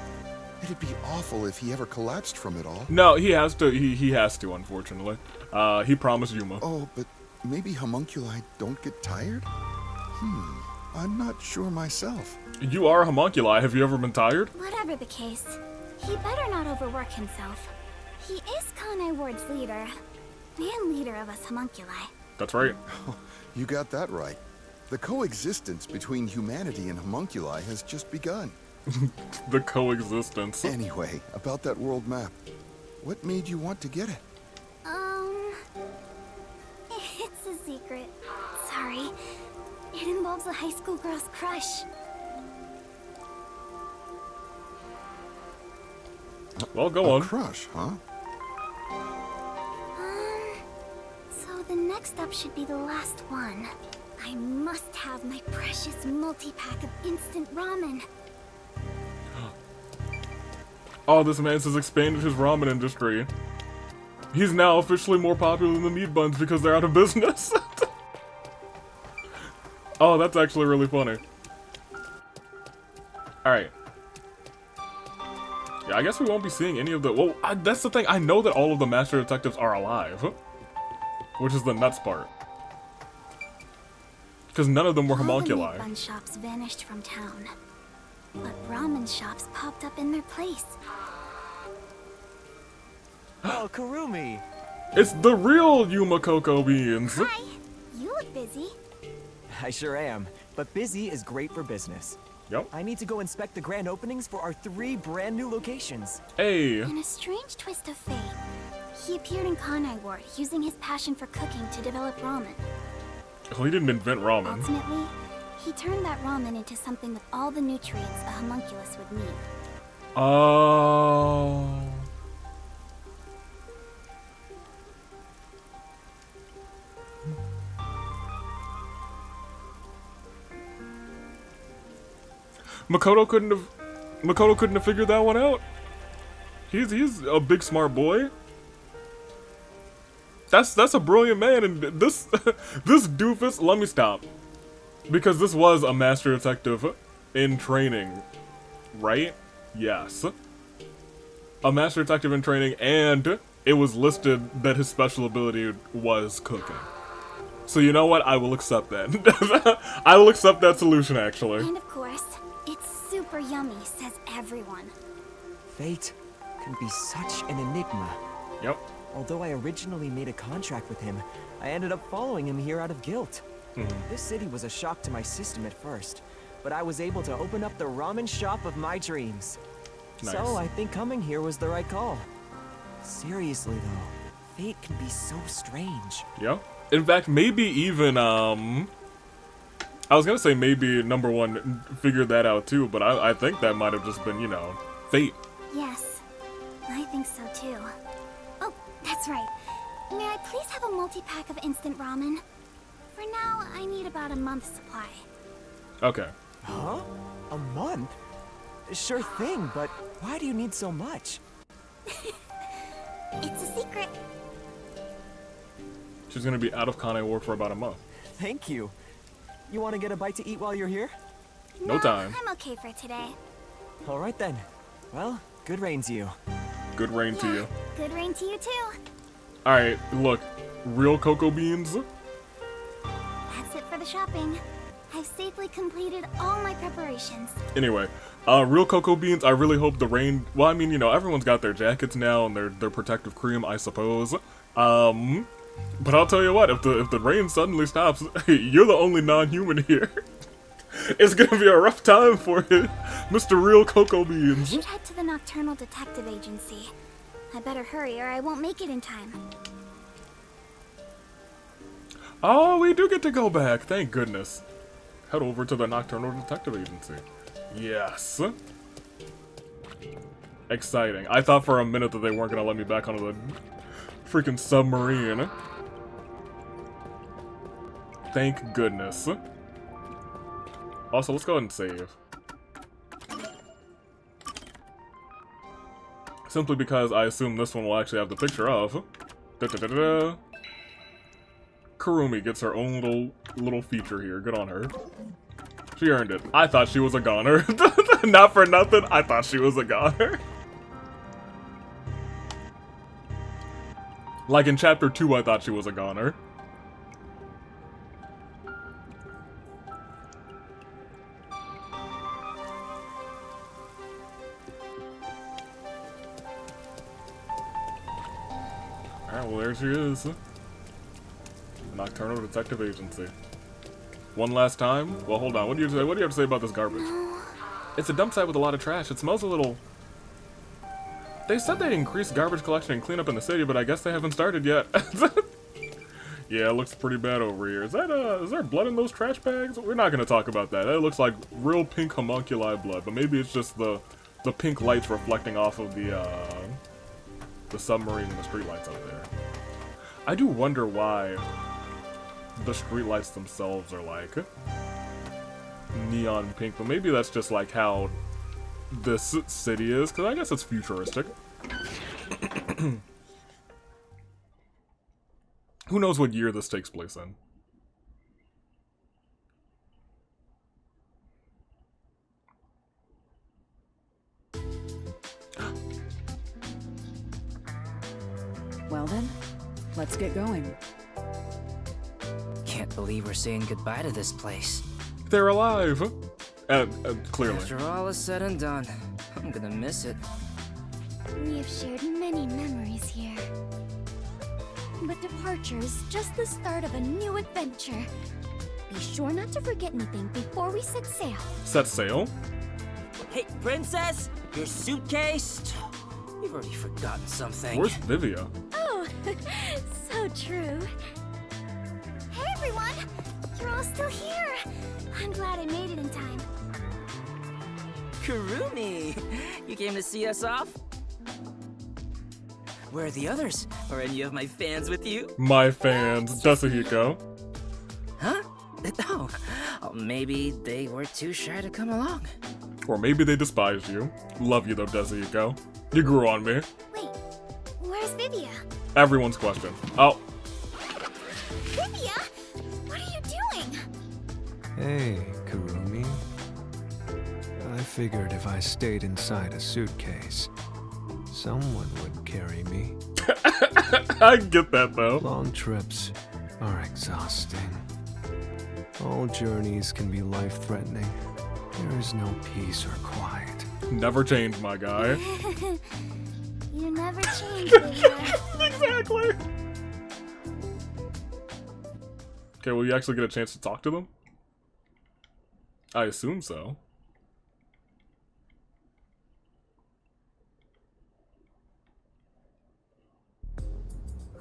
It'd be awful if he ever collapsed from it all. No, he has to. He has to, unfortunately. He promised Yuma. Oh, but maybe homunculi don't get tired? I'm not sure myself. You are a homunculi. Have you ever been tired? Whatever the case, he better not overwork himself. He is Kanai Ward's leader, and leader of us homunculi. That's right. You got that right. The coexistence between humanity and homunculi has just begun. The coexistence. Anyway, about that world map. What made you want to get it? It's a secret. Sorry. It involves a high school girl's crush. Well, go on. A crush, huh? So the next up should be the last one. I must have my precious multi-pack of instant ramen. Oh, this man has expanded his ramen industry. He's now officially more popular than the meat buns because they're out of business. Oh, that's actually really funny. Alright. Yeah, I guess we won't be seeing any of the... Well, that's the thing. I know that all of the Master Detectives are alive. Which is the nuts part. Because none of them were homunculi. All the meat bun shops vanished from town. But ramen shops popped up in their place. Oh, Kurumi! It's the real Yuma Cocoa Beans! Hi! You look busy. I sure am, but busy is great for business. Yep. I need to go inspect the grand openings for our 3 brand new locations. Hey! In a strange twist of fate, he appeared in Kanai Ward, using his passion for cooking to develop ramen. Well, he didn't invent ramen. Ultimately, he turned that ramen into something with all the nutrients a homunculus would need. Oh... Makoto couldn't have figured that one out. He's a big smart boy. That's a brilliant man, and this this doofus. Let me stop, because this was a master detective in training, right? Yes, a master detective in training, and it was listed that his special ability was cooking. So you know what? I will accept that. I will accept that solution, actually. And of course, it's super yummy, says everyone. Fate can be such an enigma. Yep. Although I originally made a contract with him, I ended up following him here out of guilt. This city was a shock to my system at first, but I was able to open up the ramen shop of my dreams. Nice. So I think coming here was the right call. Seriously though, fate can be so strange. Yep. In fact, maybe even, I was gonna say maybe number 1 figured that out too, but I think that might have just been, you know, fate. Yes, I think so too. Oh, that's right. May I please have a multi-pack of instant ramen? For now, I need about a month's supply. Okay. Huh? A month? Sure thing, but why do you need so much? It's a secret. She's gonna be out of Kanai Ward for about a month. Thank you. You want to get a bite to eat while you're here? No time. I'm okay for today. All right then. Well, good rain to you. Good rain to you. Good rain to you too. Alright, look. Real cocoa beans. That's it for the shopping. I've safely completed all my preparations. Anyway, real cocoa beans, I really hope the rain... Well, I mean, you know, everyone's got their jackets now and their protective cream, I suppose. But I'll tell you what, if the rain suddenly stops, you're the only non-human here. It's gonna be a rough time for you, Mr. Real Cocoa Beans. I should head to the Nocturnal Detective Agency. I better hurry or I won't make it in time. Oh, we do get to go back, thank goodness. Head over to the Nocturnal Detective Agency. Yes. Exciting. I thought for a minute that they weren't gonna let me back onto the freaking submarine. Thank goodness. Also, let's go ahead and save. Simply because I assume this one will actually have the picture of. Da-da-da-da-da. Kurumi gets her own little feature here. Good on her. She earned it. I thought she was a goner. Not for nothing, I thought she was a goner. Like in chapter 2, I thought she was a goner. Alright, well there she is. Nocturnal Detective Agency. One last time? Well, hold on. What do you say? What do you have to say about this garbage? It's a dump site with a lot of trash. It smells a little... They said they'd increase garbage collection and cleanup in the city, but I guess they haven't started yet. Yeah, it looks pretty bad over here. Is there blood in those trash bags? We're not gonna talk about that. It looks like real pink homunculi blood, but maybe it's just the pink lights reflecting off of the submarine and the streetlights out there. I do wonder why the streetlights themselves are like neon pink, but maybe that's just like how this city is, because I guess it's futuristic. Who knows what year this takes place in? Well then, let's get going. Can't believe we're saying goodbye to this place. They're alive! Clearly. After all is said and done, I'm gonna miss it. We have shared many memories here. But departure is just the start of a new adventure. Be sure not to forget anything before we set sail. Set sail? Hey, princess! Your suitcase? You've already forgotten something. Where's Vivia? Oh, so true. Hey everyone! You're all still here! I'm glad I made it in time. Kurumi! You came to see us off? Where are the others? Are any of my fans with you? My fans, Dasuhiko. Huh? Oh, maybe they were too shy to come along. Or maybe they despised you. Love you though, Dasuhiko. You grew on me. Wait, where's Vivia? Everyone's question. Oh. Vivia? What are you doing? Hey, Kurumi. I figured if I stayed inside a suitcase, someone would carry me. I get that though. Long trips are exhausting. All journeys can be life-threatening. There is no peace or quiet. Never change, my guy. You never change, Vivia. Exactly. Okay, will you actually get a chance to talk to them? I assume so.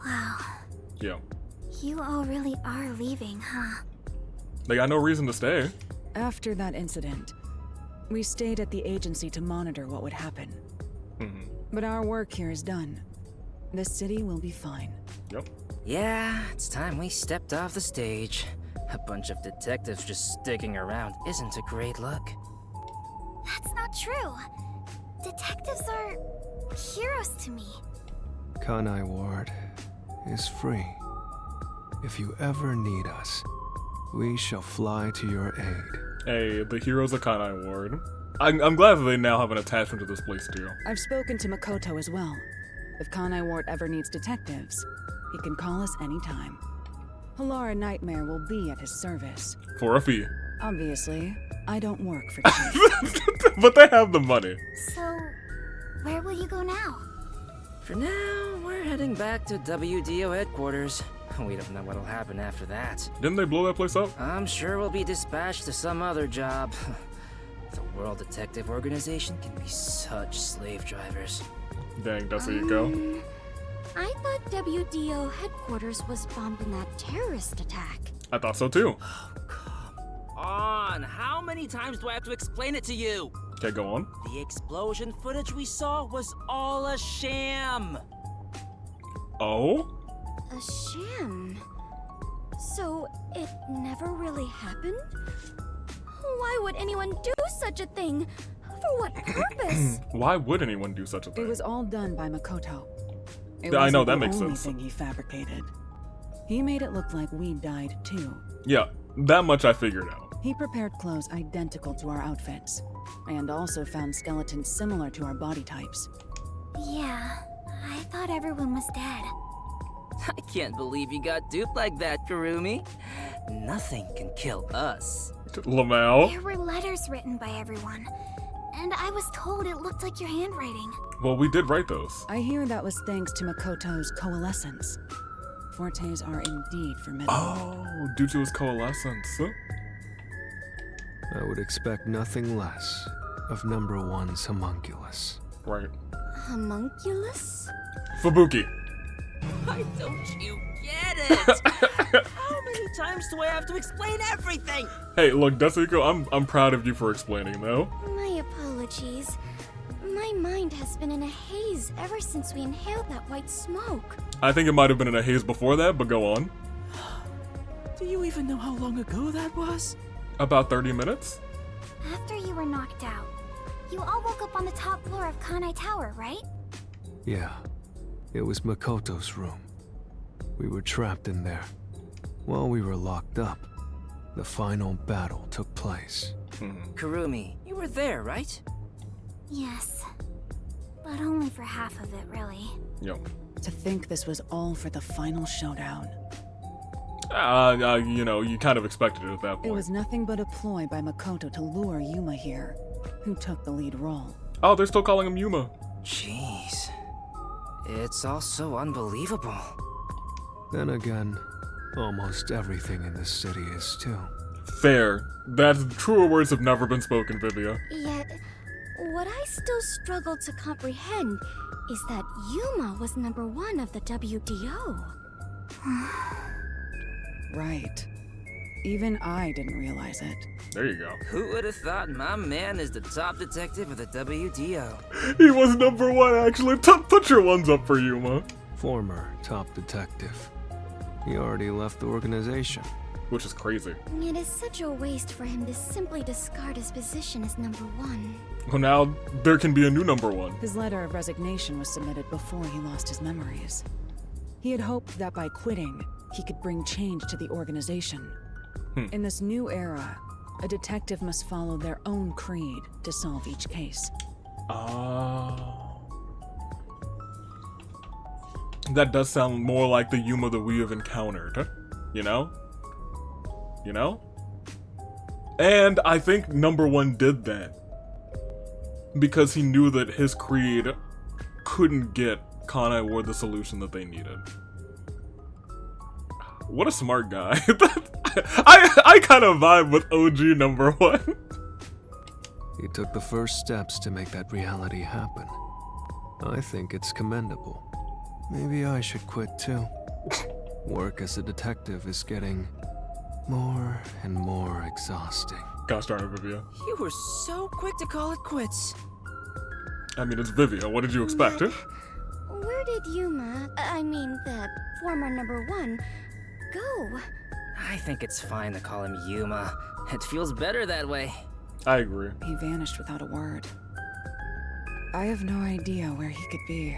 Wow. Yeah. You all really are leaving, huh? They got no reason to stay. After that incident, we stayed at the agency to monitor what would happen. But our work here is done. The city will be fine. Yep. Yeah, it's time we stepped off the stage. A bunch of detectives just sticking around isn't a great look. That's not true. Detectives are heroes to me. Kanai Ward is free. If you ever need us, we shall fly to your aid. Hey, the heroes of Kanai Ward. I'm glad that they now have an attachment to this place too. I've spoken to Makoto as well. If Kanai Ward ever needs detectives, he can call us anytime. Halara Nightmare will be at his service. For a fee. Obviously, I don't work for cheap. But they have the money. So, where will you go now? For now, we're heading back to WDO headquarters. We don't know what'll happen after that. Didn't they blow that place up? I'm sure we'll be dispatched to some other job. The World Detective Organization can be such slave drivers. Dang, that's where you go. I thought WDO headquarters was bombed in that terrorist attack. I thought so too. Oh, come on. How many times do I have to explain it to you? Okay, go on. The explosion footage we saw was all a sham. Oh? A sham? So, it never really happened? Why would anyone do such a thing? For what purpose? Why would anyone do such a thing? It was all done by Makoto. I know, that makes sense. The only thing he fabricated. He made it look like we died too. Yeah, that much I figured out. He prepared clothes identical to our outfits, and also found skeletons similar to our body types. Yeah, I thought everyone was dead. I can't believe you got duped like that, Kurumi. Nothing can kill us. Lamau. There were letters written by everyone, and I was told it looked like your handwriting. Well, we did write those. I hear that was thanks to Makoto's coalescence. Fortes are indeed formidable. Oh, due to his coalescence. I would expect nothing less of #1's homunculus. Right. Homunculus? Fubuki. Why don't you get it? How many times do I have to explain everything? Hey, look, Dasuhiko, I'm proud of you for explaining, though. My apologies. My mind has been in a haze ever since we inhaled that white smoke. I think it might have been in a haze before that, but go on. Do you even know how long ago that was? About 30 minutes? After you were knocked out, you all woke up on the top floor of Kanai Tower, right? Yeah, it was Makoto's room. We were trapped in there. While we were locked up, the final battle took place. Kurumi, you were there, right? Yes, but only for half of it, really. Yep. To think this was all for the final showdown. You know, you kind of expected it at that point. It was nothing but a ploy by Makoto to lure Yuma here, who took the lead role. Oh, they're still calling him Yuma. Jeez. It's all so unbelievable. Then again, almost everything in this city is too. Fair. That's truer words have never been spoken, Vivia. Yet, what I still struggle to comprehend is that Yuma was #1 of the WDO. Right. Even I didn't realize it. There you go. Who would have thought my man is the top detective of the WDO? He was #1, actually. Put your ones up for Yuma. Former top detective. He already left the organization. Which is crazy. It is such a waste for him to simply discard his position as #1. Well, now there can be a new #1. His letter of resignation was submitted before he lost his memories. He had hoped that by quitting, he could bring change to the organization. In this new era, a detective must follow their own creed to solve each case. That does sound more like the Yuma that we have encountered. You know? You know? And I think #1 did that. Because he knew that his creed couldn't get Kanai Ward the solution that they needed. What a smart guy. I kind of vibe with OG #1. He took the first steps to make that reality happen. I think it's commendable. Maybe I should quit too. Work as a detective is getting more and more exhausting. Gosh darn it, Vivia. You were so quick to call it quits. I mean, it's Vivia. What did you expect? Where did Yuma, I mean the former #1, go? I think it's fine to call him Yuma. It feels better that way. I agree. He vanished without a word. I have no idea where he could be.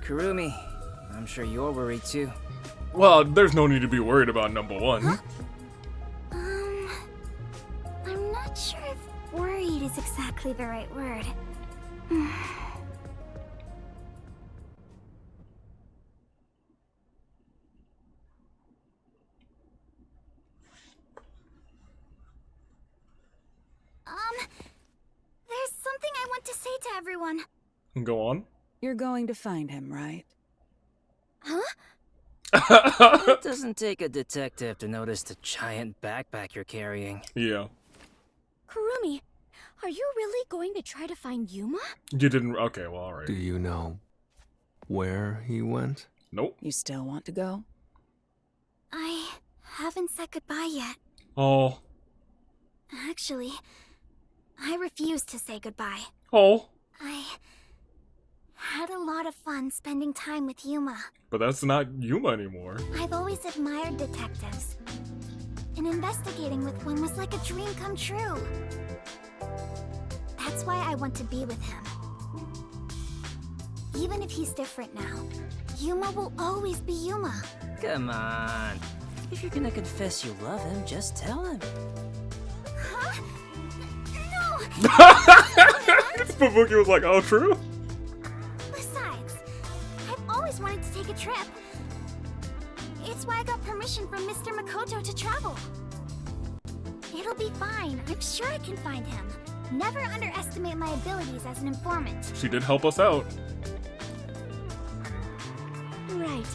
Kurumi, I'm sure you're worried too. Well, there's no need to be worried about #1. Huh? I'm not sure if worried is exactly the right word. There's something I want to say to everyone. Go on. You're going to find him, right? Huh? It doesn't take a detective to notice the giant backpack you're carrying. Yeah. Kurumi, are you really going to try to find Yuma? You didn't. Okay, well, alright. Do you know where he went? Nope. You still want to go? I haven't said goodbye yet. Oh. Actually, I refuse to say goodbye. Oh. I had a lot of fun spending time with Yuma. But that's not Yuma anymore. I've always admired detectives. And investigating with one was like a dream come true. That's why I want to be with him. Even if he's different now, Yuma will always be Yuma. Come on. If you're gonna confess you love him, just tell him. Huh? No! Pabuki was like, oh, true? Besides, I've always wanted to take a trip. It's why I got permission from Mr. Makoto to travel. It'll be fine. I'm sure I can find him. Never underestimate my abilities as an informant. She did help us out. Right.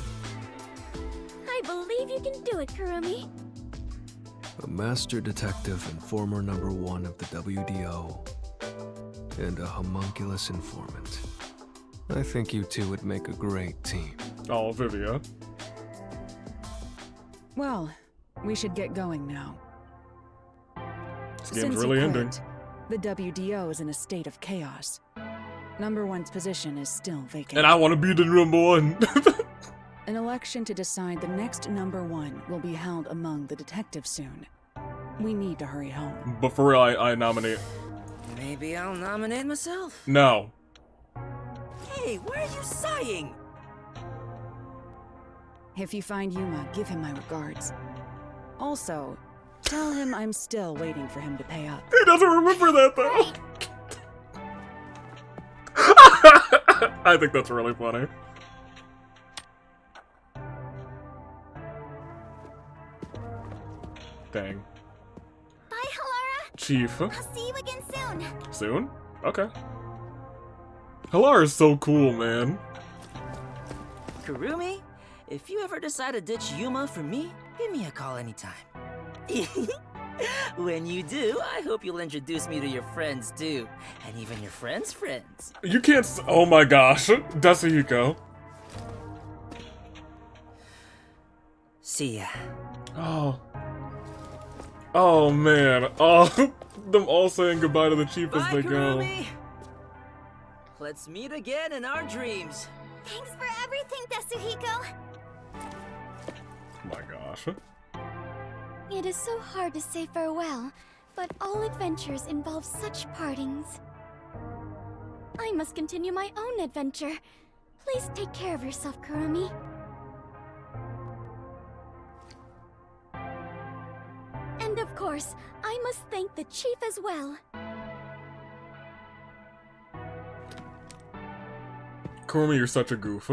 I believe you can do it, Kurumi. A master detective and former #1 of the WDO. And a homunculus informant. I think you two would make a great team. Oh, Vivia. Well, we should get going now. This game's really ending. The WDO is in a state of chaos. #1's position is still vacant. And I want to be the #1. An election to decide the next #1 will be held among the detectives soon. We need to hurry home. But for real, I nominate. Maybe I'll nominate myself. No. Hey, why are you sighing? If you find Yuma, give him my regards. Also, tell him I'm still waiting for him to pay up. He doesn't remember that though. I think that's really funny. Dang. Bye, Halara. Chief. I'll see you again soon. Soon? Okay. Halara is so cool, man. Kurumi, if you ever decide to ditch Yuma for me, give me a call anytime. When you do, I hope you'll introduce me to your friends too, and even your friends' friends. You can't oh my gosh. Dasuhiko. See ya. Oh. Oh man. Oh, them all saying goodbye to the chief as they go. Kurumi. Let's meet again in our dreams. Thanks for everything, Dasuhiko. My gosh. It is so hard to say farewell, but all adventures involve such partings. I must continue my own adventure. Please take care of yourself, Kurumi. And of course, I must thank the chief as well. Kurumi, you're such a goof.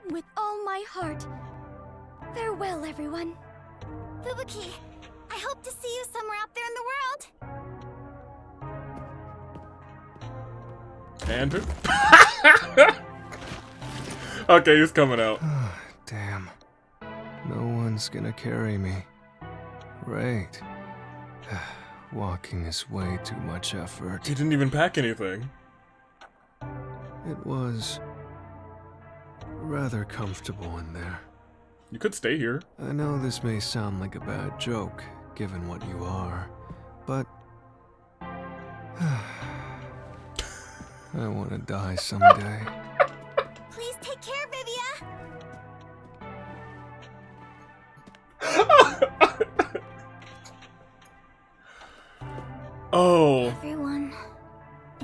With all my heart. Farewell, everyone. Fubuki, I hope to see you somewhere out there in the world. And okay, he's coming out. Damn. No one's gonna carry me. Great. Walking is way too much effort. He didn't even pack anything. It was rather comfortable in there. You could stay here. I know this may sound like a bad joke, given what you are, but I want to die someday. Please take care, Vivia. Oh. Everyone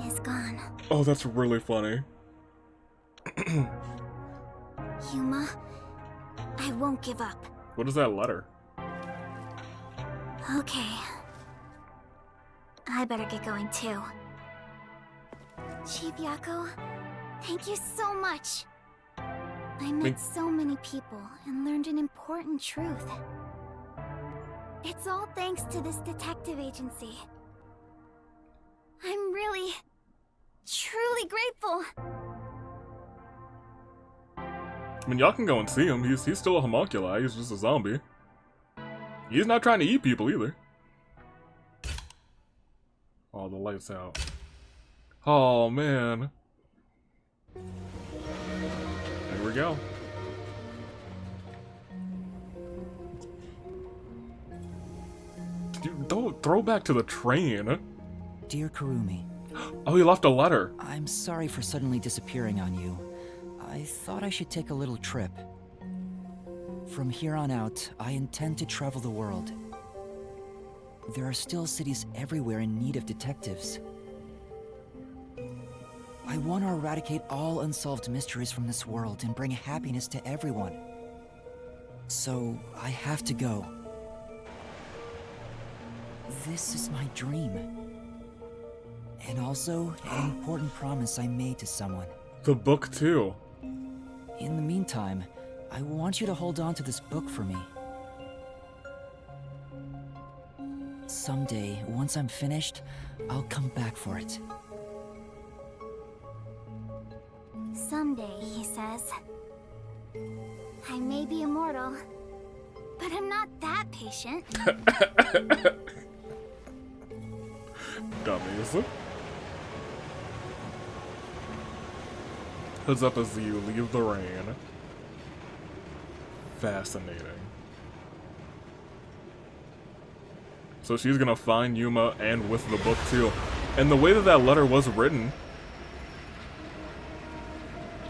is gone. Oh, that's really funny. Yuma, I won't give up. What is that letter? Okay. I better get going too. Chief Yako, thank you so much. I met so many people and learned an important truth. It's all thanks to this detective agency. I'm really, truly grateful. I mean, y'all can go and see him. He's still a homunculi. He's just a zombie. He's not trying to eat people either. Oh, the light's out. Oh, man. There we go. Dude, don't throw back to the train. Dear Kurumi. Oh, he left a letter. I'm sorry for suddenly disappearing on you. I thought I should take a little trip. From here on out, I intend to travel the world. There are still cities everywhere in need of detectives. I want to eradicate all unsolved mysteries from this world and bring happiness to everyone. So, I have to go. This is my dream. And also, an important promise I made to someone. The book, too. In the meantime, I want you to hold on to this book for me. Someday, once I'm finished, I'll come back for it. Someday, he says. I may be immortal, but I'm not that patient. Dummies. Heads up as you leave the rain. Fascinating. So she's gonna find Yuma and with the book too. And the way that that letter was written,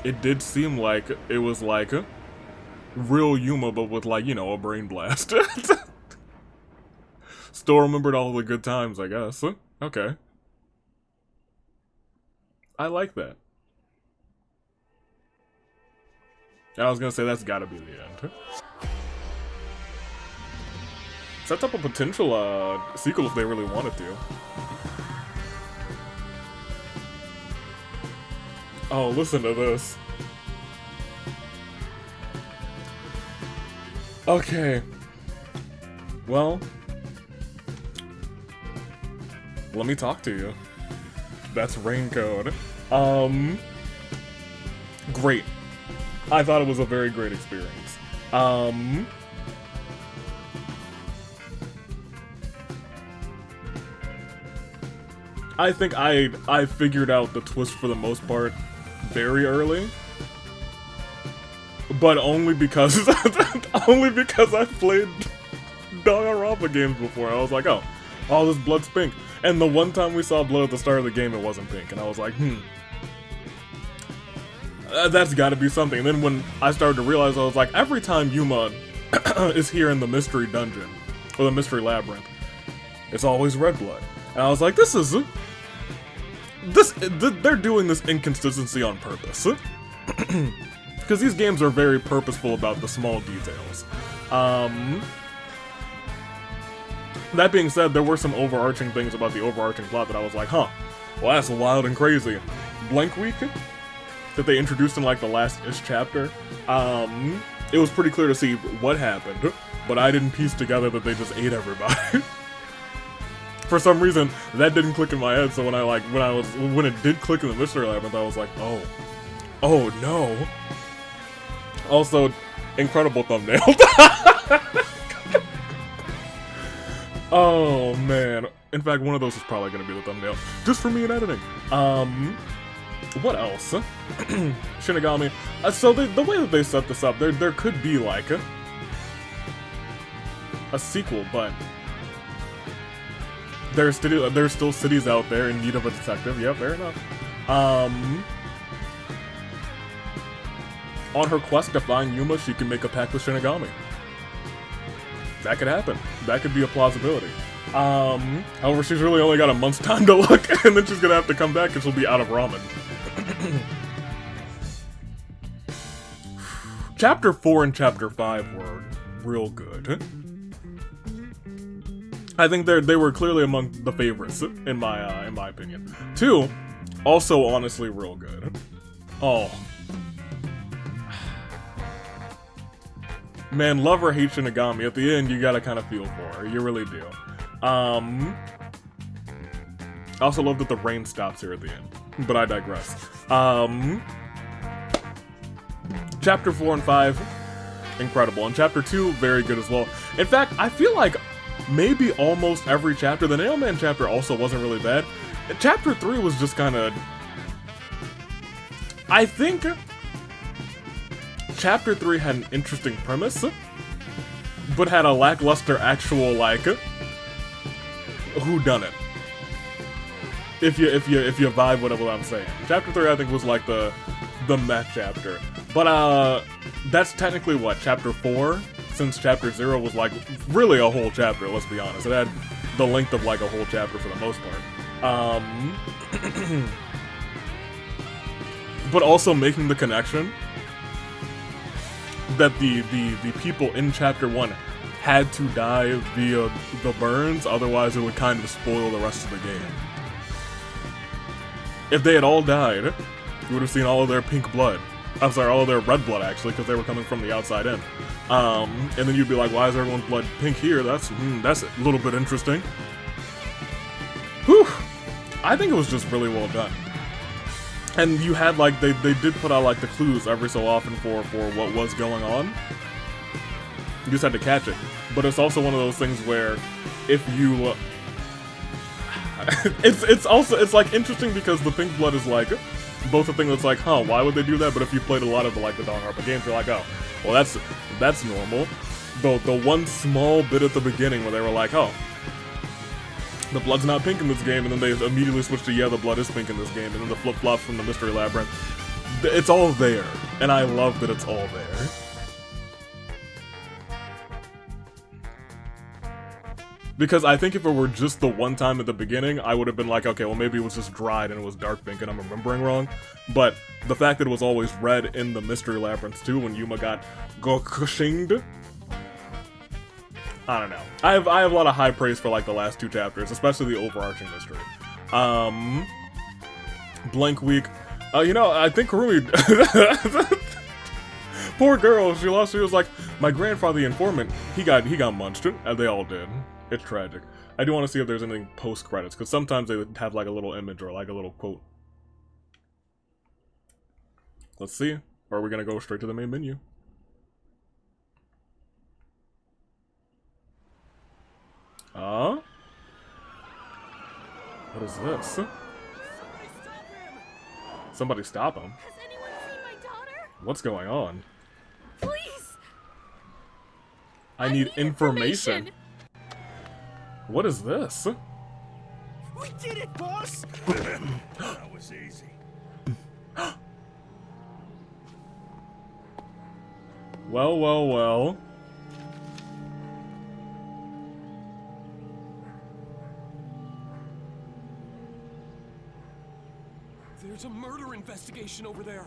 it did seem like it was like real Yuma, but with like, you know, a brain blast. Still remembered all the good times, I guess. Okay. I like that. And I was gonna say that's gotta be the end. Sets up a potential sequel if they really wanted to. Oh, listen to this. Okay. Well, let me talk to you. That's rain code. Great. I thought it was a very great experience. I think I figured out the twist for the most part very early. But only because I've played Danganronpa games before. I was like, oh, all this blood's pink. And the one time we saw blood at the start of the game, it wasn't pink. And I was like, that's gotta be something. And then when I started to realize, I was like, every time Yuma is here in the mystery dungeon, or the mystery labyrinth, it's always red blood. And I was like, they're doing this inconsistency on purpose. Because these games are very purposeful about the small details. That being said, there were some overarching things about the overarching plot that I was like, huh, well that's wild and crazy. Blank Week, that they introduced in like the last-ish chapter, it was pretty clear to see what happened, but I didn't piece together that they just ate everybody. For some reason, that didn't click in my head, so when it did click in the mystery labyrinth, I was like, oh no. Also, incredible thumbnail. Oh man. In fact, one of those is probably gonna be the thumbnail. Just for me in editing. What else? Shinigami. So the way that they set this up, there could be like a sequel, but there's still cities out there in need of a detective. Yeah, fair enough. On her quest to find Yuma, she can make a pact with Shinigami. That could happen. That could be a plausibility. However, she's really only got a month's time to look, and then she's gonna have to come back and she'll be out of ramen. Chapter 4 and Chapter 5 were real good. I think they were clearly among the favorites, in my opinion. 2, also honestly real good. Oh. Man, love or hate Shinigami, at the end you gotta kind of feel for her, you really do. I also love that the rain stops here at the end, but I digress. Chapter 4 and 5, incredible, and Chapter 2, very good as well. In fact, I feel like maybe almost every chapter, the Nailman chapter also wasn't really bad. Chapter 3 was just kind of... I think... Chapter 3 had an interesting premise, but had a lackluster actual, like, whodunit. If you vibe whatever I'm saying. Chapter 3 I think was like the meh chapter. But that's technically what, Chapter 4? Since Chapter 0 was like really a whole chapter, let's be honest. It had the length of like a whole chapter for the most part. But also making the connection that the people in Chapter 1 had to die via the burns, otherwise it would kind of spoil the rest of the game. If they had all died, you would have seen all of their pink blood. I'm sorry, all of their red blood actually, because they were coming from the outside in. And then you'd be like, why is everyone's blood pink here? That's a little bit interesting. Whew! I think it was just really well done. And you had, like, they did put out, like, the clues every so often for what was going on. You just had to catch it. But it's also one of those things where, if you... it's, like, interesting because the pink blood is, like, both a thing that's like, huh, why would they do that? But if you played a lot of, the Danganronpa games, you're like, oh, well, that's normal. The one small bit at the beginning where they were like, oh, the blood's not pink in this game, and then they immediately switch to, yeah, the blood is pink in this game, and then the flip-flops from the Mystery Labyrinth. It's all there, and I love that it's all there. Because I think if it were just the one time at the beginning, I would have been like, okay, well maybe it was just dried and it was dark pink and I'm remembering wrong. But the fact that it was always red in the Mystery Labyrinth too, when Yuma got Gokushinged, I don't know. I have a lot of high praise for like the last 2 chapters, especially the overarching mystery. Blank Week, You know, I think Kurumi... Poor girl, she was like, my grandfather, the informant, he got munched, and they all did. It's tragic. I do want to see if there's anything post-credits, because sometimes they would have like a little image or like a little quote. Let's see. Or are we going to go straight to the main menu? What is this? Somebody stop him. Has anyone seen my daughter? What's going on? Please! I need information. What is this? We did it, boss! That was easy. Well, well, well. There's a murder investigation over there.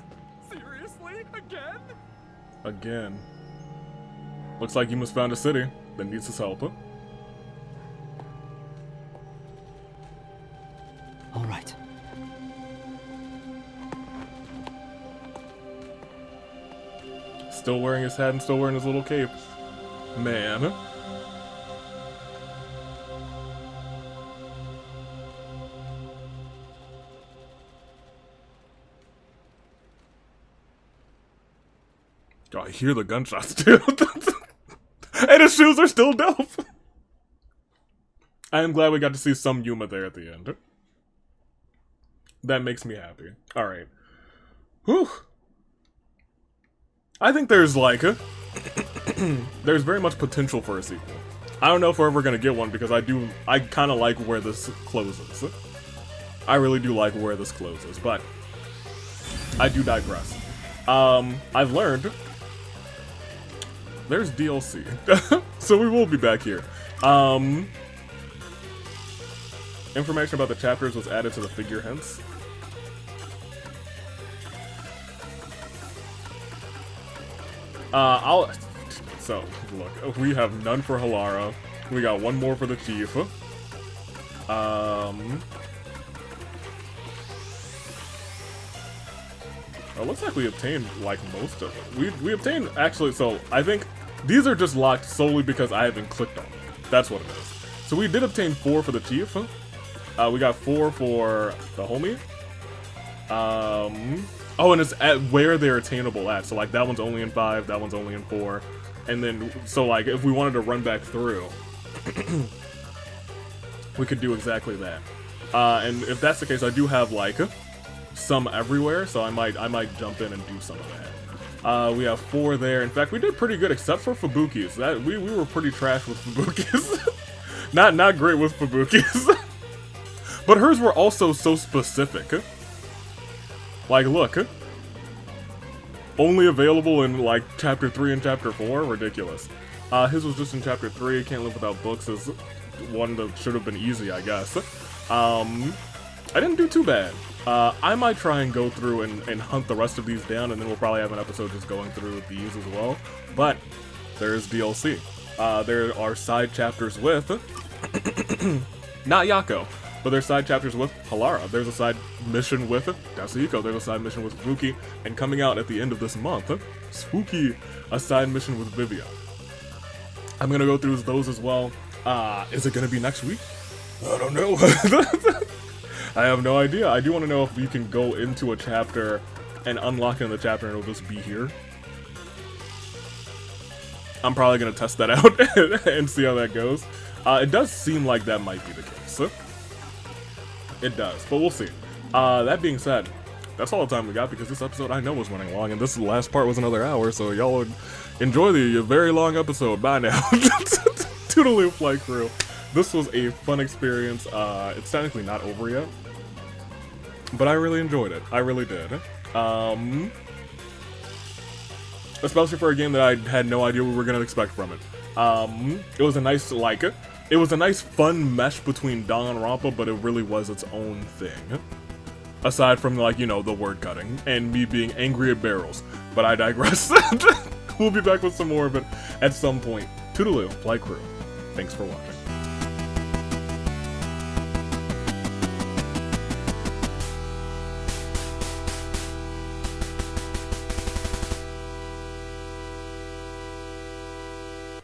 Seriously? Again? Again. Looks like you must found a city that needs his help. All right. Still wearing his hat and still wearing his little cape. Man. Oh, I hear the gunshots too. And his shoes are still dope. I am glad we got to see some Yuma there at the end. That makes me happy. Alright. Whew. I think there's like there's very much potential for a sequel. I don't know if we're ever gonna get one because I kind of like where this closes. I really do like where this closes, but I do digress. I've learned there's DLC, so we will be back here. Information about the chapters was added to the figure hints. So, look, we have none for Halara. We got one more for the Chief. It looks like we obtained, like, most of it. We obtained, actually, so, I think these are just locked solely because I haven't clicked on them. That's what it is. So we did obtain 4 for the Chief. We got 4 for the homie. Oh, and it's at where they're attainable at. So, like, that one's only in 5, that one's only in 4. And then, so, like, if we wanted to run back through, we could do exactly that. And if that's the case, I do have, like, some everywhere, so I might jump in and do some of that. We have 4 there. In fact, we did pretty good, except for Fubuki's. That we were pretty trash with Fubuki's. not great with Fubuki's. But hers were also so specific. Like, look. Only available in, like, Chapter 3 and Chapter 4? Ridiculous. His was just in Chapter 3. Can't Live Without Books is one that should have been easy, I guess. I didn't do too bad. I might try and go through and hunt the rest of these down, and then we'll probably have an episode just going through these as well. But there is DLC. There are side chapters with... not Yako. But there's side chapters with Halara. There's a side mission with Yasuhiko. There's a side mission with Fubuki. And coming out at the end of this month, Spooky, a side mission with Vivia. I'm gonna go through those as well. Is it gonna be next week? I don't know. I have no idea. I do want to know if you can go into a chapter and unlock it in the chapter and it'll just be here. I'm probably gonna test that out and see how that goes. It does seem like that might be the case. It does, but we'll see. That being said, that's all the time we got because this episode I know was running long, and this last part was another hour, so y'all would enjoy the very long episode. Bye now. Toodaloo, Flight Crew. This was a fun experience. It's technically not over yet, but I really enjoyed it. I really did. Especially for a game that I had no idea what we were gonna expect from it. It was a nice, like, it was a nice fun mesh between Danganronpa, but it really was its own thing. Aside from, like, you know, the word cutting and me being angry at barrels. But I digress. We'll be back with some more of it at some point. Toodaloo, Flight Crew. Thanks for watching.